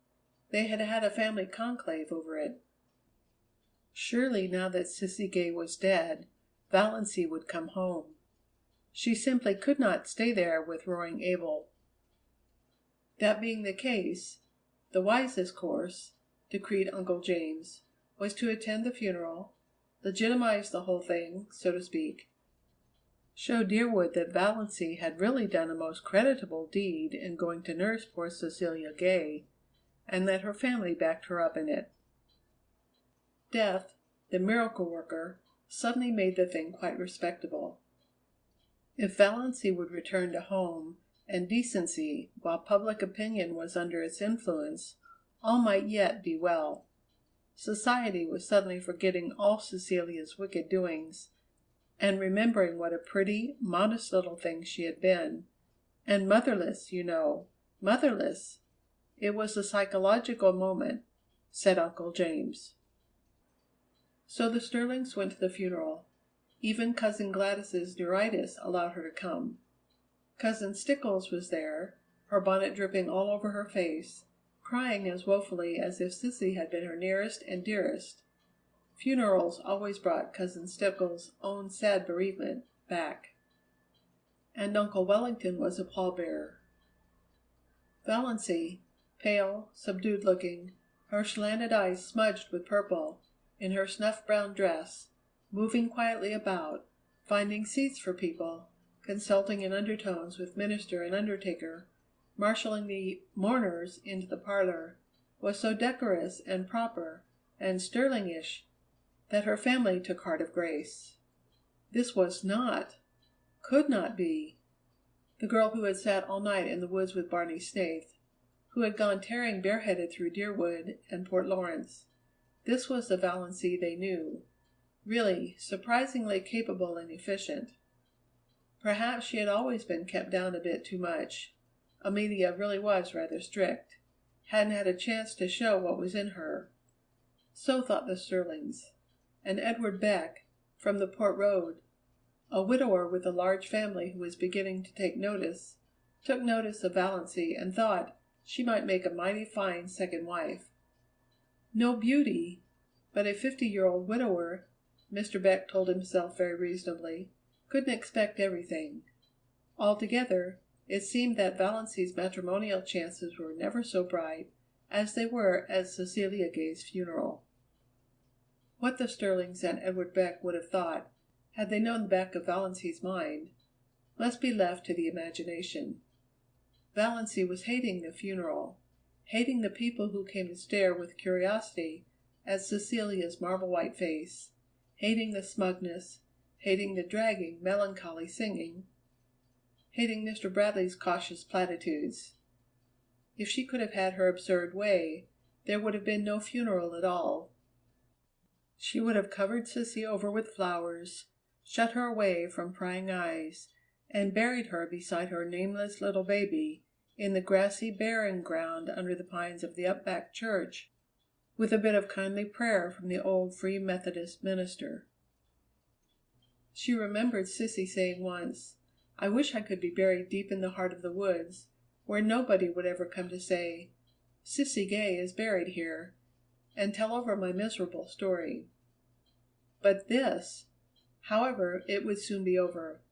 S13: They had had a family conclave over it. Surely, now that Cissy Gay was dead, Valancy would come home. She simply could not stay there with Roaring Abel. That being the case, the wisest course, decreed Uncle James, was to attend the funeral, legitimize the whole thing, so to speak, show Deerwood that Valancy had really done a most creditable deed in going to nurse poor Cecilia Gay, and that her family backed her up in it. Death, the miracle worker, suddenly made the thing quite respectable. If Valancy would return to home and decency while public opinion was under its influence, all might yet be well. Society was suddenly forgetting all Cecilia's wicked doings, and remembering what a pretty, modest little thing she had been. And motherless, you know, motherless. It was a psychological moment, said Uncle James. So the Stirlings went to the funeral. Even Cousin Gladys's neuritis allowed her to come. Cousin Stickles was there, her bonnet dripping all over her face, crying as woefully as if Cissy had been her nearest and dearest. Funerals always brought Cousin Stickles' own sad bereavement back. And Uncle Wellington was a pallbearer. Valancy, pale, subdued-looking, her slanted eyes smudged with purple, in her snuff-brown dress, moving quietly about, finding seats for people, consulting in undertones with minister and undertaker, marshalling the mourners into the parlor, was so decorous and proper and Stirlingish that her family took heart of grace. This was not, could not be, the girl who had sat all night in the woods with Barney Snaith, who had gone tearing bareheaded through Deerwood and Port Lawrence. This was the Valancy they knew, really surprisingly capable and efficient. Perhaps she had always been kept down a bit too much. Amelia really was rather strict, hadn't had a chance to show what was in her. So thought the Stirlings. And Edward Beck, from the Port Road, a widower with a large family who was beginning to take notice, took notice of Valancy and thought she might make a mighty fine second wife. No beauty, but a 50-year-old widower, Mr. Beck told himself very reasonably, couldn't expect everything. Altogether, it seemed that Valancy's matrimonial chances were never so bright as they were at Cecilia Gay's funeral. What the Stirlings and Edward Beck would have thought, had they known the back of Valancy's mind, must be left to the imagination. Valancy was hating the funeral, hating the people who came to stare with curiosity at Cecilia's marble-white face, hating the smugness, hating the dragging, melancholy singing, hating Mr. Bradley's cautious platitudes. If she could have had her absurd way, there would have been no funeral at all. She would have covered Cissy over with flowers, shut her away from prying eyes, and buried her beside her nameless little baby in the grassy burying ground under the pines of the up-back church, with a bit of kindly prayer from the old Free Methodist minister. She remembered Cissy saying once, "I wish I could be buried deep in the heart of the woods, where nobody would ever come to say, 'Cissy Gay is buried here,' and tell over my miserable story." But this, however, it would soon be over.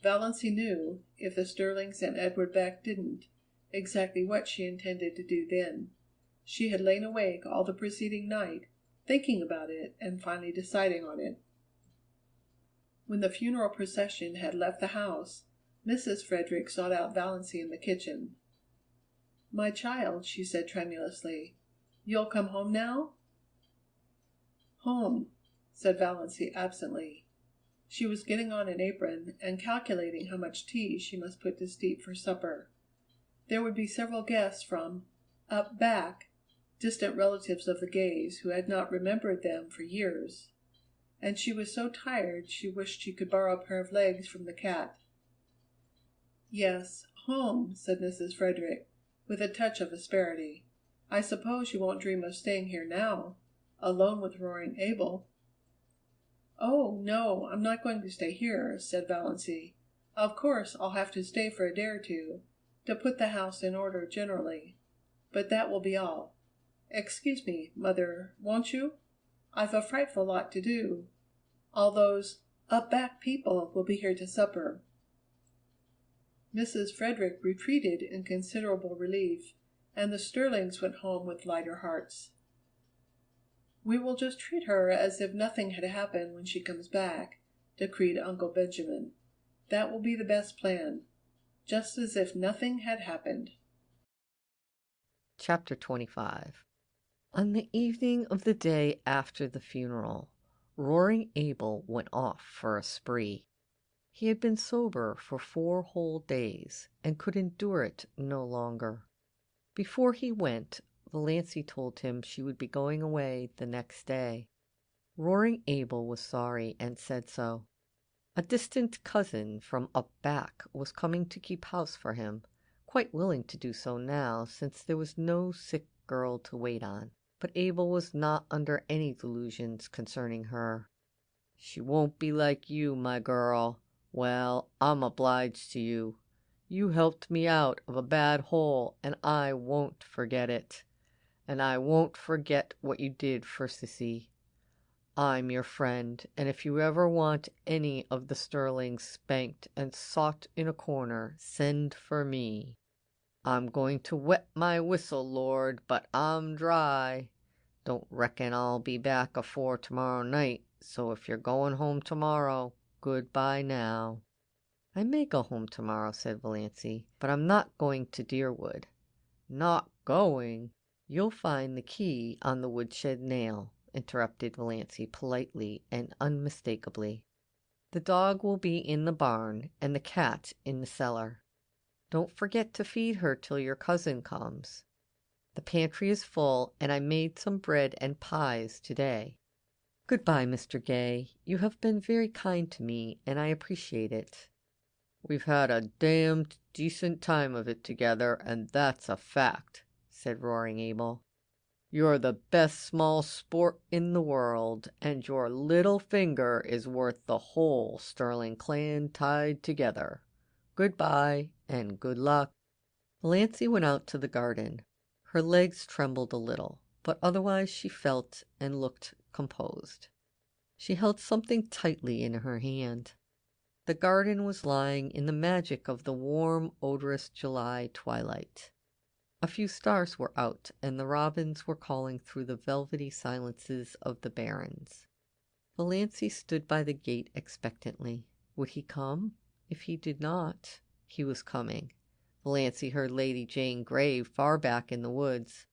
S13: Valancy knew, if the Stirlings and Edward Beck didn't, exactly what she intended to do then. She had lain awake all the preceding night, thinking about it and finally deciding on it. When the funeral procession had left the house, Mrs. Frederick sought out Valancy in the kitchen. "My child," she said tremulously, "you'll come home now?" "Home," said Valancy absently. She was getting on an apron and calculating how much tea she must put to steep for supper. There would be several guests from up back, distant relatives of the Gays who had not remembered them for years. And she was so tired she wished she could borrow a pair of legs from the cat. "Yes, home," said Mrs. Frederick, with a touch of asperity. "I suppose you won't dream of staying here now, alone with Roaring Abel." "Oh, no, I'm not going to stay here," said Valancy. "Of course I'll have to stay for a day or two, to put the house in order generally. But that will be all. Excuse me, mother, won't you? I've a frightful lot to do. All those up back people will be here to supper." Mrs. Frederick retreated in considerable relief, and the Stirlings went home with lighter hearts. "We will just treat her as if nothing had happened when she comes back," decreed Uncle Benjamin. "That will be the best plan. Just as if nothing had happened."
S1: Chapter 25. On the evening of the day after the funeral, Roaring Abel went off for a spree. He had been sober for 4 whole days, and could endure it no longer. Before he went, Valancy told him she would be going away the next day. Roaring Abel was sorry and said so. A distant cousin from up back was coming to keep house for him, quite willing to do so now, since there was no sick girl to wait on. But Abel was not under any delusions concerning her. "She won't be like you, my girl. Well, I'm obliged to you. You helped me out of a bad hole, and I won't forget it. And I won't forget what you did for Sissy. I'm your friend, and if you ever want any of the Stirlings spanked and sought in a corner, send for me. I'm going to wet my whistle, Lord, but I'm dry. Don't reckon I'll be back afore tomorrow night, so if you're going home tomorrow, goodbye now." "I may go home tomorrow," said Valancy, "but I'm not going to Deerwood." "Not going? You'll find the key on the woodshed nail," interrupted Valancy politely and unmistakably. "The dog will be in the barn, and the cat in the cellar. Don't forget to feed her till your cousin comes. The pantry is full, and I made some bread and pies today. Goodbye, Mr. Gay. You have been very kind to me, and I appreciate it." "We've had a damned decent time of it together, and that's a fact," said Roaring Abel. "You're the best small sport in the world, and your little finger is worth the whole Stirling clan tied together. Goodbye, and good luck." Valancy went out to the garden. Her legs trembled a little, but otherwise she felt and looked composed. She held something tightly in her hand. The garden was lying in the magic of the warm, odorous July twilight. A few stars were out, and the robins were calling through the velvety silences of the barrens. Valancy stood by the gate expectantly. Would he come? If he did not, he was coming. Valancy heard Lady Jane Grey far back in the woods.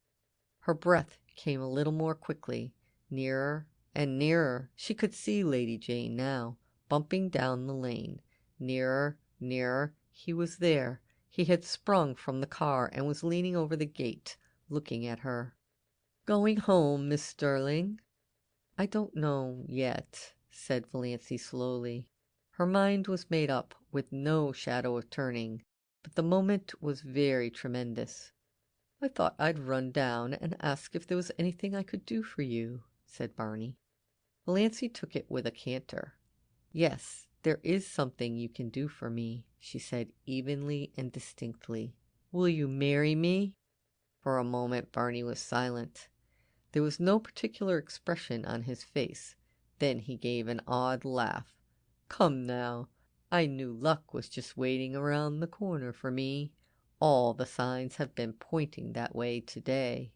S1: Her breath came a little more quickly, nearer and nearer. She could see Lady Jane now, bumping down the lane. Nearer, nearer. He was there. He had sprung from the car and was leaning over the gate, looking at her. "Going home, Miss Stirling?" "I don't know yet," said Valancy slowly. Her mind was made up, with no shadow of turning, but the moment was very tremendous. "I thought I'd run down and ask if there was anything I could do for you," said Barney. Valancy took it with a canter. "Yes, there is something you can do for me," she said evenly and distinctly. "Will you marry me?" For a moment Barney was silent. There was no particular expression on his face. Then he gave an odd laugh. "Come now, I knew luck was just waiting around the corner for me. All the signs have been pointing that way today."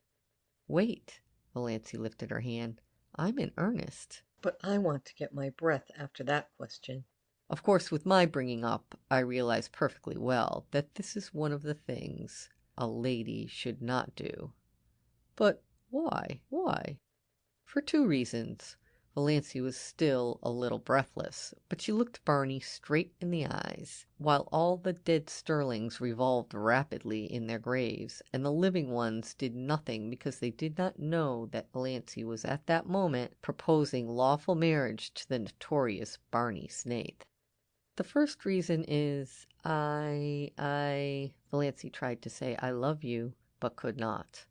S1: "Wait," Valancy lifted her hand. "I'm in earnest. But I want to get my breath after that question. Of course, with my bringing up, I realize perfectly well that this is one of the things a lady should not do." "But why? Why?" "For 2 reasons. Valancy was still a little breathless, but she looked Barney straight in the eyes, while all the dead Stirlings revolved rapidly in their graves, and the living ones did nothing because they did not know that Valancy was at that moment proposing lawful marriage to the notorious Barney Snaith. The first reason is, Valancy tried to say I love you, but could not.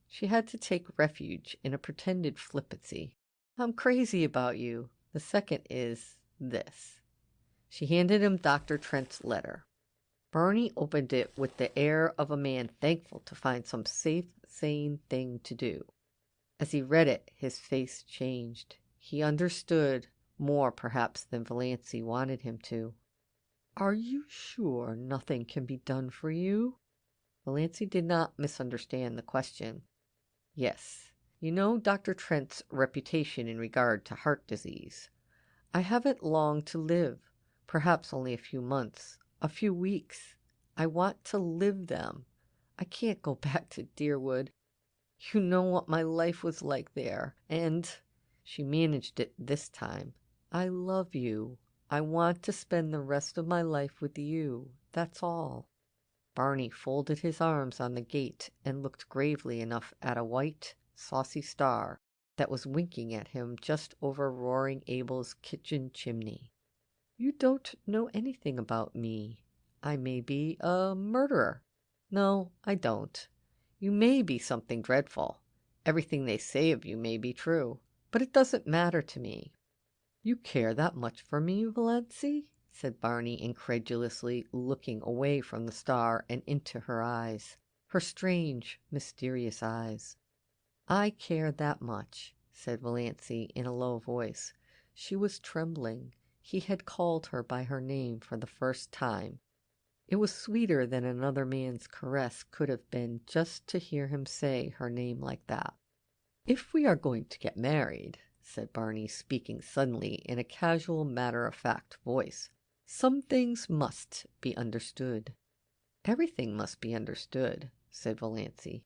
S1: She had to take refuge in a pretended flippancy. I'm crazy about you. The second is this. She handed him Dr. Trent's letter. Barney opened it with the air of a man thankful to find some safe, sane thing to do. As he read it, his face changed. He understood, more perhaps than Valancy wanted him to. Are you sure nothing can be done for you? Valancy did not misunderstand the question. Yes. You know Dr. Trent's reputation in regard to heart disease. I haven't long to live, perhaps only a few months, a few weeks. I want to live them. I can't go back to Deerwood. You know what my life was like there, and she managed it this time. I love you. I want to spend the rest of my life with you. That's all. Barney folded his arms on the gate and looked gravely enough at a white, saucy star that was winking at him just over Roaring Abel's kitchen chimney. You don't know anything about me. I may be a murderer. No, I don't. You may be something dreadful. Everything they say of you may be true, but it doesn't matter to me. You care that much for me, Valancy? Said Barney incredulously, looking away from the star and into her eyes, her strange, mysterious eyes. I care that much, said Valancy in a low voice. She was trembling. He had called her by her name for the first time. It was sweeter than another man's caress could have been just to hear him say her name like that. If we are going to get married, said Barney, speaking suddenly in a casual, matter-of-fact voice, some things must be understood. Everything must be understood, said Valancy.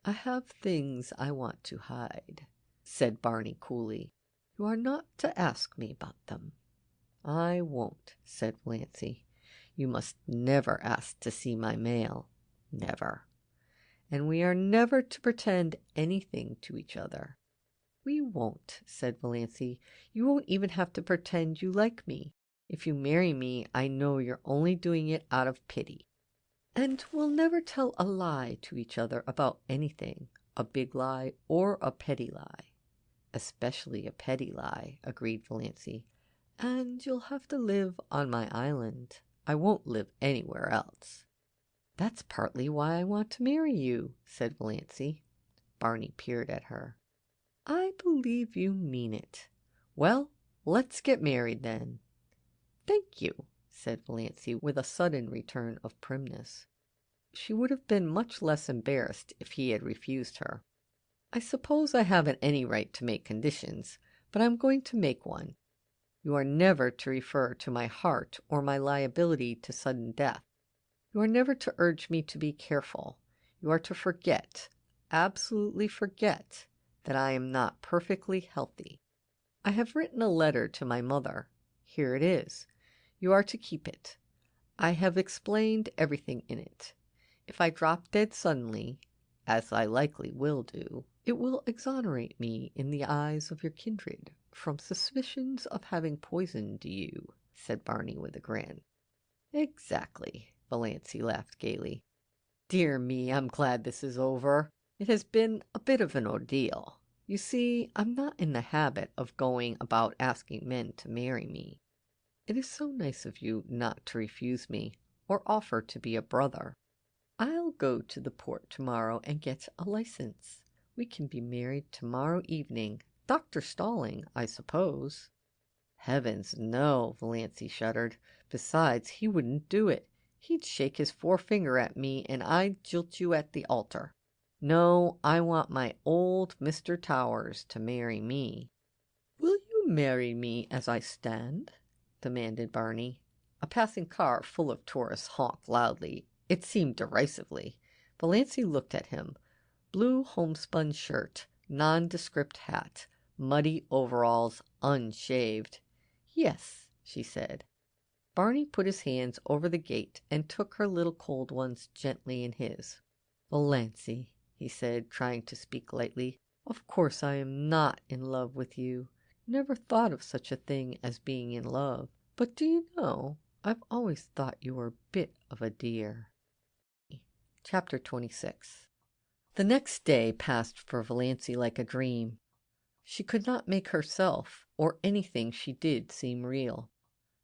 S1: I have things I want to hide, said Barney coolly. You are not to ask me about them. I won't, said Valancy. You must never ask to see my mail. Never. And we are never to pretend anything to each other. We won't, said Valancy. You won't even have to pretend you like me. If you marry me, I know you're only doing it out of pity. And we'll never tell a lie to each other about anything, a big lie or a petty lie. Especially a petty lie, agreed Valancy. And you'll have to live on my island. I won't live anywhere else. That's partly why I want to marry you, said Valancy. Barney peered at her. I believe you mean it. Well, let's get married then. Thank you, said Valancy with a sudden return of primness. She would have been much less embarrassed if he had refused her. I suppose I haven't any right to make conditions, but I'm going to make one. You are never to refer to my heart or my liability to sudden death. You are never to urge me to be careful. You are to forget, absolutely forget, that I am not perfectly healthy. I have written a letter to my mother. Here it is. You are to keep it. I have explained everything in it. If I drop dead suddenly, as I likely will do, it will exonerate me in the eyes of your kindred from suspicions of having poisoned you, said Barney with a grin. Exactly, Valancy laughed gaily. Dear me, I'm glad this is over. It has been a bit of an ordeal. You see, I'm not in the habit of going about asking men to marry me. It is so nice of you not to refuse me, or offer to be a brother. I'll go to the port tomorrow and get a license. We can be married tomorrow evening. Dr. Stirling, I suppose. Heavens, no, Valancy shuddered. Besides, he wouldn't do it. He'd shake his forefinger at me, and I'd jilt you at the altar. No, I want my old Mr. Towers to marry me. Will you marry me as I stand? Demanded Barney. A passing car full of tourists honked loudly. It seemed derisively. Valancy looked at him. Blue homespun shirt, nondescript hat, muddy overalls, unshaved. "Yes," she said. Barney put his hands over the gate and took her little cold ones gently in his. "Valancy," he said, trying to speak lightly, "of course I am not in love with you. Never thought of such a thing as being in love. But do you know, I've always thought you were a bit of a dear." Chapter 26. The next day passed for Valancy like a dream. She could not make herself or anything she did seem real.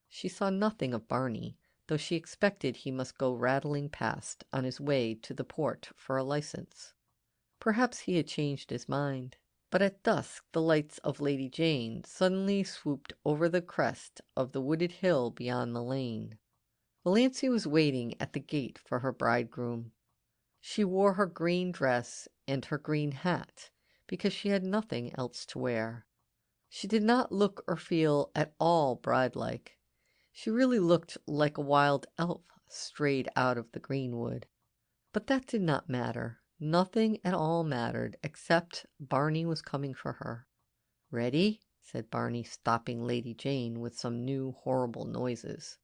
S1: She saw nothing of Barney, though she expected he must go rattling past on his way to the port for a license. Perhaps he had changed his mind. But at dusk the lights of Lady Jane suddenly swooped over the crest of the wooded hill beyond the lane. Valancy was waiting at the gate for her bridegroom. She wore her green dress and her green hat because she had nothing else to wear. She did not look or feel at all bride-like. She really looked like a wild elf strayed out of the greenwood. But that did not matter. Nothing at all mattered except Barney was coming for her. "Ready?" said Barney, stopping Lady Jane with some new horrible noises.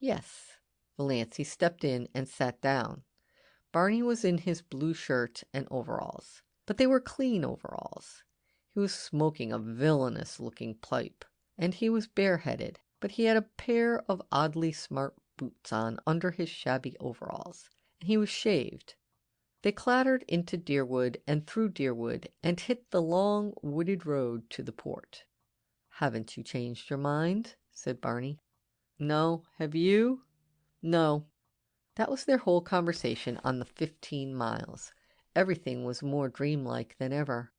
S1: "Yes." Valancy stepped in and sat down. Barney was in his blue shirt and overalls, but they were clean overalls. He was smoking a villainous-looking pipe, and he was bareheaded, but he had a pair of oddly smart boots on under his shabby overalls, and he was shaved. They clattered into Deerwood and through Deerwood and hit the long wooded road to the port. "Haven't you changed your mind?" said Barney. "No. Have you?" "No." That was their whole conversation on the 15 miles. Everything was more dreamlike than ever.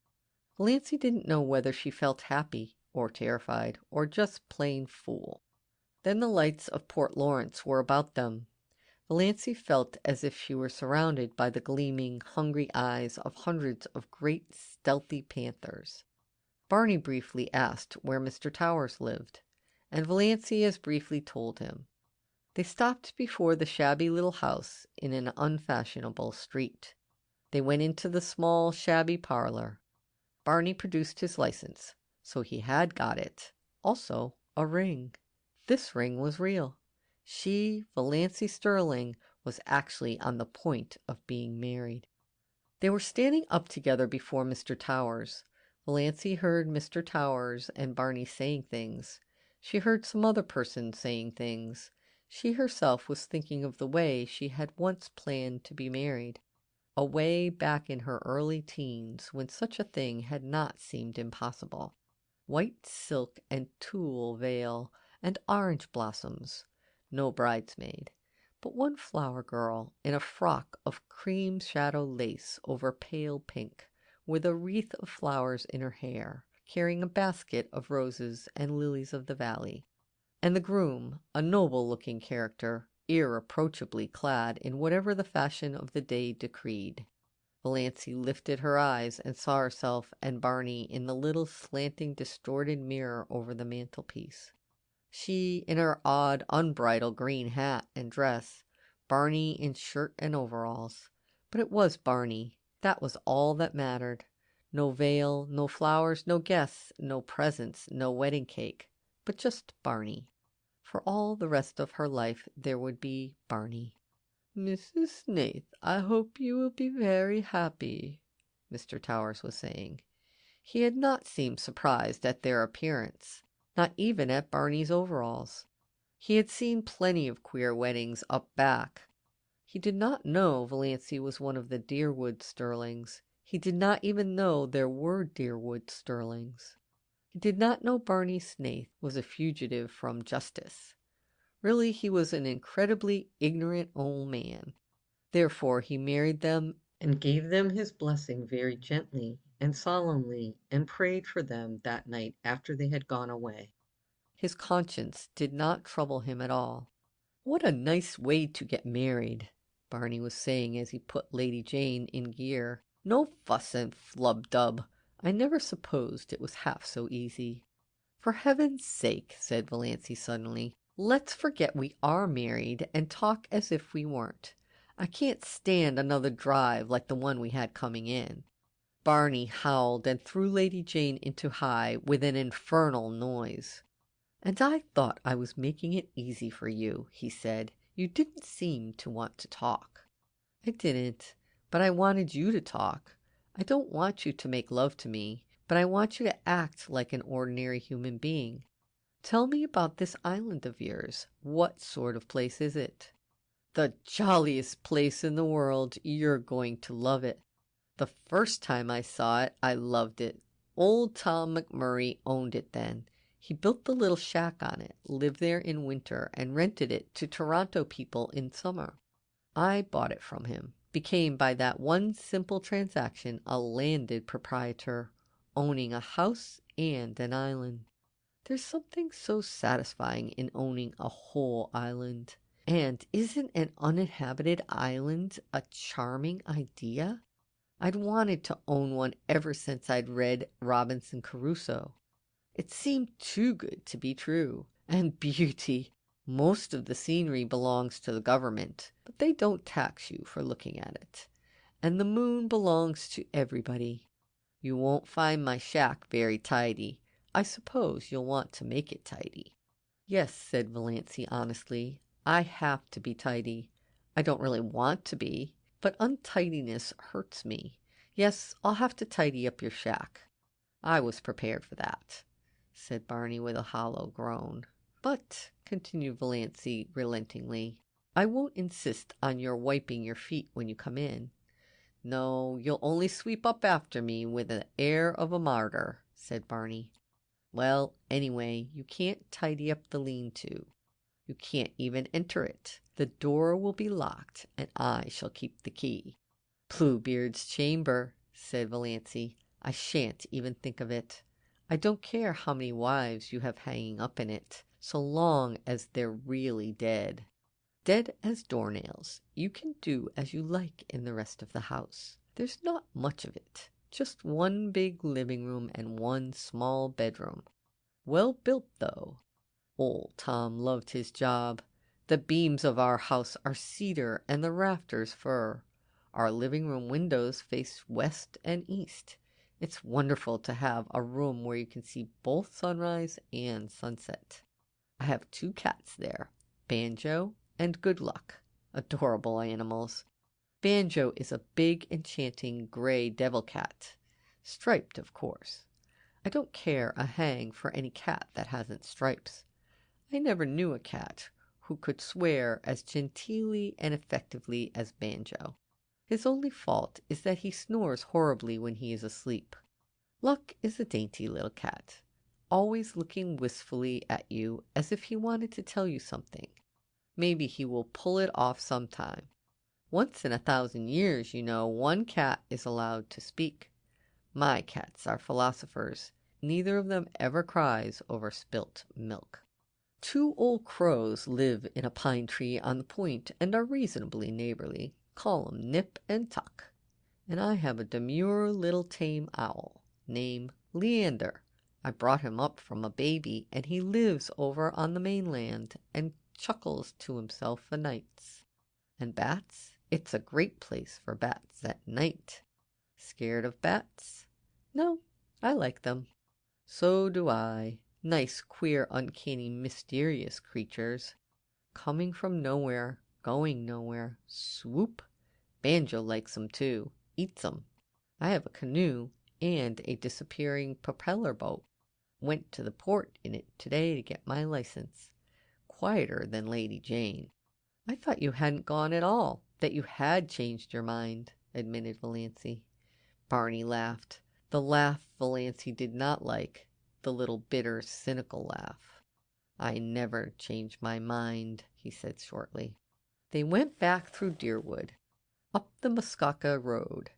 S1: Valancy didn't know whether she felt happy or terrified or just plain fool. Then the lights of Port Lawrence were about them. Valancy felt as if she were surrounded by the gleaming, hungry eyes of hundreds of great, stealthy panthers. Barney briefly asked where Mr. Towers lived, and Valancy as briefly told him. They stopped before the shabby little house in an unfashionable street. They went into the small, shabby parlor. Barney produced his license, so he had got it. Also, a ring. This ring was real. She, Valancy Stirling, was actually on the point of being married. They were standing up together before Mr. Towers. Valancy heard Mr. Towers and Barney saying things. She heard some other person saying things. She herself was thinking of the way she had once planned to be married. Away back in her early teens, when such a thing had not seemed impossible. White silk and tulle veil and orange blossoms. No bridesmaid, but one flower girl in a frock of cream shadow lace over pale pink, with a wreath of flowers in her hair, carrying a basket of roses and lilies of the valley. And the groom, a noble-looking character, irreproachably clad in whatever the fashion of the day decreed. Valancy lifted her eyes and saw herself and Barney in the little slanting, distorted mirror over the mantelpiece. She in her odd, unbridled green hat and dress, Barney in shirt and overalls. But it was Barney. That was all that mattered. No veil, no flowers, no guests, no presents, no wedding cake, but just Barney. For all the rest of her life there would be Barney. "Mrs. Snaith, I hope you will be very happy," Mr. Towers was saying. He had not seemed surprised at their appearance, not even at Barney's overalls. He had seen plenty of queer weddings up back. He did not know Valancy was one of the Deerwood Stirlings. He did not even know there were Deerwood Stirlings. He did not know Barney Snaith was a fugitive from justice. Really, he was an incredibly ignorant old man. Therefore he married them and gave them his blessing very gently and solemnly and prayed for them that night after they had gone away. His conscience did not trouble him at all. "What a nice way to get married," Barney was saying as he put Lady Jane in gear. "No fuss and flub-dub. I never supposed it was half so easy." "For heaven's sake," said Valancy suddenly, "let's forget we are married and talk as if we weren't. I can't stand another drive like the one we had coming in." Barney howled and threw Lady Jane into high with an infernal noise. "And I thought I was making it easy for you," he said. "You didn't seem to want to talk." "I didn't, but I wanted you to talk. I don't want you to make love to me, but I want you to act like an ordinary human being. Tell me about this island of yours. What sort of place is it?" "The jolliest place in the world. You're going to love it. The first time I saw it, I loved it. Old Tom Montgomery owned it then. He built the little shack on it, lived there in winter, and rented it to Toronto people in summer. I bought it from him, became by that one simple transaction a landed proprietor, owning a house and an island. There's something so satisfying in owning a whole island. And isn't an uninhabited island a charming idea? I'd wanted to own one ever since I'd read Robinson Crusoe. It seemed too good to be true. And beauty! Most of the scenery belongs to the government, but they don't tax you for looking at it. And the moon belongs to everybody. You won't find my shack very tidy. I suppose you'll want to make it tidy." "Yes," said Valancy honestly. "I have to be tidy. I don't really want to be, but untidiness hurts me. Yes, I'll have to tidy up your shack." "I was prepared for that," said Barney with a hollow groan. "But," continued Valancy relentingly, "I won't insist on your wiping your feet when you come in." "No, you'll only sweep up after me with the air of a martyr," said Barney. "Well, anyway, you can't tidy up the lean-to. You can't even enter it. The door will be locked, and I shall keep the key." "Bluebeard's chamber," said Valancy. "I shan't even think of it. I don't care how many wives you have hanging up in it, so long as they're really dead. Dead as doornails. You can do as you like in the rest of the house. There's not much of it. Just one big living room and one small bedroom. Well built, though. Old Tom loved his job. The beams of our house are cedar and the rafters fir. Our living room windows face west and east. It's wonderful to have a room where you can see both sunrise and sunset. I have 2 cats there, Banjo and Good Luck. Adorable animals. Banjo is a big, enchanting gray devil cat. Striped, of course. I don't care a hang for any cat that hasn't stripes. I never knew a cat who could swear as genteelly and effectively as Banjo. His only fault is that he snores horribly when he is asleep. Luck is a dainty little cat, always looking wistfully at you as if he wanted to tell you something. Maybe he will pull it off sometime. Once in 1,000 years, you know, one cat is allowed to speak. My cats are philosophers. Neither of them ever cries over spilt milk. 2 old crows live in a pine tree on the point and are reasonably neighborly. Call 'em Nip and Tuck. And I have a demure little tame owl named Leander. I brought him up from a baby, and he lives over on the mainland and chuckles to himself o' nights. And bats? It's a great place for bats at night. Scared of bats? No, I like them. So do I. Nice, queer, uncanny, mysterious creatures. Coming from nowhere, going nowhere. Swoop. Banjo likes 'em too. Eats 'em. I have a canoe and a disappearing propeller boat. Went to the port in it today to get my license. Quieter than Lady Jane. I thought you hadn't gone at all, that you had changed your mind, admitted Valancy. Barney laughed. The laugh Valancy did not like. The little bitter, cynical laugh. "I never change my mind," he said shortly. They went back through Deerwood, up the Muskoka Road,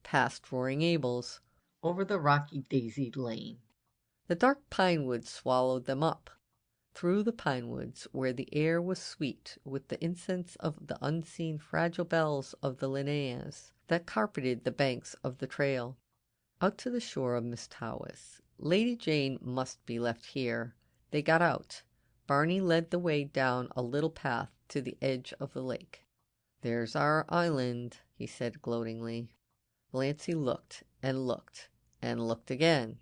S1: past Roaring Abel's, over the rocky daisied lane. The dark pine woods swallowed them up. Through the pine woods, where the air was sweet with the incense of the unseen fragile bells of the linnaeas that carpeted the banks of the trail, out to the shore of Mistawis. Lady Jane must be left here. They got out. Barney led the way down a little path to the edge of the lake. "There's our island," he said gloatingly. Valancy looked and looked and looked again.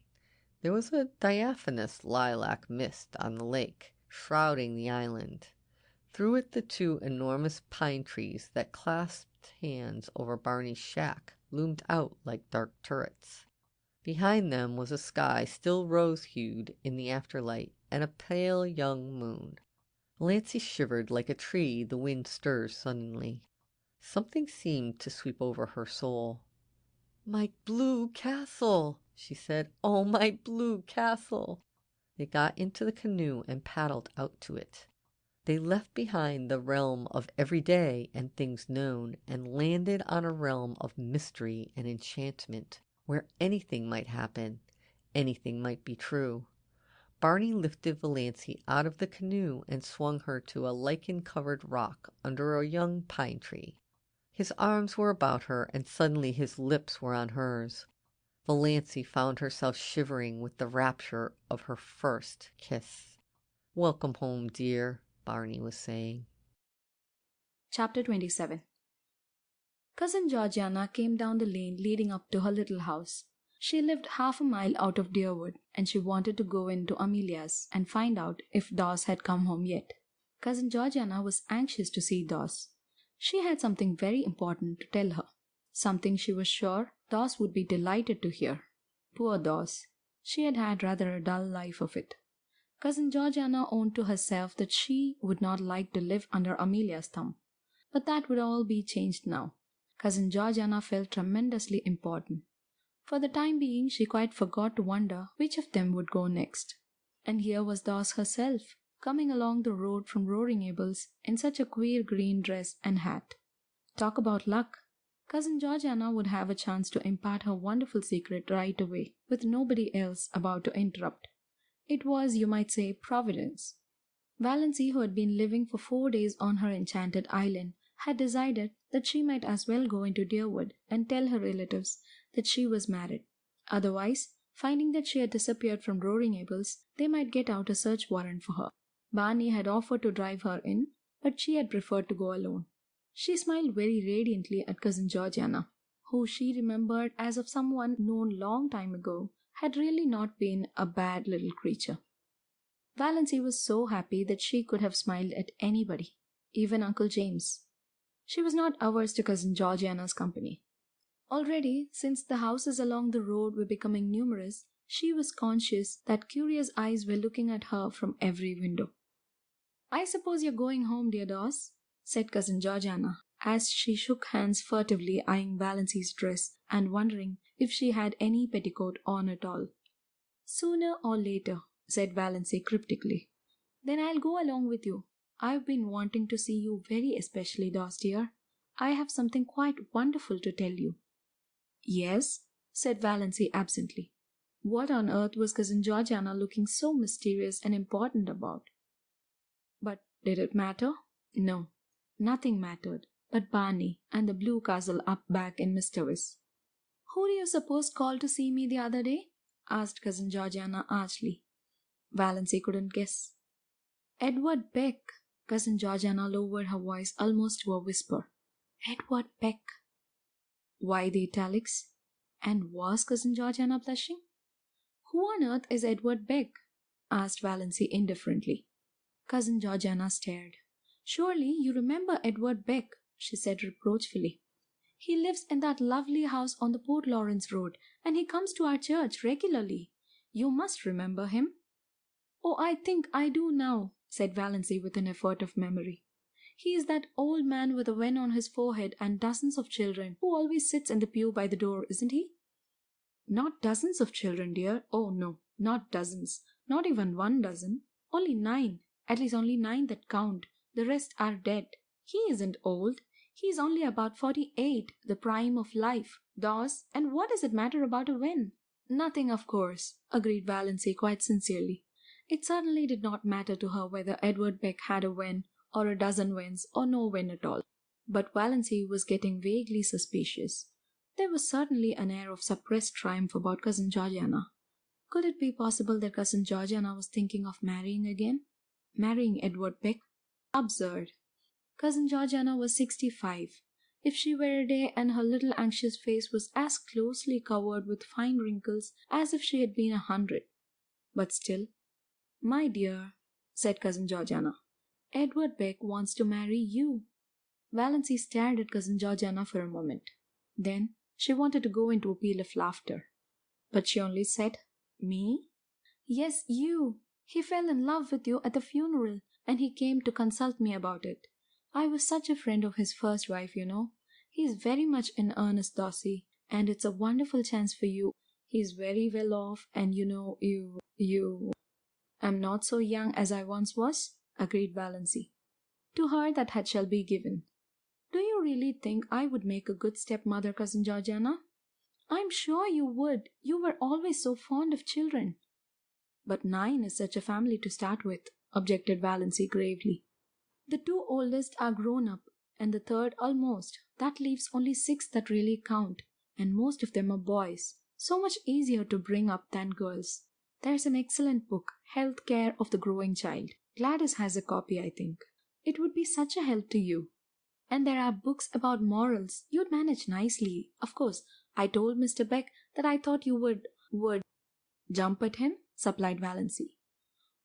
S1: There was a diaphanous lilac mist on the lake, shrouding the island. Through it the two enormous pine trees that clasped hands over Barney's shack loomed out like dark turrets. Behind them was a sky still rose-hued in the afterlight, and a pale young moon. Valancy shivered like a tree the wind stirs suddenly. Something seemed to sweep over her soul. "My blue castle," she said. "Oh, my blue castle." They got into the canoe and paddled out to it. They left behind the realm of everyday and things known, and landed on a realm of mystery and enchantment, where anything might happen, anything might be true. Barney lifted Valancy out of the canoe and swung her to a lichen-covered rock under a young pine tree. His arms were about her, and suddenly his lips were on hers. Valancy found herself shivering with the rapture of her first kiss. "Welcome home, dear," Barney was saying.
S15: Chapter 27. Cousin Georgiana came down the lane leading up to her little house. She lived half a mile out of Deerwood, and she wanted to go into Amelia's and find out if Dawes had come home yet. Cousin Georgiana was anxious to see Dawes. She had something very important to tell her, something she was sure Dawes would be delighted to hear. Poor Dawes. She had had rather a dull life of it. Cousin Georgiana owned to herself that she would not like to live under Amelia's thumb. But that would all be changed now. Cousin Georgiana felt tremendously important. For the time being, she quite forgot to wonder which of them would go next. And here was Dawes herself, coming along the road from Roaring Abel's in such a queer green dress and hat. Talk about luck! Cousin Georgiana would have a chance to impart her wonderful secret right away, with nobody else about to interrupt. It was, you might say, Providence. Valancy, who had been living for 4 days on her enchanted island, had decided that she might as well go into Deerwood and tell her relatives that she was married. Otherwise, finding that she had disappeared from Roaring Abel's, they might get out a search warrant for her. Barney had offered to drive her in, but she had preferred to go alone. She smiled very radiantly at Cousin Georgiana, who she remembered as of someone known long time ago had really not been a bad little creature. Valancy was so happy that she could have smiled at anybody, even Uncle James. She was not averse to Cousin Georgiana's company. Already, since the houses along the road were becoming numerous, she was conscious that curious eyes were looking at her from every window. "I suppose you're going home, dear Dawes," said Cousin Georgiana, as she shook hands furtively, eyeing Valancy's dress and wondering if she had any petticoat on at all. "Sooner or later," said Valancy cryptically. "Then I'll go along with you. I've been wanting to see you very especially, Dawes dear. I have something quite wonderful to tell you." "Yes?" said Valancy absently. What on earth was Cousin Georgiana looking so mysterious and important about? But did it matter? No, nothing mattered but Barney and the blue castle up back in Mistervis. "Who do you suppose called to see me the other day?" asked Cousin Georgiana archly. Valancy couldn't guess. "Edward Beck." Cousin Georgiana lowered her voice almost to a whisper. "Edward Beck." Why the italics? And was Cousin Georgiana blushing? "Who on earth is Edward Beck?" asked Valancy indifferently. Cousin Georgiana stared. "Surely you remember Edward Beck," she said reproachfully. "He lives in that lovely house on the Port Lawrence road, and he comes to our church regularly. You must remember him." "Oh, I think I do now," said Valancy with an effort of memory. "He is that old man with a wen on his forehead and dozens of children, who always sits in the pew by the door, isn't he?" "Not dozens of children, dear. Oh, no, not dozens. Not even 1 dozen. Only 9. At least only 9 that count. The rest are dead. He isn't old. He's only about 48, the prime of life. Dawes, and what does it matter about a wen?" "Nothing, of course," agreed Valancy quite sincerely. It certainly did not matter to her whether Edward Beck had a wen, or a dozen wens, or no wen at all. But Valancy was getting vaguely suspicious. There was certainly an air of suppressed triumph about Cousin Georgiana. Could it be possible that Cousin Georgiana was thinking of marrying again? Marrying Edward Beck? Absurd. Cousin Georgiana was 65. If she were a day and her little anxious face was as closely covered with fine wrinkles as if she had been 100. But still, "My dear," said Cousin Georgiana, "Edward Beck wants to marry you." Valancy stared at Cousin Georgiana for a moment. Then she wanted to go into a peal of laughter. But she only said, "Me?" "Yes, you. He fell in love with you at the funeral, and he came to consult me about it. I was such a friend of his first wife, you know. He is very much in earnest, Dossie, and it's a wonderful chance for you. He is very well off, and you know, you am not so young as I once was," agreed Valancy. "To her that shall be given. Do you really think I would make a good stepmother, Cousin Georgiana?" "I'm sure you would. You were always so fond of children." "But 9 is such a family to start with," objected Valancy gravely. "The 2 oldest are grown up, and the 3rd almost. That leaves only 6 that really count, and most of them are boys. So much easier to bring up than girls. There's an excellent book, Health Care of the Growing Child. Gladys has a copy, I think. It would be such a help to you. And there are books about morals. You'd manage nicely. Of course, I told Mr. Beck that I thought you would jump at him," supplied Valancy.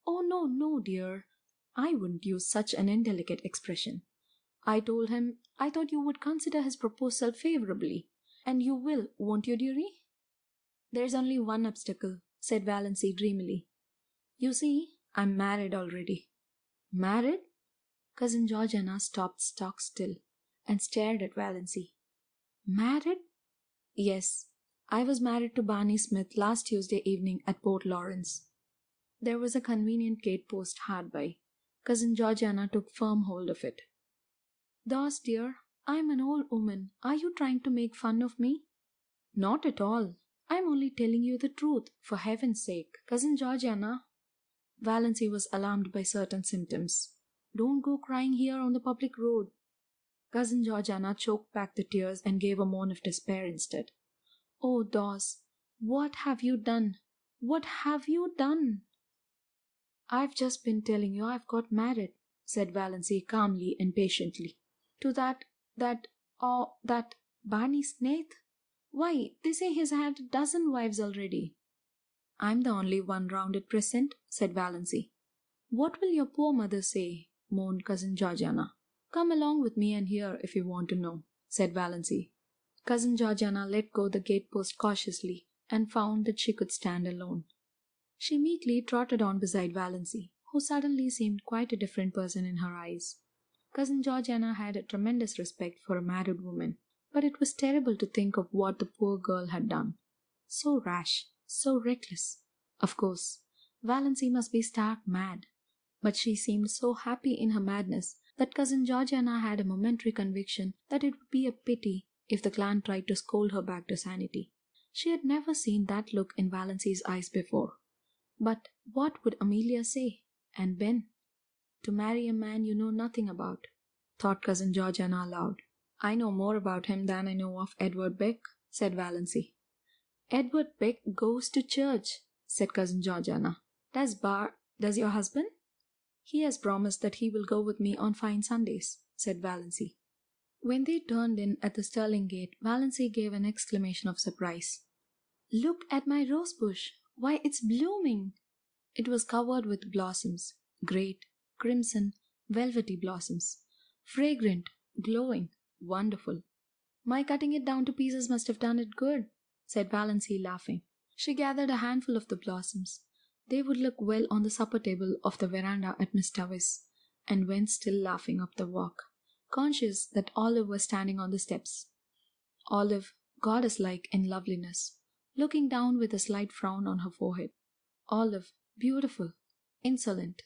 S15: "Oh, no, no, dear. I wouldn't use such an indelicate expression. I told him I thought you would consider his proposal favorably. And you will, won't you, dearie?" "There's only one obstacle," said Valancy dreamily. "You see, I'm married already." "Married?" Cousin Georgiana stopped stock still and stared at Valancy. "Married?" "Yes. I was married to Barney Smith last Tuesday evening at Port Lawrence." There was a convenient gate post hard by. Cousin Georgiana took firm hold of it. "Dos, dear, I'm an old woman. Are you trying to make fun of me?" "Not at all. I'm only telling you the truth, for heaven's sake. Cousin Georgiana." Valancy was alarmed by certain symptoms. "Don't go crying here on the public road." Cousin Georgiana choked back the tears and gave a moan of despair instead. "Oh, Dos, what have you done? What have you done?" "I've just been telling you I've got married," said Valancy calmly and patiently. "To that Barney Snaith? Why, they say he's had a dozen wives already." "I'm the only one round at present," said Valancy. "What will your poor mother say?" moaned Cousin Georgiana. "Come along with me and hear if you want to know," said Valancy. Cousin Georgiana let go the gate-post cautiously and found that she could stand alone. She meekly trotted on beside Valancy, who suddenly seemed quite a different person in her eyes. Cousin Georgiana had a tremendous respect for a married woman, but it was terrible to think of what the poor girl had done. So rash, so reckless. Of course, Valancy must be stark mad, but she seemed so happy in her madness that Cousin Georgiana had a momentary conviction that it would be a pity if the clan tried to scold her back to sanity. She had never seen that look in Valancy's eyes before. But what would Amelia say? And Ben? To marry a man you know nothing about, thought Cousin Georgiana aloud. "I know more about him than I know of Edward Beck," said Valancy. "Edward Beck goes to church," said Cousin Georgiana. Does your husband?" "He has promised that he will go with me on fine Sundays," said Valancy. When they turned in at the Stirling gate, Valancy gave an exclamation of surprise. "Look at my rose bush! Why, it's blooming!" It was covered with blossoms, great, crimson, velvety blossoms, fragrant, glowing, wonderful. "My cutting it down to pieces must have done it good," said Valancy, laughing. She gathered a handful of the blossoms. They would look well on the supper table of the veranda at Miss Tavis, and went still laughing up the walk, conscious that Olive was standing on the steps. Olive, goddess-like in loveliness, looking down with a slight frown on her forehead. Olive, beautiful, insolent,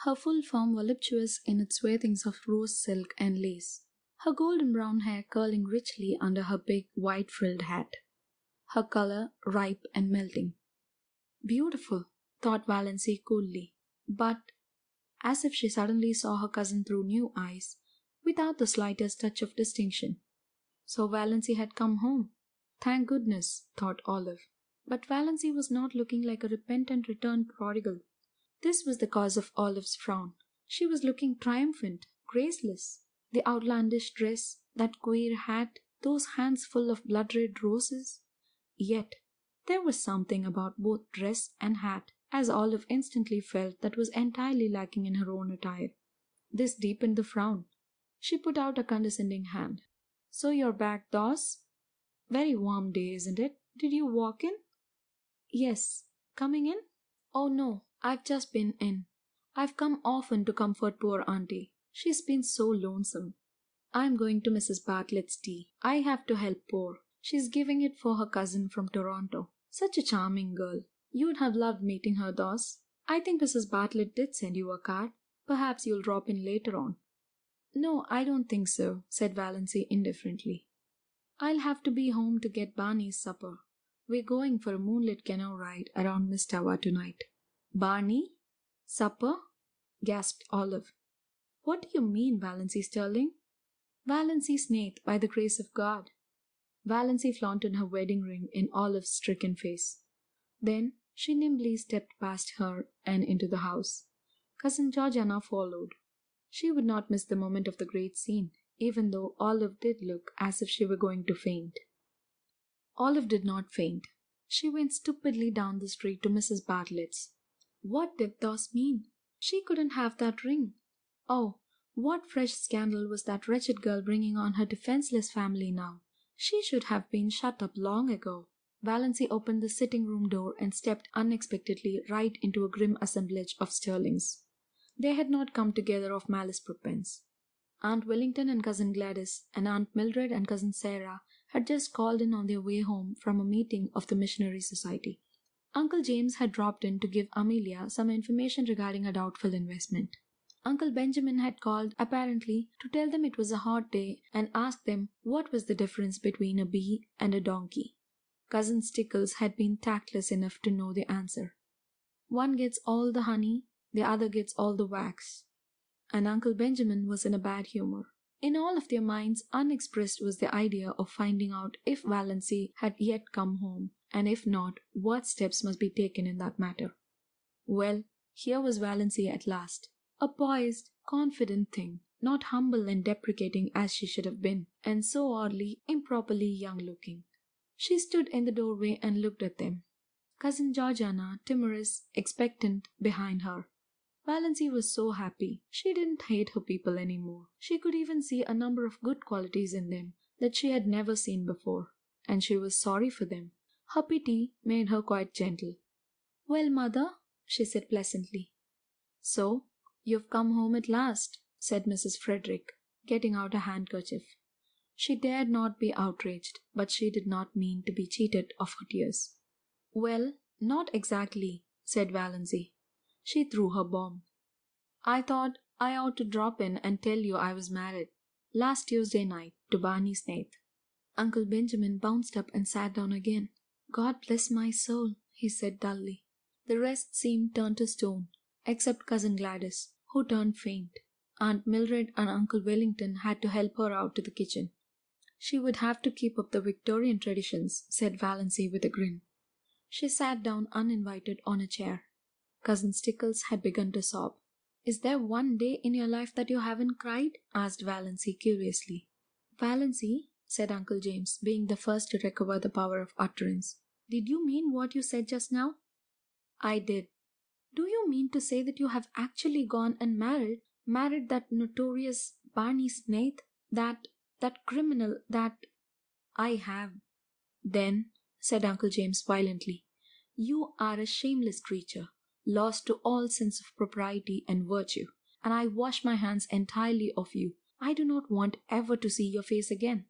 S15: her full form voluptuous in its swathings of rose silk and lace, her golden brown hair curling richly under her big white-frilled hat, her color ripe and melting. Beautiful, thought Valancy coolly, but, as if she suddenly saw her cousin through new eyes, without the slightest touch of distinction. So Valancy had come home. Thank goodness, thought Olive. But Valancy was not looking like a repentant returned prodigal. This was the cause of Olive's frown. She was looking triumphant, graceless. The outlandish dress, that queer hat, those hands full of blood-red roses. Yet there was something about both dress and hat, as Olive instantly felt, that was entirely lacking in her own attire. This deepened the frown. She put out a condescending hand. "So you're back, Doss? Very warm day, isn't it? Did you walk in?" "Yes. Coming in?" "Oh, no, I've just been in. I've come often to comfort poor auntie. She's been so lonesome. I'm going to Mrs. Bartlett's tea. I have to help poor. She's giving it for her cousin from Toronto. Such a charming girl. You'd have loved meeting her, Doss. I think Mrs. Bartlett did send you a card. Perhaps you'll drop in later on." "No, I don't think so," said Valancy indifferently. "I'll have to be home to get Barney's supper. We're going for a moonlit canoe ride around Mistawa tonight." "Barney? Supper?" gasped Olive. "What do you mean, Valancy Stirling?" "Valancy Snaith, by the grace of God." Valancy flaunted her wedding ring in Olive's stricken face. Then she nimbly stepped past her and into the house. Cousin Georgiana followed. She would not miss the moment of the great scene, even though Olive did look as if she were going to faint. Olive did not faint. She went stupidly down the street to Mrs. Bartlett's. What did those mean? She couldn't have that ring. Oh, what fresh scandal was that wretched girl bringing on her defenseless family now? She should have been shut up long ago. Valancy opened the sitting-room door and stepped unexpectedly right into a grim assemblage of Stirlings. They had not come together of malice prepense. Aunt Wellington and Cousin Gladys and Aunt Mildred and Cousin Sarah had just called in on their way home from a meeting of the Missionary Society. Uncle James had dropped in to give Amelia some information regarding a doubtful investment. Uncle Benjamin had called, apparently, to tell them it was a hot day and ask them what was the difference between a bee and a donkey. Cousin Stickles had been tactless enough to know the answer. One gets all the honey, the other gets all the wax. And Uncle Benjamin was in a bad humor. In all of their minds, unexpressed was the idea of finding out if Valancy had yet come home, and if not, what steps must be taken in that matter. Well, here was Valancy at last, a poised, confident thing, not humble and deprecating as she should have been, and so oddly, improperly young-looking. She stood in the doorway and looked at them. Cousin Georgiana, timorous, expectant, behind her. Valancy was so happy. She didn't hate her people any more. She could even see a number of good qualities in them that she had never seen before, and she was sorry for them. Her pity made her quite gentle. "Well, Mother," she said pleasantly. "So, you've come home at last," said Mrs. Frederick, getting out a handkerchief. She dared not be outraged, but she did not mean to be cheated of her tears. "Well, not exactly," said Valancy. She threw her bomb. "I thought I ought to drop in and tell you I was married. Last Tuesday night, to Barney Snaith." Uncle Benjamin bounced up and sat down again. "God bless my soul," he said dully. The rest seemed turned to stone, except Cousin Gladys, who turned faint. Aunt Mildred and Uncle Wellington had to help her out to the kitchen. She would have to keep up the Victorian traditions, said Valancy with a grin. She sat down uninvited on a chair. Cousin Stickles had begun to sob. "Is there one day in your life that you haven't cried?" asked Valancy curiously. "Valancy," said Uncle James, being the first to recover the power of utterance, "did you mean what you said just now?" "I did." "Do you mean to say that you have actually gone and married that notorious Barney Snaith, that criminal, that—" "I have." "Then," said Uncle James violently, "you are a shameless creature, lost to all sense of propriety and virtue, and I wash my hands entirely of you. I do not want ever to see your face again."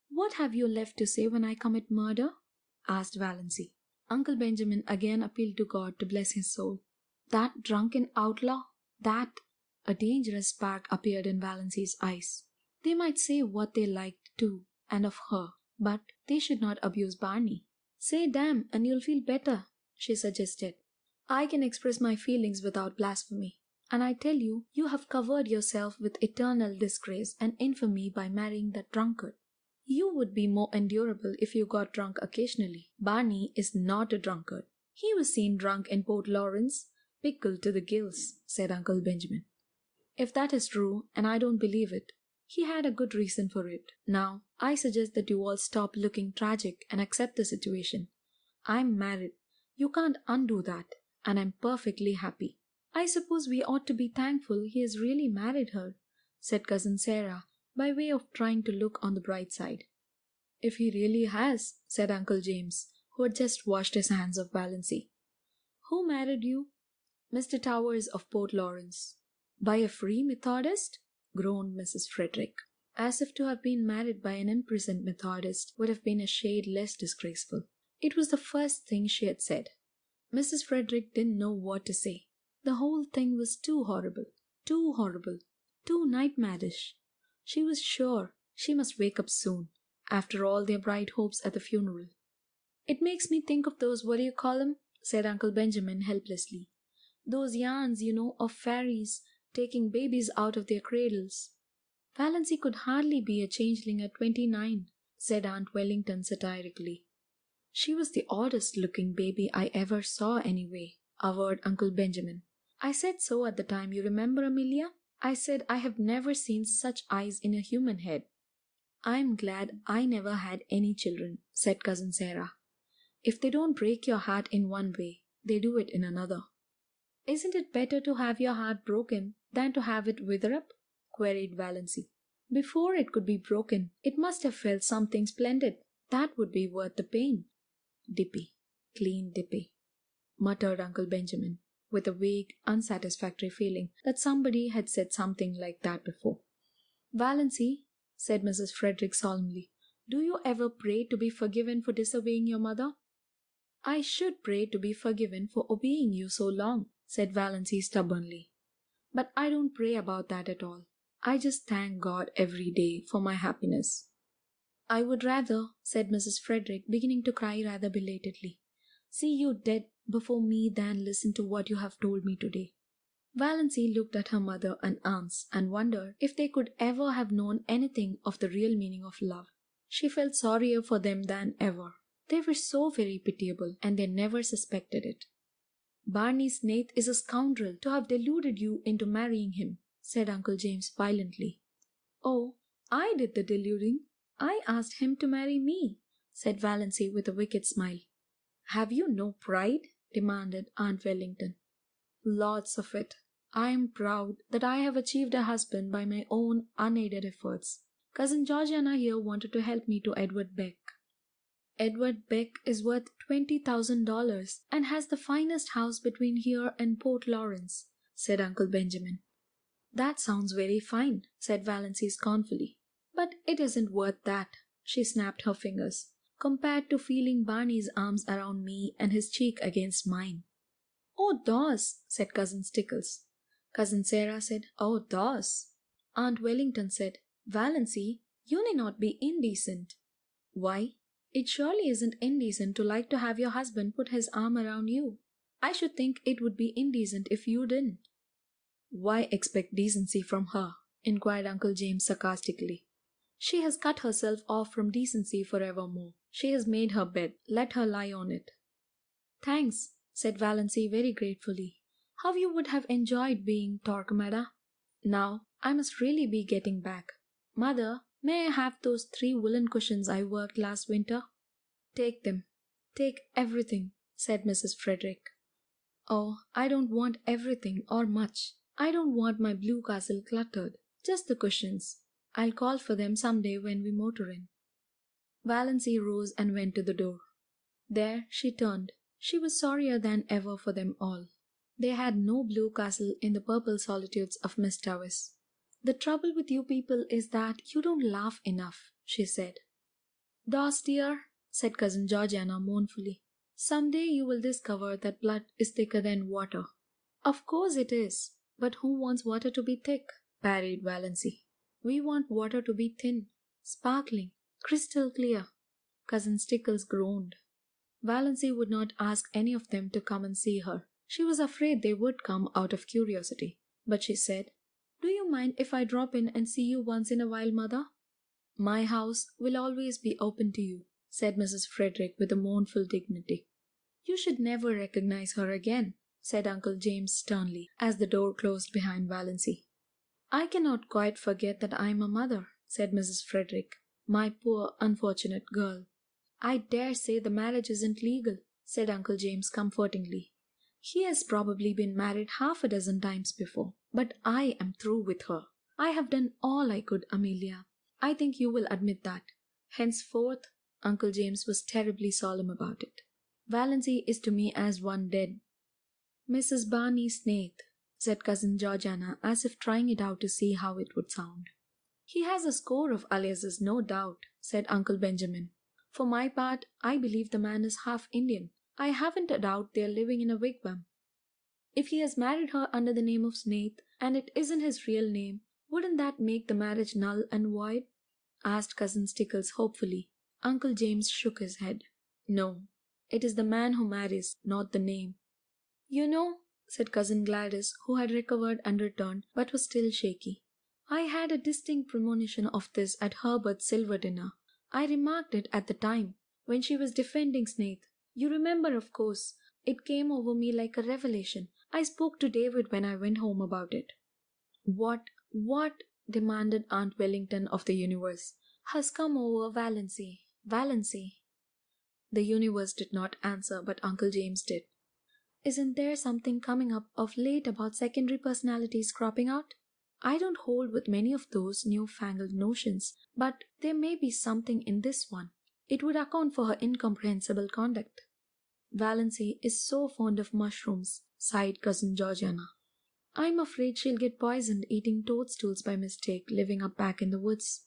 S15: "What have you left to say when I commit murder?" asked Valancy. Uncle Benjamin again appealed to God to bless his soul. "That drunken outlaw, that—" A dangerous spark appeared in Valancy's eyes. They might say what they liked too, and of her, but they should not abuse Barney. "Say damn, and you'll feel better," she suggested. "I can express my feelings without blasphemy, and I tell you, you have covered yourself with eternal disgrace and infamy by marrying that drunkard. You would be more endurable if you got drunk occasionally. Barney is not a drunkard. He was seen drunk in Port Lawrence, pickled to the gills," said Uncle Benjamin. "If that is true, and I don't believe it, He had a good reason for it. Now, I suggest that you all stop looking tragic and accept the situation. I'm married. You can't undo that, and I'm perfectly happy. I suppose we ought to be thankful he has really married her, said Cousin Sarah, by way of trying to look on the bright side. If he really has, said Uncle James, who had just washed his hands of Valancy. Who married you? Mr. Towers of Port Lawrence. By a free Methodist? Groaned Mrs. Frederick, as if to have been married by an imprisoned Methodist would have been a shade less disgraceful. It was the first thing she had said. Mrs. Frederick didn't know what to say. The whole thing was too horrible, too nightmarish. She was sure she must wake up soon, after all their bright hopes at the funeral. It makes me think of those, what do you call them? Said Uncle Benjamin helplessly. Those yarns, of fairies taking babies out of their cradles. Valancy could hardly be a changeling at 29, said Aunt Wellington satirically. She was the oddest looking baby I ever saw anyway, averred Uncle Benjamin. I said so at the time, you remember, Amelia? I said I have never seen such eyes in a human head. I'm glad I never had any children, said Cousin Sarah. If they don't break your heart in one way, they do it in another. Isn't it better to have your heart broken than to have it wither up? Queried Valancy. Before it could be broken, it must have felt something splendid. That would be worth the pain. Dippy, clean Dippy, muttered Uncle Benjamin, with a vague, unsatisfactory feeling that somebody had said something like that before. Valancy, said Mrs. Frederick solemnly, do you ever pray to be forgiven for disobeying your mother? I should pray to be forgiven for obeying you so long, said Valancy stubbornly. But I don't pray about that at all. I just thank God every day for my happiness. I would rather, said Mrs. Frederick, beginning to cry rather belatedly, see you dead before me than listen to what you have told me today. Valancy looked at her mother and aunts and wondered if they could ever have known anything of the real meaning of love. She felt sorrier for them than ever. They were so very pitiable, and they never suspected it. Barney Snaith is a scoundrel to have deluded you into marrying him, said Uncle James violently. Oh, I did the deluding. I asked him to marry me, said Valancy with a wicked smile. Have you no pride? Demanded Aunt Wellington. Lots of it. I am proud that I have achieved a husband by my own unaided efforts. Cousin Georgiana here wanted to help me to Edward Beck. Edward Beck is worth $20,000 and has the finest house between here and Port Lawrence, said Uncle Benjamin. That sounds very fine, said Valancy scornfully. But it isn't worth that, she snapped her fingers, compared to feeling Barney's arms around me and his cheek against mine. Oh, Dawes, said Cousin Stickles. Cousin Sarah said, Oh, Dawes. Aunt Wellington said, Valancy, you need not be indecent. Why? It surely isn't indecent to like to have your husband put his arm around you. I should think it would be indecent if you didn't. Why expect decency from her? Inquired Uncle James sarcastically. She has cut herself off from decency forevermore. She has made her bed. Let her lie on it. Thanks, said Valancy very gratefully. How you would have enjoyed being Torquemada. Now, I must really be getting back. Mother, may I have those 3 woolen cushions I worked last winter? Take them. Take everything, said Mrs. Frederick. Oh, I don't want everything or much. I don't want my blue castle cluttered. Just the cushions. I'll call for them some day when we motor in. Valancy rose and went to the door. There she turned. She was sorrier than ever for them all. They had no blue castle in the purple solitudes of Miss Towers. The trouble with you people is that you don't laugh enough, she said. Dawes dear, said Cousin Georgiana mournfully, some day you will discover that blood is thicker than water. Of course it is, but who wants water to be thick? Parried Valancy. We want water to be thin, sparkling, crystal clear. Cousin Stickles groaned. Valancy would not ask any of them to come and see her. She was afraid they would come out of curiosity. But she said, Do you mind if I drop in and see you once in a while, Mother? My house will always be open to you, said Mrs. Frederick with a mournful dignity. You should never recognize her again, said Uncle James sternly, as the door closed behind Valancy. I cannot quite forget that I am a mother, said Mrs. Frederick. My poor, unfortunate girl. I dare say the marriage isn't legal, said Uncle James comfortingly. He has probably been married half a dozen times before, but I am through with her. I have done all I could, Amelia. I think you will admit that. Henceforth, Uncle James was terribly solemn about it. Valancy is to me as one dead. Mrs. Barney Snaith, said Cousin Georgiana, as if trying it out to see how it would sound. He has a score of aliases, no doubt, said Uncle Benjamin. For my part, I believe the man is half Indian. I haven't a doubt they are living in a wigwam. If he has married her under the name of Snaith, and it isn't his real name, wouldn't that make the marriage null and void? Asked Cousin Stickles hopefully. Uncle James shook his head. No, it is the man who marries, not the name. You know, said Cousin Gladys, who had recovered and returned, but was still shaky. I had a distinct premonition of this at Herbert's silver dinner. I remarked it at the time, when she was defending Snaith. You remember, of course. It came over me like a revelation. I spoke to David when I went home about it. What, demanded Aunt Wellington of the universe, has come over Valancy? Valancy? The universe did not answer, but Uncle James did. Isn't there something coming up of late about secondary personalities cropping out? I don't hold with many of those new-fangled notions, but there may be something in this one. It would account for her incomprehensible conduct. Valancy is so fond of mushrooms, sighed Cousin Georgiana. I'm afraid she'll get poisoned eating toadstools by mistake living up back in the woods.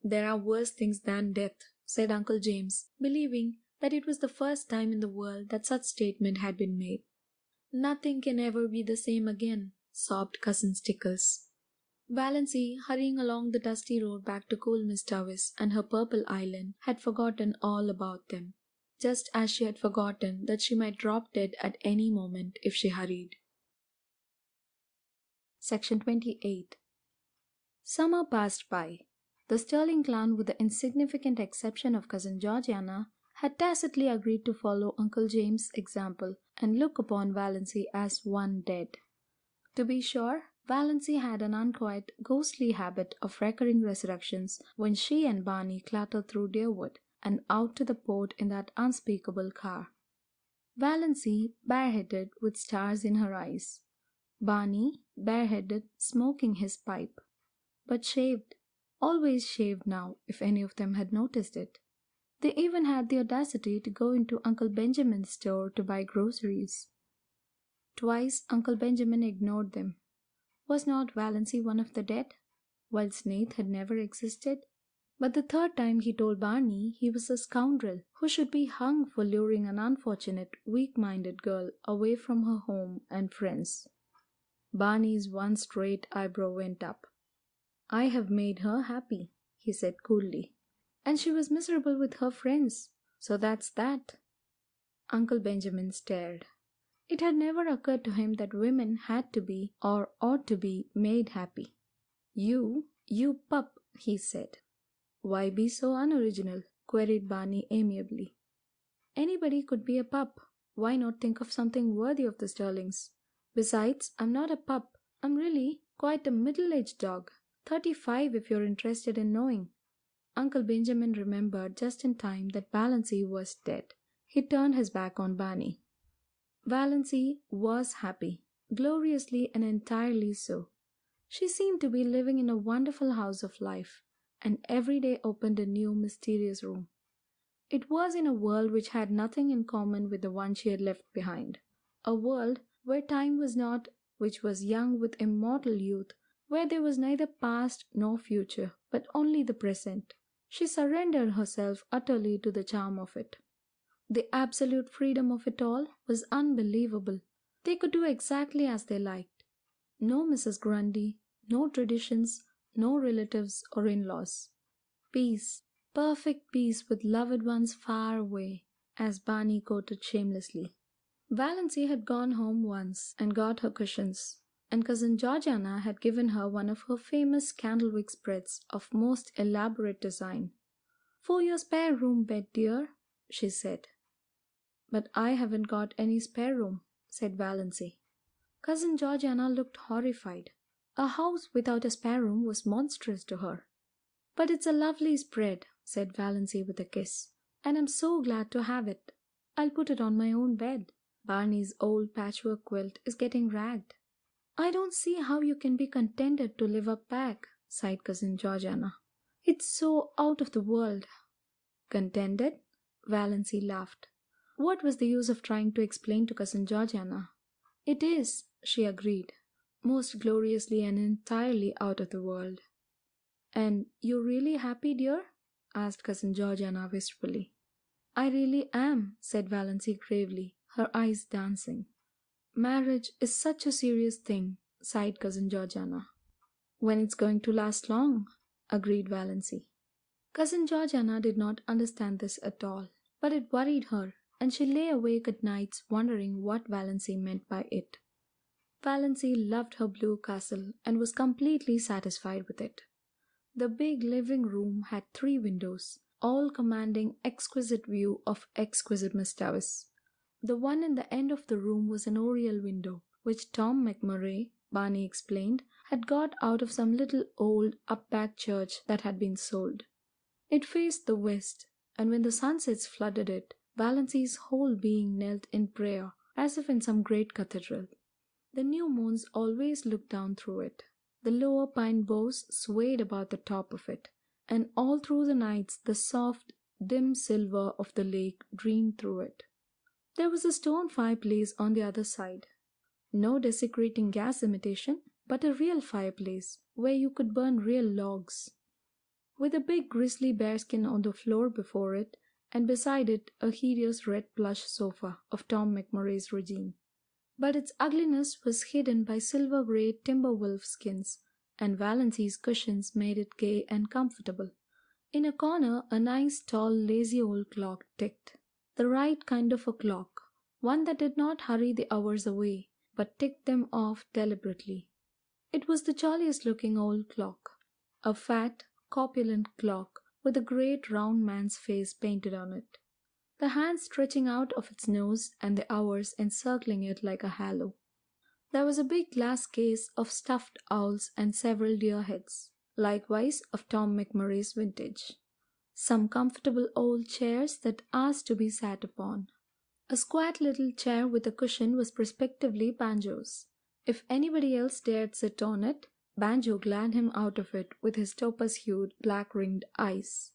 S15: There are worse things than death, said Uncle James, believing that it was the first time in the world that such statement had been made. Nothing can ever be the same again, sobbed Cousin Stickles. Valancy, hurrying along the dusty road back to cool Miss Davis and her purple island, had forgotten all about them, just as she had forgotten that she might drop dead at any moment if she hurried. Section 28. Summer passed by. The Stirling clan, with the insignificant exception of Cousin Georgiana, had tacitly agreed to follow Uncle James's example and look upon Valancy as one dead. To be sure, Valancy had an unquiet, ghostly habit of recurring resurrections when she and Barney clattered through Deerwood and out to the port in that unspeakable car. Valancy, bareheaded, with stars in her eyes. Barney, bareheaded, smoking his pipe. But shaved. Always shaved now, if any of them had noticed it. They even had the audacity to go into Uncle Benjamin's store to buy groceries. Twice Uncle Benjamin ignored them. Was not Valancy one of the dead, while Snaith had never existed? But the third time he told Barney he was a scoundrel who should be hung for luring an unfortunate, weak-minded girl away from her home and friends. Barney's one straight eyebrow went up. I have made her happy, he said coolly. And she was miserable with her friends, so that's that. Uncle Benjamin stared. It had never occurred to him that women had to be, or ought to be, made happy. You pup, he said. Why be so unoriginal? Queried Barney amiably. Anybody could be a pup. Why not think of something worthy of the Stirlings? Besides, I'm not a pup. I'm really quite a middle-aged dog. 35 if you're interested in knowing. Uncle Benjamin remembered just in time that Valancy was dead. He turned his back on Barney. Valancy was happy, gloriously and entirely so. She seemed to be living in a wonderful house of life, and every day opened a new mysterious room. It was in a world which had nothing in common with the one she had left behind. A world where time was not, which was young with immortal youth, where there was neither past nor future, but only the present. She surrendered herself utterly to the charm of it. The absolute freedom of it all was unbelievable. They could do exactly as they liked. No Mrs. Grundy, no traditions, no relatives or in-laws. Peace, perfect peace with loved ones far away, as Barney quoted shamelessly. Valancy had gone home once and got her cushions, and Cousin Georgiana had given her one of her famous candlewick spreads of most elaborate design. "For your spare room bed, dear," she said. "But I haven't got any spare room," said Valancy. Cousin Georgiana looked horrified. A house without a spare room was monstrous to her. "But it's a lovely spread," said Valancy with a kiss, "and I'm so glad to have it. I'll put it on my own bed. Barney's old patchwork quilt is getting ragged." "I don't see how you can be contented to live up back," sighed Cousin Georgiana. "It's so out of the world." "Contented?" Valancy laughed. What was the use of trying to explain to Cousin Georgiana? "It is," she agreed, "most gloriously and entirely out of the world." "And you're really happy, dear?" asked Cousin Georgiana wistfully. "I really am," said Valancy gravely, her eyes dancing. "Marriage is such a serious thing," sighed Cousin Georgiana. "When it's going to last long," agreed Valancy. Cousin Georgiana did not understand this at all, but it worried her, and she lay awake at nights wondering what Valancy meant by it. Valancy loved her blue castle and was completely satisfied with it. The big living room had 3 windows, all commanding exquisite view of exquisite Miss Davis. The one in the end of the room was an oriel window, which Tom McMurray, Barney explained, had got out of some little old up-back church that had been sold. It faced the west, and when the sunsets flooded it, Valancy's whole being knelt in prayer, as if in some great cathedral. The new moons always looked down through it. The lower pine boughs swayed about the top of it, and all through the nights the soft, dim silver of the lake dreamed through it. There was a stone fireplace on the other side. No desecrating gas imitation, but a real fireplace, where you could burn real logs. With a big grizzly bearskin on the floor before it, and beside it a hideous red plush sofa of Tom McMurray's regime. But its ugliness was hidden by silver-grey timber wolf skins, and Valancy's cushions made it gay and comfortable. In a corner a nice tall lazy old clock ticked. The right kind of a clock, one that did not hurry the hours away, but ticked them off deliberately. It was the jolliest looking old clock, a fat, corpulent clock with a great round man's face painted on it, the hands stretching out of its nose and the hours encircling it like a halo. There was a big glass case of stuffed owls and several deer heads, likewise of Tom McMurray's vintage. Some comfortable old chairs that asked to be sat upon. A squat little chair with a cushion was prospectively Banjo's. If anybody else dared sit on it, Banjo glared him out of it with his topaz-hued, black-ringed eyes.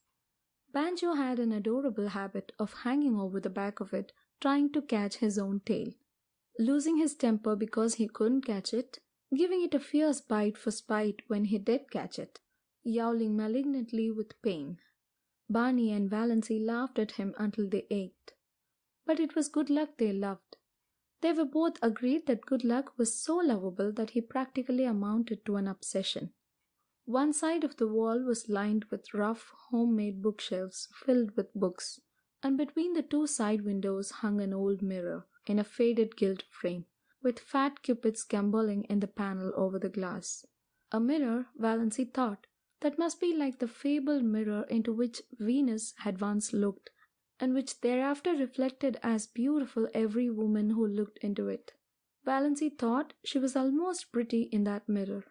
S15: Banjo had an adorable habit of hanging over the back of it, trying to catch his own tail, losing his temper because he couldn't catch it, giving it a fierce bite for spite when he did catch it, yowling malignantly with pain. Barney and Valancy laughed at him until they ached. But it was Good Luck they loved. They were both agreed that Good Luck was so lovable that he practically amounted to an obsession. One side of the wall was lined with rough, homemade bookshelves filled with books, and between the 2 side windows hung an old mirror in a faded gilt frame, with fat cupids gambolling in the panel over the glass. A mirror, Valancy thought, that must be like the fabled mirror into which Venus had once looked, and which thereafter reflected as beautiful every woman who looked into it. Valancy thought she was almost pretty in that mirror.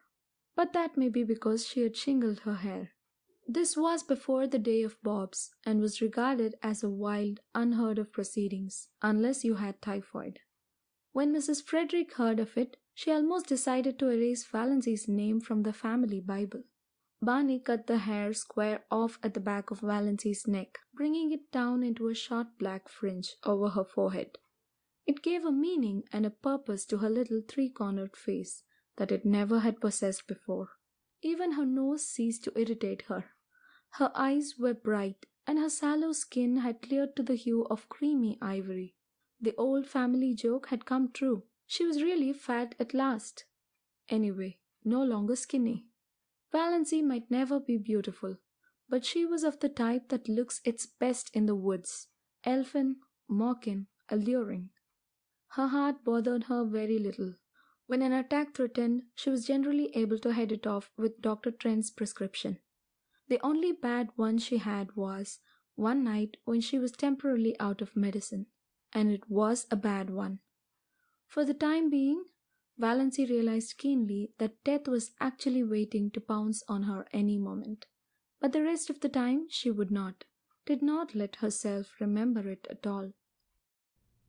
S15: But that may be because she had shingled her hair. This was before the day of bobs, and was regarded as a wild, unheard of proceedings, unless you had typhoid. When Mrs. Frederick heard of it, she almost decided to erase Valancy's name from the family Bible. Barney cut the hair square off at the back of Valancy's neck, bringing it down into a short black fringe over her forehead. It gave a meaning and a purpose to her little 3-cornered face that it never had possessed before. Even her nose ceased to irritate her. Her eyes were bright, and her sallow skin had cleared to the hue of creamy ivory. The old family joke had come true. She was really fat at last. Anyway, no longer skinny. Valancy might never be beautiful, but she was of the type that looks its best in the woods, elfin, mocking, alluring. Her heart bothered her very little. When an attack threatened, she was generally able to head it off with Dr. Trent's prescription. The only bad one she had was one night when she was temporarily out of medicine, and it was a bad one. For the time being, Valancy realized keenly that death was actually waiting to pounce on her any moment. But the rest of the time she did not let herself remember it at all.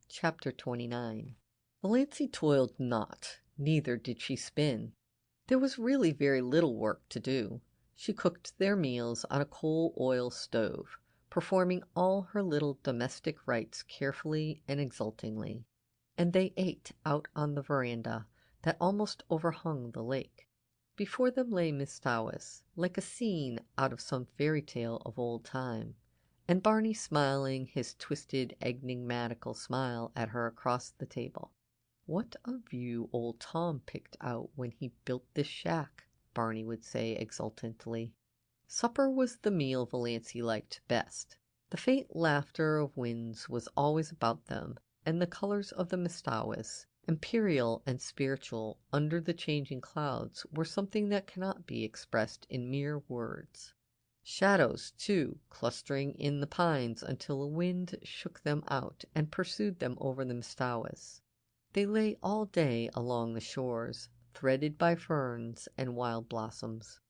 S1: Chapter 29. Valancy toiled not, neither did she spin. There was really very little work to do. She cooked their meals on a coal-oil stove, performing all her little domestic rites carefully and exultingly, and they ate out on the veranda that almost overhung the lake. Before them lay Mistawis, like a scene out of some fairy tale of old time, and Barney smiling his twisted, enigmatical smile at her across the table. "What a view old Tom picked out when he built this shack," Barney would say exultantly. Supper was the meal Valancy liked best. The faint laughter of winds was always about them, and the colors of the Mistawis, imperial and spiritual under the changing clouds, were something that cannot be expressed in mere words. Shadows, too, clustering in the pines until a wind shook them out and pursued them over the Mistawis. They lay all day along the shores, threaded by ferns and wild blossoms.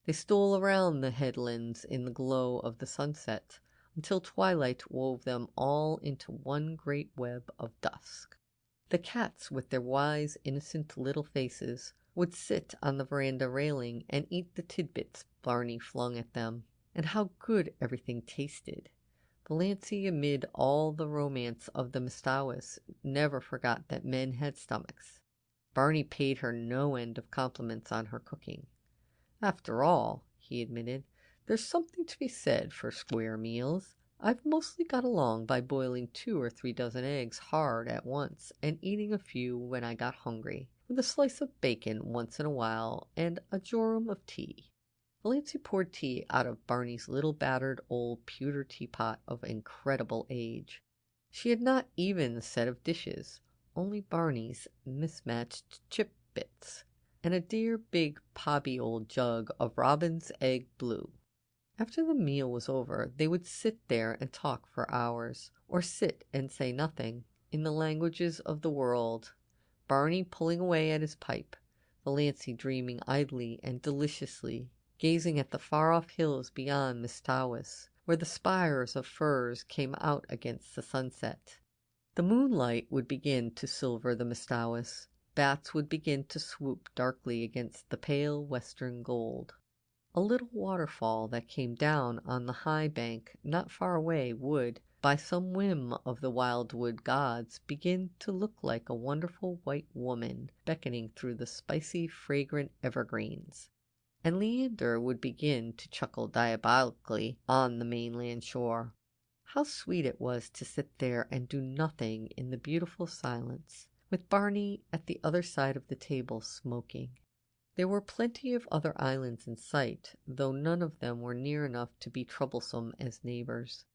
S1: They stole around the headlands in the glow of the sunset, until twilight wove them all into one great web of dusk. The cats, with their wise, innocent little faces, would sit on the veranda railing and eat the tidbits Barney flung at them. And how good everything tasted! Valancy, amid all the romance of the Mistawis, never forgot that men had stomachs. Barney paid her no end of compliments on her cooking. "After all," he admitted, "there's something to be said for square meals. I've mostly got along by boiling 2 or 3 dozen eggs hard at once and eating a few when I got hungry, with a slice of bacon once in a while and a jorum of tea." Valancy poured tea out of Barney's little battered old pewter teapot of incredible age. She had not even a set of dishes, only Barney's mismatched chip bits, and a dear big pobby old jug of robin's egg blue. After the meal was over, they would sit there and talk for hours, or sit and say nothing, in the languages of the world, Barney pulling away at his pipe, Valancy dreaming idly and deliciously, gazing at the far-off hills beyond Mistawis, where the spires of firs came out against the sunset. The moonlight would begin to silver the Mistawis. Bats would begin to swoop darkly against the pale western gold. A little waterfall that came down on the high bank not far away would, by some whim of the wildwood gods, begin to look like a wonderful white woman beckoning through the spicy, fragrant evergreens. And Leander would begin to chuckle diabolically on the mainland shore. How sweet it was to sit there and do nothing in the beautiful silence, with Barney at the other side of the table smoking. There were plenty of other islands in sight, though none of them were near enough to be troublesome as neighbors.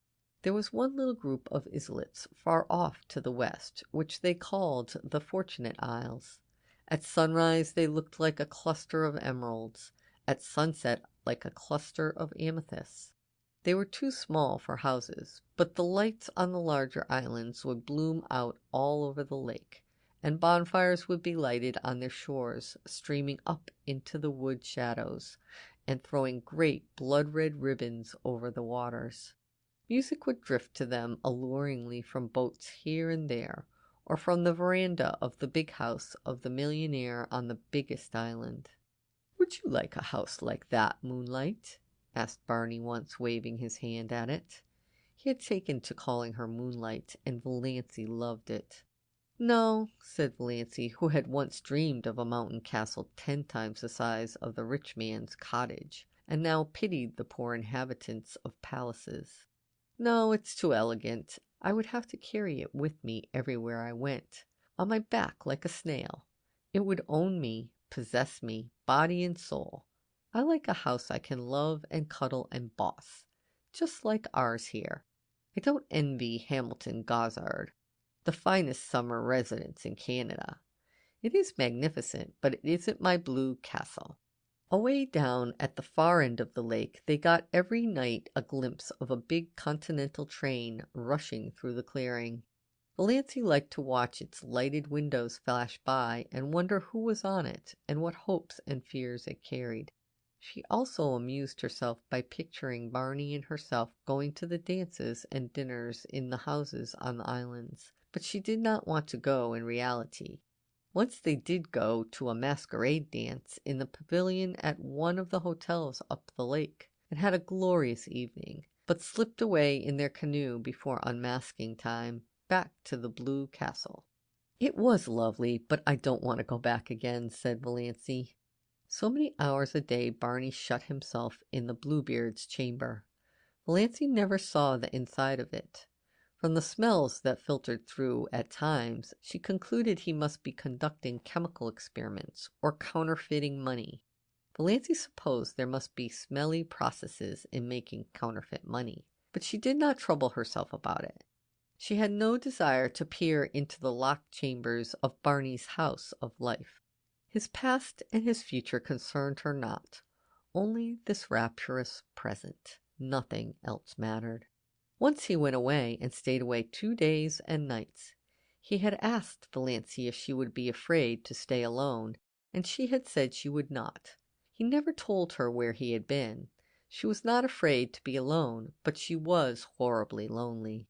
S1: There was one little group of islets far off to the west, which they called the Fortunate Isles. At sunrise they looked like a cluster of emeralds, at sunset like a cluster of amethysts. They were too small for houses, but the lights on the larger islands would bloom out all over the lake, and bonfires would be lighted on their shores, streaming up into the wood shadows, and throwing great blood-red ribbons over the waters. Music would drift to them alluringly from boats here and there, or from the veranda of the big house of the millionaire on the biggest island. "Would you like a house like that, Moonlight?" asked Barney once, waving his hand at it. He had taken to calling her Moonlight, and Valancy loved it. "No," said Valancy, who had once dreamed of a mountain castle 10 times the size of the rich man's cottage, and now pitied the poor inhabitants of palaces. "No, it's too elegant. I would have to carry it with me everywhere I went, on my back like a snail. It would own me, possess me, body and soul. I like a house I can love and cuddle and boss, just like ours here. I don't envy Hamilton Gozard, the finest summer residence in Canada. It is magnificent, but it isn't my blue castle." Away down at the far end of the lake they got every night a glimpse of a big continental train rushing through the clearing. Valancy liked to watch its lighted windows flash by and wonder who was on it and what hopes and fears it carried. She also amused herself by picturing Barney and herself going to the dances and dinners in the houses on the islands, but she did not want to go in reality. Once they did go to a masquerade dance in the pavilion at one of the hotels up the lake, and had a glorious evening, but slipped away in their canoe before unmasking time, back to the Blue Castle. "It was lovely, but I don't want to go back again," said Valancy. So many hours a day Barney shut himself in the Bluebeard's chamber. Valancy never saw the inside of it. From the smells that filtered through at times, she concluded he must be conducting chemical experiments or counterfeiting money. Valancy supposed there must be smelly processes in making counterfeit money, but she did not trouble herself about it. She had no desire to peer into the locked chambers of Barney's house of life. His past and his future concerned her not, only this rapturous present. Nothing else mattered. Once he went away and stayed away 2 days and nights. He had asked Valancy if she would be afraid to stay alone, and she had said she would not. He never told her where he had been. She was not afraid to be alone, but she was horribly lonely.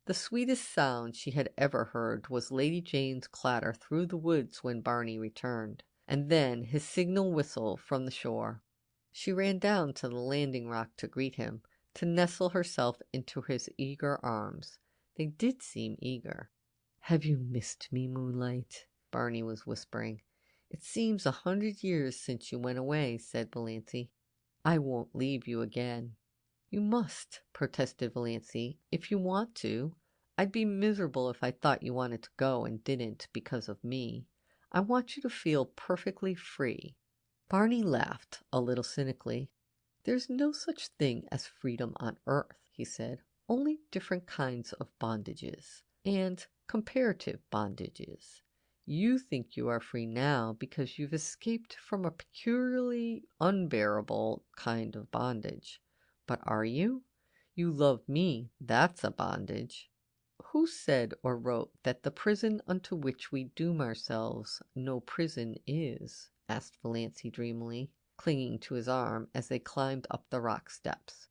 S1: The sweetest sound she had ever heard was Lady Jane's clatter through the woods when Barney returned, and then his signal whistle from the shore. She ran down to the landing rock to greet him, to nestle herself into his eager arms. They did seem eager. "Have you missed me, Moonlight?" Barney was whispering. "It seems 100 years since you went away," said Valancy. "I won't leave you again." "You must," protested Valancy, "if you want to. I'd be miserable if I thought you wanted to go and didn't because of me. I want you to feel perfectly free." Barney laughed a little cynically. "There's no such thing as freedom on earth," he said. "Only different kinds of bondages, and comparative bondages. You think you are free now because you've escaped from a peculiarly unbearable kind of bondage. But are you? You love me, that's a bondage." "Who said or wrote that the prison unto which we doom ourselves no prison is?" asked Valancy dreamily, clinging to his arm as they climbed up the rock steps.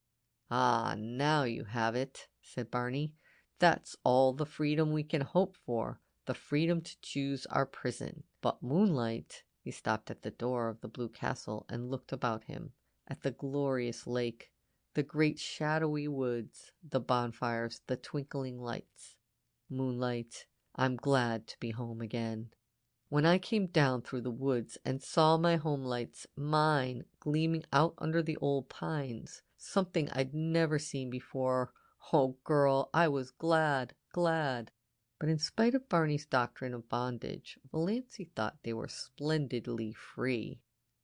S1: "Ah, now you have it," said Barney. "That's all the freedom we can hope for, the freedom to choose our prison. But Moonlight—" He stopped at the door of the Blue Castle and looked about him, at the glorious lake, the great shadowy woods, the bonfires, the twinkling lights. "Moonlight, I'm glad to be home again. When I came down through the woods and saw my home lights, mine, gleaming out under the old pines, something I'd never seen before, oh, girl, I was glad, glad." But in spite of Barney's doctrine of bondage, Valancy thought they were splendidly free.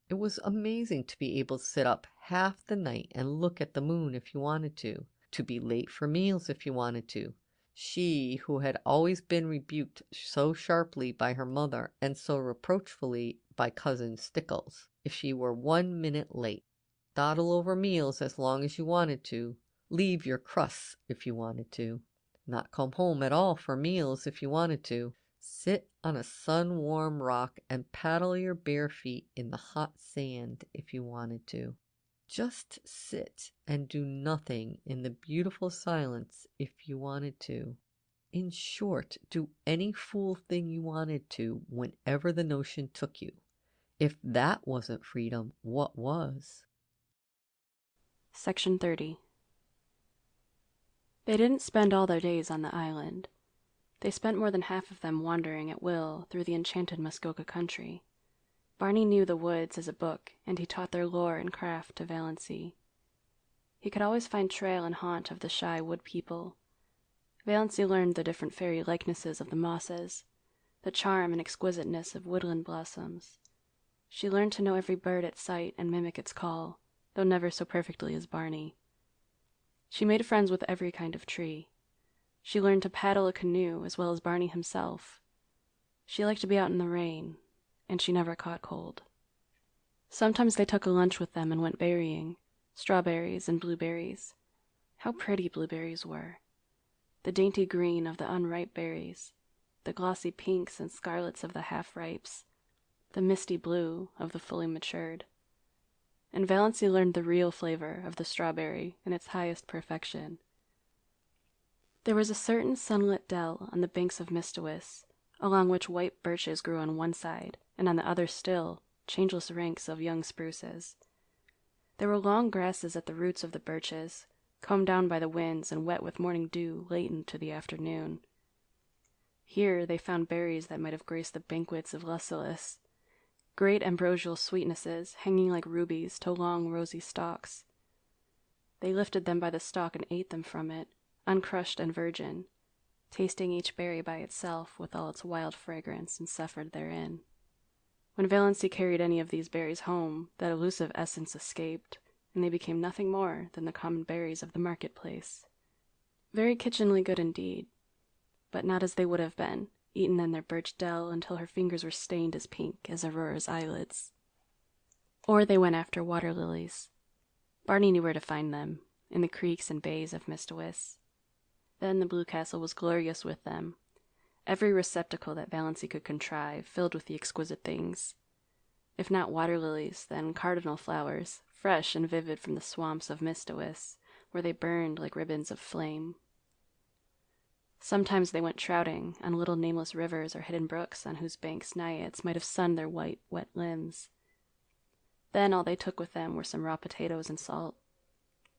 S1: It was amazing to be able to sit up half the night and look at the moon if you wanted to be late for meals if you wanted to. She, who had always been rebuked so sharply by her mother and so reproachfully by Cousin Stickles if she were 1 minute late. Dawdle over meals as long as you wanted to. Leave your crusts if you wanted to. Not come home at all for meals if you wanted to. Sit on a sun-warm rock and paddle your bare feet in the hot sand if you wanted to. Just sit and do nothing in the beautiful silence if you wanted to. In short, do any fool thing you wanted to whenever the notion took you. If that wasn't freedom, what was?
S16: Section 30. They didn't spend all their days on the island. They spent more than half of them wandering at will through the enchanted Muskoka country. Barney knew the woods as a book, and he taught their lore and craft to Valancy. He could always find trail and haunt of the shy wood people. Valancy learned the different fairy likenesses of the mosses, the charm and exquisiteness of woodland blossoms. She learned to know every bird at sight and mimic its call, though never so perfectly as Barney. She made friends with every kind of tree. She learned to paddle a canoe as well as Barney himself. She liked to be out in the rain, and she never caught cold. Sometimes they took a lunch with them and went berrying, strawberries and blueberries. How pretty blueberries were. the dainty green of the unripe berries, the glossy pinks and scarlets of the half-ripes, the misty blue of the fully matured. And Valancy learned the real flavor of the strawberry in its highest perfection. There was a certain sunlit dell on the banks of Mistawis, along which white birches grew on one side, and on the other still, changeless ranks of young spruces. There were long grasses at the roots of the birches, combed down by the winds and wet with morning dew late into the afternoon. Here they found berries that might have graced the banquets of Lucullus, great ambrosial sweetnesses hanging like rubies to long rosy stalks. They lifted them by the stalk and ate them from it, uncrushed and virgin, tasting each berry by itself with all its wild fragrance and suffered therein. When Valancy carried any of these berries home, that elusive essence escaped, and they became nothing more than the common berries of the marketplace. Very kitchenly good indeed, but not as they would have been, eaten in their birch dell until her fingers were stained as pink as Aurora's eyelids. Or they went after water lilies. Barney knew where to find them, in the creeks and bays of Mistawis. Then the Blue Castle was glorious with them, every receptacle that Valancy could contrive filled with the exquisite things. If not water lilies, then cardinal flowers, fresh and vivid from the swamps of Mistawis, where they burned like ribbons of flame. Sometimes they went trouting on little nameless rivers or hidden brooks on whose banks naiads might have sunned their white, wet limbs. Then all they took with them were some raw potatoes and salt.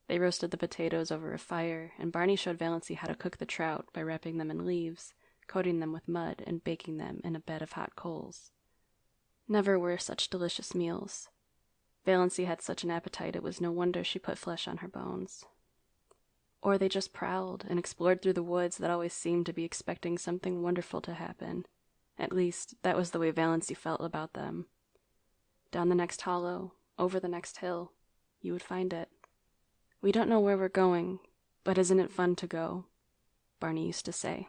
S16: They roasted the potatoes over a fire, and Barney showed Valancy how to cook the trout by wrapping them in leaves, coating them with mud, and baking them in a bed of hot coals. Never were such delicious meals. Valancy had such an appetite it was no wonder she put flesh on her bones. Or they just prowled and explored through the woods that always seemed to be expecting something wonderful to happen. At least, that was the way Valancy felt about them. Down the next hollow, over the next hill, you would find it. "We don't know where we're going, but isn't it fun to go?" Barney used to say.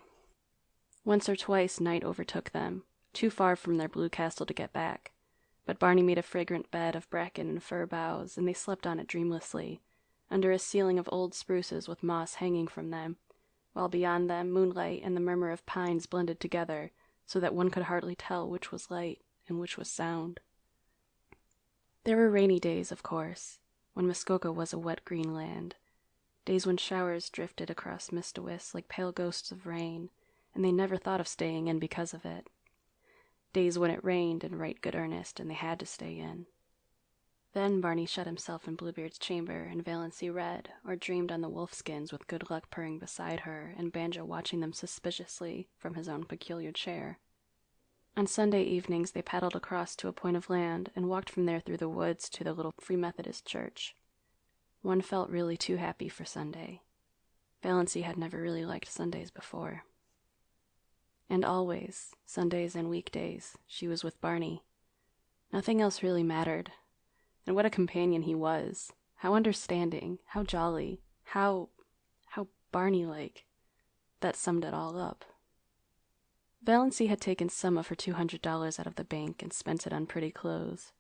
S16: Once or twice night overtook them, too far from their blue castle to get back, but Barney made a fragrant bed of bracken and fir boughs, and they slept on it dreamlessly, under a ceiling of old spruces with moss hanging from them, while beyond them moonlight and the murmur of pines blended together so that one could hardly tell which was light and which was sound. There were rainy days, of course, when Muskoka was a wet green land, days when showers drifted across Mistawis like pale ghosts of rain, and they never thought of staying in because of it. Days when it rained in right good earnest and they had to stay in. Then Barney shut himself in Bluebeard's chamber, and Valancy read or dreamed on the wolfskins with Good Luck purring beside her, and Banjo watching them suspiciously from his own peculiar chair. On Sunday evenings they paddled across to a point of land and walked from there through the woods to the little Free Methodist church. One felt really too happy for Sunday. Valancy had never really liked Sundays before. And always, Sundays and weekdays, she was with Barney. Nothing else really mattered. And what a companion he was. How understanding, how jolly, how Barney-like. That summed it all up. Valancy had taken some of her $200 out of the bank and spent it on pretty clothes.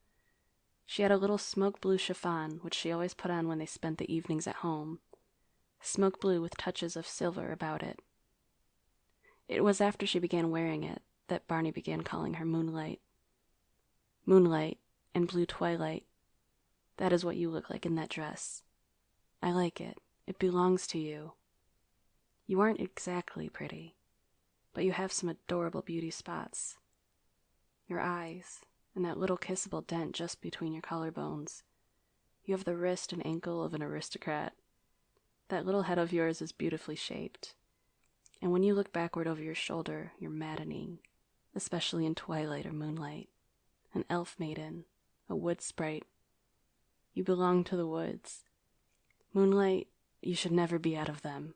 S16: She had a little smoke blue chiffon, which she always put on when they spent the evenings at home. Smoke blue with touches of silver about it. It was after she began wearing it that Barney began calling her Moonlight. Moonlight and blue twilight. That is what you look like in that dress. I like it. It belongs to you. You aren't exactly pretty, but you have some adorable beauty spots. Your eyes, and that little kissable dent just between your collarbones. You have the wrist and ankle of an aristocrat. That little head of yours is beautifully shaped. And when you look backward over your shoulder, you're maddening, especially in twilight or moonlight. An elf maiden, a wood sprite. You belong to the woods. Moonlight, you should never be out of them.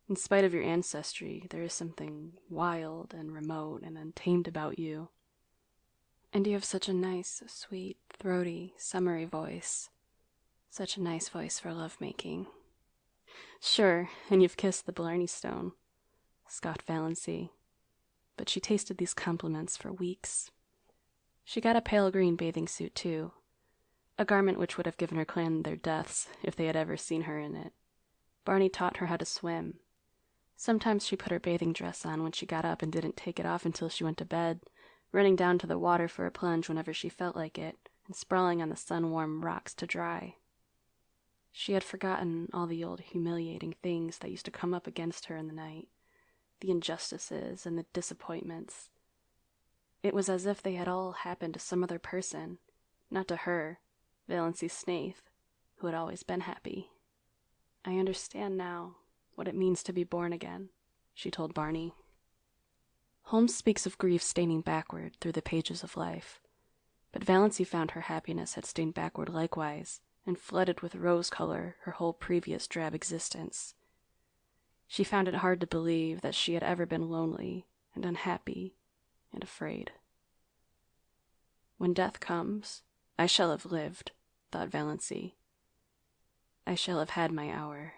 S16: In spite of your ancestry, there is something wild and remote and untamed about you. And you have such a nice, sweet, throaty, summery voice. Such a nice voice for lovemaking. Sure, and you've kissed the Blarney Stone, scoffed Valancy. But she tasted these compliments for weeks. She got a pale green bathing suit, too, a garment which would have given her clan their deaths if they had ever seen her in it. Barney taught her how to swim. Sometimes she put her bathing dress on when she got up and didn't take it off until she went to bed, running down to the water for a plunge whenever she felt like it, and sprawling on the sun-warm rocks to dry. She had forgotten all the old humiliating things that used to come up against her in the night, the injustices and the disappointments. It was as if they had all happened to some other person, not to her, Valancy Snaith, who had always been happy. "I understand now what it means to be born again," she told Barney. Holmes speaks of grief staining backward through the pages of life, but Valancy found her happiness had stained backward likewise, and flooded with rose color her whole previous drab existence. She found it hard to believe that she had ever been lonely and unhappy and afraid. "When death comes, I shall have lived," thought Valancy. "I shall have had my hour."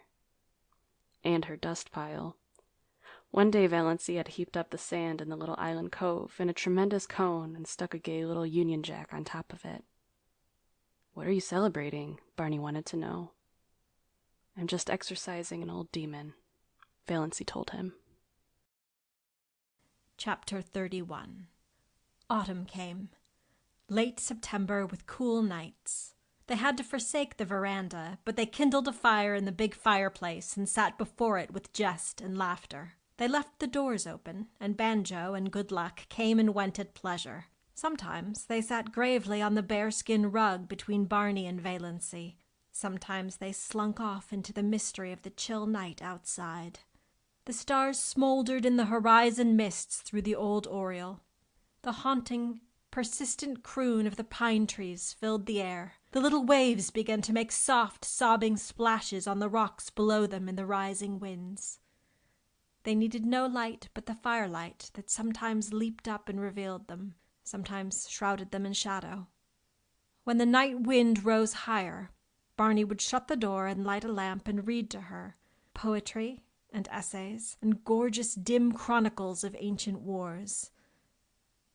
S16: And her dust pile. One day Valancy had heaped up the sand in the little island cove in a tremendous cone and stuck a gay little Union Jack on top of it. "What are you celebrating?" Barney wanted to know. "I'm just exorcising an old demon," Valancy told him.
S17: Chapter 31. Autumn came. Late September with cool nights. They had to forsake the veranda, but they kindled a fire in the big fireplace and sat before it with jest and laughter. They left the doors open, and Banjo and Good Luck came and went at pleasure. Sometimes they sat gravely on the bearskin rug between Barney and Valancy. Sometimes they slunk off into the mystery of the chill night outside. The stars smoldered in the horizon mists through the old oriel. The haunting, persistent croon of the pine trees filled the air. The little waves began to make soft, sobbing splashes on the rocks below them in the rising winds. They needed no light but the firelight that sometimes leaped up and revealed them, sometimes shrouded them in shadow. When the night wind rose higher, Barney would shut the door and light a lamp and read to her poetry and essays and gorgeous dim chronicles of ancient wars.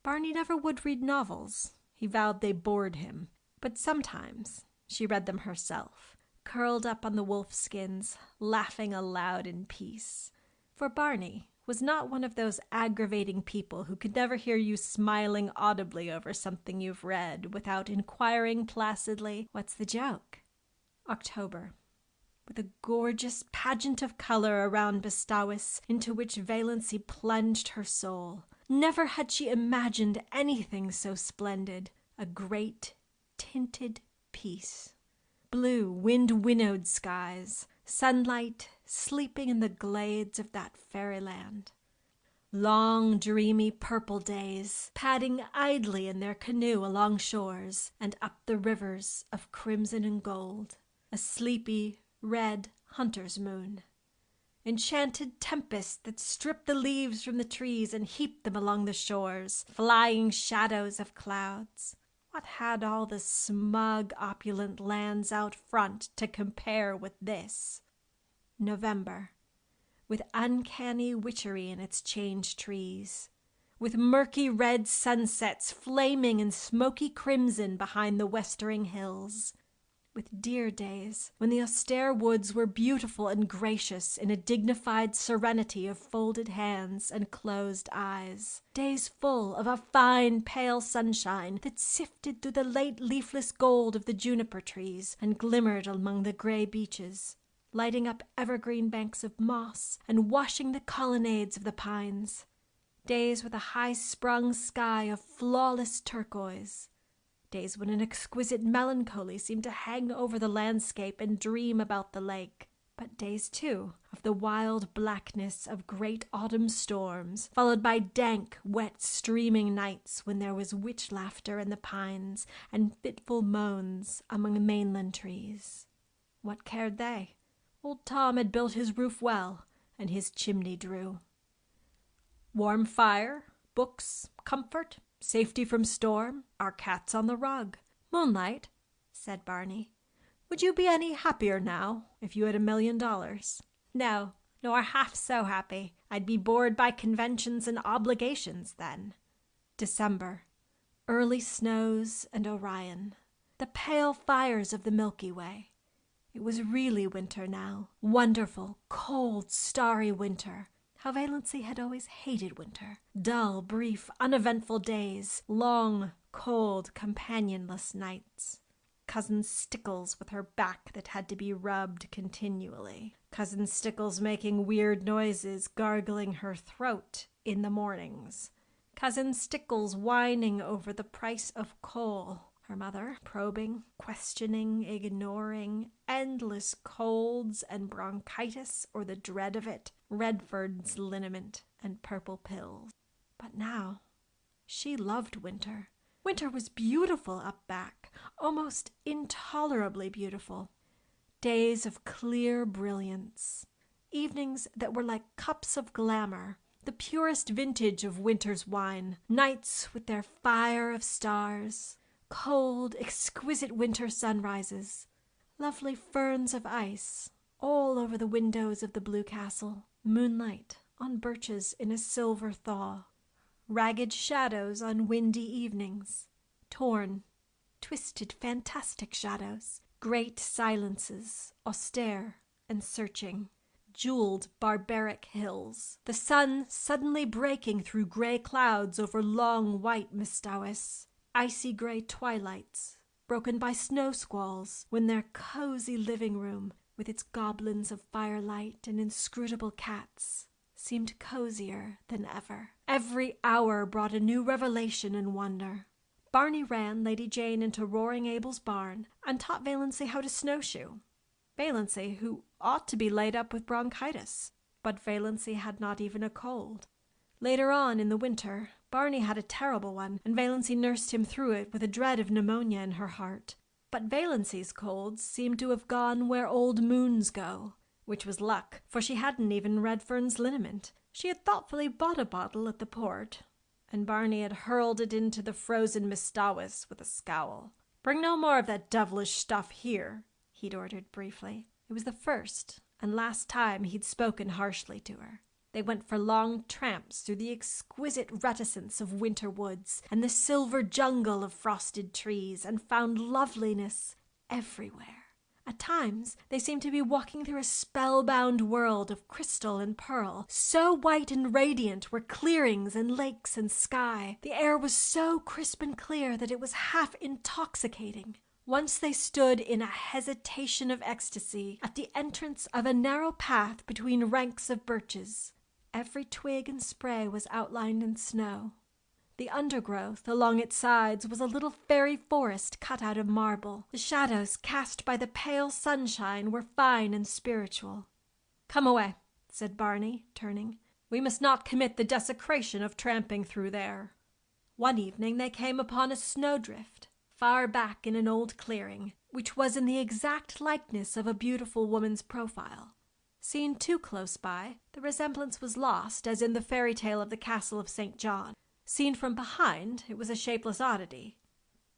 S17: Barney never would read novels. He vowed they bored him. But sometimes she read them herself, curled up on the wolf skins, laughing aloud in peace. For Barney was not one of those aggravating people who could never hear you smiling audibly over something you've read without inquiring placidly, "What's the joke?" October, with a gorgeous pageant of color around Bestowis into which Valancy plunged her soul. Never had she imagined anything so splendid. A great, tinted peace. Blue, wind-winnowed skies, sunlight sleeping in the glades of that fairyland. Long, dreamy purple days, padding idly in their canoe along shores and up the rivers of crimson and gold. A sleepy, red hunter's moon. Enchanted tempests that stripped the leaves from the trees and heaped them along the shores, flying shadows of clouds. What had all the smug, opulent lands out front to compare with this? November, with uncanny witchery in its changed trees, with murky red sunsets flaming in smoky crimson behind the westering hills, with dear days when the austere woods were beautiful and gracious in a dignified serenity of folded hands and closed eyes, days full of a fine pale sunshine that sifted through the late leafless gold of the juniper trees and glimmered among the gray beeches, lighting up evergreen banks of moss and washing the colonnades of the pines, days with a high-sprung sky of flawless turquoise, days when an exquisite melancholy seemed to hang over the landscape and dream about the lake, but days, too, of the wild blackness of great autumn storms, followed by dank, wet, streaming nights when there was witch laughter in the pines and fitful moans among mainland trees. What cared they? Old Tom had built his roof well, and his chimney drew. Warm fire, books, comfort, safety from storm, our cats on the rug. Moonlight, said Barney, would you be any happier now if you had $1 million? No, nor half so happy. I'd be bored by conventions and obligations then. December, early snows and Orion, the pale fires of the Milky Way. It was really winter now, wonderful, cold, starry winter. how Valancy had always hated winter. Dull, brief, uneventful days, long, cold, companionless nights. Cousin Stickles with her back that had to be rubbed continually. Cousin Stickles making weird noises, gargling her throat in the mornings. Cousin Stickles whining over the price of coal. Her mother probing, questioning, ignoring, endless colds and bronchitis or the dread of it, Redford's liniment and purple pills. But now, she loved winter. Winter was beautiful up back, almost intolerably beautiful. Days of clear brilliance, evenings that were like cups of glamour, the purest vintage of winter's wine, nights with their fire of stars, cold, exquisite winter sunrises, lovely ferns of ice all over the windows of the Blue Castle, moonlight on birches in a silver thaw, ragged shadows on windy evenings, torn, twisted, fantastic shadows, great silences, austere and searching, jeweled, barbaric hills, the sun suddenly breaking through gray clouds over long white Mistawis, icy gray twilights, broken by snow squalls, when their cozy living room, with its goblins of firelight and inscrutable cats, seemed cozier than ever. Every hour brought a new revelation and wonder. Barney ran Lady Jane into Roaring Abel's barn and taught Valancy how to snowshoe. Valancy, who ought to be laid up with bronchitis, but Valancy had not even a cold. Later on in the winter, Barney had a terrible one, and Valancy nursed him through it with a dread of pneumonia in her heart. But Valancy's colds seemed to have gone where old moons go, which was luck, for she hadn't even Redfern's liniment. She had thoughtfully bought a bottle at the port, and Barney had hurled it into the frozen Mistawis with a scowl. "Bring no more of that devilish stuff here," he'd ordered briefly. It was the first and last time he'd spoken harshly to her. They went for long tramps through the exquisite reticence of winter woods and the silver jungle of frosted trees, and found loveliness everywhere. At times, they seemed to be walking through a spellbound world of crystal and pearl. So white and radiant were clearings and lakes and sky. The air was so crisp and clear that it was half intoxicating. Once they stood in a hesitation of ecstasy at the entrance of a narrow path between ranks of birches. Every twig and spray was outlined in snow. The undergrowth along its sides was a little fairy forest cut out of marble. The shadows cast by the pale sunshine were fine and spiritual. "Come away," said Barney, turning. "We must not commit the desecration of tramping through there." One evening they came upon a snowdrift, far back in an old clearing, which was in the exact likeness of a beautiful woman's profile. Seen too close by, the resemblance was lost, as in the fairy tale of the Castle of St. John. Seen from behind, it was a shapeless oddity.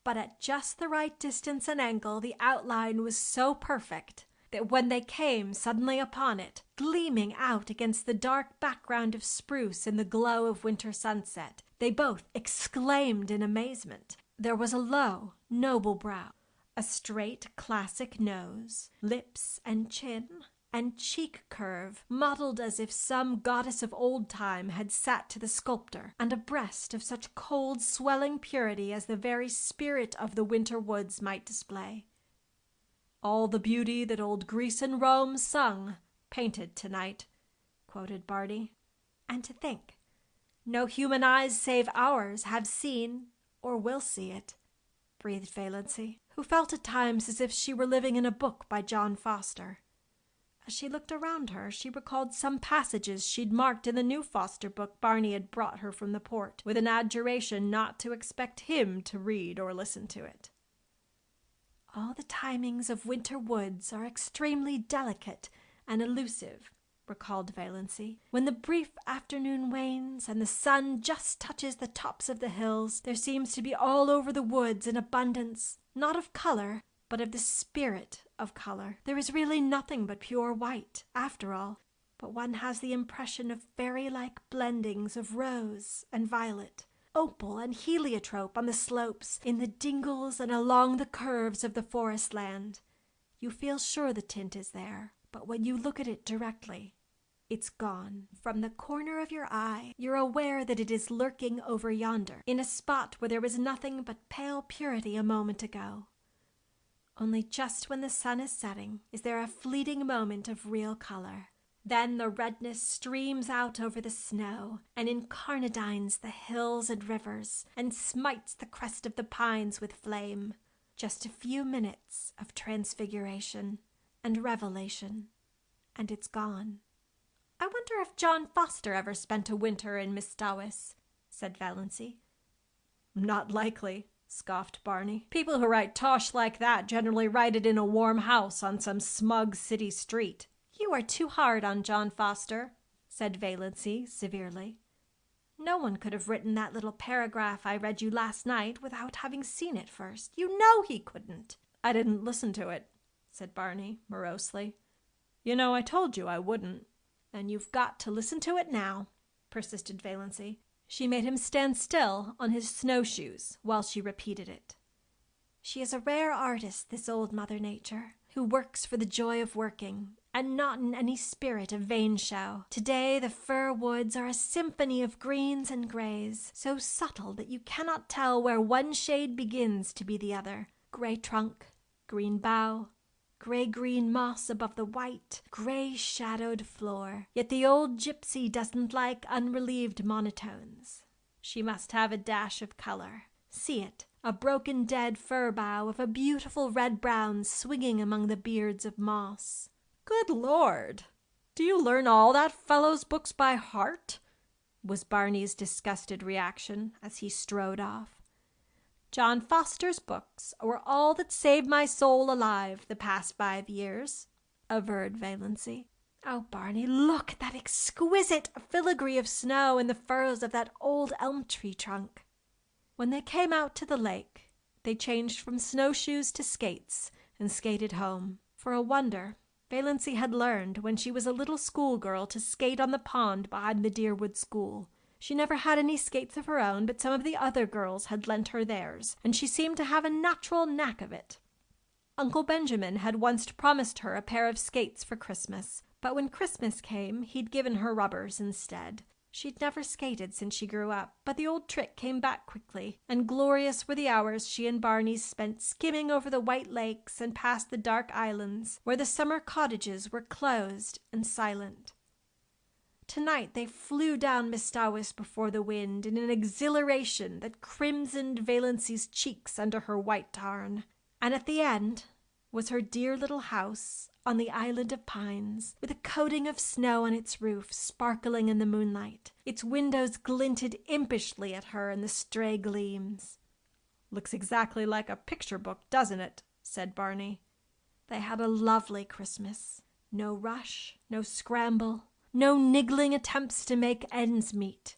S17: But at just the right distance and angle, the outline was so perfect that when they came suddenly upon it, gleaming out against the dark background of spruce in the glow of winter sunset, they both exclaimed in amazement. There was a low, noble brow, a straight, classic nose, lips and chin, and cheek curve modeled as if some goddess of old time had sat to the sculptor, and a breast of such cold, swelling purity as the very spirit of the winter woods might display. "All the beauty that old Greece and Rome sung, painted tonight," quoted Barney. "And to think, no human eyes save ours have seen or will see it," breathed Valancy, who felt at times as if she were living in a book by John Foster. As she looked around her, she recalled some passages she'd marked in the new Foster book Barney had brought her from the port, with an adjuration not to expect him to read or listen to it. "All the timings of winter woods are extremely delicate and elusive," recalled Valancy. "When the brief afternoon wanes and the sun just touches the tops of the hills, there seems to be all over the woods an abundance, not of color, but of the spirit of color. There is really nothing but pure white, after all, but one has the impression of fairy-like blendings of rose and violet, opal and heliotrope on the slopes, in the dingles and along the curves of the forest land. You feel sure the tint is there, but when you look at it directly, It's gone. From the corner of your eye, you're aware that it is lurking over yonder, in a spot where there was nothing but pale purity a moment ago. Only just when the sun is setting is there a fleeting moment of real color. Then the redness streams out over the snow and incarnadines the hills and rivers and smites the crest of the pines with flame. Just a few minutes of transfiguration and revelation, and it's gone. "I wonder if John Foster ever spent a winter in Miss Dawes," said Valancy. "Not likely," scoffed Barney. "People who write tosh like that generally write it in a warm house on some smug city street." "You are too hard on John Foster," said Valancy severely. "No one could have written that little paragraph I read you last night without having seen it first. You know he couldn't." "I didn't listen to it," said Barney morosely. "You know I told you I wouldn't." "Then you've got to listen to it now," persisted Valancy. She made him stand still on his snowshoes while she repeated it. "She is a rare artist, this old Mother Nature, who works for the joy of working, and not in any spirit of vain show. Today the fir woods are a symphony of greens and grays, so subtle that you cannot tell where one shade begins to be the other. Gray trunk, green bough, gray-green moss above the white, gray-shadowed floor. Yet the old gypsy doesn't like unrelieved monotones. She must have a dash of color. See it, a broken dead fir bough of a beautiful red-brown swinging among the beards of moss." "Good Lord! Do you learn all that fellow's books by heart?" was Barney's disgusted reaction as he strode off. "John Foster's books were all that saved my soul alive the past 5 years," averred Valancy. "Oh, Barney, look at that exquisite filigree of snow in the furrows of that old elm tree trunk." When they came out to the lake, they changed from snowshoes to skates and skated home. For a wonder, Valancy had learned when she was a little schoolgirl to skate on the pond behind the Deerwood School. She never had any skates of her own, but some of the other girls had lent her theirs, and she seemed to have a natural knack of it. Uncle Benjamin had once promised her a pair of skates for Christmas, but when Christmas came, he'd given her rubbers instead. She'd never skated since she grew up, but the old trick came back quickly, and glorious were the hours she and Barney spent skimming over the white lakes and past the dark islands, where the summer cottages were closed and silent. Tonight they flew down Miss Dawes before the wind in an exhilaration that crimsoned Valancy's cheeks under her white tarn. And at the end was her dear little house on the island of pines, with a coating of snow on its roof sparkling in the moonlight. Its windows glinted impishly at her in the stray gleams. "Looks exactly like a picture book, doesn't it?" said Barney. They had a lovely Christmas. No rush, no scramble, no niggling attempts to make ends meet.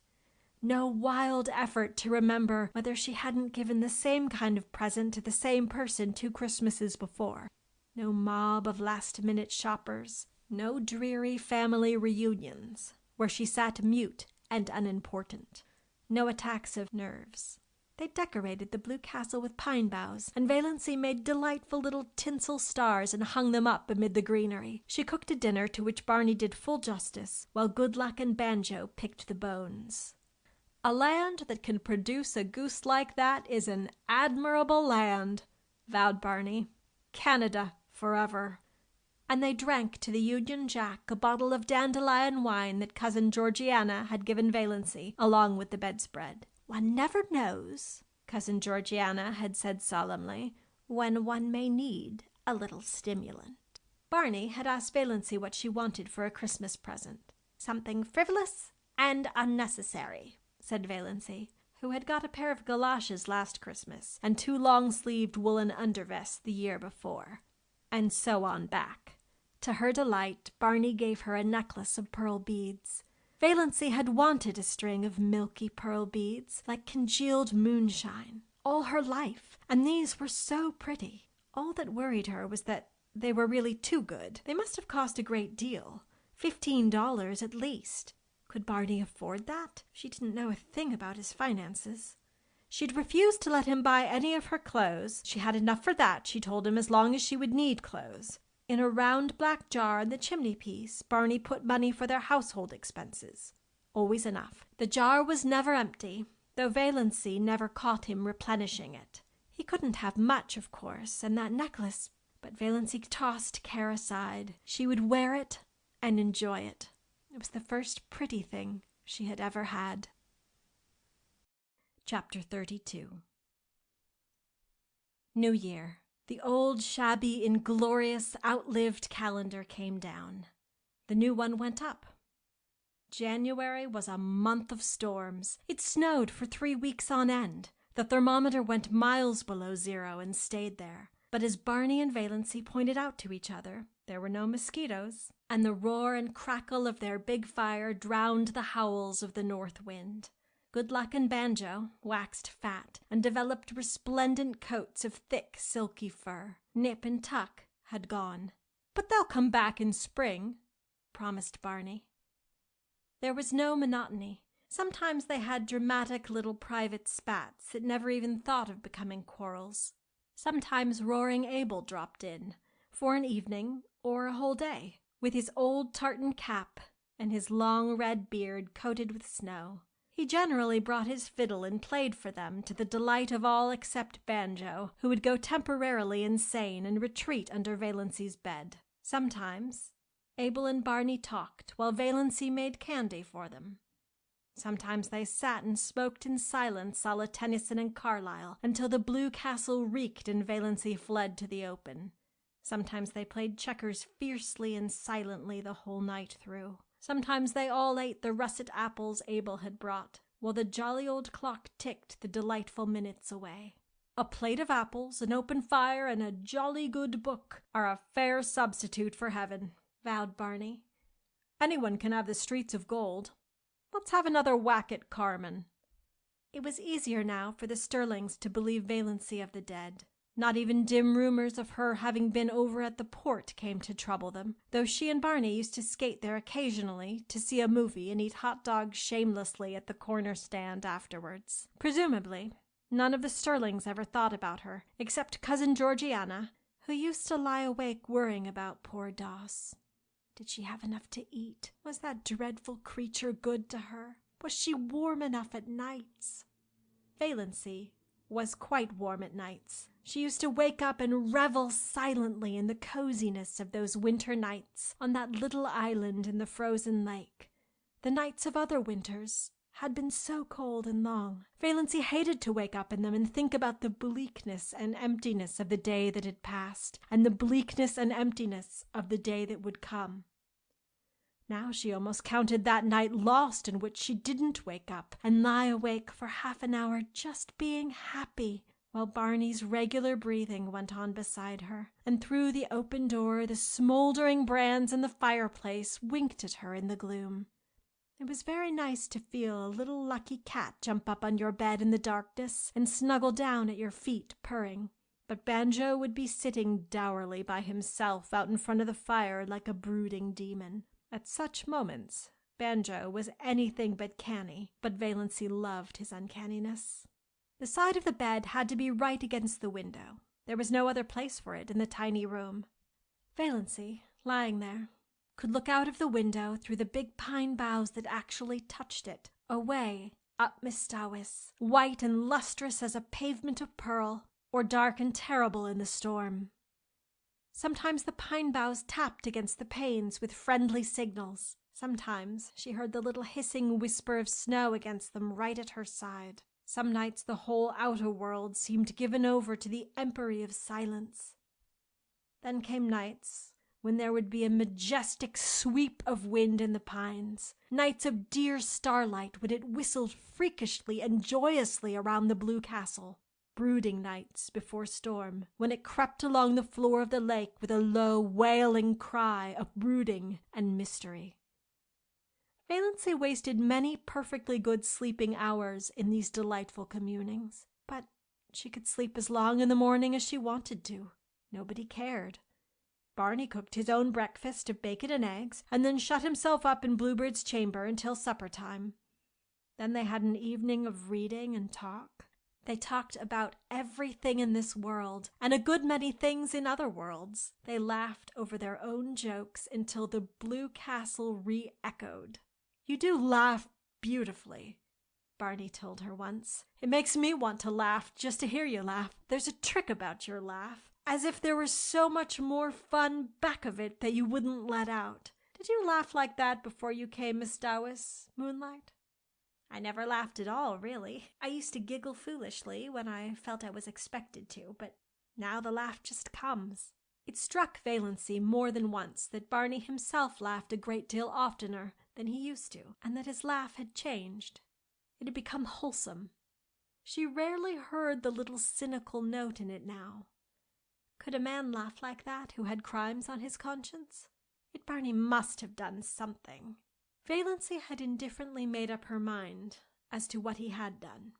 S17: No wild effort to remember whether she hadn't given the same kind of present to the same person 2 Christmases before. No mob of last-minute shoppers. No dreary family reunions, where she sat mute and unimportant. No attacks of nerves. They decorated the blue castle with pine boughs, and Valancy made delightful little tinsel stars and hung them up amid the greenery. She cooked a dinner to which Barney did full justice, while Good Luck and Banjo picked the bones. "A land that can produce a goose like that is an admirable land," vowed Barney. "Canada forever." And they drank to the Union Jack a bottle of dandelion wine that Cousin Georgiana had given Valancy, along with the bedspread. "One never knows," Cousin Georgiana had said solemnly, "when one may need a little stimulant." Barney had asked Valancy what she wanted for a Christmas present. "Something frivolous and unnecessary," said Valancy, who had got a pair of galoshes last Christmas and 2 long-sleeved woolen undervests the year before. And so on back. To her delight, Barney gave her a necklace of pearl beads. Valancy had wanted a string of milky pearl beads, like congealed moonshine, all her life, and these were so pretty. All that worried her was that they were really too good. They must have cost a great deal, $15 at least. Could Barney afford that? She didn't know a thing about his finances. She'd refused to let him buy any of her clothes. She had enough for that, she told him, as long as she would need clothes. In a round black jar on the chimney-piece, Barney put money for their household expenses. Always enough. The jar was never empty, though Valancy never caught him replenishing it. He couldn't have much, of course, and that necklace, but Valancy tossed care aside. She would wear it and enjoy it. It was the first pretty thing she had ever had. Chapter 32. New Year. The old, shabby, inglorious, outlived calendar came down. The new one went up. January was a month of storms. It snowed for 3 weeks on end. The thermometer went miles below zero and stayed there. But as Barney and Valancy pointed out to each other, there were no mosquitoes, and the roar and crackle of their big fire drowned the howls of the north wind. Good Luck and Banjo waxed fat and developed resplendent coats of thick, silky fur. Nip and Tuck had gone. "But they'll come back in spring," promised Barney. There was no monotony. Sometimes they had dramatic little private spats that never even thought of becoming quarrels. Sometimes Roaring Abel dropped in, for an evening or a whole day, with his old tartan cap and his long red beard coated with snow. He generally brought his fiddle and played for them, to the delight of all except Banjo, who would go temporarily insane and retreat under Valancy's bed. Sometimes Abel and Barney talked while Valancy made candy for them. Sometimes they sat and smoked in silence a la Tennyson and Carlyle until the blue castle reeked and Valancy fled to the open. Sometimes they played checkers fiercely and silently the whole night through. Sometimes they all ate the russet apples Abel had brought, while the jolly old clock ticked the delightful minutes away. A plate of apples, an open fire, and a jolly good book are a fair substitute for heaven, vowed Barney. Anyone can have the streets of gold. Let's have another whack at Carmen. It was easier now for the Stirlings to believe Valancy of the dead. Not even dim rumors of her having been over at the port came to trouble them, though she and Barney used to skate there occasionally to see a movie and eat hot dogs shamelessly at the corner stand afterwards. Presumably, none of the Stirlings ever thought about her, except Cousin Georgiana, who used to lie awake worrying about poor Doss. Did she have enough to eat? Was that dreadful creature good to her? Was she warm enough at nights? Valancy was quite warm at nights. She used to wake up and revel silently in the coziness of those winter nights on that little island in the frozen lake. The nights of other winters had been so cold and long. Valancy hated to wake up in them and think about the bleakness and emptiness of the day that had passed, and the bleakness and emptiness of the day that would come. Now she almost counted that night lost in which she didn't wake up and lie awake for half an hour just being happy, while Barney's regular breathing went on beside her, and through the open door the smoldering brands in the fireplace winked at her in the gloom. It was very nice to feel a little lucky cat jump up on your bed in the darkness and snuggle down at your feet purring, but Banjo would be sitting dourly by himself out in front of the fire like a brooding demon. At such moments, Banjo was anything but canny, but Valancy loved his uncanniness. The side of the bed had to be right against the window. There was no other place for it in the tiny room. Valancy, lying there, could look out of the window through the big pine boughs that actually touched it, away up Mistawis, white and lustrous as a pavement of pearl, or dark and terrible in the storm. Sometimes the pine boughs tapped against the panes with friendly signals. Sometimes she heard the little hissing whisper of snow against them right at her side. Some nights the whole outer world seemed given over to the empery of silence. Then came nights when there would be a majestic sweep of wind in the pines, nights of dear starlight when it whistled freakishly and joyously around the blue castle, brooding nights before storm, when it crept along the floor of the lake with a low, wailing cry of brooding and mystery. Valancy wasted many perfectly good sleeping hours in these delightful communings, but she could sleep as long in the morning as she wanted to. Nobody cared. Barney cooked his own breakfast of bacon and eggs, and then shut himself up in Bluebird's chamber until supper time. Then they had an evening of reading and talk. They talked about everything in this world and a good many things in other worlds. They laughed over their own jokes until the blue castle re-echoed. "You do laugh beautifully," Barney told her once. "It makes me want to laugh just to hear you laugh. There's a trick about your laugh, as if there was so much more fun back of it that you wouldn't let out. Did you laugh like that before you came, Miss Dowis, Moonlight?" "I never laughed at all, really. I used to giggle foolishly when I felt I was expected to, but now the laugh just comes." It struck Valancy more than once that Barney himself laughed a great deal oftener than he used to, and that his laugh had changed. It had become wholesome. She rarely heard the little cynical note in it now. Could a man laugh like that who had crimes on his conscience? Yet Barney must have done something. Valancy had indifferently made up her mind as to what he had done.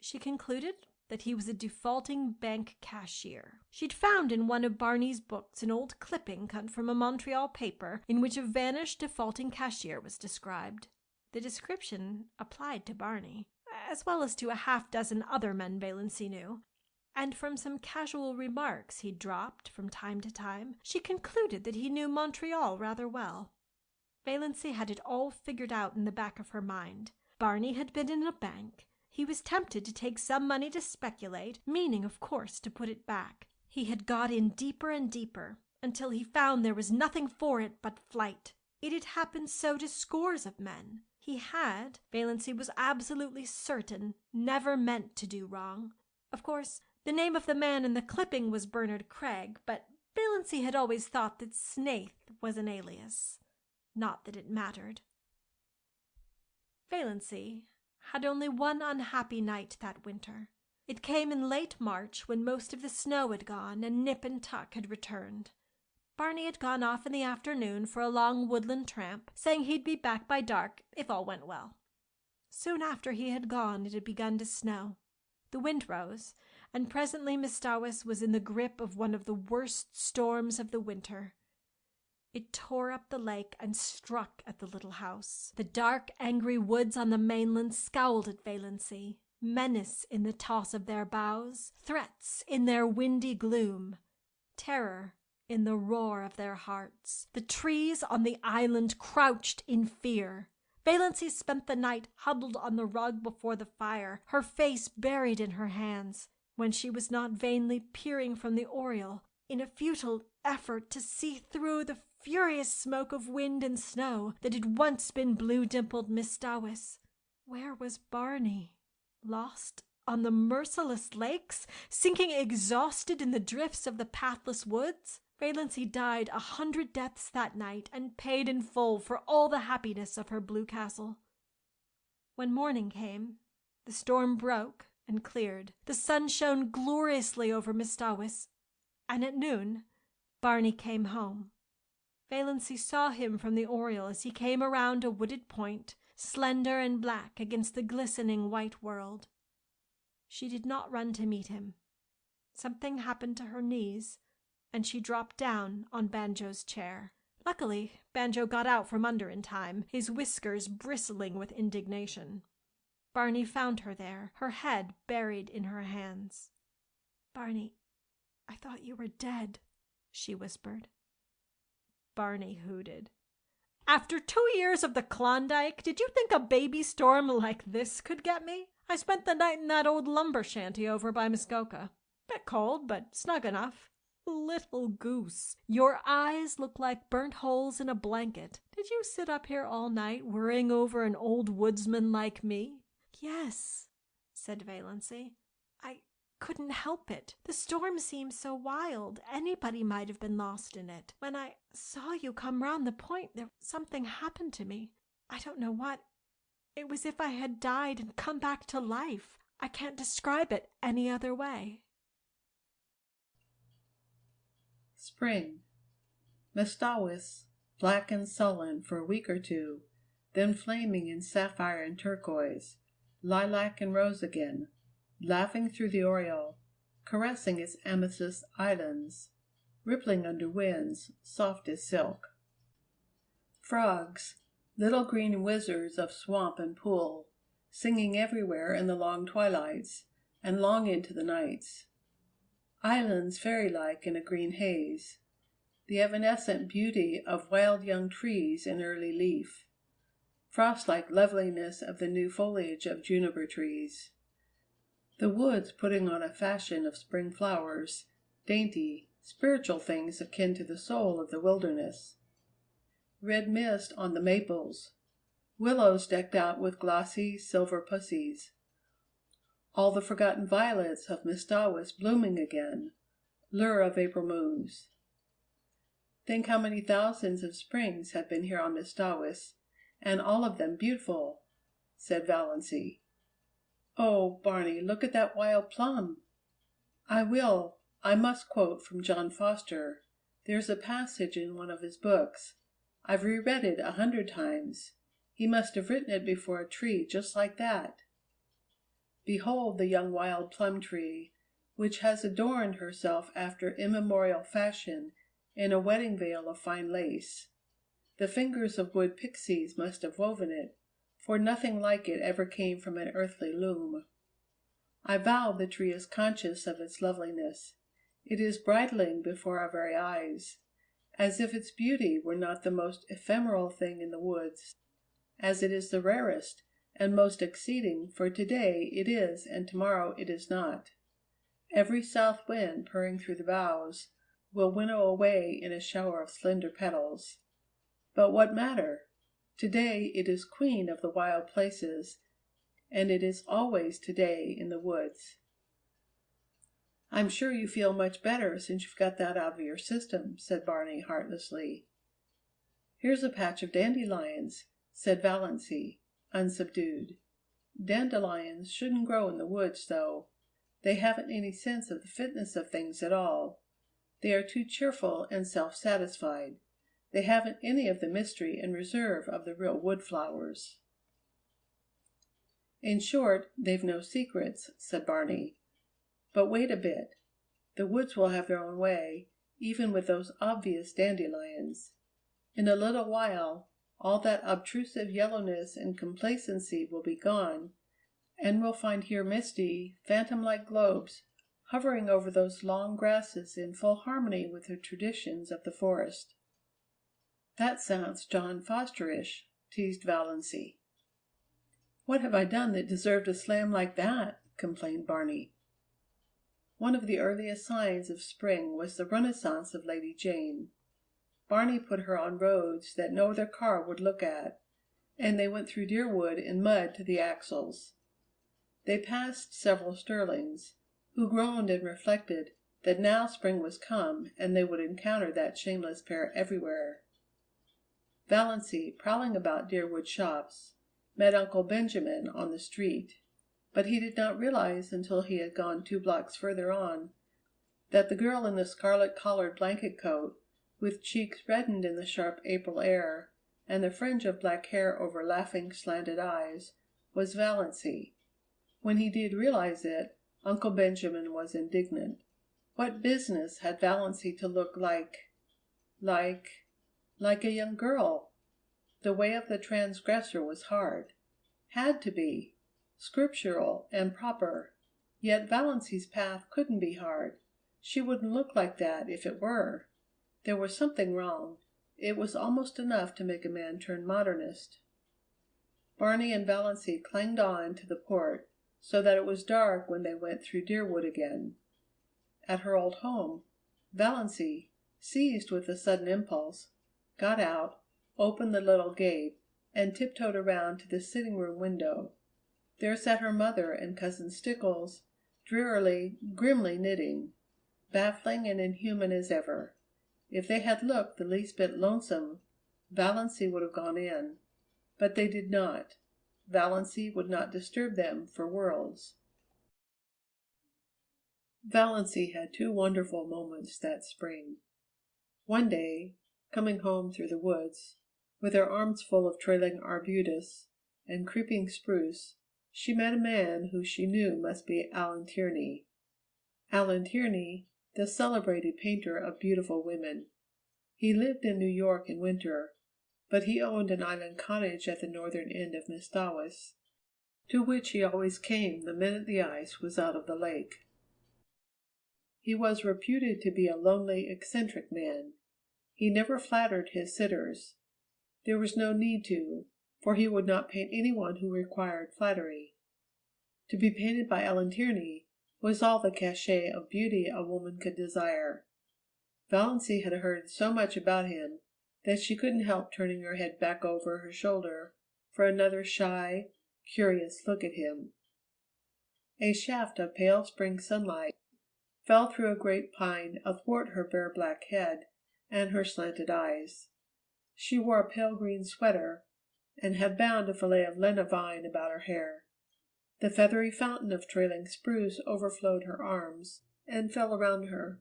S17: She concluded that he was a defaulting bank cashier. She'd found in one of Barney's books an old clipping cut from a Montreal paper in which a vanished defaulting cashier was described. The description applied to Barney, as well as to a half-dozen other men Valancy knew, and from some casual remarks he dropped from time to time, she concluded that he knew Montreal rather well. Valancy had it all figured out in the back of her mind. Barney had been in a bank. He was tempted to take some money to speculate, meaning, of course, to put it back. He had got in deeper and deeper, until he found there was nothing for it but flight. It had happened so to scores of men. He had, Valancy was absolutely certain, never meant to do wrong. Of course, the name of the man in the clipping was Bernard Craig, but Valancy had always thought that Snaith was an alias. Not that it mattered. Valancy had only one unhappy night that winter. It came in late March, when most of the snow had gone and Nip and Tuck had returned. Barney had gone off in the afternoon for a long woodland tramp, saying he'd be back by dark if all went well. Soon after he had gone, it had begun to snow. The wind rose, and presently Miss Dowis was in the grip of one of the worst storms of the winter. It tore up the lake and struck at the little house. The dark, angry woods on the mainland scowled at Valancy, menace in the toss of their boughs, threats in their windy gloom, terror in the roar of their hearts. The trees on the island crouched in fear. Valancy spent the night huddled on the rug before the fire, her face buried in her hands, when she was not vainly peering from the oriel in a futile effort to see through the furious smoke of wind and snow that had once been blue-dimpled Miss Dowis. Where was Barney? Lost on the merciless lakes, sinking exhausted in the drifts of the pathless woods? Valancy died 100 deaths that night and paid in full for all the happiness of her blue castle. When morning came, the storm broke and cleared. The sun shone gloriously over Miss Dowis, and at noon Barney came home. Valancy saw him from the oriel as he came around a wooded point, slender and black against the glistening white world. She did not run to meet him. Something happened to her knees, and she dropped down on Banjo's chair. Luckily, Banjo got out from under in time, his whiskers bristling with indignation. Barney found her there, her head buried in her hands. "Barney, I thought you were dead," she whispered. Barney hooted. "After 2 years of the Klondike, did you think a baby storm like this could get me? I spent the night in that old lumber shanty over by Muskoka. Bit cold, but snug enough. Little goose, your eyes look like burnt holes in a blanket. Did you sit up here all night worrying over an old woodsman like me?" "Yes," said Valancy. "I couldn't help it. The storm seemed so wild. Anybody might have been lost in it. When I saw you come round the point, something happened to me. I don't know what. It was as if I had died and come back to life. I can't describe it any other way."
S13: Spring. Miss Dowis, black and sullen for a week or two, then flaming in sapphire and turquoise, lilac and rose again, laughing through the oriel, caressing its amethyst islands, rippling under winds soft as silk. Frogs, little green wizards of swamp and pool, singing everywhere in the long twilights, and long into the nights. Islands fairy-like in a green haze. The evanescent beauty of wild young trees in early leaf. Frost-like loveliness of the new foliage of juniper trees. The woods putting on a fashion of spring flowers, dainty, spiritual things akin to the soul of the wilderness. Red mist on the maples. Willows decked out with glossy silver pussies. All the forgotten violets of Mistawis blooming again, lure of April moons. Think how many thousands of springs have been here on Mistawis, and all of them beautiful, said Valancy. Oh, Barney, look at that wild plum. I will. I must quote from John Foster. There's a passage in one of his books. I've reread it 100 times. He must have written it before a tree just like that. Behold the young wild plum tree, which has adorned herself after immemorial fashion in a wedding veil of fine lace. The fingers of wood pixies must have woven it, for nothing like it ever came from an earthly loom. I vow the tree is conscious of its loveliness. It is bridling before our very eyes, as if its beauty were not the most ephemeral thing in the woods, as it is the rarest and most exceeding, for today it is and tomorrow it is not. Every south wind purring through the boughs will winnow away in a shower of slender petals. But what matter? Today it is queen of the wild places, and it is always today in the woods. I'm sure you feel much better since you've got that out of your system, said Barney heartlessly. Here's a patch of dandelions, said Valancy, unsubdued. Dandelions shouldn't grow in the woods, though. They haven't any sense of the fitness of things at all. They are too cheerful and self-satisfied. They haven't any of the mystery and reserve of the real wood flowers. In short, they've no secrets, said Barney. But wait a bit. The woods will have their own way, even with those obvious dandelions. In a little while, all that obtrusive yellowness and complacency will be gone, and we'll find here misty, phantom-like globes hovering over those long grasses in full harmony with the traditions of the forest. That sounds John Fosterish, teased Valancy. What have I done that deserved a slam like that? Complained Barney. One of the earliest signs of spring was the renaissance of Lady Jane. Barney put her on roads that no other car would look at, and they went through deer wood in mud to the axles. They passed several Stirlings, who groaned and reflected that now spring was come and they would encounter that shameless pair everywhere. Valancy, prowling about Deerwood shops, met Uncle Benjamin on the street, but he did not realize until he had gone 2 blocks further on that the girl in the scarlet-collared blanket coat, with cheeks reddened in the sharp April air, and the fringe of black hair over laughing, slanted eyes, was Valancy. When he did realize it, Uncle Benjamin was indignant. What business had Valancy to look like a young girl? The way of the transgressor was hard. Had to be. Scriptural and proper. Yet Valancy's path couldn't be hard. She wouldn't look like that if it were. There was something wrong. It was almost enough to make a man turn modernist. Barney and Valancy clanged on to the port, so that it was dark when they went through Deerwood again. At her old home, Valancy, seized with a sudden impulse, got out, opened the little gate, and tiptoed around to the sitting-room window. There sat her mother and Cousin Stickles, drearily, grimly knitting, baffling and inhuman as ever. If they had looked the least bit lonesome, Valancy would have gone in. But they did not. Valancy would not disturb them for worlds. Valancy had 2 wonderful moments that spring. One day, coming home through the woods, with her arms full of trailing arbutus and creeping spruce, she met a man who she knew must be Allen Tierney. Allen Tierney, the celebrated painter of beautiful women. He lived in New York in winter, but he owned an island cottage at the northern end of Mistawis, to which he always came the minute the ice was out of the lake. He was reputed to be a lonely, eccentric man. He never flattered his sitters. There was no need to, for he would not paint anyone who required flattery. To be painted by Ellen Tierney was all the cachet of beauty a woman could desire. Valancy had heard so much about him that she couldn't help turning her head back over her shoulder for another shy, curious look at him. A shaft of pale spring sunlight fell through a great pine athwart her bare black head and her slanted eyes. She wore a pale green sweater and had bound a fillet of lenna vine about her hair. The feathery fountain of trailing spruce overflowed her arms and fell around her.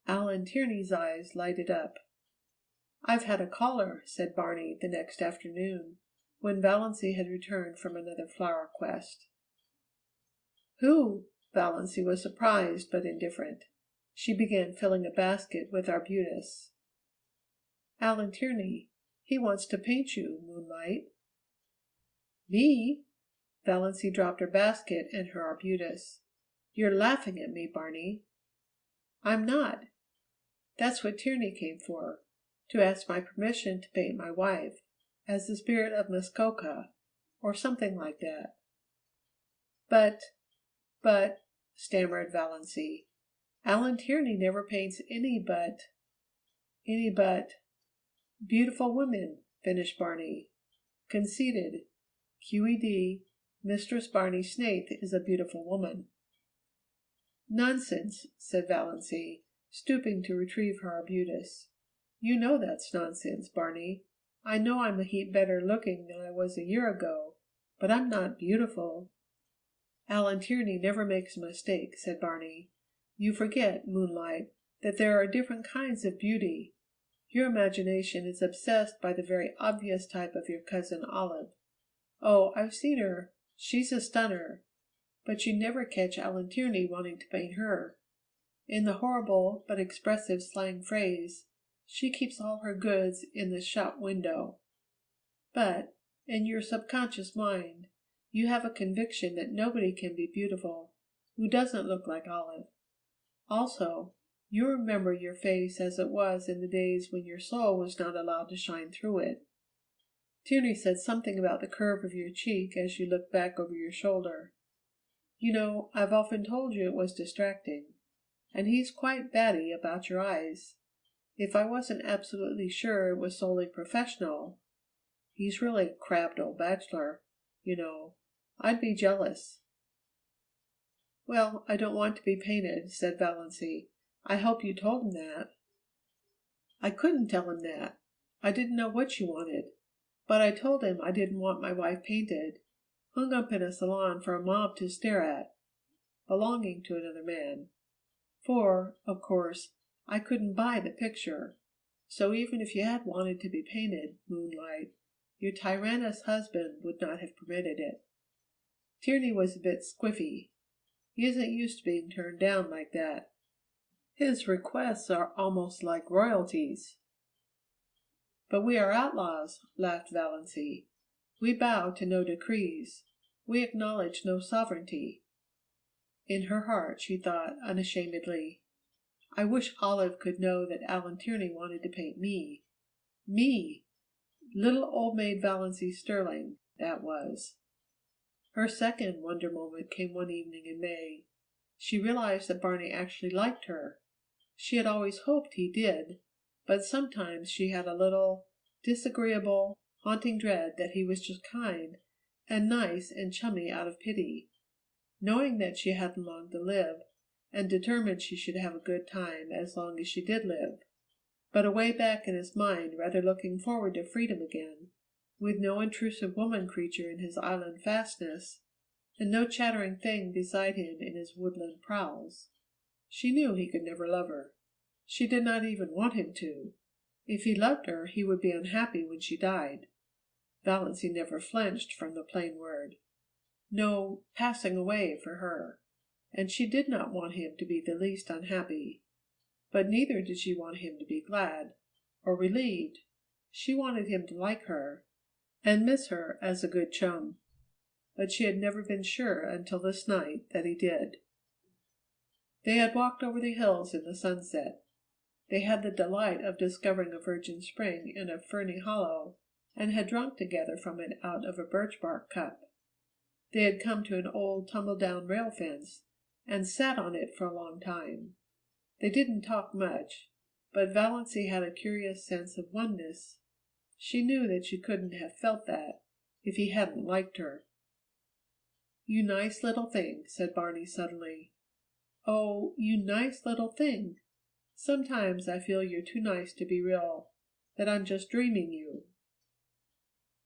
S13: Allen Tierney's eyes lighted up. "I've had a caller," said Barney the next afternoon, when Valancy had returned from another flower quest. "Who?" Valancy was surprised but indifferent. She began filling a basket with arbutus. "Allen Tierney. He wants to paint you, Moonlight." "Me?" Valancy dropped her basket and her arbutus. "You're laughing at me, Barney." "I'm not. That's what Tierney came for, to ask my permission to paint my wife as the spirit of Muskoka, or something like that." But," stammered Valancy, "Allen Tierney never paints any but beautiful women," finished Barney. "Conceited. QED, Mistress Barney Snaith is a beautiful woman." "Nonsense," said Valancy, stooping to retrieve her arbutus. "You know that's nonsense, Barney. I know I'm a heap better looking than I was a year ago, but I'm not beautiful." "Allen Tierney never makes a mistake," said Barney. "You forget, Moonlight, that there are different kinds of beauty. Your imagination is obsessed by the very obvious type of your cousin Olive. Oh, I've seen her. She's a stunner. But you never catch Allen Tierney wanting to paint her. In the horrible but expressive slang phrase, she keeps all her goods in the shop window. But, in your subconscious mind, you have a conviction that nobody can be beautiful who doesn't look like Olive. Also, you remember your face as it was in the days when your soul was not allowed to shine through it. Tierney said something about the curve of your cheek as you looked back over your shoulder. You know, I've often told you it was distracting. And he's quite batty about your eyes. If I wasn't absolutely sure it was solely professional, he's really a crabbed old bachelor, you know, I'd be jealous." "Well, I don't want to be painted," said Valancy. "I hope you told him that." "I couldn't tell him that. I didn't know what you wanted. But I told him I didn't want my wife painted, hung up in a salon for a mob to stare at, belonging to another man. For, of course, I couldn't buy the picture. So even if you had wanted to be painted, Moonlight, your tyrannous husband would not have permitted it. Tierney was a bit squiffy. He isn't used to being turned down like that. His requests are almost like royalties." "But we are outlaws," laughed Valancy. "We bow to no decrees. We acknowledge no sovereignty." In her heart she thought unashamedly, "I wish Olive could know that Allen Tierney wanted to paint me. Me! Little old maid Valancy Stirling, that was." Her second wonder moment came one evening in May. She realized that Barney actually liked her. She had always hoped he did, but sometimes she had a little, disagreeable, haunting dread that he was just kind and nice and chummy out of pity. Knowing that she hadn't long to live, and determined she should have a good time as long as she did live, but away back in his mind rather looking forward to freedom again, with no intrusive woman creature in his island fastness, and no chattering thing beside him in his woodland prowls. She knew he could never love her. She did not even want him to. If he loved her, he would be unhappy when she died. Valancy never flinched from the plain word. No passing away for her, and she did not want him to be the least unhappy. But neither did she want him to be glad, or relieved. She wanted him to like her, and miss her as a good chum. but she had never been sure until this night that he did. They had walked over the hills in the sunset. They had the delight of discovering a virgin spring in a ferny hollow, and had drunk together from it out of a birch bark cup. They had come to an old tumble-down rail fence, and sat on it for a long time. They didn't talk much, but Valancy had a curious sense of oneness. She knew that she couldn't have felt that if he hadn't liked her. "You nice little thing," said Barney suddenly. "Oh, you nice little thing. Sometimes I feel you're too nice to be real, that I'm just dreaming you."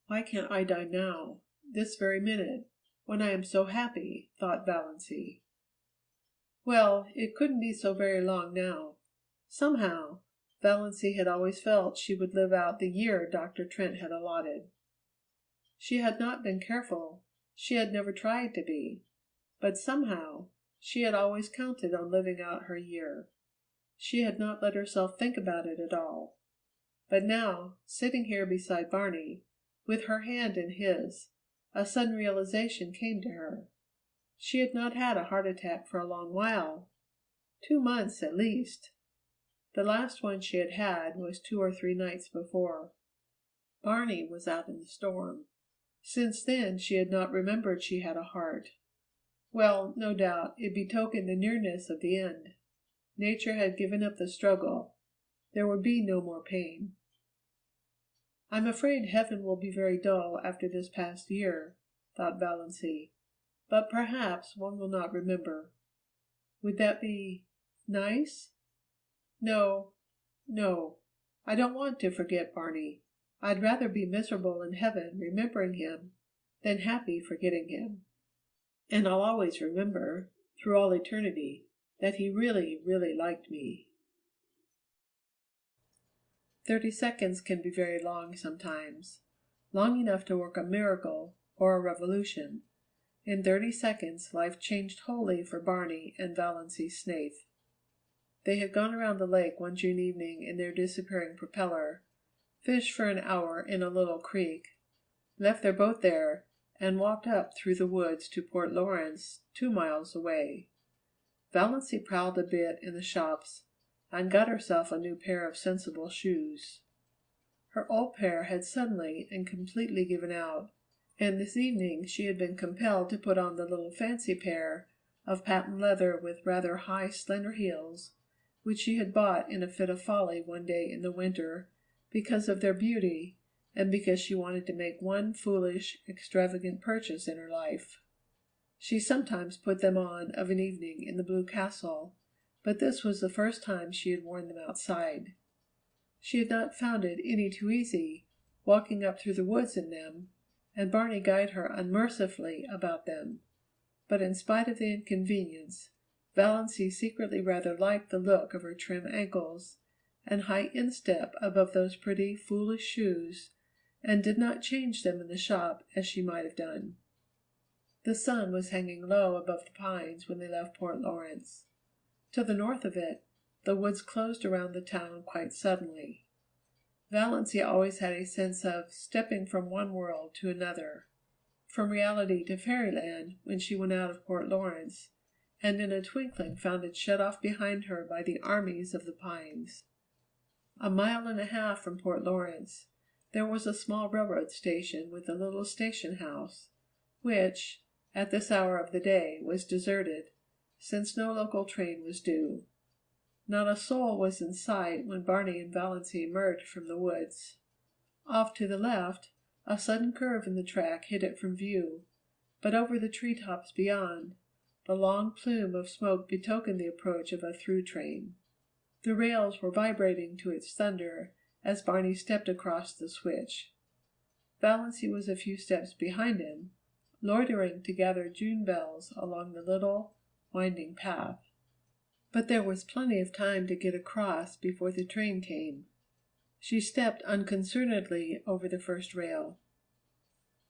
S13: "Why can't I die now, this very minute, when I am so happy?" thought Valancy. Well, it couldn't be so very long now. Somehow, Valancy had always felt she would live out the year Dr. Trent had allotted. She had not been careful, she had never tried to be, but somehow she had always counted on living out her year. She had not let herself think about it at all. But now, sitting here beside Barney, with her hand in his, a sudden realization came to her. She had not had a heart attack for a long while, 2 months at least. The last one she had had was 2 or 3 nights before. Barney was out in the storm. Since then she had not remembered she had a heart. Well, no doubt, it betokened the nearness of the end. Nature had given up the struggle. There would be no more pain. "I'm afraid heaven will be very dull after this past year," thought Valancy, "but perhaps one will not remember. Would that be nice? No, no. I don't want to forget Barney. I'd rather be miserable in heaven remembering him than happy forgetting him. And I'll always remember, through all eternity, that he really, really liked me." 30 seconds can be very long sometimes, long enough to work a miracle or a revolution. In 30 seconds life changed wholly for Barney and Valancy Snaith. They had gone around the lake one June evening in their disappearing propeller, fished for an hour in a little creek, left their boat there, and walked up through the woods to Port Lawrence, 2 miles away. Valancy prowled a bit in the shops and got herself a new pair of sensible shoes. Her old pair had suddenly and completely given out, and this evening she had been compelled to put on the little fancy pair of patent leather with rather high, slender heels, which she had bought in a fit of folly one day in the winter because of their beauty and because she wanted to make one foolish, extravagant purchase in her life. She sometimes put them on of an evening in the Blue Castle, but this was the first time she had worn them outside. She had not found it any too easy, walking up through the woods in them, and Barney guyed her unmercifully about them. But in spite of the inconvenience, Valancy secretly rather liked the look of her trim ankles and high instep above those pretty, foolish shoes, and did not change them in the shop as she might have done. The sun was hanging low above the pines when they left Port Lawrence. To the north of it, the woods closed around the town quite suddenly. Valancy always had a sense of stepping from one world to another, from reality to fairyland when she went out of Port Lawrence, and in a twinkling found it shut off behind her by the armies of the pines. 1.5 miles from Port Lawrence, there was a small railroad station with a little station house, which, at this hour of the day, was deserted, since no local train was due. Not a soul was in sight when Barney and Valancy emerged from the woods. Off to the left, a sudden curve in the track hid it from view, but over the tree tops beyond, the long plume of smoke betokened the approach of a through train. The rails were vibrating to its thunder as Barney stepped across the switch. Valancy was a few steps behind him, loitering to gather June bells along the little, winding path. But there was plenty of time to get across before the train came. She stepped unconcernedly over the first rail.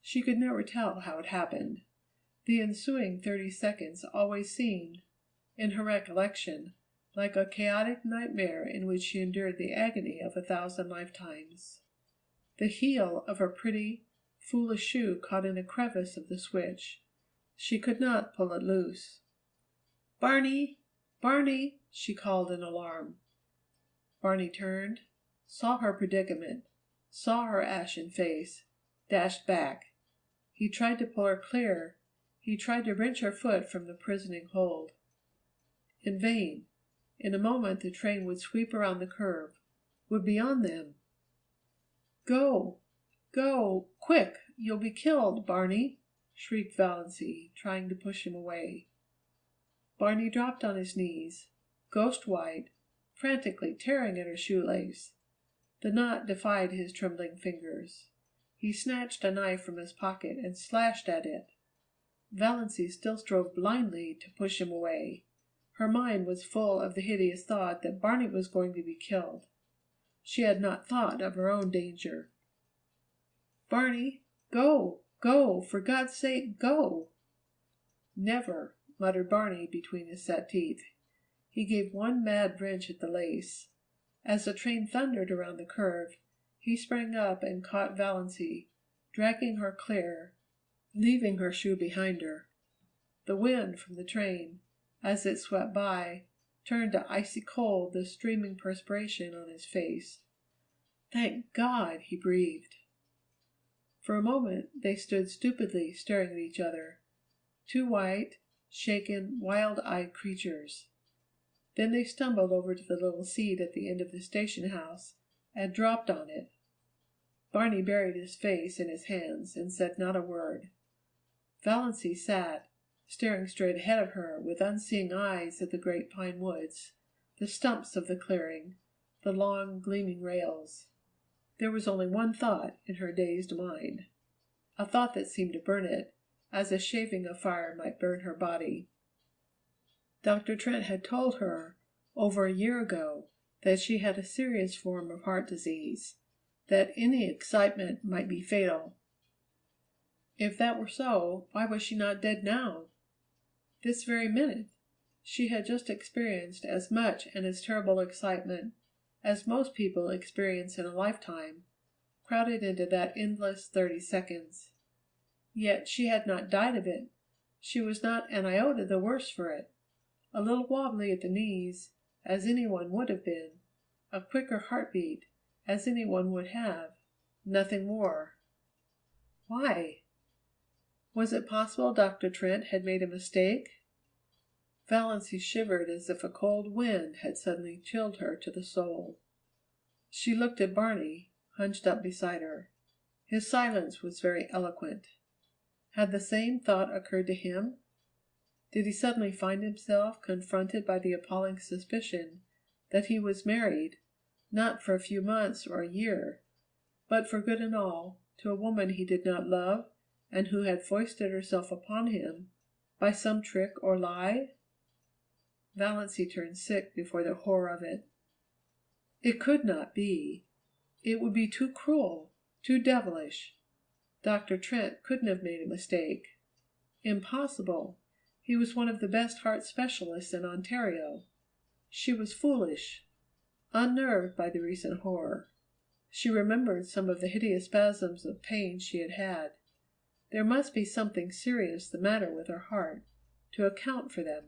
S13: She could never tell how it happened. The ensuing 30 seconds always seemed, in her recollection, like a chaotic nightmare in which she endured the agony of 1,000 lifetimes. The heel of her pretty, foolish shoe caught in a crevice of the switch. She could not pull it loose. "Barney! Barney!" she called in alarm. Barney turned, saw her predicament, saw her ashen face, dashed back. He tried to pull her clear. He tried to wrench her foot from the prisoning hold. In vain. In a moment the train would sweep around the curve, would be on them. "Go! Go! Quick! You'll be killed, Barney!" shrieked Valancy, trying to push him away. Barney dropped on his knees, ghost white, frantically tearing at her shoelace. The knot defied his trembling fingers. He snatched a knife from his pocket and slashed at it. Valancy still strove blindly to push him away. Her mind was full of the hideous thought that Barney was going to be killed. She had not thought of her own danger. "Barney, go! Go! For God's sake, go!" "Never!" muttered Barney between his set teeth. He gave one mad wrench at the lace. As the train thundered around the curve, he sprang up and caught Valancy, dragging her clear, leaving her shoe behind her. The wind from the train, as it swept by, turned to icy cold the streaming perspiration on his face. "Thank God!" he breathed. For a moment they stood stupidly staring at each other, two white, shaken, wild-eyed creatures. Then they stumbled over to the little seat at the end of the station house and dropped on it. Barney buried his face in his hands and said not a word. Valancy sat, staring straight ahead of her with unseeing eyes at the great pine woods, the stumps of the clearing, the long, gleaming rails. There was only one thought in her dazed mind, a thought that seemed to burn it, as a shaving of fire might burn her body. Dr. Trent had told her, over a year ago, that she had a serious form of heart disease, that any excitement might be fatal. If that were so, why was she not dead now? This very minute she had just experienced as much and as terrible excitement as most people experience in a lifetime, crowded into that endless 30 seconds. Yet she had not died of it. She was not an iota the worse for it. A little wobbly at the knees, as anyone would have been, a quicker heartbeat, as anyone would have, nothing more. Why? Was it possible Dr. Trent had made a mistake? Valancy shivered as if a cold wind had suddenly chilled her to the soul. She looked at Barney, hunched up beside her. His silence was very eloquent. Had the same thought occurred to him? Did he suddenly find himself confronted by the appalling suspicion that he was married, not for a few months or a year, but for good and all, to a woman he did not love and who had foisted herself upon him by some trick or lie? Valancy turned sick before the horror of it. It could not be. It would be too cruel, too devilish. Dr. Trent couldn't have made a mistake. Impossible. He was one of the best heart specialists in Ontario. She was foolish, unnerved by the recent horror. She remembered some of the hideous spasms of pain she had had. There must be something serious the matter with her heart, to account for them.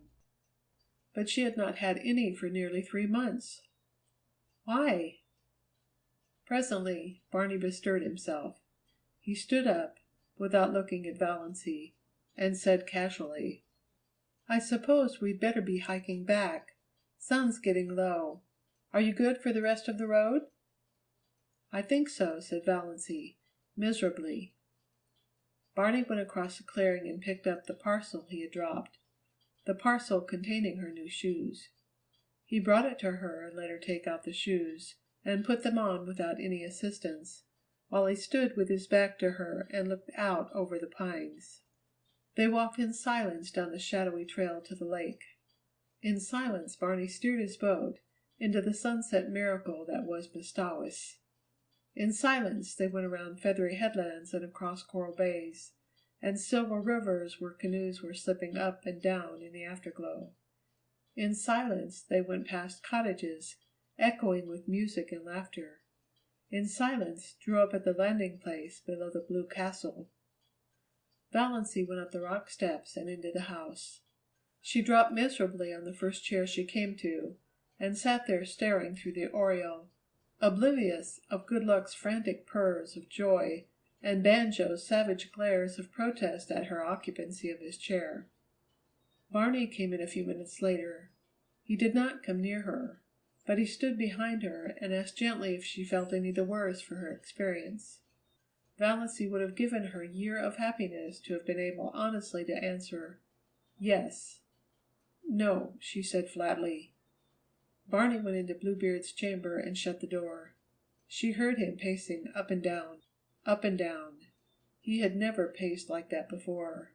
S13: But she had not had any for nearly 3 months. Why? Presently Barney bestirred himself. He stood up, without looking at Valancy, and said casually, "I suppose we'd better be hiking back. Sun's getting low. Are you good for the rest of the road?" "I think so," said Valancy, miserably. Barney went across the clearing and picked up the parcel he had dropped, the parcel containing her new shoes. He brought it to her and let her take out the shoes, and put them on without any assistance, while he stood with his back to her and looked out over the pines. They walked in silence down the shadowy trail to the lake. In silence Barney steered his boat into the sunset miracle that was Mistawis. In silence they went around feathery headlands and across coral bays, and silver rivers where canoes were slipping up and down in the afterglow. In silence they went past cottages, echoing with music and laughter. in silence drew up at the landing place below the blue castle. Valancy went up the rock steps and into the house. She dropped miserably on the first chair she came to, and sat there staring through the oriel, oblivious of Good Luck's frantic purrs of joy and Banjo's savage glares of protest at her occupancy of his chair. Barney came in a few minutes later. He did not come near her, but he stood behind her and asked gently if she felt any the worse for her experience. Valancy would have given her a year of happiness to have been able honestly to answer, "Yes." "No," she said flatly. Barney went into Bluebeard's chamber and shut the door. She heard him pacing up and down, up and down. He had never paced like that before.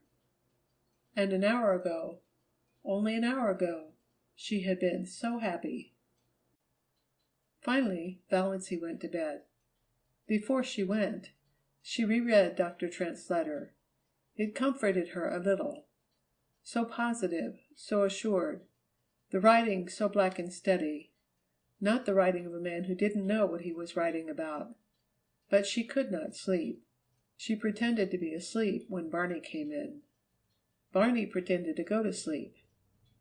S13: And an hour ago, only an hour ago, she had been so happy. Finally, Valancy went to bed. Before she went, she reread Dr. Trent's letter. It comforted her a little. So positive, so assured, the writing so black and steady, not the writing of a man who didn't know what he was writing about. But she could not sleep. She pretended to be asleep when Barney came in. Barney pretended to go to sleep.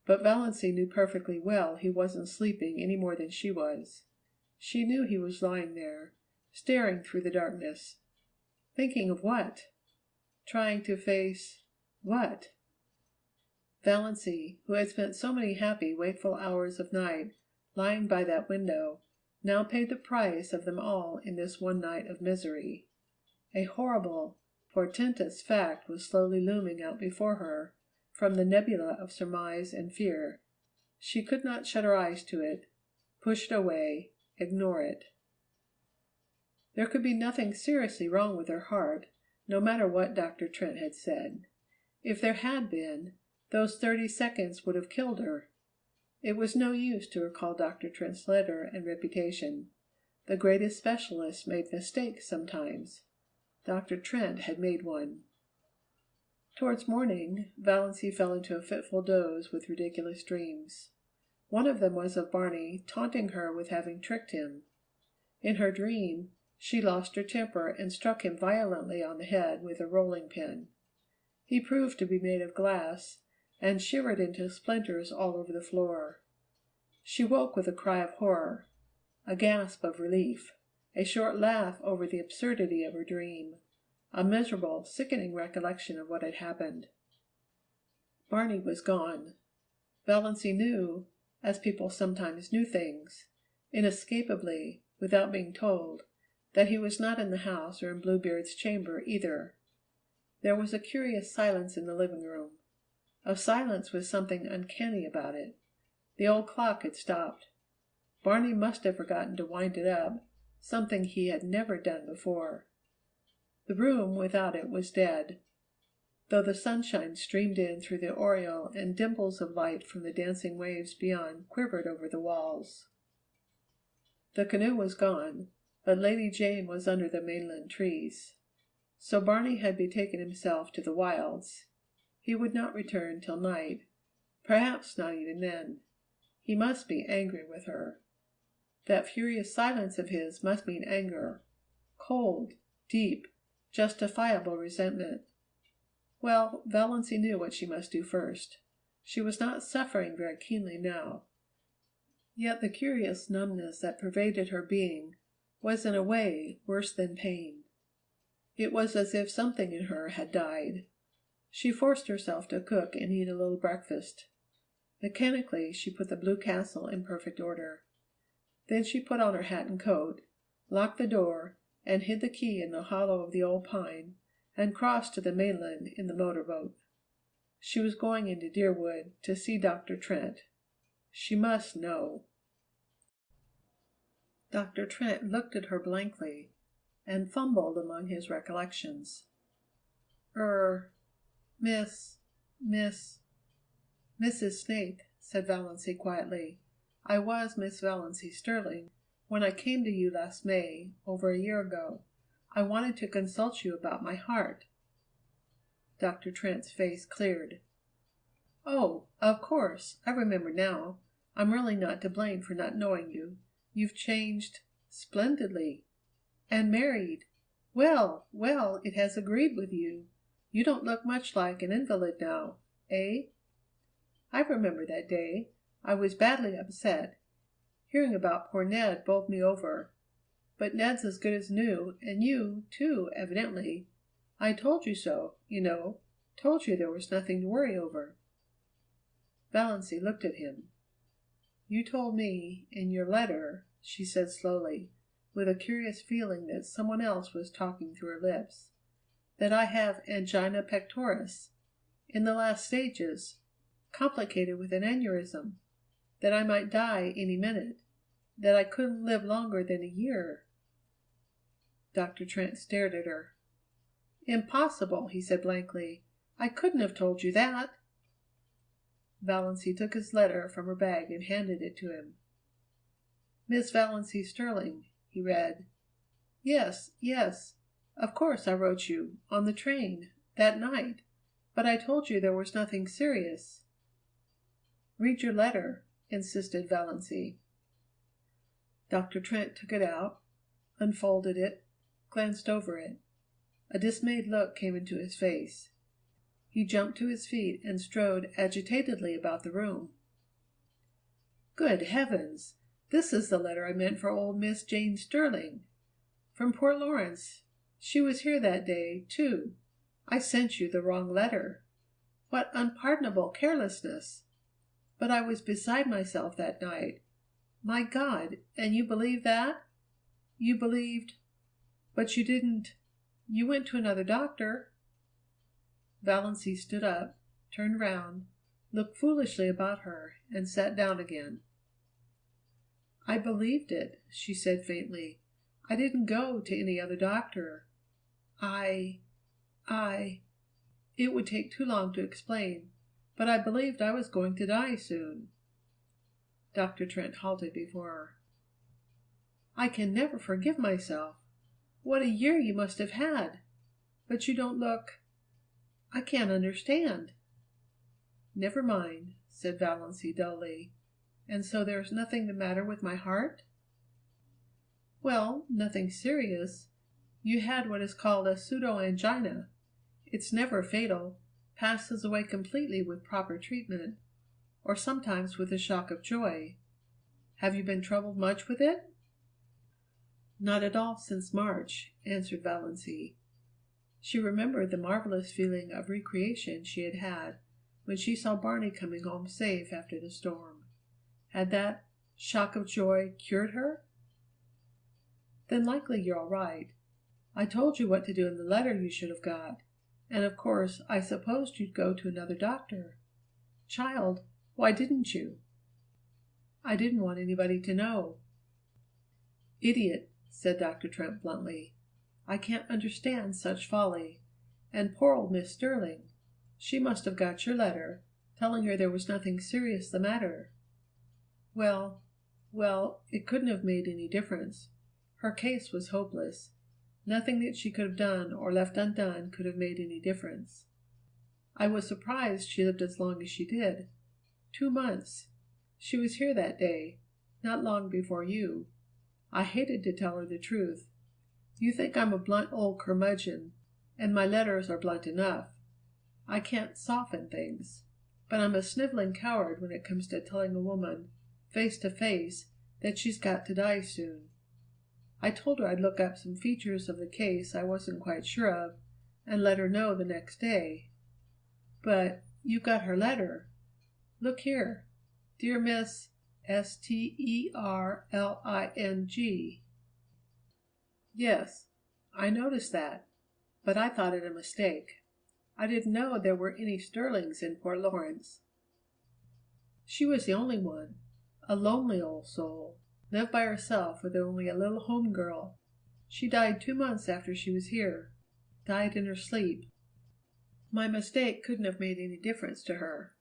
S13: But Valancy knew perfectly well he wasn't sleeping any more than she was. She knew he was lying there, staring through the darkness. Thinking of what? Trying to face what? Valancy, who had spent so many happy, wakeful hours of night lying by that window, now paid the price of them all in this one night of misery. A horrible, portentous fact was slowly looming out before her from the nebula of surmise and fear. She could not shut her eyes to it, push it away, ignore it. There could be nothing seriously wrong with her heart, no matter what Dr. Trent had said. If there had been, those 30 seconds would have killed her. It was no use to recall Dr. Trent's letter and reputation. The greatest specialists made mistakes sometimes. Dr. Trent had made one. Towards morning, Valancy fell into a fitful doze with ridiculous dreams. One of them was of Barney taunting her with having tricked him. In her dream, she lost her temper and struck him violently on the head with a rolling pin. He proved to be made of glass, and shivered into splinters all over the floor. She woke with a cry of horror, a gasp of relief, a short laugh over the absurdity of her dream, a miserable, sickening recollection of what had happened. Barney was gone. Valancy knew, as people sometimes knew things, inescapably, without being told, that he was not in the house or in Bluebeard's chamber either. There was a curious silence in the living room, a silence with something uncanny about it. The old clock had stopped. Barney must have forgotten to wind it up, something he had never done before. The room without it was dead, though the sunshine streamed in through the oriel and dimples of light from the dancing waves beyond quivered over the walls. The canoe was gone, but Lady Jane was under the mainland trees. So Barney had betaken himself to the wilds. He would not return till night, perhaps not even then. He must be angry with her. That furious silence of his must mean anger, cold, deep, justifiable resentment. Well, Valancy knew what she must do first. She was not suffering very keenly now. Yet the curious numbness that pervaded her being was in a way worse than pain. It was as if something in her had died. She forced herself to cook and eat a little breakfast. Mechanically she put the blue castle in perfect order. Then she put on her hat and coat, locked the door, and hid the key in the hollow of the old pine, and crossed to the mainland in the motor boat. She was going into Deerwood to see Dr. Trent. She must know. Dr. Trent looked at her blankly and fumbled among his recollections. Mrs. Snaith," said Valancy quietly. "I was Miss Valancy Stirling when I came to you last May, over a year ago. I wanted to consult you about my heart." Dr. Trent's face cleared. "Oh, of course, I remember now. I'm really not to blame for not knowing you. You've changed splendidly." And married. Well, well, it has agreed with you. You don't look much like an invalid now, eh? I remember that day. I was badly upset. Hearing about poor Ned bowled me over. But Ned's as good as new, and you, too, evidently. I told you so, you know. Told you there was nothing to worry over. Valancy looked at him. You told me, in your letter, she said slowly, with a curious feeling that someone else was talking through her lips, that I have angina pectoris, in the last stages, complicated with an aneurysm, that I might die any minute, that I couldn't live longer than a year. Dr. Trent stared at her. Impossible, he said blankly. I couldn't have told you that. Valancy took his letter from her bag and handed it to him. Miss Valancy Stirling, he read. Yes, yes. Of course I wrote you, on the train, that night, but I told you there was nothing serious. Read your letter, insisted Valancy. Dr. Trent took it out, unfolded it, glanced over it. A dismayed look came into his face. He jumped to his feet and strode agitatedly about the room. Good heavens! This is the letter I meant for old Miss Jane Stirling. From Port Lawrence. She was here that day, too. I sent you the wrong letter. What unpardonable carelessness! But I was beside myself that night. My God, and you believe that? You believed but you didn't you went to another doctor. Valancy stood up, turned round, looked foolishly about her, and sat down again. I believed it, she said faintly. I didn't go to any other doctor. I it would take too long to explain, but I believed I was going to die soon. Dr. Trent halted before her. I can never forgive myself. What a year you must have had! But you don't look I can't understand. Never mind, said Valancy dully. And so there's nothing the matter with my heart? Well, nothing serious. You had what is called a pseudo-angina. It's never fatal, passes away completely with proper treatment, or sometimes with a shock of joy. Have you been troubled much with it? Not at all since March, answered Valancy. She remembered the marvelous feeling of recreation she had had when she saw Barney coming home safe after the storm. Had that shock of joy cured her? Then likely you're all right. I told you what to do in the letter you should have got, and of course I supposed you'd go to another doctor. Child, why didn't you? I didn't want anybody to know. Idiot, said Dr. Trent bluntly. I can't understand such folly. And poor old Miss Stirling. She must have got your letter, telling her there was nothing serious the matter. Well, it couldn't have made any difference. Her case was hopeless. Nothing that she could have done or left undone could have made any difference. I was surprised she lived as long as she did. 2 months. She was here that day, not long before you. I hated to tell her the truth. You think I'm a blunt old curmudgeon, and my letters are blunt enough. I can't soften things, but I'm a sniveling coward when it comes to telling a woman, face to face, that she's got to die soon. I told her I'd look up some features of the case I wasn't quite sure of, and let her know the next day. But you got her letter. Look here. Dear Miss Sterling. Yes, I noticed that, but I thought it a mistake. I didn't know there were any Stirlings in Port Lawrence. She was the only one, a lonely old soul, lived by herself with only a little home girl. She died 2 months after she was here, died in her sleep. My mistake couldn't have made any difference to her.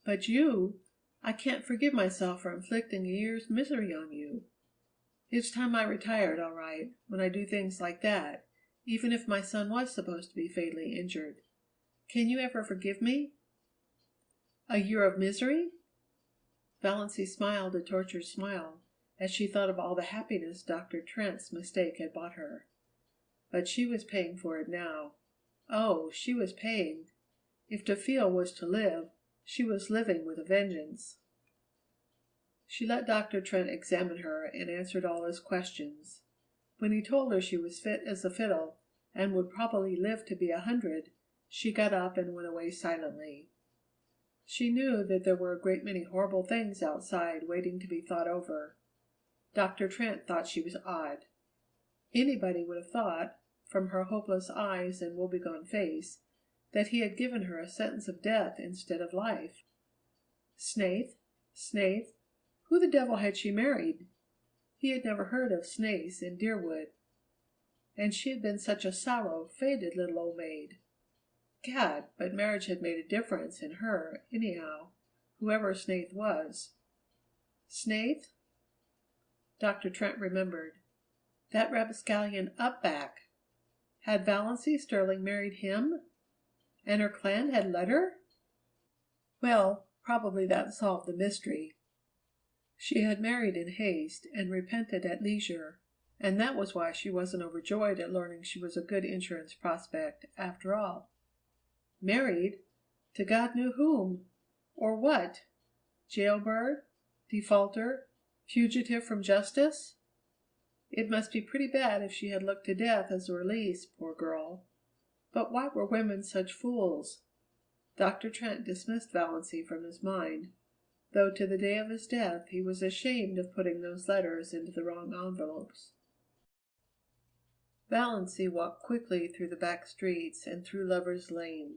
S13: But you, I can't forgive myself for inflicting a year's misery on you. It's time I retired, all right, when I do things like that, even if my son was supposed to be fatally injured. Can you ever forgive me? A year of misery? Valancy smiled a tortured smile, as she thought of all the happiness Dr. Trent's mistake had bought her. But she was paying for it now. Oh, she was paying! If to feel was to live, she was living with a vengeance. She let Dr. Trent examine her and answered all his questions. When he told her she was fit as a fiddle and would probably live to be 100, she got up and went away silently. She knew that there were a great many horrible things outside waiting to be thought over. Dr. Trent thought she was odd. Anybody would have thought, from her hopeless eyes and woebegone face, that he had given her a sentence of death instead of life. Snaith? Snaith? Who the devil had she married? He had never heard of Snaiths in Deerwood. And she had been such a sallow, faded little old maid. Gad, but marriage had made a difference in her, anyhow, whoever Snaith was. Snaith? Dr. Trent remembered. That rapscallion Upback. Had Valancy Stirling married him? And her clan had let her? Well, probably that solved the mystery. She had married in haste and repented at leisure, and that was why she wasn't overjoyed at learning she was a good insurance prospect, after all. Married? To God knew whom, or what? Jailbird? Defaulter? Fugitive from justice? It must be pretty bad if she had looked to death as a release, poor girl. But why were women such fools? Dr. Trent dismissed Valancy from his mind, though to the day of his death he was ashamed of putting those letters into the wrong envelopes. Valancy walked quickly through the back streets and through Lover's Lane.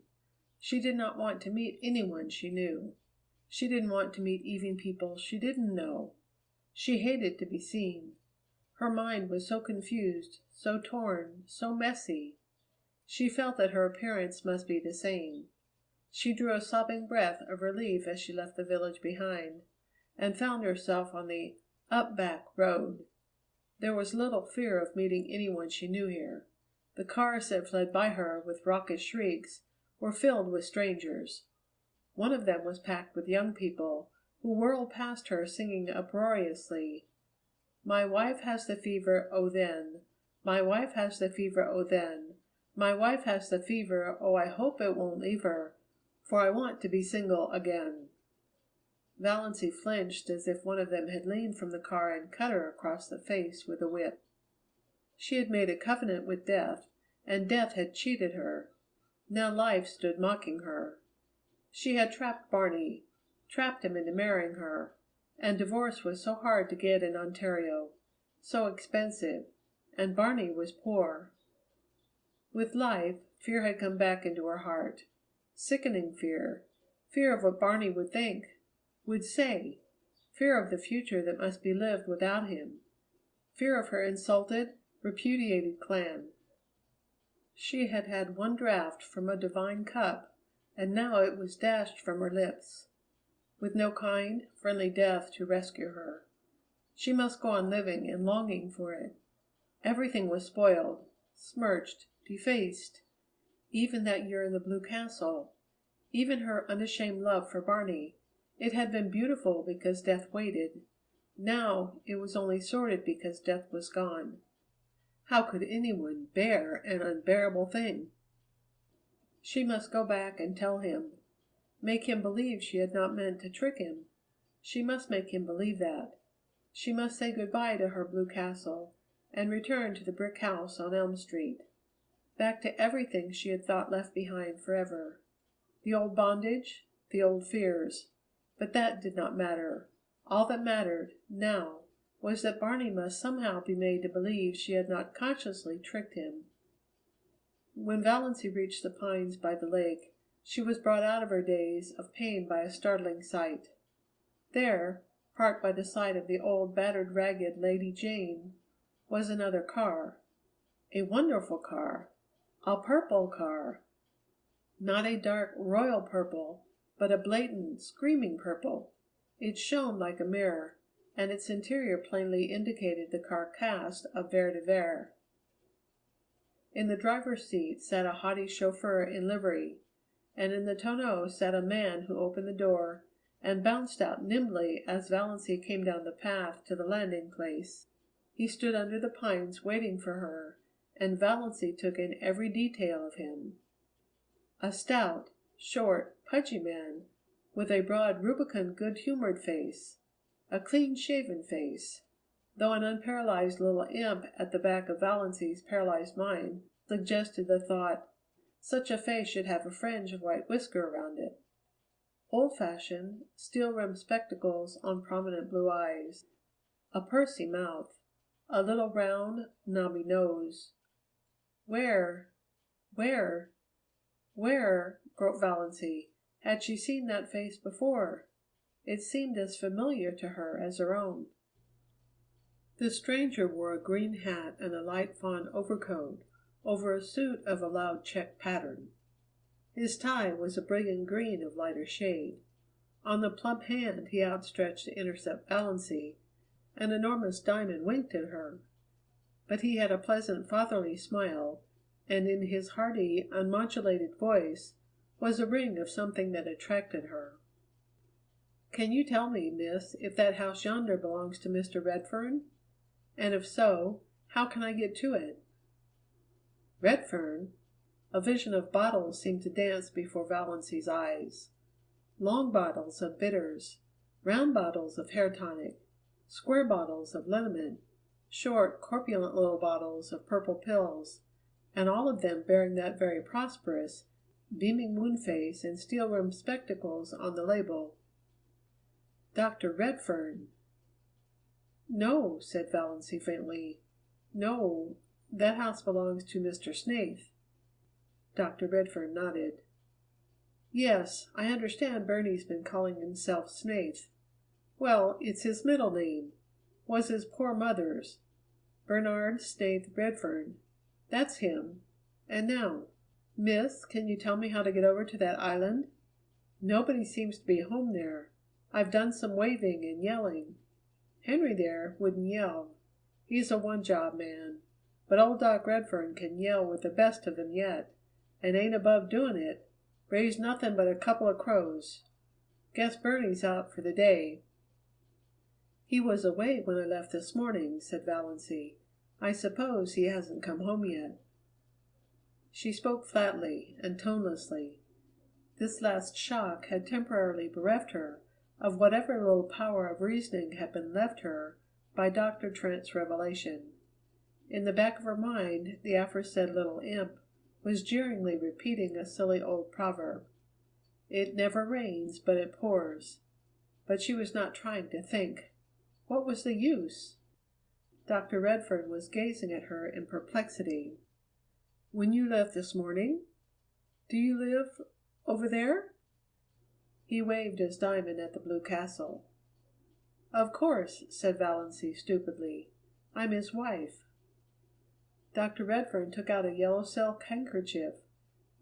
S13: She did not want to meet anyone she knew. She didn't want to meet even people she didn't know. She hated to be seen. Her mind was so confused, so torn, so messy. She felt that her appearance must be the same. She drew a sobbing breath of relief as she left the village behind, and found herself on the Upback Road. There was little fear of meeting anyone she knew here. The cars that fled by her with raucous shrieks were filled with strangers. One of them was packed with young people, who whirled past her singing uproariously, "My wife has the fever, oh then! My wife has the fever, oh then! My wife has the fever, oh I hope it won't leave her, for I want to be single again." Valancy flinched as if one of them had leaned from the car and cut her across the face with a whip. She had made a covenant with death, and death had cheated her. Now life stood mocking her. She had trapped Barney, trapped him into marrying her, and divorce was so hard to get in Ontario, so expensive, and Barney was poor. With life, fear had come back into her heart. Sickening fear. Fear of what Barney would think, would say. Fear of the future that must be lived without him. Fear of her insulted, repudiated clan. She had had one draught from a divine cup, and now it was dashed from her lips, with no kind, friendly death to rescue her. She must go on living and longing for it. Everything was spoiled, smirched, defaced. Even that year in the Blue Castle, even her unashamed love for Barney. It had been beautiful because death waited. Now it was only sordid because death was gone. How could anyone bear an unbearable thing? She must go back and tell him. Make him believe she had not meant to trick him. She must make him believe that. She must say good-bye to her Blue Castle and return to the brick house on Elm Street. Back to everything she had thought left behind forever. The old bondage, the old fears. But that did not matter. All that mattered, now, was that Barney must somehow be made to believe she had not consciously tricked him. When Valancy reached the pines by the lake, she was brought out of her daze of pain by a startling sight. There, parked by the side of the old, battered, ragged Lady Jane, was another car. A wonderful car. A purple car. Not a dark royal purple, but a blatant, screaming purple. It shone like a mirror, and its interior plainly indicated the car caste of Vere de Vere. In the driver's seat sat a haughty chauffeur in livery, and in the tonneau sat a man who opened the door and bounced out nimbly as Valancy came down the path to the landing place. He stood under the pines waiting for her, and Valancy took in every detail of him. A stout, short, pudgy man, with a broad, rubicund, good-humored face, a clean-shaven face, though an unparalyzed little imp at the back of Valancy's paralyzed mind suggested the thought, such a face should have a fringe of white whisker around it. Old-fashioned, steel-rimmed spectacles on prominent blue eyes, a pursy mouth, a little round, knobby nose. Where, groped Valancy, had she seen that face before? It seemed as familiar to her as her own. The stranger wore a green hat and a light fawn overcoat over a suit of a loud check pattern. His tie was a brilliant green of lighter shade. On the plump hand he outstretched to intercept Valancy, an enormous diamond winked at her. But he had a pleasant fatherly smile, and in his hearty, unmodulated voice was a ring of something that attracted her. "Can you tell me, miss, if that house yonder belongs to Mr. Redfern? And if so, how can I get to it?" Redfern? A vision of bottles seemed to dance before Valancy's eyes. Long bottles of bitters, round bottles of hair tonic, square bottles of liniment, short, corpulent little bottles of purple pills, and all of them bearing that very prosperous, beaming moon face and steel-rimmed spectacles on the label. Dr. Redfern. "No," said Valancy faintly. "No, that house belongs to Mr. Snaith." Dr. Redfern nodded. "Yes, I understand Burney's been calling himself Snaith. Well, it's his middle name. Was his poor mother's. Bernard Snaith Redfern. That's him. And now, miss, can you tell me how to get over to that island? Nobody seems to be home there. I've done some waving and yelling. Henry there wouldn't yell. He's a one-job man. But old Doc Redfern can yell with the best of them yet, and ain't above doing it. Raised nothing but a couple of crows. Guess Burney's out for the day." "He was away when I left this morning," said Valancy. "I suppose he hasn't come home yet." She spoke flatly and tonelessly. This last shock had temporarily bereft her of whatever little power of reasoning had been left her by Dr. Trent's revelation. In the back of her mind the aforesaid little imp was jeeringly repeating a silly old proverb. It never rains but it pours. But she was not trying to think. What was the use? Dr. Redfern was gazing at her in perplexity. "When you left this morning? Do you live over there?" He waved his diamond at the blue castle. "Of course," said Valancy stupidly. "I'm his wife." Dr. Redfern took out a yellow silk handkerchief,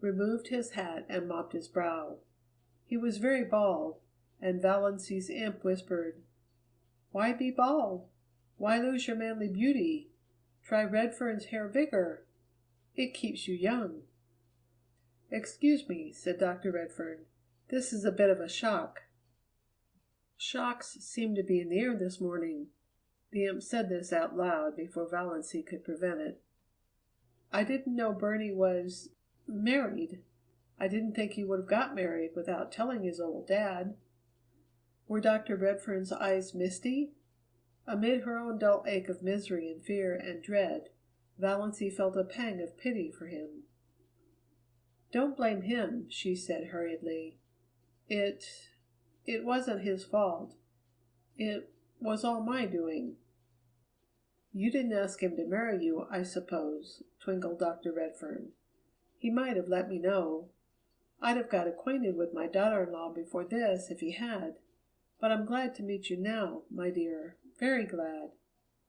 S13: removed his hat, and mopped his brow. He was very bald, and Valancy's imp whispered, "Why be bald? Why lose your manly beauty? Try Redfern's hair vigor. It keeps you young." "Excuse me," said Dr. Redfern. "This is a bit of a shock." "Shocks seem to be in the air this morning." The imp said this out loud before Valancy could prevent it. "I didn't know Burney was married. I didn't think he would have got married without telling his old dad." Were Dr. Redfern's eyes misty? Amid her own dull ache of misery and fear and dread, Valancy felt a pang of pity for him. "Don't blame him," she said hurriedly. It wasn't his fault. It was all my doing." "You didn't ask him to marry you, I suppose," twinkled Dr. Redfern. "He might have let me know. I'd have got acquainted with my daughter-in-law before this if he had. But I'm glad to meet you now, my dear, very glad.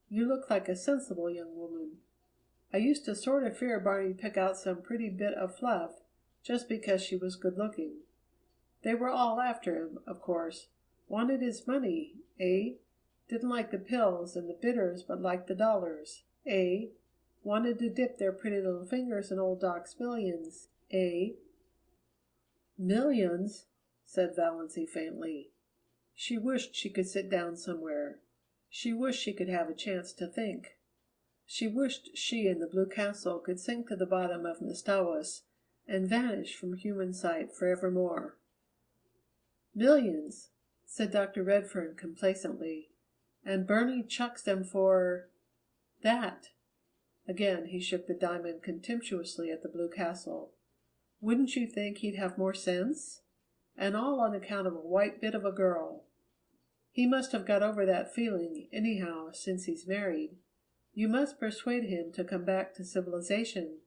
S13: You look like a sensible young woman. I used to sort of fear Barney'd pick out some pretty bit of fluff just because she was good-looking. They were all after him, of course. Wanted his money, eh? Didn't like the pills and the bitters but liked the dollars, eh? Wanted to dip their pretty little fingers in old Doc's millions, eh?" "Millions?" said Valancy faintly. She wished she could sit down somewhere. She wished she could have a chance to think. She wished she and the Blue Castle could sink to the bottom of Mistawas and vanish from human sight forevermore. "Millions," said Dr. Redfern complacently, "and Burney chucks them for that." Again he shook the diamond contemptuously at the Blue Castle. "Wouldn't you think he'd have more sense? And all on account of a white bit of a girl. He must have got over that feeling, anyhow, since he's married. You must persuade him to come back to civilization.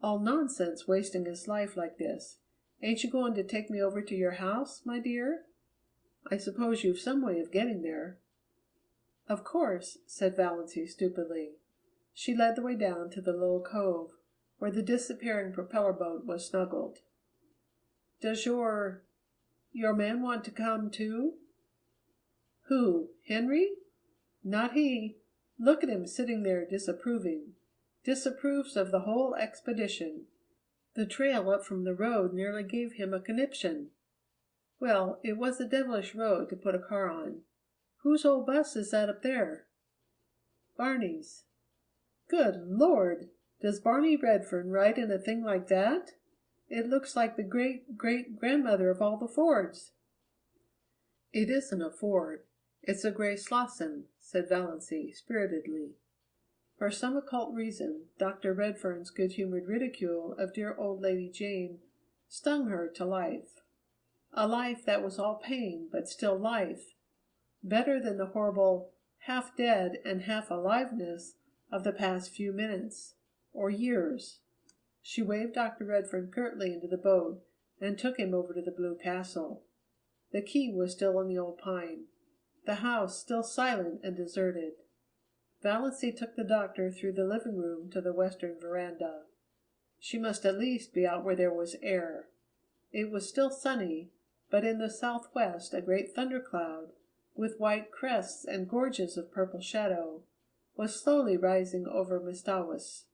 S13: All nonsense wasting his life like this. Ain't you going to take me over to your house, my dear? I suppose you've some way of getting there." "Of course," said Valancy stupidly. She led the way down to the little cove, where the disappearing propeller boat was snuggled. "Does your man want to come, too?" "Who? Henry? Not he. Look at him sitting there disapproving. Disapproves of the whole expedition. The trail up from the road nearly gave him a conniption. Well, it was a devilish road to put a car on. Whose old bus is that up there?" "Barney's." "Good Lord! Does Barney Redfern ride in a thing like that? It looks like the great-great-grandmother of all the Fords." "It isn't a Ford. It's a gray Slosson," said Valancy spiritedly. For some occult reason, Dr. Redfern's good-humored ridicule of dear old Lady Jane stung her to life. A life that was all pain, but still life. Better than the horrible half-dead and half-aliveness of the past few minutes, or years. She waved Dr. Redfern curtly into the boat and took him over to the Blue Castle. The key was still in the old pine. The house still silent and deserted. Valancy took the doctor through the living room to the western veranda. She must at least be out where there was air. It was still sunny, but in the southwest a great thundercloud, with white crests and gorges of purple shadow, was slowly rising over Mistawas.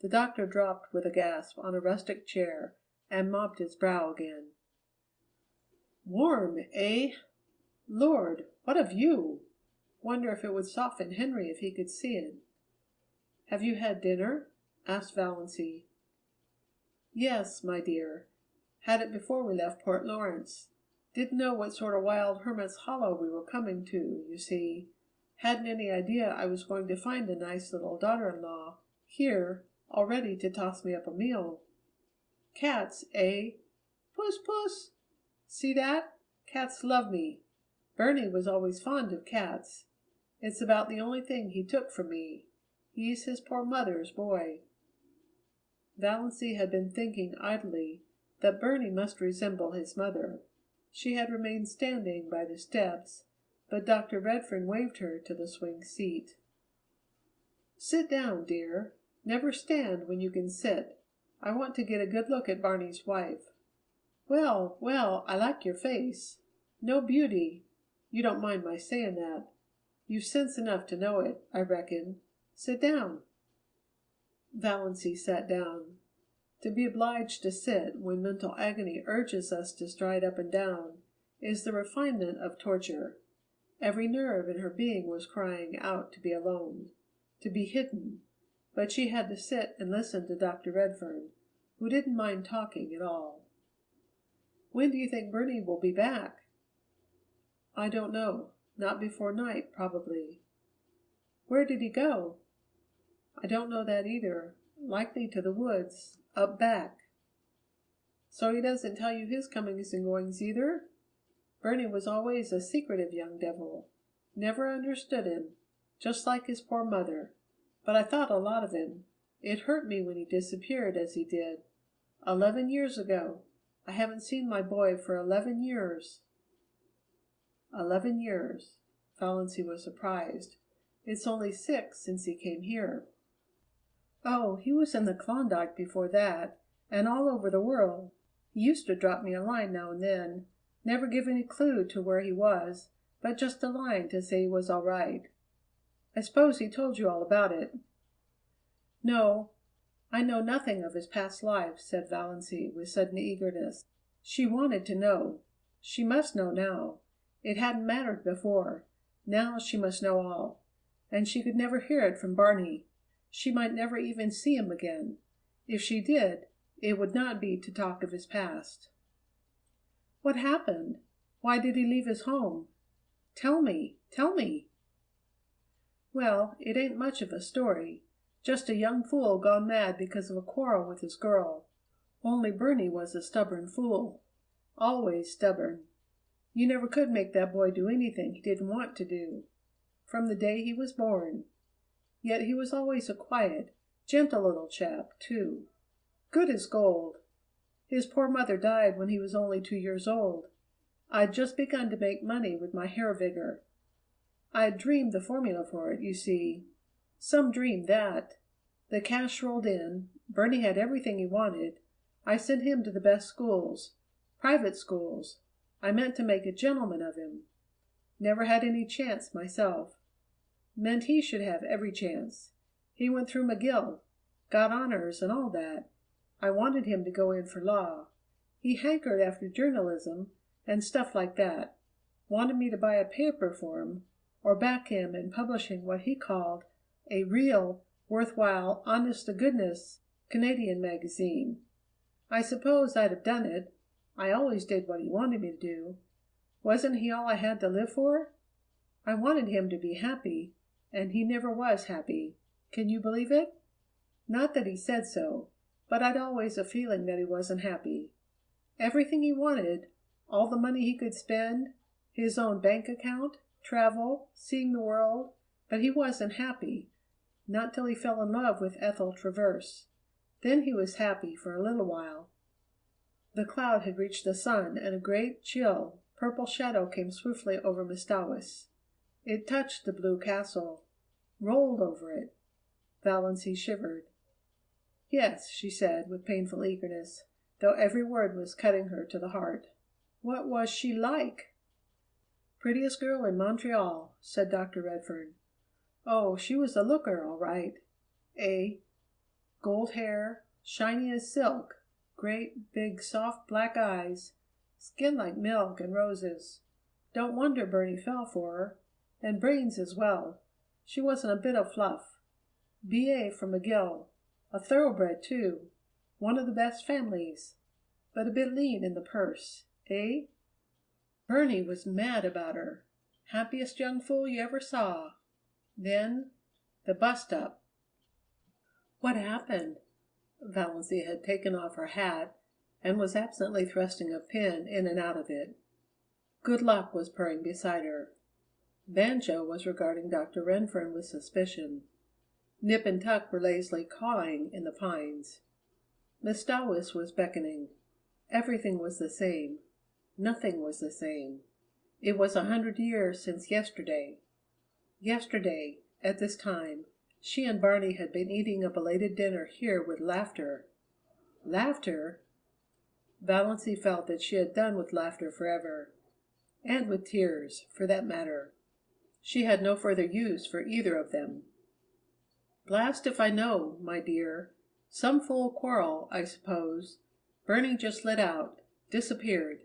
S13: The doctor dropped with a gasp on a rustic chair and mopped his brow again. "Warm, eh? Lord, what a view! Wonder if it would soften Henry if he could see it." "Have you had dinner?" asked Valancy. "Yes, my dear. Had it before we left Port Lawrence. Didn't know what sort of wild hermit's hollow we were coming to, you see. Hadn't any idea I was going to find a nice little daughter-in-law here, all ready to toss me up a meal. Cats, eh? Puss, puss! See that? Cats love me. Burney was always fond of cats. It's about the only thing he took from me. He's his poor mother's boy." Valancy had been thinking idly that Burney must resemble his mother. She had remained standing by the steps, but Dr. Redfern waved her to the swing seat. "Sit down, dear. Never stand when you can sit. I want to get a good look at Barney's wife." "Well, well, I like your face. No beauty. You don't mind my saying that. You've sense enough to know it, I reckon. Sit down." Valancy sat down. To be obliged to sit when mental agony urges us to stride up and down is the refinement of torture. Every nerve in her being was crying out to be alone, to be hidden, but she had to sit and listen to Dr. Redfern, who didn't mind talking at all. "When do you think Burney will be back?" "I don't know. Not before night, probably." "Where did he go?" "I don't know that either. Likely to the woods, up back." "So he doesn't tell you his comings and goings either? Burney was always a secretive young devil. Never understood him. Just like his poor mother. But I thought a lot of him. It hurt me when he disappeared as he did. 11 years ago. I haven't seen my boy for 11 years." 11 years. Valancy was surprised. "It's only 6 since he came here." "Oh, he was in the Klondike before that, and all over the world. He used to drop me a line now and then, never give any clue to where he was, but just a line to say he was all right. I suppose he told you all about it." "No, I know nothing of his past life," said Valancy with sudden eagerness. She wanted to know. She must know now. It hadn't mattered before. Now she must know all. And she could never hear it from Barney. She might never even see him again. If she did, it would not be to talk of his past. What happened? Why did he leave his home? Tell me, tell me. Well, it ain't much of a story. Just a young fool gone mad because of a quarrel with his girl. Only Bernie was a stubborn fool. Always stubborn. You never could make that boy do anything he didn't want to do. From the day he was born. Yet he was always a quiet, gentle little chap, too. Good as gold. His poor mother died when he was only 2 years old. I'd just begun to make money with my hair vigor. I'd dreamed the formula for it, you see. Some dream that. The cash rolled in. Bernie had everything he wanted. I sent him to the best schools. Private schools. I meant to make a gentleman of him. Never had any chance myself. Meant he should have every chance. He went through McGill. Got honors and all that. I wanted him to go in for law. He hankered after journalism and stuff like that. Wanted me to buy a paper for him, or back him in publishing what he called a real, worthwhile, honest-to-goodness Canadian magazine. I suppose I'd have done it. I always did what he wanted me to do. Wasn't he all I had to live for? I wanted him to be happy, and he never was happy. Can you believe it? Not that he said so, but I'd always a feeling that he wasn't happy. Everything he wanted, all the money he could spend, his own bank account, travel, seeing the world, but he wasn't happy, not till he fell in love with Ethel Traverse. Then he was happy for a little while. The cloud had reached the sun, and a great, chill, purple shadow came swiftly over Mestawis. It touched the blue castle, rolled over it. Valancy shivered. Yes, she said, with painful eagerness, though every word was cutting her to the heart. What was she like? Prettiest girl in Montreal, said Dr. Redfern. Oh, she was a looker, all right. Gold hair, shiny as silk, great, big, soft black eyes, skin like milk and roses. Don't wonder Bernie fell for her. And brains as well. She wasn't a bit of fluff. B.A. from McGill. A thoroughbred, too. One of the best families. But a bit lean in the purse, eh? Bernie was mad about her. Happiest young fool you ever saw. Then the bust-up. What happened? Valancy had taken off her hat and was absently thrusting a pin in and out of it. Good Luck was purring beside her. Banjo was regarding Dr. Redfern with suspicion. Nip and Tuck were lazily cawing in the pines. Mestawis was beckoning. Everything was the same. Nothing was the same. It was 100 years since yesterday. Yesterday, at this time, she and Barney had been eating a belated dinner here with laughter. Laughter? Valancy felt that she had done with laughter forever. And with tears, for that matter. She had no further use for either of them. Blast if I know, my dear. Some fool quarrel, I suppose. Bernie just lit out, disappeared.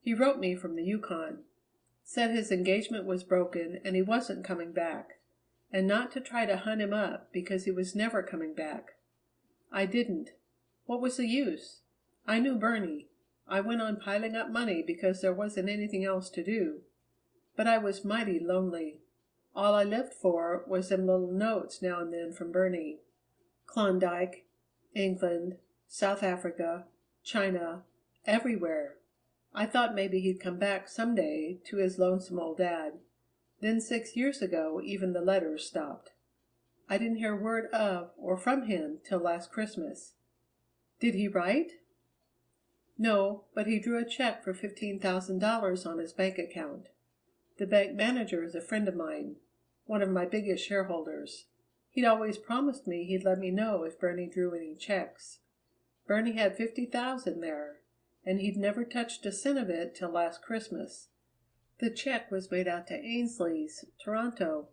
S13: He wrote me from the Yukon. Said his engagement was broken and he wasn't coming back, and not to try to hunt him up because he was never coming back. I didn't. What was the use? I knew Bernie. I went on piling up money because there wasn't anything else to do. But I was mighty lonely. All I lived for was them little notes now and then from Bernie. Klondike, England, South Africa, China, everywhere. I thought maybe he'd come back some day to his lonesome old dad. Then 6 years ago even the letters stopped. I didn't hear word of or from him till last Christmas. Did he write? No, but he drew a check for $15,000 on his bank account. The bank manager is a friend of mine, one of my biggest shareholders. He'd always promised me he'd let me know if Bernie drew any checks. Bernie had $50,000 there, and he'd never touched a cent of it till last Christmas. The check was made out to Ainsley's, Toronto.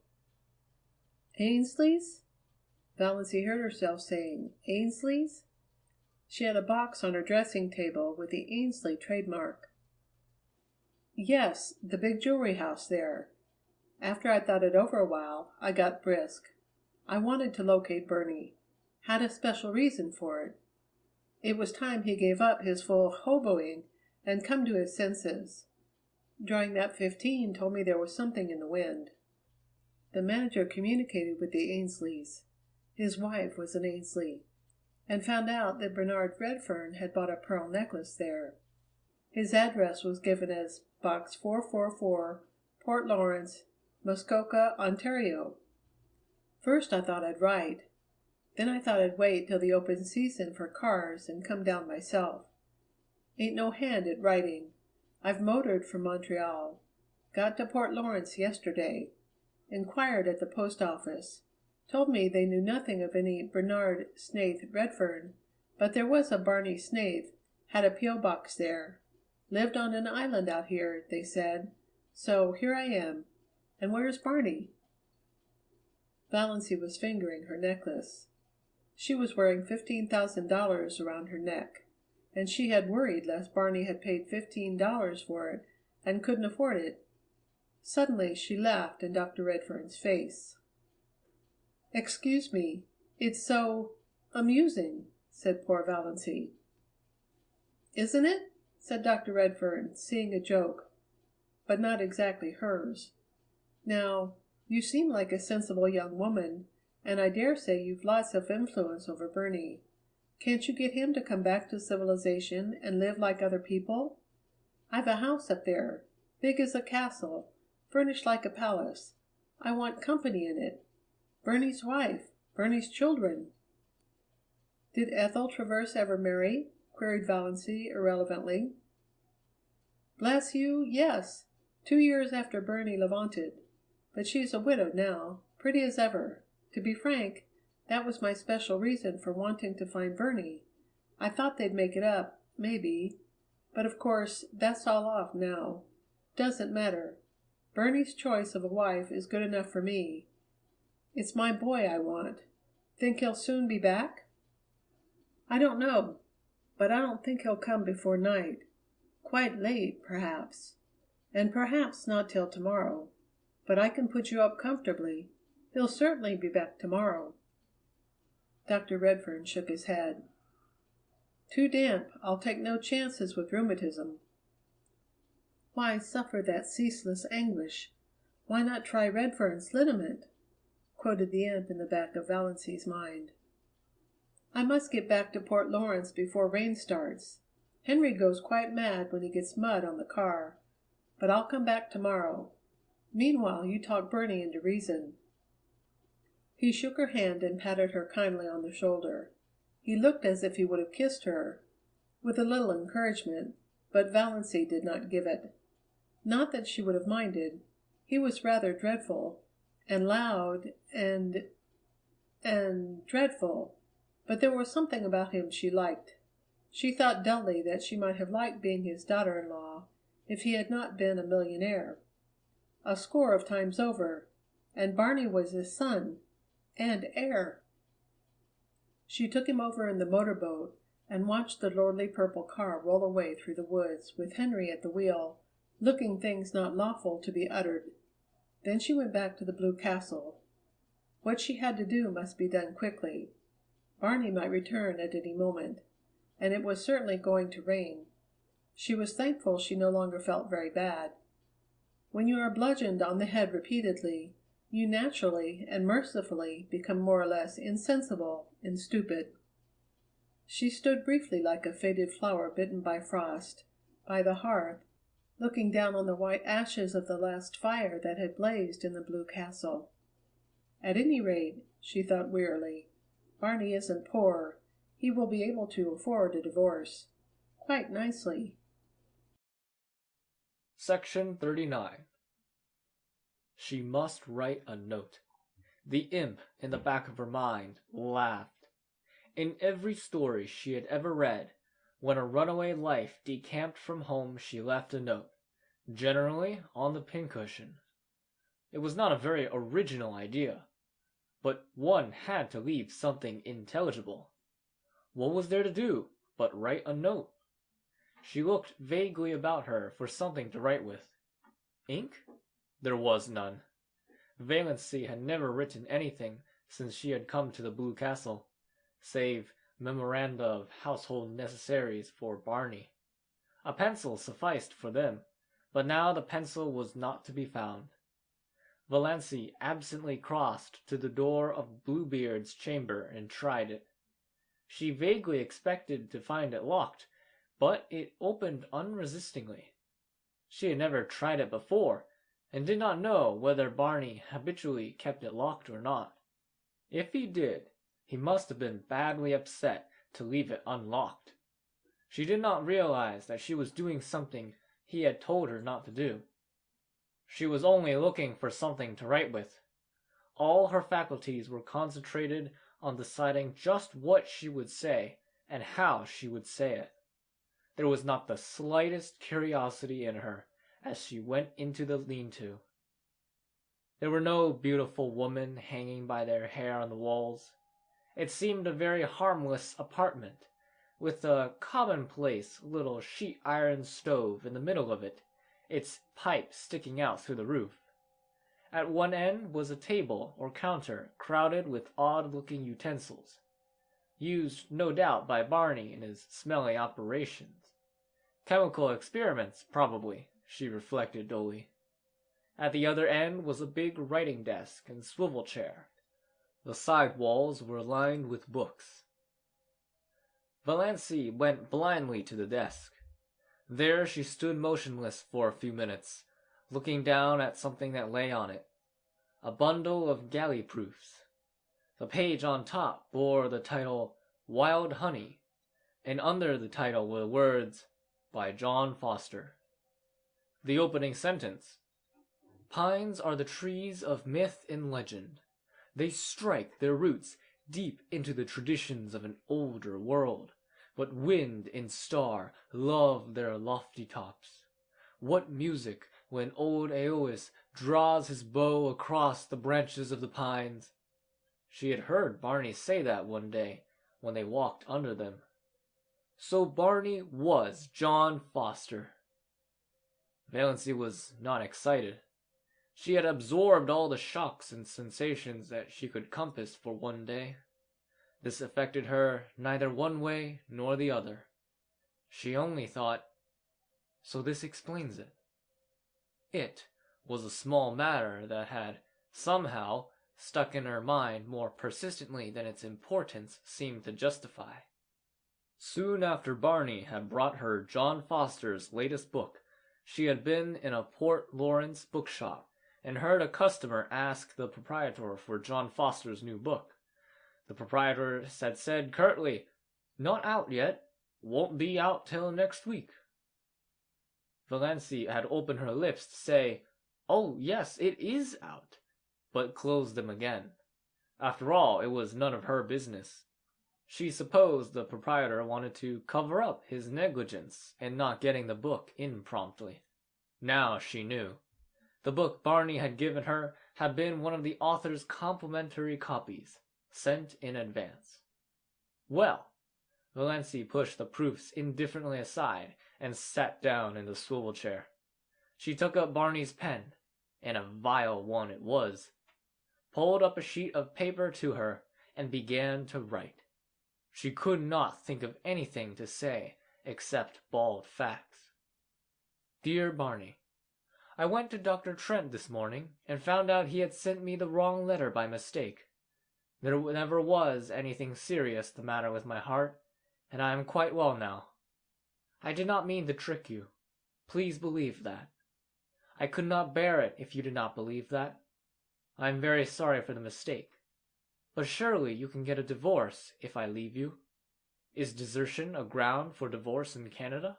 S13: Ainsley's? Valancy heard herself saying, Ainsley's? She had a box on her dressing table with the Ainsley trademark. Yes, the big jewelry house there. After I'd thought it over a while, I got brisk. I wanted to locate Bernie. Had a special reason for it. It was time he gave up his full hoboing and come to his senses. Drawing that 15 told me there was something in the wind. The manager communicated with the Ainsleys. His wife was an Ainsley, and found out that Bernard Redfern had bought a pearl necklace there. His address was given as Box 444, Port Lawrence, Muskoka, Ontario. First I thought I'd write. Then I thought I'd wait till the open season for cars and come down myself. Ain't no hand at writing. I've motored from Montreal. Got to Port Lawrence yesterday. Inquired at the post office. Told me they knew nothing of any Bernard Snaith Redfern, but there was a Barney Snaith, had a P.O. box there. Lived on an island out here, they said. So here I am. And where's Barney? Valancy was fingering her necklace. She was wearing $15,000 around her neck, and she had worried lest Barney had paid $15 for it and couldn't afford it. Suddenly she laughed in Dr. Redfern's face. "Excuse me, it's so amusing," said poor Valancy. "Isn't it?" said Dr. Redfern, seeing a joke, but not exactly hers. "Now, you seem like a sensible young woman, and I dare say you've lots of influence over Bernie. Can't you get him to come back to civilization and live like other people? I've a house up there, big as a castle, furnished like a palace. I want company in it. Bernie's wife, Bernie's children." "Did Ethel Traverse ever marry?" queried Valancy irrelevantly. "Bless you, yes. 2 years after Bernie levanted. But she's a widow now, pretty as ever. To be frank, that was my special reason for wanting to find Bernie. I thought they'd make it up, maybe. But of course, that's all off now. Doesn't matter. Bernie's choice of a wife is good enough for me. It's my boy I want. Think he'll soon be back?" "I don't know, but I don't think he'll come before night. Quite late, perhaps. And perhaps not till tomorrow. But I can put you up comfortably. He'll certainly be back tomorrow." Dr. Redfern shook his head. "Too damp. I'll take no chances with rheumatism." "Why suffer that ceaseless anguish? Why not try Redfern's liniment?" quoted the imp in the back of Valancy's mind. "I must get back to Port Lawrence before rain starts. Henry goes quite mad when he gets mud on the car. But I'll come back tomorrow. Meanwhile, you talk Bernie into reason." He shook her hand and patted her kindly on the shoulder. He looked as if he would have kissed her, with a little encouragement, but Valancy did not give it. Not that she would have minded. He was rather dreadful, and loud, and dreadful, but there was something about him she liked. She thought dully that she might have liked being his daughter-in-law if he had not been a millionaire. A score of times over, and Barney was his son, and heir. She took him over in the motor boat and watched the lordly purple car roll away through the woods with Henry at the wheel, looking things not lawful to be uttered. Then she went back to the Blue Castle. What she had to do must be done quickly. Barney might return at any moment, and it was certainly going to rain. She was thankful she no longer felt very bad. When you are bludgeoned on the head repeatedly, you naturally and mercifully become more or less insensible and stupid. She stood briefly like a faded flower bitten by frost, by the hearth, looking down on the white ashes of the last fire that had blazed in the Blue Castle. At any rate, she thought wearily, Barney isn't poor. He will be able to afford a divorce. Quite nicely.
S18: Section 39. She must write a note. The imp in the back of her mind laughed. In every story she had ever read, when a runaway life decamped from home she left a note, generally on the pincushion. It was not a very original idea, but one had to leave something intelligible. What was there to do but write a note? She looked vaguely about her for something to write with. Ink? There was none. Valancy had never written anything since she had come to the Blue Castle, save memoranda of household necessaries for Barney. A pencil sufficed for them, but now the pencil was not to be found. Valancy absently crossed to the door of Bluebeard's chamber and tried it. She vaguely expected to find it locked, but it opened unresistingly. She had never tried it before, and did not know whether Barney habitually kept it locked or not. If he did, he must have been badly upset to leave it unlocked. She did not realize that she was doing something he had told her not to do. She was only looking for something to write with. All her faculties were concentrated on deciding just what she would say and how she would say it. There was not the slightest curiosity in her as she went into the lean-to. There were no beautiful women hanging by their hair on the walls. It seemed a very harmless apartment, with a commonplace little sheet iron stove in the middle of it, its pipe sticking out through the roof. At one end was a table or counter crowded with odd-looking utensils, used no doubt by Barney in his smelly operations. Chemical experiments, probably, she reflected dully. At the other end was a big writing desk and swivel chair. The side walls were lined with books. Valancy went blindly to the desk. There she stood motionless for a few minutes, looking down at something that lay on it. A bundle of galley proofs. The page on top bore the title Wild Honey, and under the title were the words, by John Foster. The opening sentence, Pines are the trees of myth and legend. They strike their roots deep into the traditions of an older world, but wind and star love their lofty tops. What music when old Aeolus draws his bow across the branches of the pines. She had heard Barney say that one day when they walked under them. So Barney was John Foster. Valancy was not excited. She had absorbed all the shocks and sensations that she could compass for one day. This affected her neither one way nor the other. She only thought, so this explains it. It was a small matter that had, somehow, stuck in her mind more persistently than its importance seemed to justify. Soon after Barney had brought her John Foster's latest book, she had been in a Port Lawrence bookshop and heard a customer ask the proprietor for John Foster's new book. The proprietor had said curtly, "Not out yet. Won't be out till next week." Valancy had opened her lips to say, "Oh, yes, it is out," but closed them again. After all, it was none of her business. She supposed the proprietor wanted to cover up his negligence in not getting the book in promptly. Now she knew. The book Barney had given her had been one of the author's complimentary copies, sent in advance. Well, Valancy pushed the proofs indifferently aside and sat down in the swivel chair. She took up Barney's pen, and a vile one it was, pulled up a sheet of paper to her, and began to write. She could not think of anything to say except bald facts. Dear Barney, I went to Dr. Trent this morning and found out he had sent me the wrong letter by mistake. There never was anything serious the matter with my heart, and I am quite well now. I did not mean to trick you. Please believe that. I could not bear it if you did not believe that. I am very sorry for the mistake. But surely you can get a divorce if I leave you. Is desertion a ground for divorce in Canada?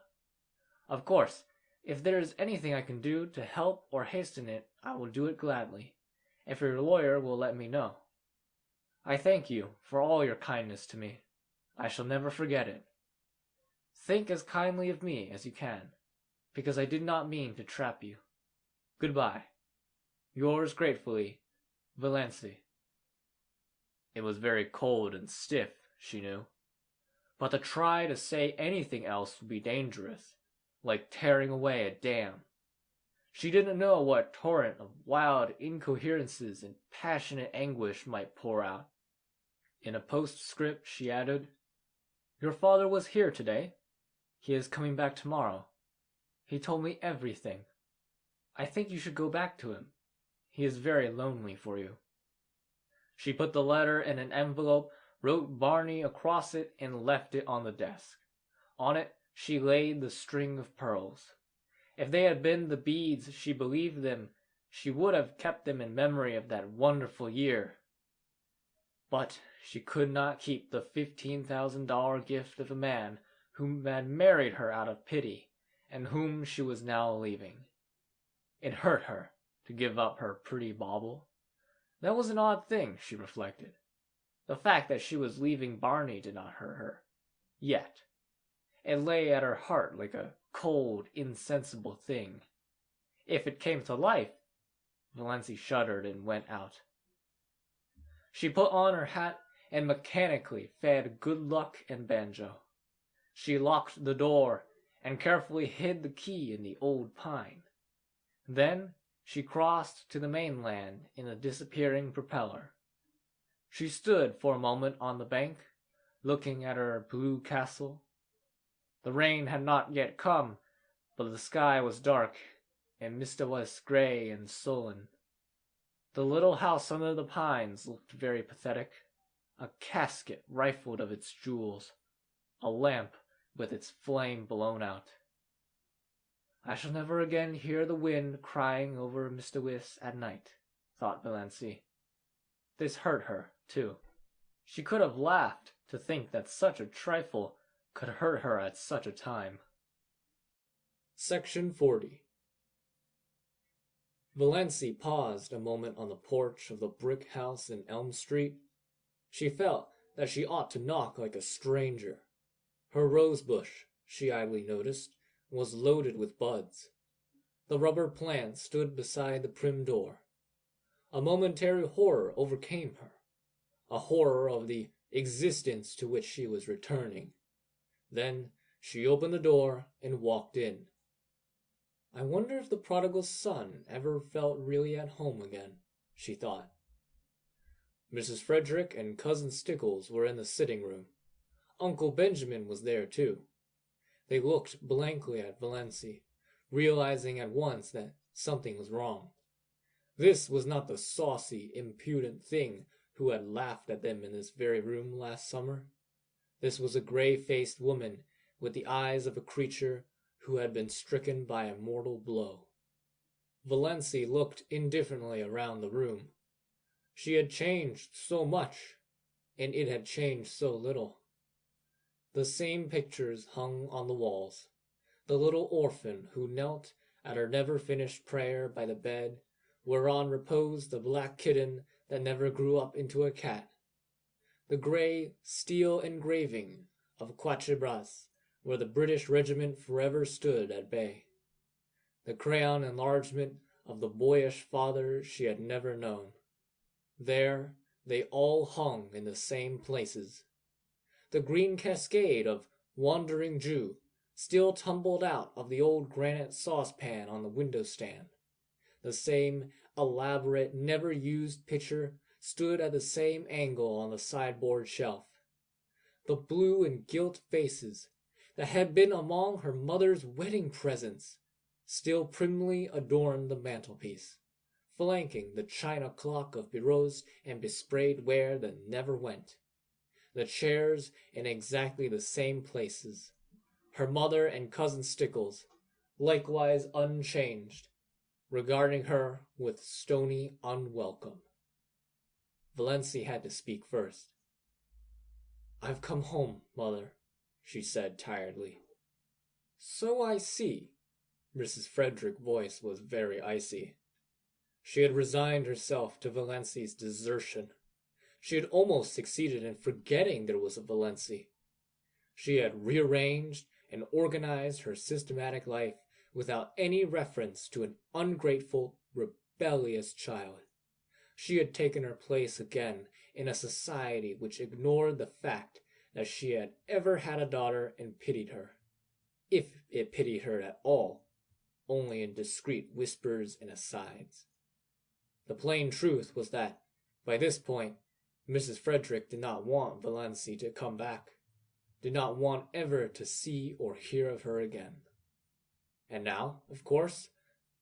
S18: Of course, if there is anything I can do to help or hasten it, I will do it gladly, if your lawyer will let me know. I thank you for all your kindness to me. I shall never forget it. Think as kindly of me as you can, because I did not mean to trap you. Goodbye. Yours gratefully, Valancy. It was very cold and stiff, she knew. but to try to say anything else would be dangerous, like tearing away a dam. She didn't know what torrent of wild incoherences and passionate anguish might pour out. In a postscript she added, "Your father was here today. He is coming back tomorrow. He told me everything. I think you should go back to him. He is very lonely for you." She put the letter in an envelope, wrote Barney across it, and left it on the desk. On it she laid the string of pearls. If they had been the beads she believed them, she would have kept them in memory of that wonderful year. But she could not keep the $15,000 gift of a man who had married her out of pity, and whom she was now leaving. It hurt her to give up her pretty bauble. That was an odd thing, she reflected. The fact that she was leaving Barney did not hurt her. Yet. It lay at her heart like a cold, insensible thing. If it came to life, Valancy shuddered and went out. She put on her hat and mechanically fed Good Luck and Banjo. She locked the door and carefully hid the key in the old pine. Then she crossed to the mainland in a disappearing propeller. She stood for a moment on the bank, looking at her blue castle. The rain had not yet come, but the sky was dark, and Mr. was gray and sullen. The little house under the pines looked very pathetic, a casket rifled of its jewels, a lamp with its flame blown out. I shall never again hear the wind crying over Mr. Wyss at night, thought Valancy. This hurt her, too. She could have laughed to think that such a trifle could hurt her at such a time. Section 40. Valancy paused a moment on the porch of the brick house in Elm Street. She felt that she ought to knock like a stranger. Her rosebush, she idly noticed, was loaded with buds. The rubber plant stood beside the prim door. A momentary horror overcame her, a horror of the existence to which she was returning. Then she opened the door and walked in. I wonder if the prodigal son ever felt really at home again, she thought. Mrs. Frederick and Cousin Stickles were in the sitting-room. Uncle Benjamin was there, too. They looked blankly at Valancy, realizing at once that something was wrong. This was not the saucy, impudent thing who had laughed at them in this very room last summer. This was a gray-faced woman with the eyes of a creature who had been stricken by a mortal blow. Valancy looked indifferently around the room. She had changed so much, and it had changed so little. The same pictures hung on the walls. The little orphan who knelt at her never-finished prayer by the bed, whereon reposed the black kitten that never grew up into a cat. The grey steel engraving of Quatre Bras, where the British regiment forever stood at bay. The crayon enlargement of the boyish father she had never known. There they all hung in the same places. The green cascade of Wandering Jew still tumbled out of the old granite saucepan on the window-stand. The same elaborate, never-used pitcher stood at the same angle on the sideboard shelf. The blue and gilt vases that had been among her mother's wedding presents still primly adorned the mantelpiece, flanking the china clock of bureaus and besprayed ware that never went. The chairs in exactly the same places. Her mother and Cousin Stickles, likewise unchanged, regarding her with stony unwelcome. Valancy had to speak first. "I've come home, Mother," she said tiredly. "So I see." Mrs. Frederick's voice was very icy. She had resigned herself to Valancy's desertion. She had almost succeeded in forgetting there was a Valancy. She had rearranged and organized her systematic life without any reference to an ungrateful, rebellious child. She had taken her place again in a society which ignored the fact that she had ever had a daughter and pitied her, if it pitied her at all, only in discreet whispers and asides. The plain truth was that, by this point, Mrs. Frederick did not want Valancy to come back, did not want ever to see or hear of her again. And now, of course,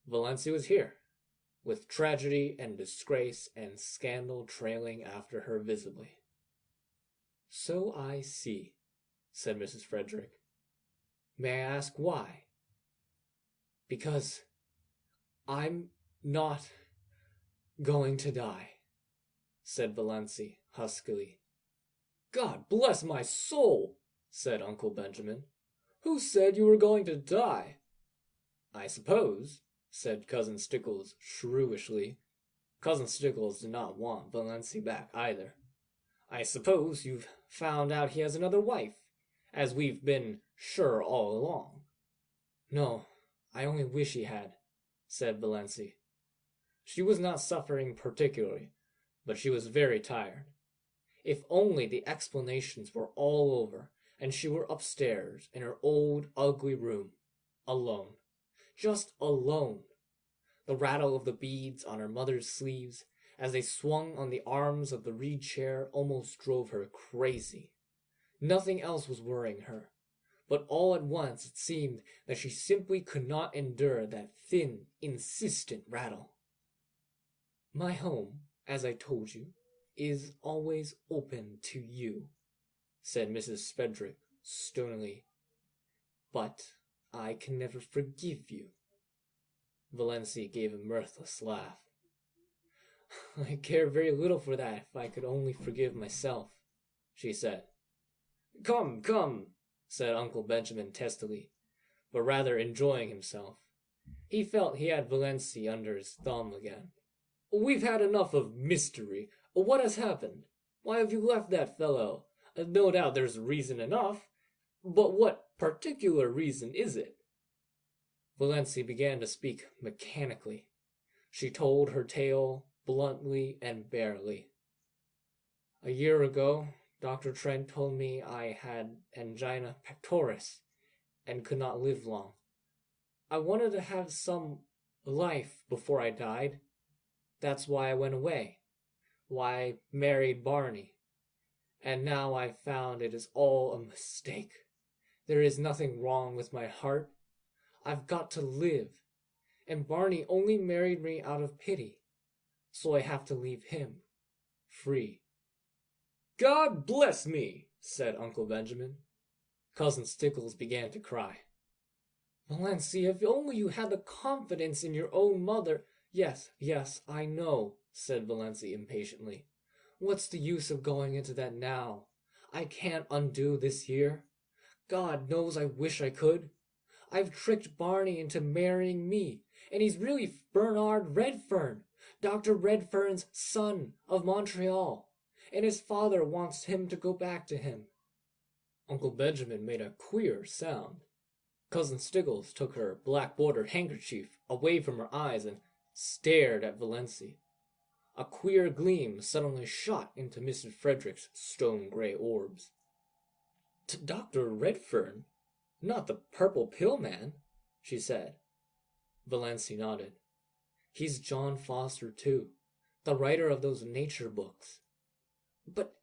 S18: Valancy was here, with tragedy and disgrace and scandal trailing after her visibly. "So I see," said Mrs. Frederick. "May I ask why?" "Because I'm not going to die," said Valancy huskily. "God bless my soul!" said Uncle Benjamin. "Who said you were going to die?" "I suppose," said Cousin Stickles shrewishly. Cousin Stickles did not want Valancy back either. "I suppose you've found out he has another wife, as we've been sure all along." "No, I only wish he had," said Valancy. She was not suffering particularly, but she was very tired. If only the explanations were all over, and she were upstairs in her old, ugly room, alone. Just alone. The rattle of the beads on her mother's sleeves, as they swung on the arms of the reed chair, almost drove her crazy. Nothing else was worrying her, but all at once it seemed that she simply could not endure that thin, insistent rattle. "My home, as I told you, is always open to you," said Mrs. Frederick stonily. "But I can never forgive you." Valancy gave a mirthless laugh. "I care very little for that if I could only forgive myself," she said. "Come, come," said Uncle Benjamin testily, but rather enjoying himself. He felt he had Valancy under his thumb again. "We've had enough of mystery. What has happened? Why have you left that fellow? No doubt there's reason enough, but what particular reason is it?" Valancy began to speak mechanically. She told her tale bluntly and barely. "A year ago, Dr. Trent told me I had angina pectoris and could not live long. I wanted to have some life before I died. That's why I went away, why I married Barney. And now I've found it is all a mistake. There is nothing wrong with my heart. I've got to live, and Barney only married me out of pity, so I have to leave him free." "God bless me!" said Uncle Benjamin. Cousin Stickles began to cry. "Valancy, if only you had the confidence in your own mother—" Yes, I know," said Valancy impatiently. "What's the use of going into that now? I can't undo this year. God knows I wish I could. I've tricked Barney into marrying me, and he's really Bernard Redfern, Dr. Redfern's son of Montreal, and his father wants him to go back to him." Uncle Benjamin made a queer sound. Cousin Stickles took her black-bordered handkerchief away from her eyes and stared at Valancy. A queer gleam suddenly shot into Mrs. Frederick's stone-gray orbs. "Dr. Redfern? Not the purple pill man?" she said. Valancy nodded. "He's John Foster, too, the writer of those nature books." But...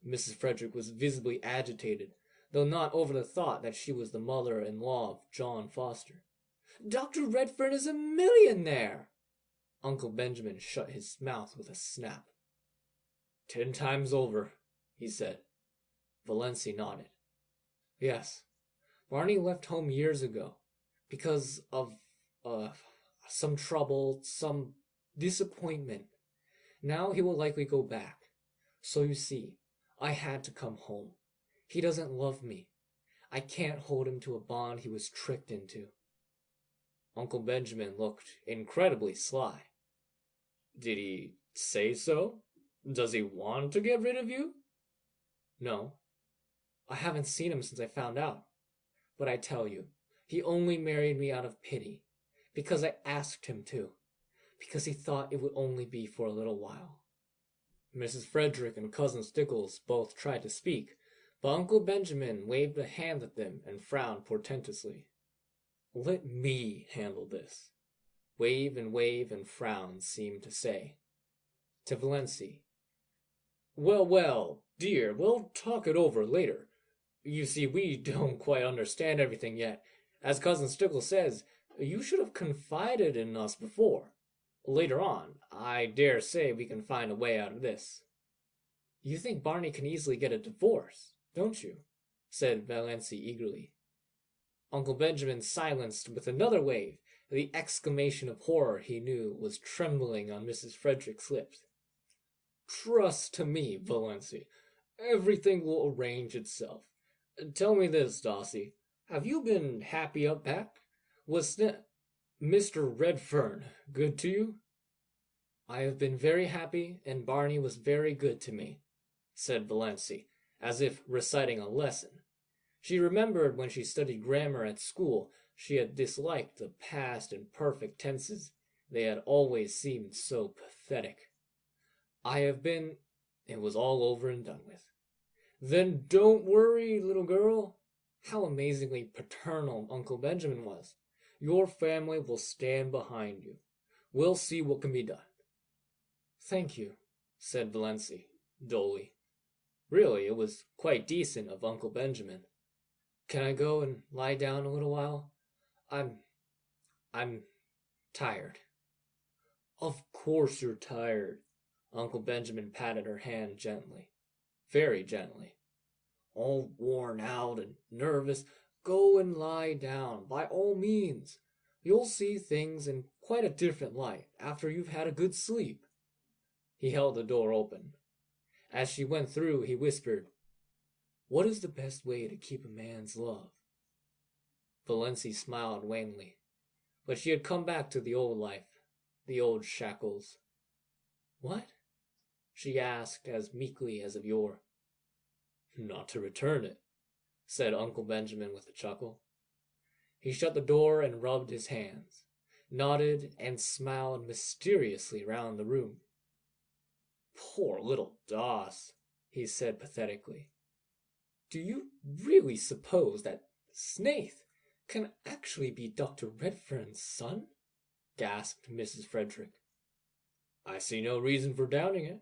S18: Mrs. Frederick was visibly agitated, though not over the thought that she was the mother-in-law of John Foster. "Dr. Redfern is a millionaire!" Uncle Benjamin shut his mouth with a snap. 10 times over," he said. Valancy nodded. "Yes, Barney left home years ago, because of, some trouble, some disappointment. Now he will likely go back. So you see, I had to come home. He doesn't love me. I can't hold him to a bond he was tricked into." Uncle Benjamin looked incredibly sly. "Did he say so? Does he want to get rid of you?" "No. I haven't seen him since I found out. But I tell you, he only married me out of pity, because I asked him to, because he thought it would only be for a little while." Mrs. Frederick and Cousin Stickles both tried to speak, but Uncle Benjamin waved a hand at them and frowned portentously. "Let me handle this." Wave and frown seemed to say. To Valancy, "Well, well, dear, we'll talk it over later. You see, we don't quite understand everything yet. As Cousin Stickles says, you should have confided in us before. Later on, I dare say we can find a way out of this." "You think Barney can easily get a divorce, don't you?" said Valancy eagerly. Uncle Benjamin silenced with another wave the exclamation of horror he knew was trembling on Mrs. Frederick's lips. "Trust to me, Valancy. Everything will arrange itself. Tell me this, Dossie. Have you been happy up back? Was Mr. Redfern good to you?" "I have been very happy, and Barney was very good to me," said Valancy, as if reciting a lesson. She remembered when she studied grammar at school, she had disliked the past and perfect tenses. They had always seemed so pathetic. "I have been—" It was all over and done with. "Then don't worry, little girl." How amazingly paternal Uncle Benjamin was. "Your family will stand behind you. We'll see what can be done." "Thank you," said Valancy, dully. Really, it was quite decent of Uncle Benjamin. "Can I go and lie down a little while? I'm tired." "Of course you're tired." Uncle Benjamin patted her hand gently. Very gently. "All worn out and nervous. Go and lie down, by all means. You'll see things in quite a different light after you've had a good sleep." He held the door open. As she went through, he whispered, "What is the best way to keep a man's love?" Valancy smiled wanly, but she had come back to the old life, the old shackles. "What?" she asked as meekly as of yore. "Not to return it," said Uncle Benjamin with a chuckle. He shut the door and rubbed his hands, nodded, and smiled mysteriously round the room. "Poor little Doss," he said pathetically. "Do you really suppose that Snaith can actually be Dr. Redfern's son?" gasped Mrs. Frederick. "I see no reason for doubting it.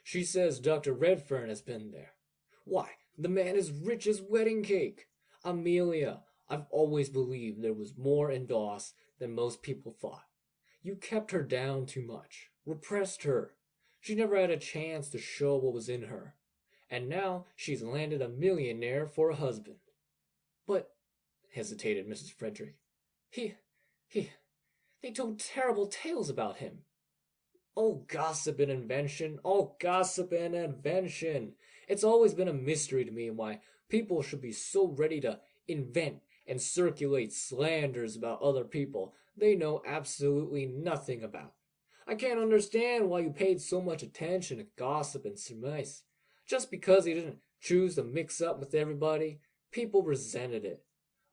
S18: She says Dr. Redfern has been there. Why, the man is rich as wedding cake. Amelia, I've always believed there was more in Doss than most people thought. You kept her down too much, repressed her. She never had a chance to show what was in her. And now she's landed a millionaire for a husband." "But," hesitated Mrs. Frederick, they told terrible tales about him." "All gossip and invention, all gossip and invention. It's always been a mystery to me why people should be so ready to invent and circulate slanders about other people they know absolutely nothing about. I can't understand why you paid so much attention to gossip and surmise. Just because he didn't choose to mix up with everybody, people resented it.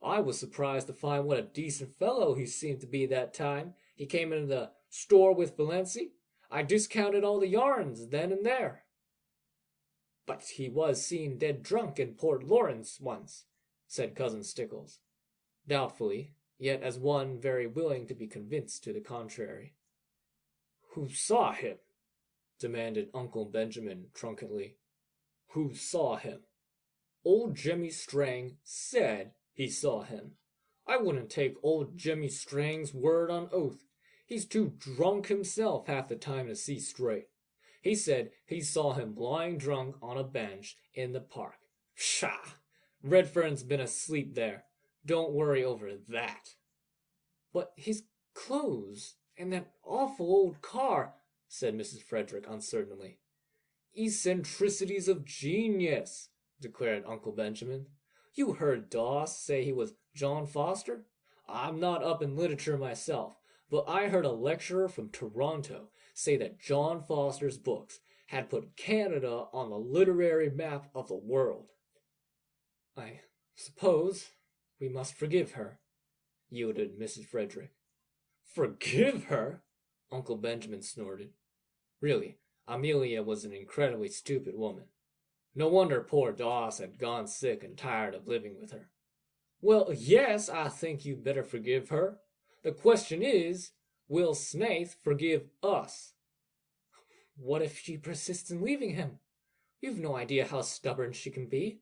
S18: I was surprised to find what a decent fellow he seemed to be that time he came into the store with Valancy. I discounted all the yarns then and there." "But he was seen dead drunk in Port Lawrence once," said Cousin Stickles, doubtfully, yet as one very willing to be convinced to the contrary. "Who saw him?" demanded Uncle Benjamin truculently. "Who saw him? Old Jemmy Strang said he saw him. I wouldn't take old Jemmy Strang's word on oath. He's too drunk himself half the time to see straight. He said he saw him lying drunk on a bench in the park. Pshaw! Redfern's been asleep there. Don't worry over that." "But his clothes and that awful old car," said Mrs. Frederick uncertainly. "Eccentricities of genius," declared Uncle Benjamin. "You heard Doss say he was John Foster? I'm not up in literature myself, but I heard a lecturer from Toronto say that John Foster's books had put Canada on the literary map of the world." "I suppose we must forgive her," yielded Mrs. Frederick. "Forgive her?" Uncle Benjamin snorted. "Really, Amelia was an incredibly stupid woman. No wonder poor Dawes had gone sick and tired of living with her. Well, yes, I think you'd better forgive her. The question is, will Snaith forgive us? What if she persists in leaving him? You've no idea how stubborn she can be,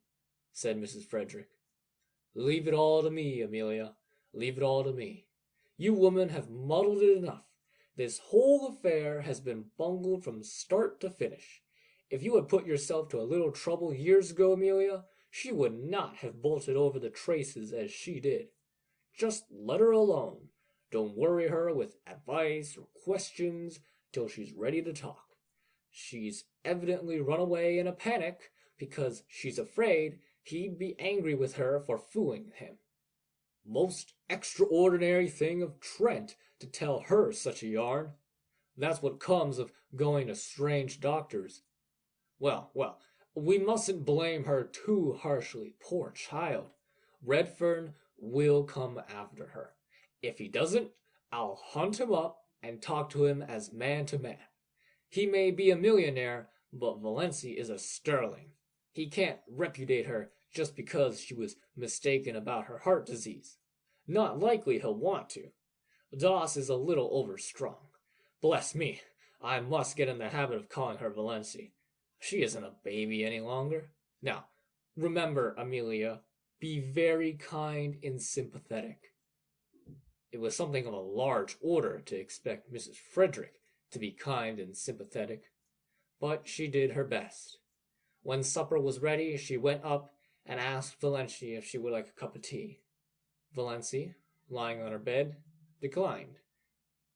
S18: said Mrs. Frederick. Leave it all to me, Amelia. Leave it all to me. You women have muddled it enough. This whole affair has been bungled from start to finish. If you had put yourself to a little trouble years ago, Amelia, she would not have bolted over the traces as she did. Just let her alone. Don't worry her with advice or questions till she's ready to talk. She's evidently run away in a panic because she's afraid he'd be angry with her for fooling him. Most extraordinary thing of Trent to tell her such a yarn. That's what comes of going to strange doctors. Well, we mustn't blame her too harshly, poor child. Redfern will come after her. If he doesn't, I'll hunt him up and talk to him as man to man. He may be a millionaire, but Valancy is a Stirling. He can't repudiate her just because she was mistaken about her heart disease. Not likely he'll want to. Dawes is a little overstrung. Bless me, I must get in the habit of calling her Valancy. She isn't a baby any longer. Now, remember, Amelia, be very kind and sympathetic. It was something of a large order to expect Mrs. Frederick to be kind and sympathetic, but she did her best. When supper was ready, she went up and asked Valancy if she would like a cup of tea. Valancy, lying on her bed, declined.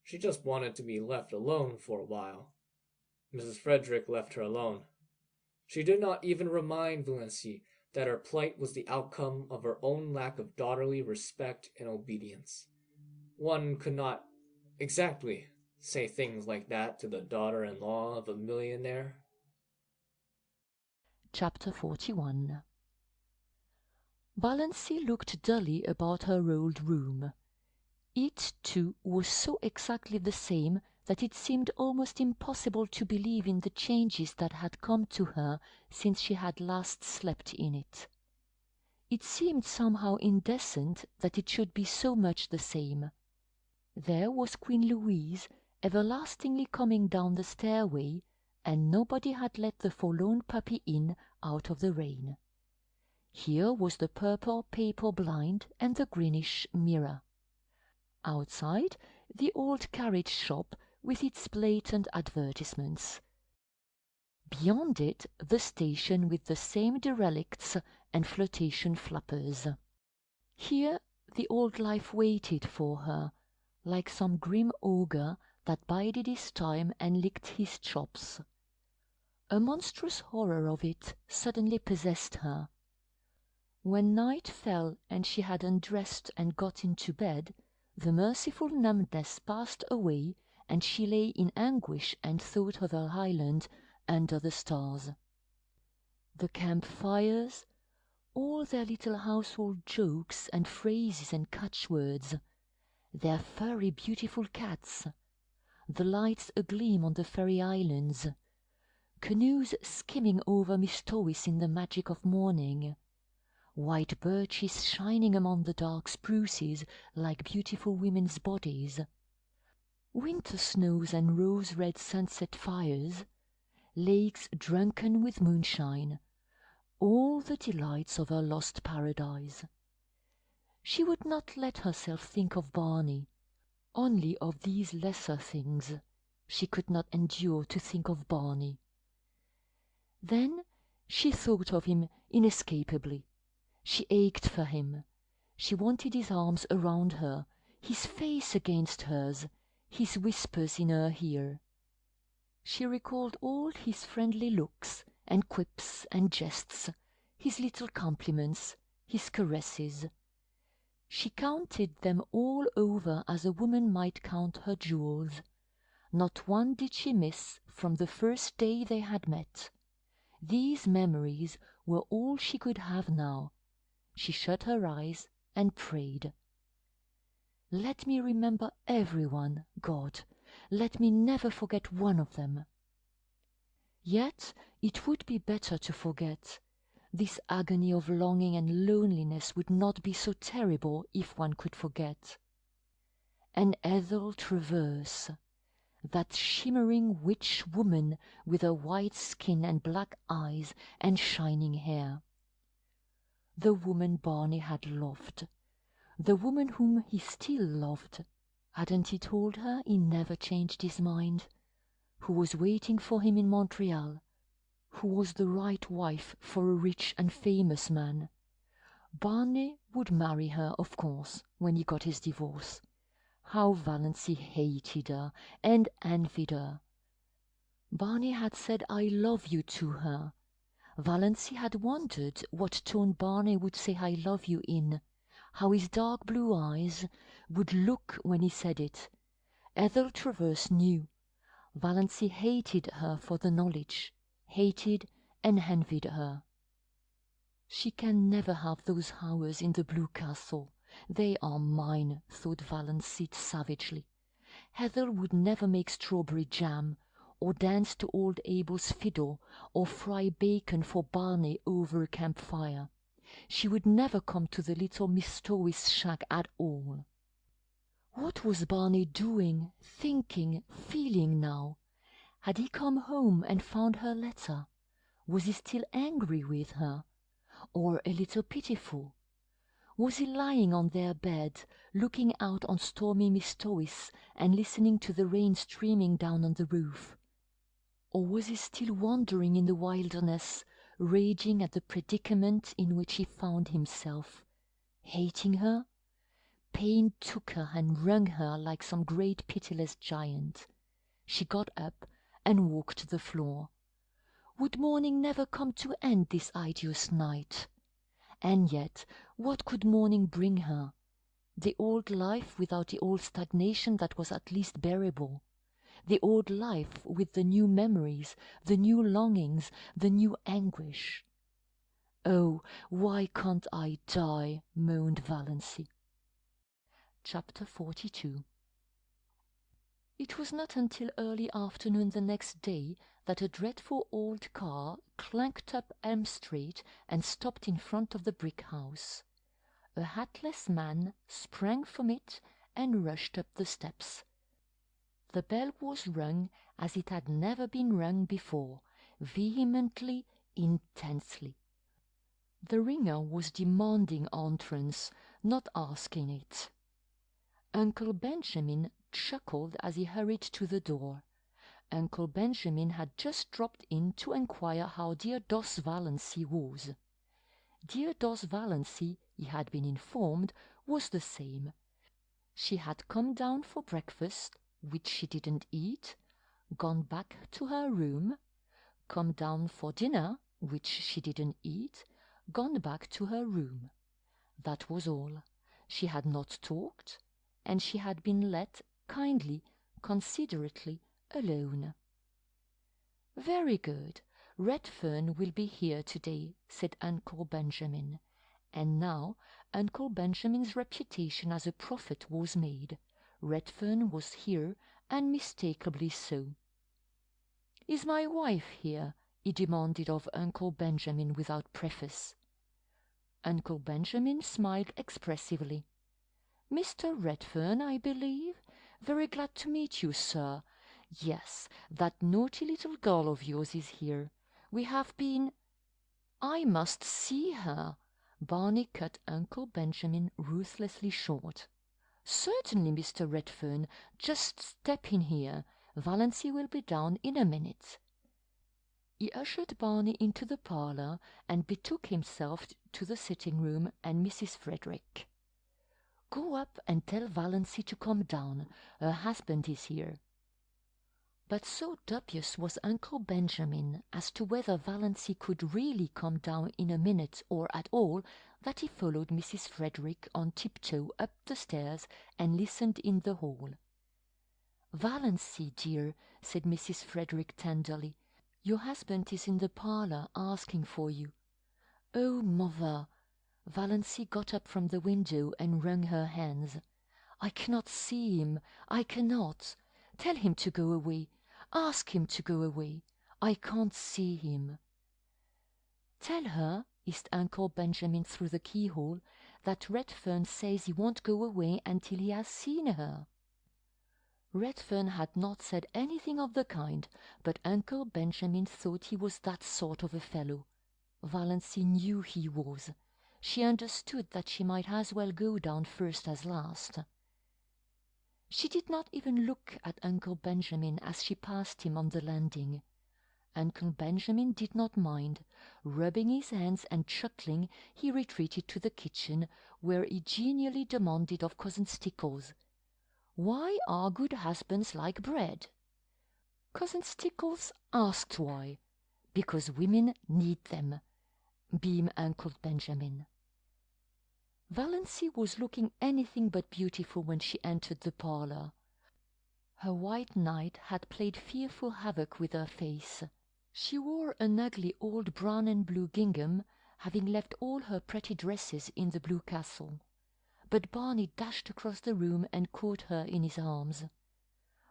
S18: She just wanted to be left alone for a while. Mrs. Frederick left her alone. She did not even remind Valancy that her plight was the outcome of her own lack of daughterly respect and obedience. One could not exactly say things like that to the daughter-in-law of a millionaire.
S5: Chapter 41. Valancy looked dully about her old room. It, too, was so exactly the same that it seemed almost impossible to believe in the changes that had come to her since she had last slept in it. It seemed somehow indecent that it should be so much the same. There was Queen Louise everlastingly coming down the stairway, and nobody had let the forlorn puppy in out of the rain. Here was the purple paper blind and the greenish mirror. Outside, the old carriage shop with its blatant advertisements. Beyond it, the station with the same derelicts and flirtation flappers. Here the old life waited for her, like some grim ogre that bided his time and licked his chops. A monstrous horror of it suddenly possessed her. When night fell and she had undressed and got into bed, the merciful numbness passed away, and she lay in anguish and thought of her island under the stars. The camp-fires, all their little household jokes and phrases and catchwords, their furry beautiful cats, the lights agleam on the fairy islands, canoes skimming over Mistowis in the magic of morning, white birches shining among the dark spruces like beautiful women's bodies, winter snows and rose-red sunset fires, lakes drunken with moonshine, all the delights of her lost paradise. She would not let herself think of Barney, only of these lesser things. She could not endure to think of Barney. Then she thought of him inescapably. She ached for him. She wanted his arms around her, his face against hers, his whispers in her ear. She recalled all his friendly looks and quips and jests, his little compliments, his caresses. She counted them all over as a woman might count her jewels. Not one did she miss from the first day they had met. These memories were all she could have now. She shut her eyes and prayed. Let me remember everyone, God. Let me never forget one of them. Yet it would be better to forget. This agony of longing and loneliness would not be so terrible if one could forget. And Ethel Travers, that shimmering witch woman with her white skin and black eyes and shining hair. The woman Barney had loved, the woman whom he still loved. Hadn't he told her he never changed his mind? Who was waiting for him in Montreal, who was the right wife for a rich and famous man. Barney would marry her, of course, when he got his divorce. How Valancy hated her and envied her. Barney had said "I love you" to her. Valancy had wondered what tone Barney would say "I love you" in, how his dark blue eyes would look when he said it. Ethel Travers knew. Valancy hated her for the knowledge, hated and envied her. She can never have those hours in the Blue Castle. They are mine, thought Valancy savagely. Ethel would never make strawberry jam, or dance to old Abel's fiddle, or fry bacon for Barney over a campfire. She would never come to the little Miss Stowey's shack at all. What was Barney doing, thinking, feeling now? Had he come home and found her letter? Was he still angry with her, or a little pitiful? Was he lying on their bed, looking out on stormy Miss Stowey's and listening to the rain streaming down on the roof? Or was he still wandering in the wilderness, raging at the predicament in which he found himself? Hating her? Pain took her and wrung her like some great pitiless giant. She got up and walked the floor. Would morning never come to end this hideous night? And yet, what could morning bring her? The old life without the old stagnation that was at least bearable. The old life with the new memories, the new longings, the new anguish. "Oh, why can't I die?" moaned Valancy. Chapter 42. It was not until early afternoon the next day that a dreadful old car clanked up Elm Street and stopped in front of the brick house. A hatless man sprang from it and rushed up the steps. The bell was rung as it had never been rung before, vehemently, intensely. The ringer was demanding entrance, not asking it. Uncle Benjamin chuckled as he hurried to the door. Uncle Benjamin had just dropped in to enquire how dear Dos Valancy was. Dear Dos Valancy, he had been informed, was the same. She had come down for breakfast, which she didn't eat, gone back to her room, come down for dinner, which she didn't eat, gone back to her room. That was all. She had not talked, and she had been let kindly, considerately alone. "Very good. Redfern will be here today," said Uncle Benjamin. And now Uncle Benjamin's reputation as a prophet was made. Redfern was here, and mistakably so. "Is my wife here?" he demanded of Uncle Benjamin without preface. Uncle Benjamin smiled expressively. "Mr. Redfern, I believe? Very glad to meet you, sir. Yes, that naughty little girl of yours is here. We have been—" "I must see her," Barney cut Uncle Benjamin ruthlessly short. "Certainly, Mr. Redfern. Just step in here. Valancy will be down in a minute." He ushered Barney into the parlor and betook himself to the sitting-room and Mrs. Frederick. "Go up and tell Valancy to come down. Her husband is here." But so dubious was Uncle Benjamin as to whether Valancy could really come down in a minute or at all, that he followed Mrs. Frederick on tiptoe up the stairs and listened in the hall. "Valancy, dear," said Mrs. Frederick tenderly, "your husband is in the parlor asking for you." "Oh, mother!" Valancy got up from the window and wrung her hands. "I cannot see him. I cannot. Tell him to go away. Ask him to go away. I can't see him." "Tell her," hissed Uncle Benjamin through the keyhole, "that Redfern says he won't go away until he has seen her." Redfern had not said anything of the kind, but Uncle Benjamin thought he was that sort of a fellow. Valancy knew he was. She understood that she might as well go down first as last. She did not even look at Uncle Benjamin as she passed him on the landing. Uncle Benjamin did not mind. Rubbing his hands and chuckling, he retreated to the kitchen, where he genially demanded of Cousin Stickles, "Why are good husbands like bread?" Cousin Stickles asked why. "Because women need them," beamed Uncle Benjamin. Valancy was looking anything but beautiful when she entered the parlour. Her white night had played fearful havoc with her face. She wore an ugly old brown and blue gingham, having left all her pretty dresses in the Blue Castle. But Barney dashed across the room and caught her in his arms.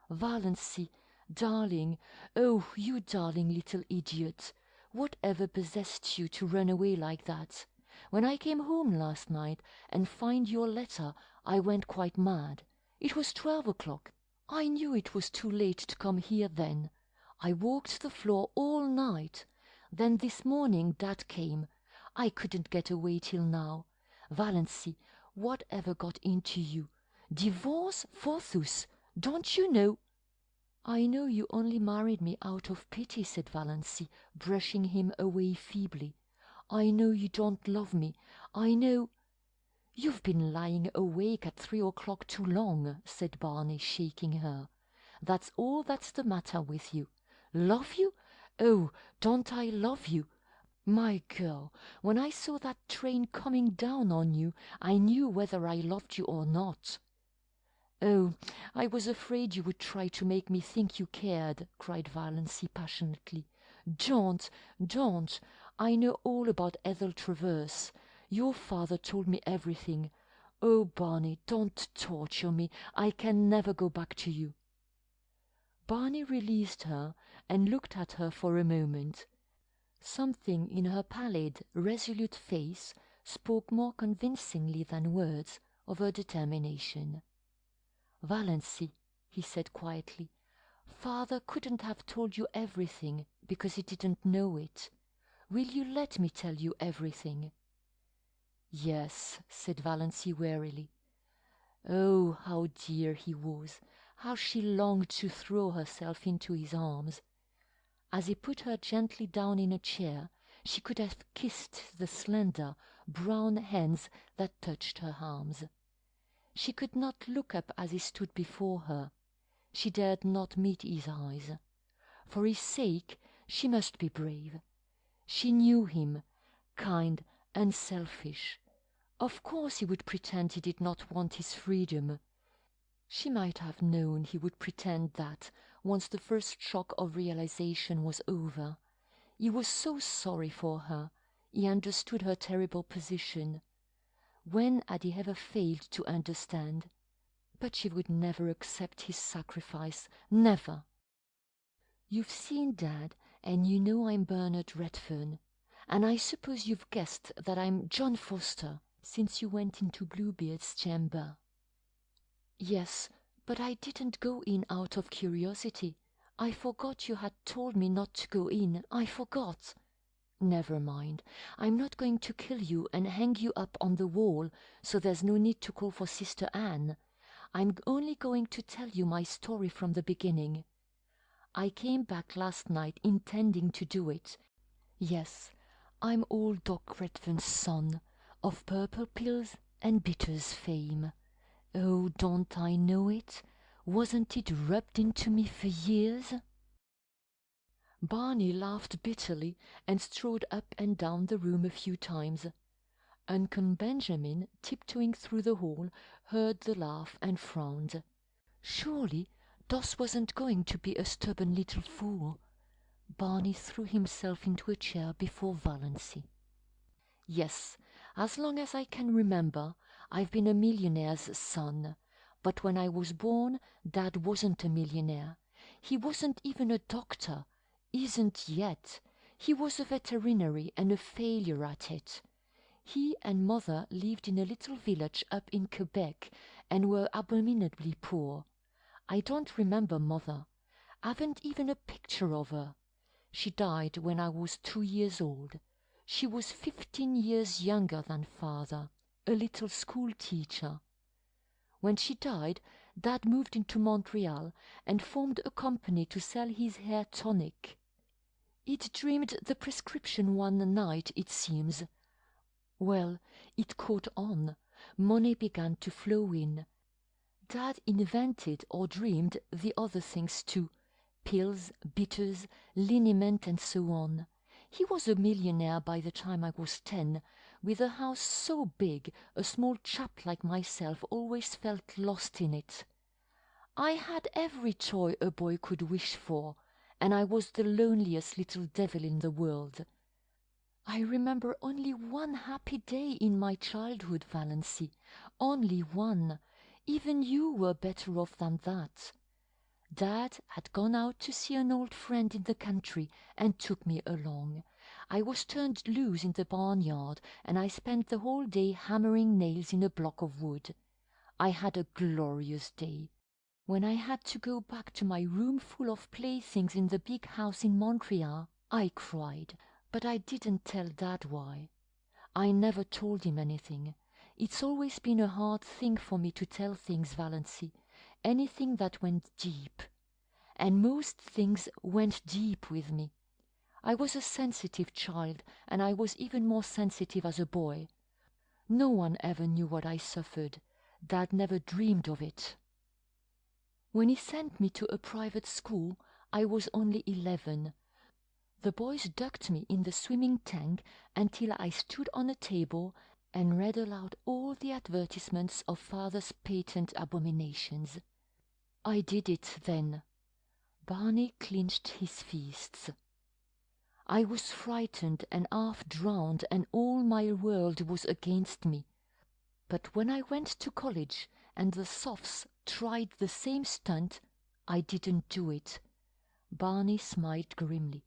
S5: "Valancy, darling, oh, you darling little idiot! Whatever possessed you to run away like that? When I came home last night and found your letter, I went quite mad. It was 12 o'clock. I knew it was too late to come here then. I walked the floor all night. Then this morning Dad came. I couldn't get away till now. Valancy, whatever got into you? Divorce, forsooth! Don't you know?" "I know you only married me out of pity," said Valancy, brushing him away feebly. "I know you don't love me. I know—" "You've been lying awake at 3 o'clock too long," said Barney, shaking her. "That's all that's the matter with you. Love you? Oh, don't I love you? My girl, when I saw that train coming down on you, I knew whether I loved you or not." "Oh, I was afraid you would try to make me think you cared," cried Valancy passionately. "Don't, don't! I know all about Ethel Traverse. Your father told me everything. Oh, Barney, don't torture me. I can never go back to you." Barney released her and looked at her for a moment. Something in her pallid, resolute face spoke more convincingly than words of her determination. "Valancy," he said quietly, "Father couldn't have told you everything because he didn't know it. Will you let me tell you everything?" "Yes," said Valancy wearily. Oh, how dear he was! How she longed to throw herself into his arms! As he put her gently down in a chair, she could have kissed the slender, brown hands that touched her arms. She could not look up as he stood before her. She dared not meet his eyes. For his sake she must be brave. She knew him, kind, unselfish. Of course he would pretend he did not want his freedom. She might have known he would pretend that, once the first shock of realization was over. He was so sorry for her. He understood her terrible position. When had he ever failed to understand? But she would never accept his sacrifice, never. "You've seen Dad, and you know I'm Bernard Redfern. And I suppose you've guessed that I'm John Foster, since you went into Bluebeard's chamber." "Yes, but I didn't go in out of curiosity. I forgot you had told me not to go in. I forgot." "Never mind. I'm not going to kill you and hang you up on the wall, so there's no need to call for Sister Anne. I'm only going to tell you my story from the beginning. I came back last night intending to do it. Yes, I'm old Doc Redfern's son, of Purple Pills and Bitters fame. Oh, don't I know it? Wasn't it rubbed into me for years?" Barney laughed bitterly and strode up and down the room a few times. Uncle Benjamin, tiptoeing through the hall, heard the laugh and frowned. Surely Doss wasn't going to be a stubborn little fool. Barney threw himself into a chair before Valancy. "Yes, as long as I can remember, I've been a millionaire's son. But when I was born, Dad wasn't a millionaire. He wasn't even a doctor. Isn't yet. He was a veterinary and a failure at it. He and mother lived in a little village up in Quebec and were abominably poor. I don't remember mother. Haven't even a picture of her. She died when I was 2 years old. She was 15 years younger than father, a little school teacher. When she died, Dad moved into Montreal and formed a company to sell his hair tonic. He'd dreamed the prescription one night, it seems. Well, it caught on. Money began to flow in. Dad invented or dreamed the other things too. Pills, bitters, liniment, and so on. He was a millionaire by the time I was 10, with a house so big a small chap like myself always felt lost in it. I had every toy a boy could wish for, and I was the loneliest little devil in the world. I remember only one happy day in my childhood, Valancy, only one. Even you were better off than that. Dad had gone out to see an old friend in the country and took me along. I was turned loose in the barnyard, and I spent the whole day hammering nails in a block of wood. I had a glorious day. When I had to go back to my room full of playthings in the big house in Montreal, I cried, but I didn't tell Dad why. I never told him anything. It's always been a hard thing for me to tell things, Valancy, anything that went deep. And most things went deep with me. I was a sensitive child, and I was even more sensitive as a boy. No one ever knew what I suffered. Dad never dreamed of it. When he sent me to a private school, I was only 11. The boys ducked me in the swimming tank until I stood on a table and read aloud all the advertisements of father's patent abominations. I did it then. Barney clenched his fists. I was frightened and half drowned, and all my world was against me. But when I went to college and the Sophs tried the same stunt, I didn't do it. Barney smiled grimly.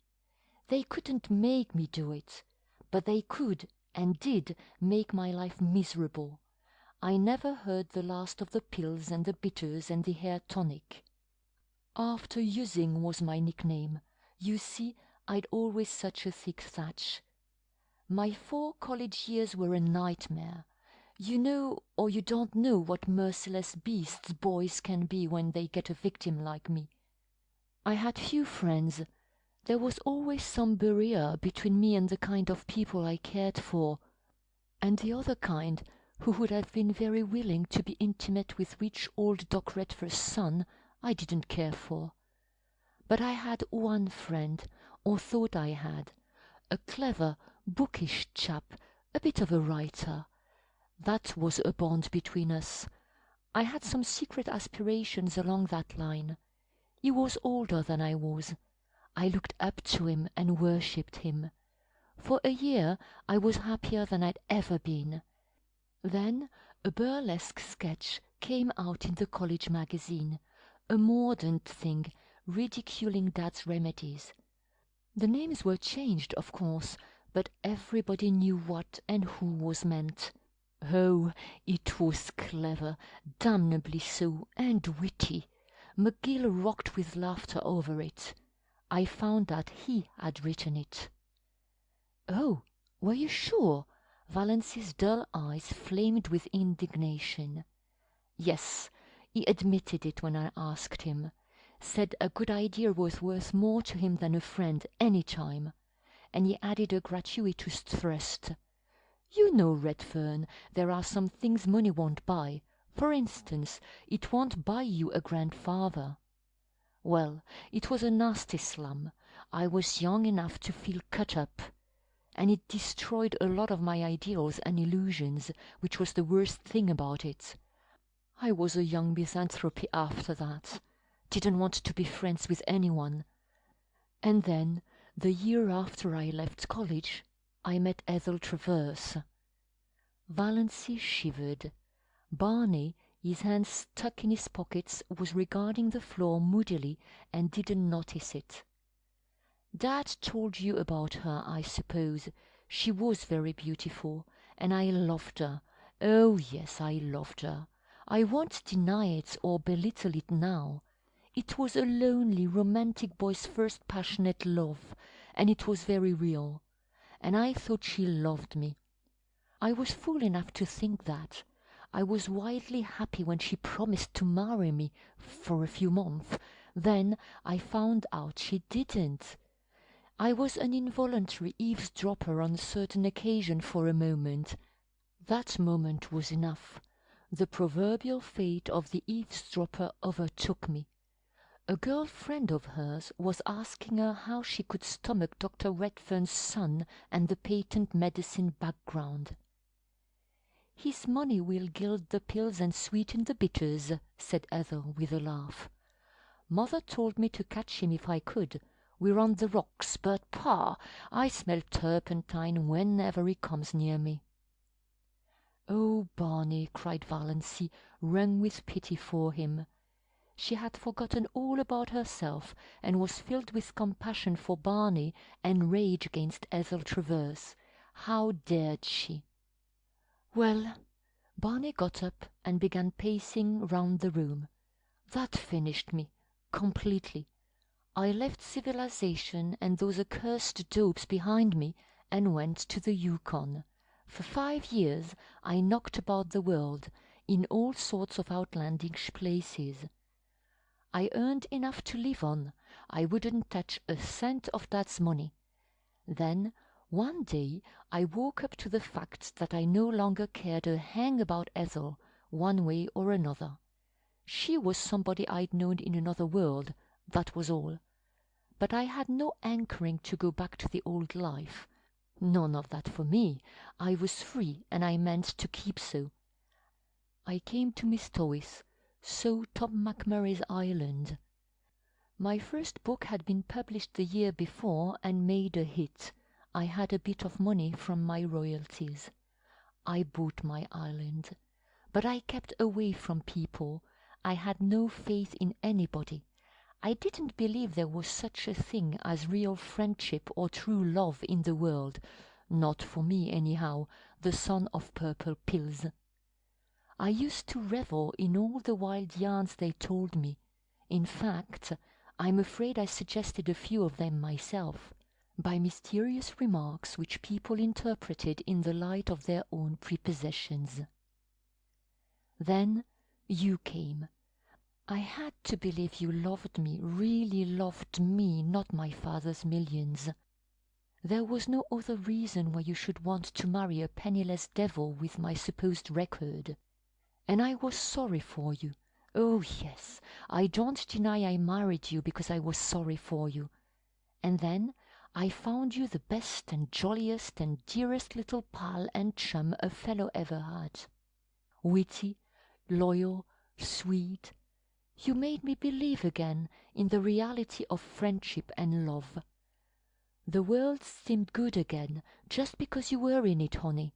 S5: They couldn't make me do it, but they could and did make my life miserable. I never heard the last of the pills and the bitters and the hair tonic. After using was my nickname. You see, I'd always such a thick thatch. My 4 college years were a nightmare. You know or you don't know what merciless beasts boys can be when they get a victim like me. I had few friends. There was always some barrier between me and the kind of people I cared for, and the other kind, who would have been very willing to be intimate with rich old Doc Redford's son, I didn't care for. But I had one friend, or thought I had, a clever, bookish chap, a bit of a writer. That was a bond between us. I had some secret aspirations along that line. He was older than I was. I looked up to him and worshipped him. For a year I was happier than I'd ever been. Then a burlesque sketch came out in the college magazine, a mordant thing, ridiculing Dad's remedies. The names were changed, of course, but everybody knew what and who was meant. Oh, it was clever, damnably so, and witty. McGill rocked with laughter over it. I found that he had written it. Oh, were you sure? Valancy's dull eyes flamed with indignation. Yes, he admitted it when I asked him. Said a good idea was worth more to him than a friend any time. And he added a gratuitous thrust. You know, Redfern, there are some things money won't buy. For instance, it won't buy you a grandfather. Well, it was a nasty slum. I was young enough to feel cut up. And it destroyed a lot of my ideals and illusions, which was the worst thing about it. I was a young misanthrope after that. Didn't want to be friends with anyone. And then, the year after I left college, I met Ethel Traverse. Valancy shivered. Barney, his hands stuck in his pockets, was regarding the floor moodily and didn't notice it. Dad told you about her, I suppose. She was very beautiful, and I loved her. Oh, yes, I loved her. I won't deny it or belittle it now. It was a lonely, romantic boy's first passionate love, and it was very real. And I thought she loved me. I was fool enough to think that. I was wildly happy when she promised to marry me for a few months. Then I found out she didn't. I was an involuntary eavesdropper on a certain occasion for a moment. That moment was enough. The proverbial fate of the eavesdropper overtook me. A girl friend of hers was asking her how she could stomach Dr. Redfern's son and the patent medicine background. "His money will gild the pills and sweeten the bitters," said Ethel with a laugh. "Mother told me to catch him if I could. We're on the rocks, but, Pa, I smell turpentine whenever he comes near me." "Oh, Barney," cried Valancy, wrung with pity for him. She had forgotten all about herself, and was filled with compassion for Barney and rage against Ethel Travers. How dared she? Well, Barney got up and began pacing round the room. That finished me, completely. I left civilization and those accursed dopes behind me, and went to the Yukon. For 5 years I knocked about the world, in all sorts of outlandish places. I earned enough to live on. I wouldn't touch a cent of Dad's money. Then, one day, I woke up to the fact that I no longer cared a hang about Ethel, one way or another. She was somebody I'd known in another world, that was all. But I had no hankering to go back to the old life. None of that for me. I was free, and I meant to keep so. I came to Miss Toyce, so Tom McMurray's Island. My first book had been published the year before and made a hit. I had a bit of money from my royalties. I bought my island. But I kept away from people. I had no faith in anybody. I didn't believe there was such a thing as real friendship or true love in the world. Not for me, anyhow, the son of purple pills. I used to revel in all the wild yarns they told me. In fact, I'm afraid I suggested a few of them myself, by mysterious remarks which people interpreted in the light of their own prepossessions. Then you came. I had to believe you loved me, really loved me, not my father's millions. There was no other reason why you should want to marry a penniless devil with my supposed record. And I was sorry for you. Oh, yes, I don't deny I married you because I was sorry for you. And then I found you the best and jolliest and dearest little pal and chum a fellow ever had. Witty, loyal, sweet. You made me believe again in the reality of friendship and love. The world seemed good again just because you were in it, honey.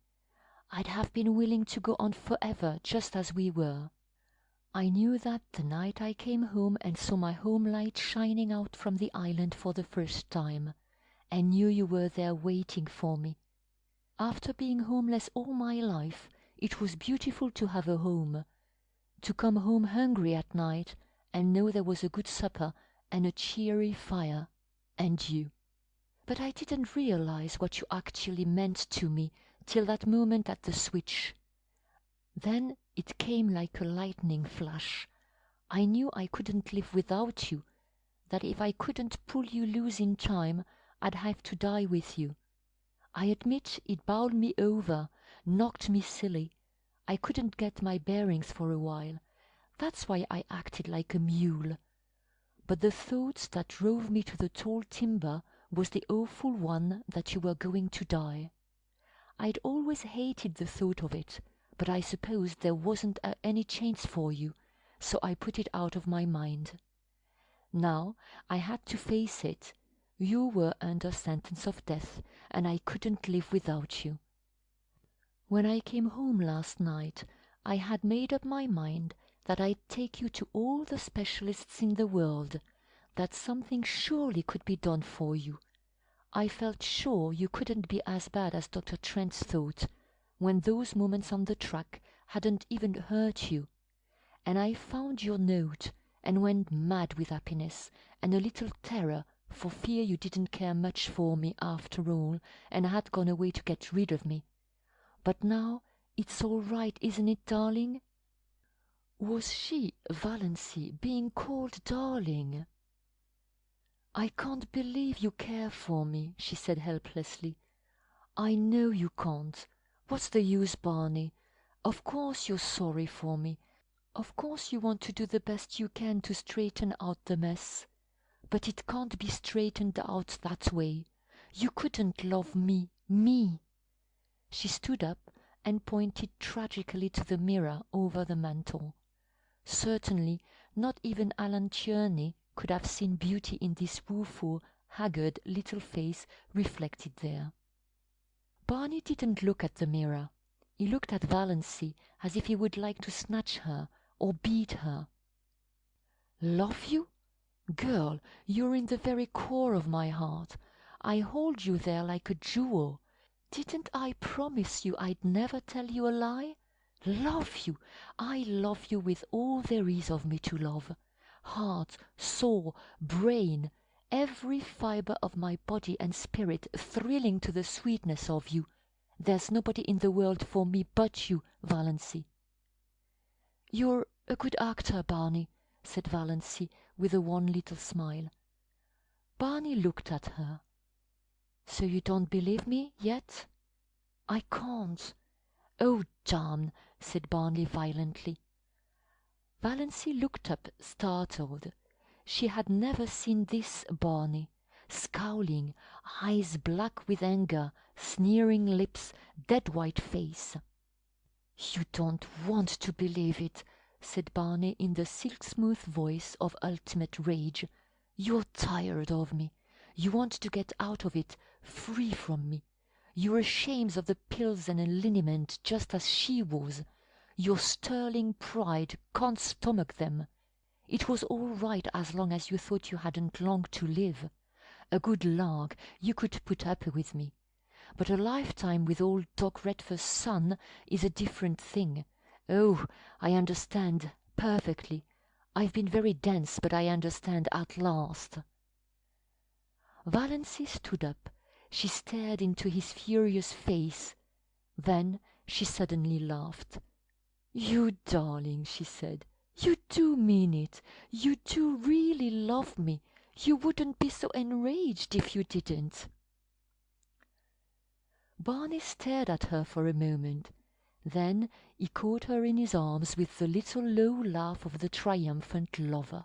S5: I'd have been willing to go on forever just as we were. I knew that the night I came home and saw my home light shining out from the island for the first time, and knew you were there waiting for me. After being homeless all my life, it was beautiful to have a home, to come home hungry at night and know there was a good supper and a cheery fire, and you. But I didn't realize what you actually meant to me till that moment at the switch. Then it came like a lightning flash. I knew I couldn't live without you, that if I couldn't pull you loose in time, I'd have to die with you. I admit it bowled me over, knocked me silly. I couldn't get my bearings for a while. That's why I acted like a mule. But the thought that drove me to the tall timber was the awful one that you were going to die. I'd always hated the thought of it, but I supposed there wasn't any chance for you, so I put it out of my mind. Now I had to face it. You were under sentence of death, and I couldn't live without you. When I came home last night, I had made up my mind that I'd take you to all the specialists in the world, that something surely could be done for you, I felt sure you couldn't be as bad as Dr. Trent thought, when those moments on the track hadn't even hurt you. And I found your note and went mad with happiness and a little terror for fear you didn't care much for me after all and had gone away to get rid of me. But now it's all right, isn't it, darling? Was she, Valancy, being called darling? I can't believe you care for me, she said helplessly. I know you can't. What's the use, Barney? Of course you're sorry for me. Of course you want to do the best you can to straighten out the mess. But it can't be straightened out that way. You couldn't love me. She stood up and pointed tragically to the mirror over the mantel. Certainly not even Alan Tierney could have seen beauty in this woeful, haggard little face reflected there. Barney didn't look at the mirror. He looked at Valancy as if he would like to snatch her or beat her. Love you? Girl, you're in the very core of my heart. I hold you there like a jewel. Didn't I promise you I'd never tell you a lie? Love you! I love you with all there is of me to love. Heart, soul, brain, every fibre of my body and spirit thrilling to the sweetness of you. There's nobody in the world for me but you, Valancy. You're a good actor, Barney, said Valancy with a wan little smile. Barney looked at her. So you don't believe me yet? I can't. Oh, damn, said Barney violently. Valancy looked up, startled. She had never seen this Barney, scowling, eyes black with anger, sneering lips, dead-white face. You don't want to believe it, said Barney in the silk-smooth voice of ultimate rage. You're tired of me. You want to get out of it, free from me. You're ashamed of the pills and a liniment just as she was. Your sterling pride can't stomach them. It was all right as long as you thought you hadn't long to live. A good lark, you could put up with me. But a lifetime with old Doc Redfer's son is a different thing. Oh, I understand perfectly. I've been very dense, but I understand at last. Valancy stood up. She stared into his furious face. Then she suddenly laughed. You darling, she said. You do mean it. You do really love me. You wouldn't be so enraged if you didn't. Barney stared at her for a moment. Then he caught her in his arms with the little low laugh of the triumphant lover.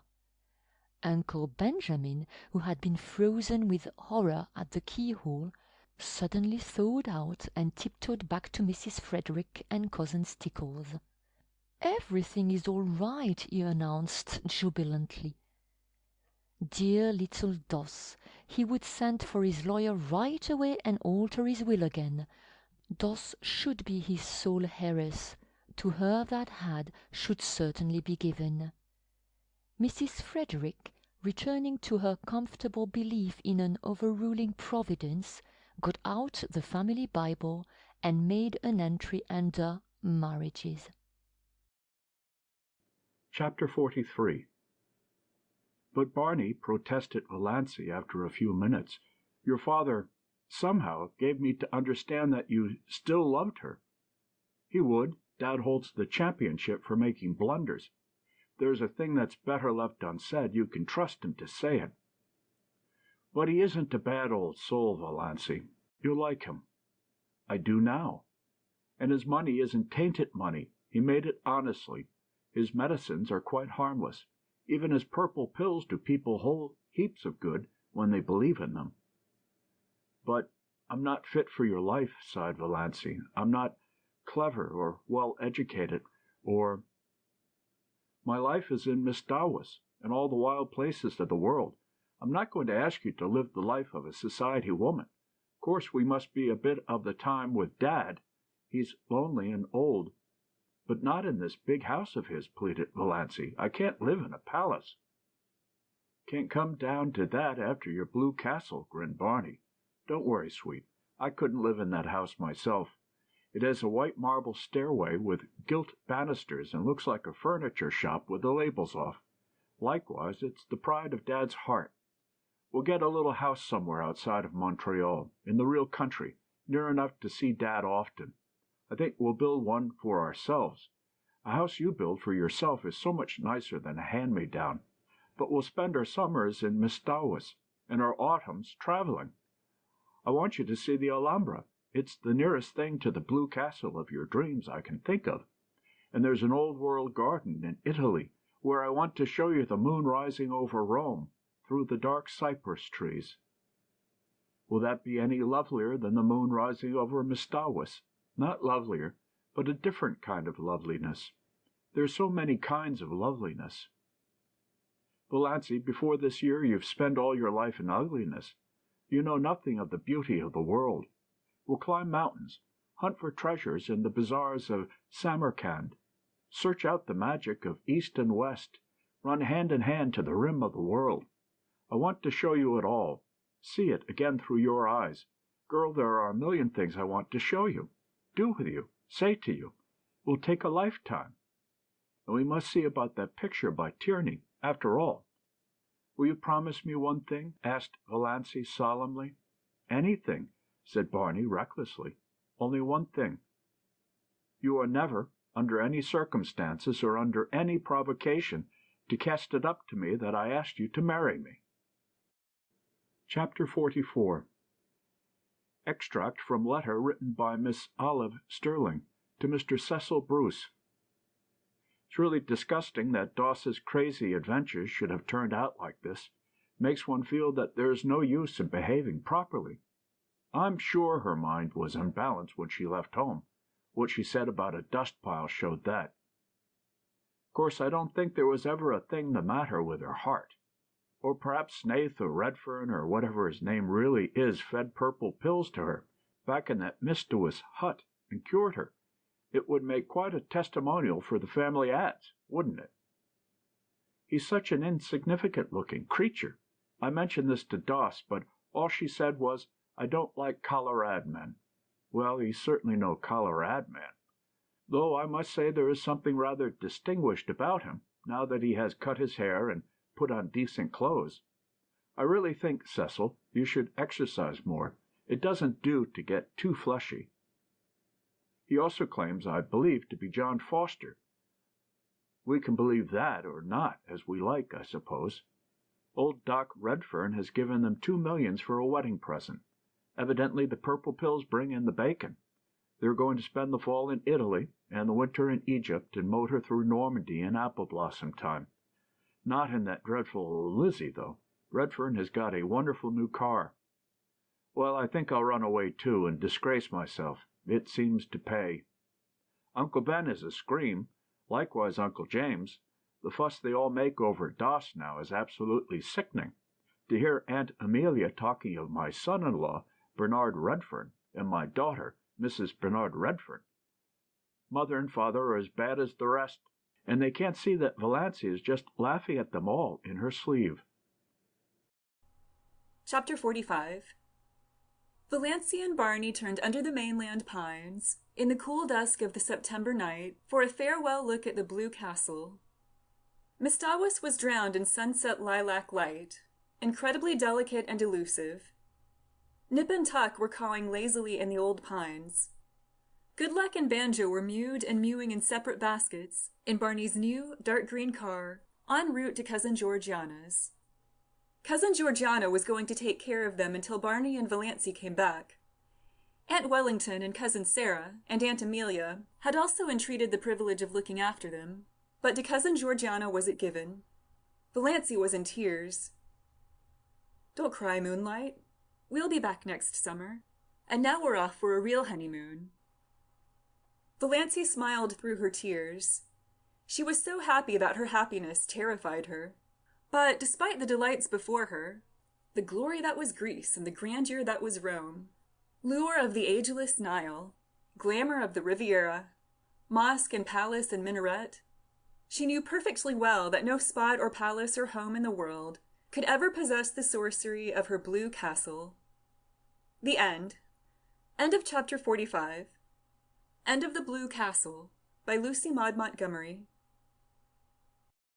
S5: Uncle Benjamin, who had been frozen with horror at the keyhole, suddenly thawed out and tiptoed back to Mrs. Frederick and Cousin Stickles. Everything is all right, he announced jubilantly. Dear little Doss, he would send for his lawyer right away and alter his will again. Doss should be his sole heiress. To her that had should certainly be given. Mrs. Frederick, returning to her comfortable belief in an overruling Providence, got out the family Bible and made an entry under marriages.
S19: Chapter 43. But Barney, protested Valancy after a few minutes, your father somehow gave me to understand that you still loved her. He would. Dad holds the championship for making blunders. If there's a thing that's better left unsaid, you can trust him to say it. But he isn't a bad old soul, Valancy. You'll like him. I do now. And his money isn't tainted money. He made it honestly. His medicines are quite harmless. Even his purple pills do people whole heaps of good when they believe in them. But I'm not fit for your life, sighed Valancy. I'm not clever or well-educated, or... My life is in Miss Dawas and all the wild places of the world. I'm not going to ask you to live the life of a society woman. Of course, we must be a bit of the time with Dad. He's lonely and old. But not in this big house of his, pleaded Valancy. I can't live in a palace. Can't come down to that after your blue castle, grinned Barney. Don't worry, sweet. I couldn't live in that house myself. It has a white marble stairway with gilt banisters and looks like a furniture shop with the labels off. Likewise, it's the pride of Dad's heart. We'll get a little house somewhere outside of Montreal, in the real country, near enough to see Dad often. I think we'll build one for ourselves. A house you build for yourself is so much nicer than a hand-me-down. But we'll spend our summers in Mistawis and our autumns traveling. I want you to see the Alhambra. It's the nearest thing to the blue castle of your dreams I can think of. And there's an old-world garden in Italy where I want to show you the moon rising over Rome through the dark cypress trees. Will that be any lovelier than the moon rising over Mistawis? Not lovelier, but a different kind of loveliness. There's so many kinds of loveliness. Valancy, before this year you've spent all your life in ugliness. You know nothing of the beauty of the world. We'll climb mountains, hunt for treasures in the bazaars of Samarkand, search out the magic of East and West, run hand in hand to the rim of the world. I want to show you it all, see it again through your eyes. Girl, there are a million things I want to show you, do with you, say to you. Will take a lifetime. And we must see about that picture by Tierney, after all. Will you promise me one thing? Asked Valancy solemnly. Anything, said Barney recklessly. Only one thing. You are never, under any circumstances or under any provocation, to cast it up to me that I asked you to marry me. Chapter 44. Extract from letter written by Miss Olive Stirling to Mr. Cecil Bruce. It's really disgusting that Doss's crazy adventures should have turned out like this. Makes one feel that there's no use in behaving properly. I'm sure her mind was unbalanced when she left home. What she said about a dust pile showed that. Of course, I don't think there was ever a thing the matter with her heart. Or perhaps Snaith or Redfern or whatever his name really is fed purple pills to her back in that Mistawis hut and cured her. It would make quite a testimonial for the family ads, wouldn't it? He's such an insignificant-looking creature. I mentioned this to Doss, but all she said was, I don't like Colorad men. Well, he's certainly no Colorad man. Though I must say there is something rather distinguished about him, now that he has cut his hair and put on decent clothes. I really think, Cecil, you should exercise more. It doesn't do to get too fleshy. He also claims, I believe, to be John Foster. We can believe that or not, as we like, I suppose. Old Doc Redfern has given them $2 million for a wedding present. Evidently the purple pills bring in the bacon. They're going to spend the fall in Italy and the winter in Egypt and motor through Normandy in apple blossom time. Not in that dreadful Lizzie, though. Redfern has got a wonderful new car. Well, I think I'll run away, too, and disgrace myself. It seems to pay. Uncle Ben is a scream, likewise Uncle James. The fuss they all make over Doss now is absolutely sickening. To hear Aunt Amelia talking of my son-in-law, Bernard Redfern, and my daughter, Mrs. Bernard Redfern. Mother and father are as bad as the rest, and they can't see that Valancy is just laughing at them all in her sleeve.
S20: Chapter 45. Valancy and Barney turned under the mainland pines, in the cool dusk of the September night, for a farewell look at the blue castle. Mistawis was drowned in sunset lilac light, incredibly delicate and elusive. Nip and Tuck were cawing lazily in the old pines. Goodluck and Banjo were mewed and mewing in separate baskets in Barney's new, dark green car, en route to Cousin Georgiana's. Cousin Georgiana was going to take care of them until Barney and Valancy came back. Aunt Wellington and Cousin Sarah and Aunt Amelia had also entreated the privilege of looking after them, but to Cousin Georgiana was it given. Valancy was in tears. Don't cry, Moonlight. We'll be back next summer, and now we're off for a real honeymoon. Valancy smiled through her tears. She was so happy that her happiness terrified her. But despite the delights before her, the glory that was Greece and the grandeur that was Rome, lure of the ageless Nile, glamour of the Riviera, mosque and palace and minaret, she knew perfectly well that no spot or palace or home in the world could ever possess the sorcery of her blue castle. The End. End of chapter 45. End of The Blue Castle by Lucy Maud Montgomery.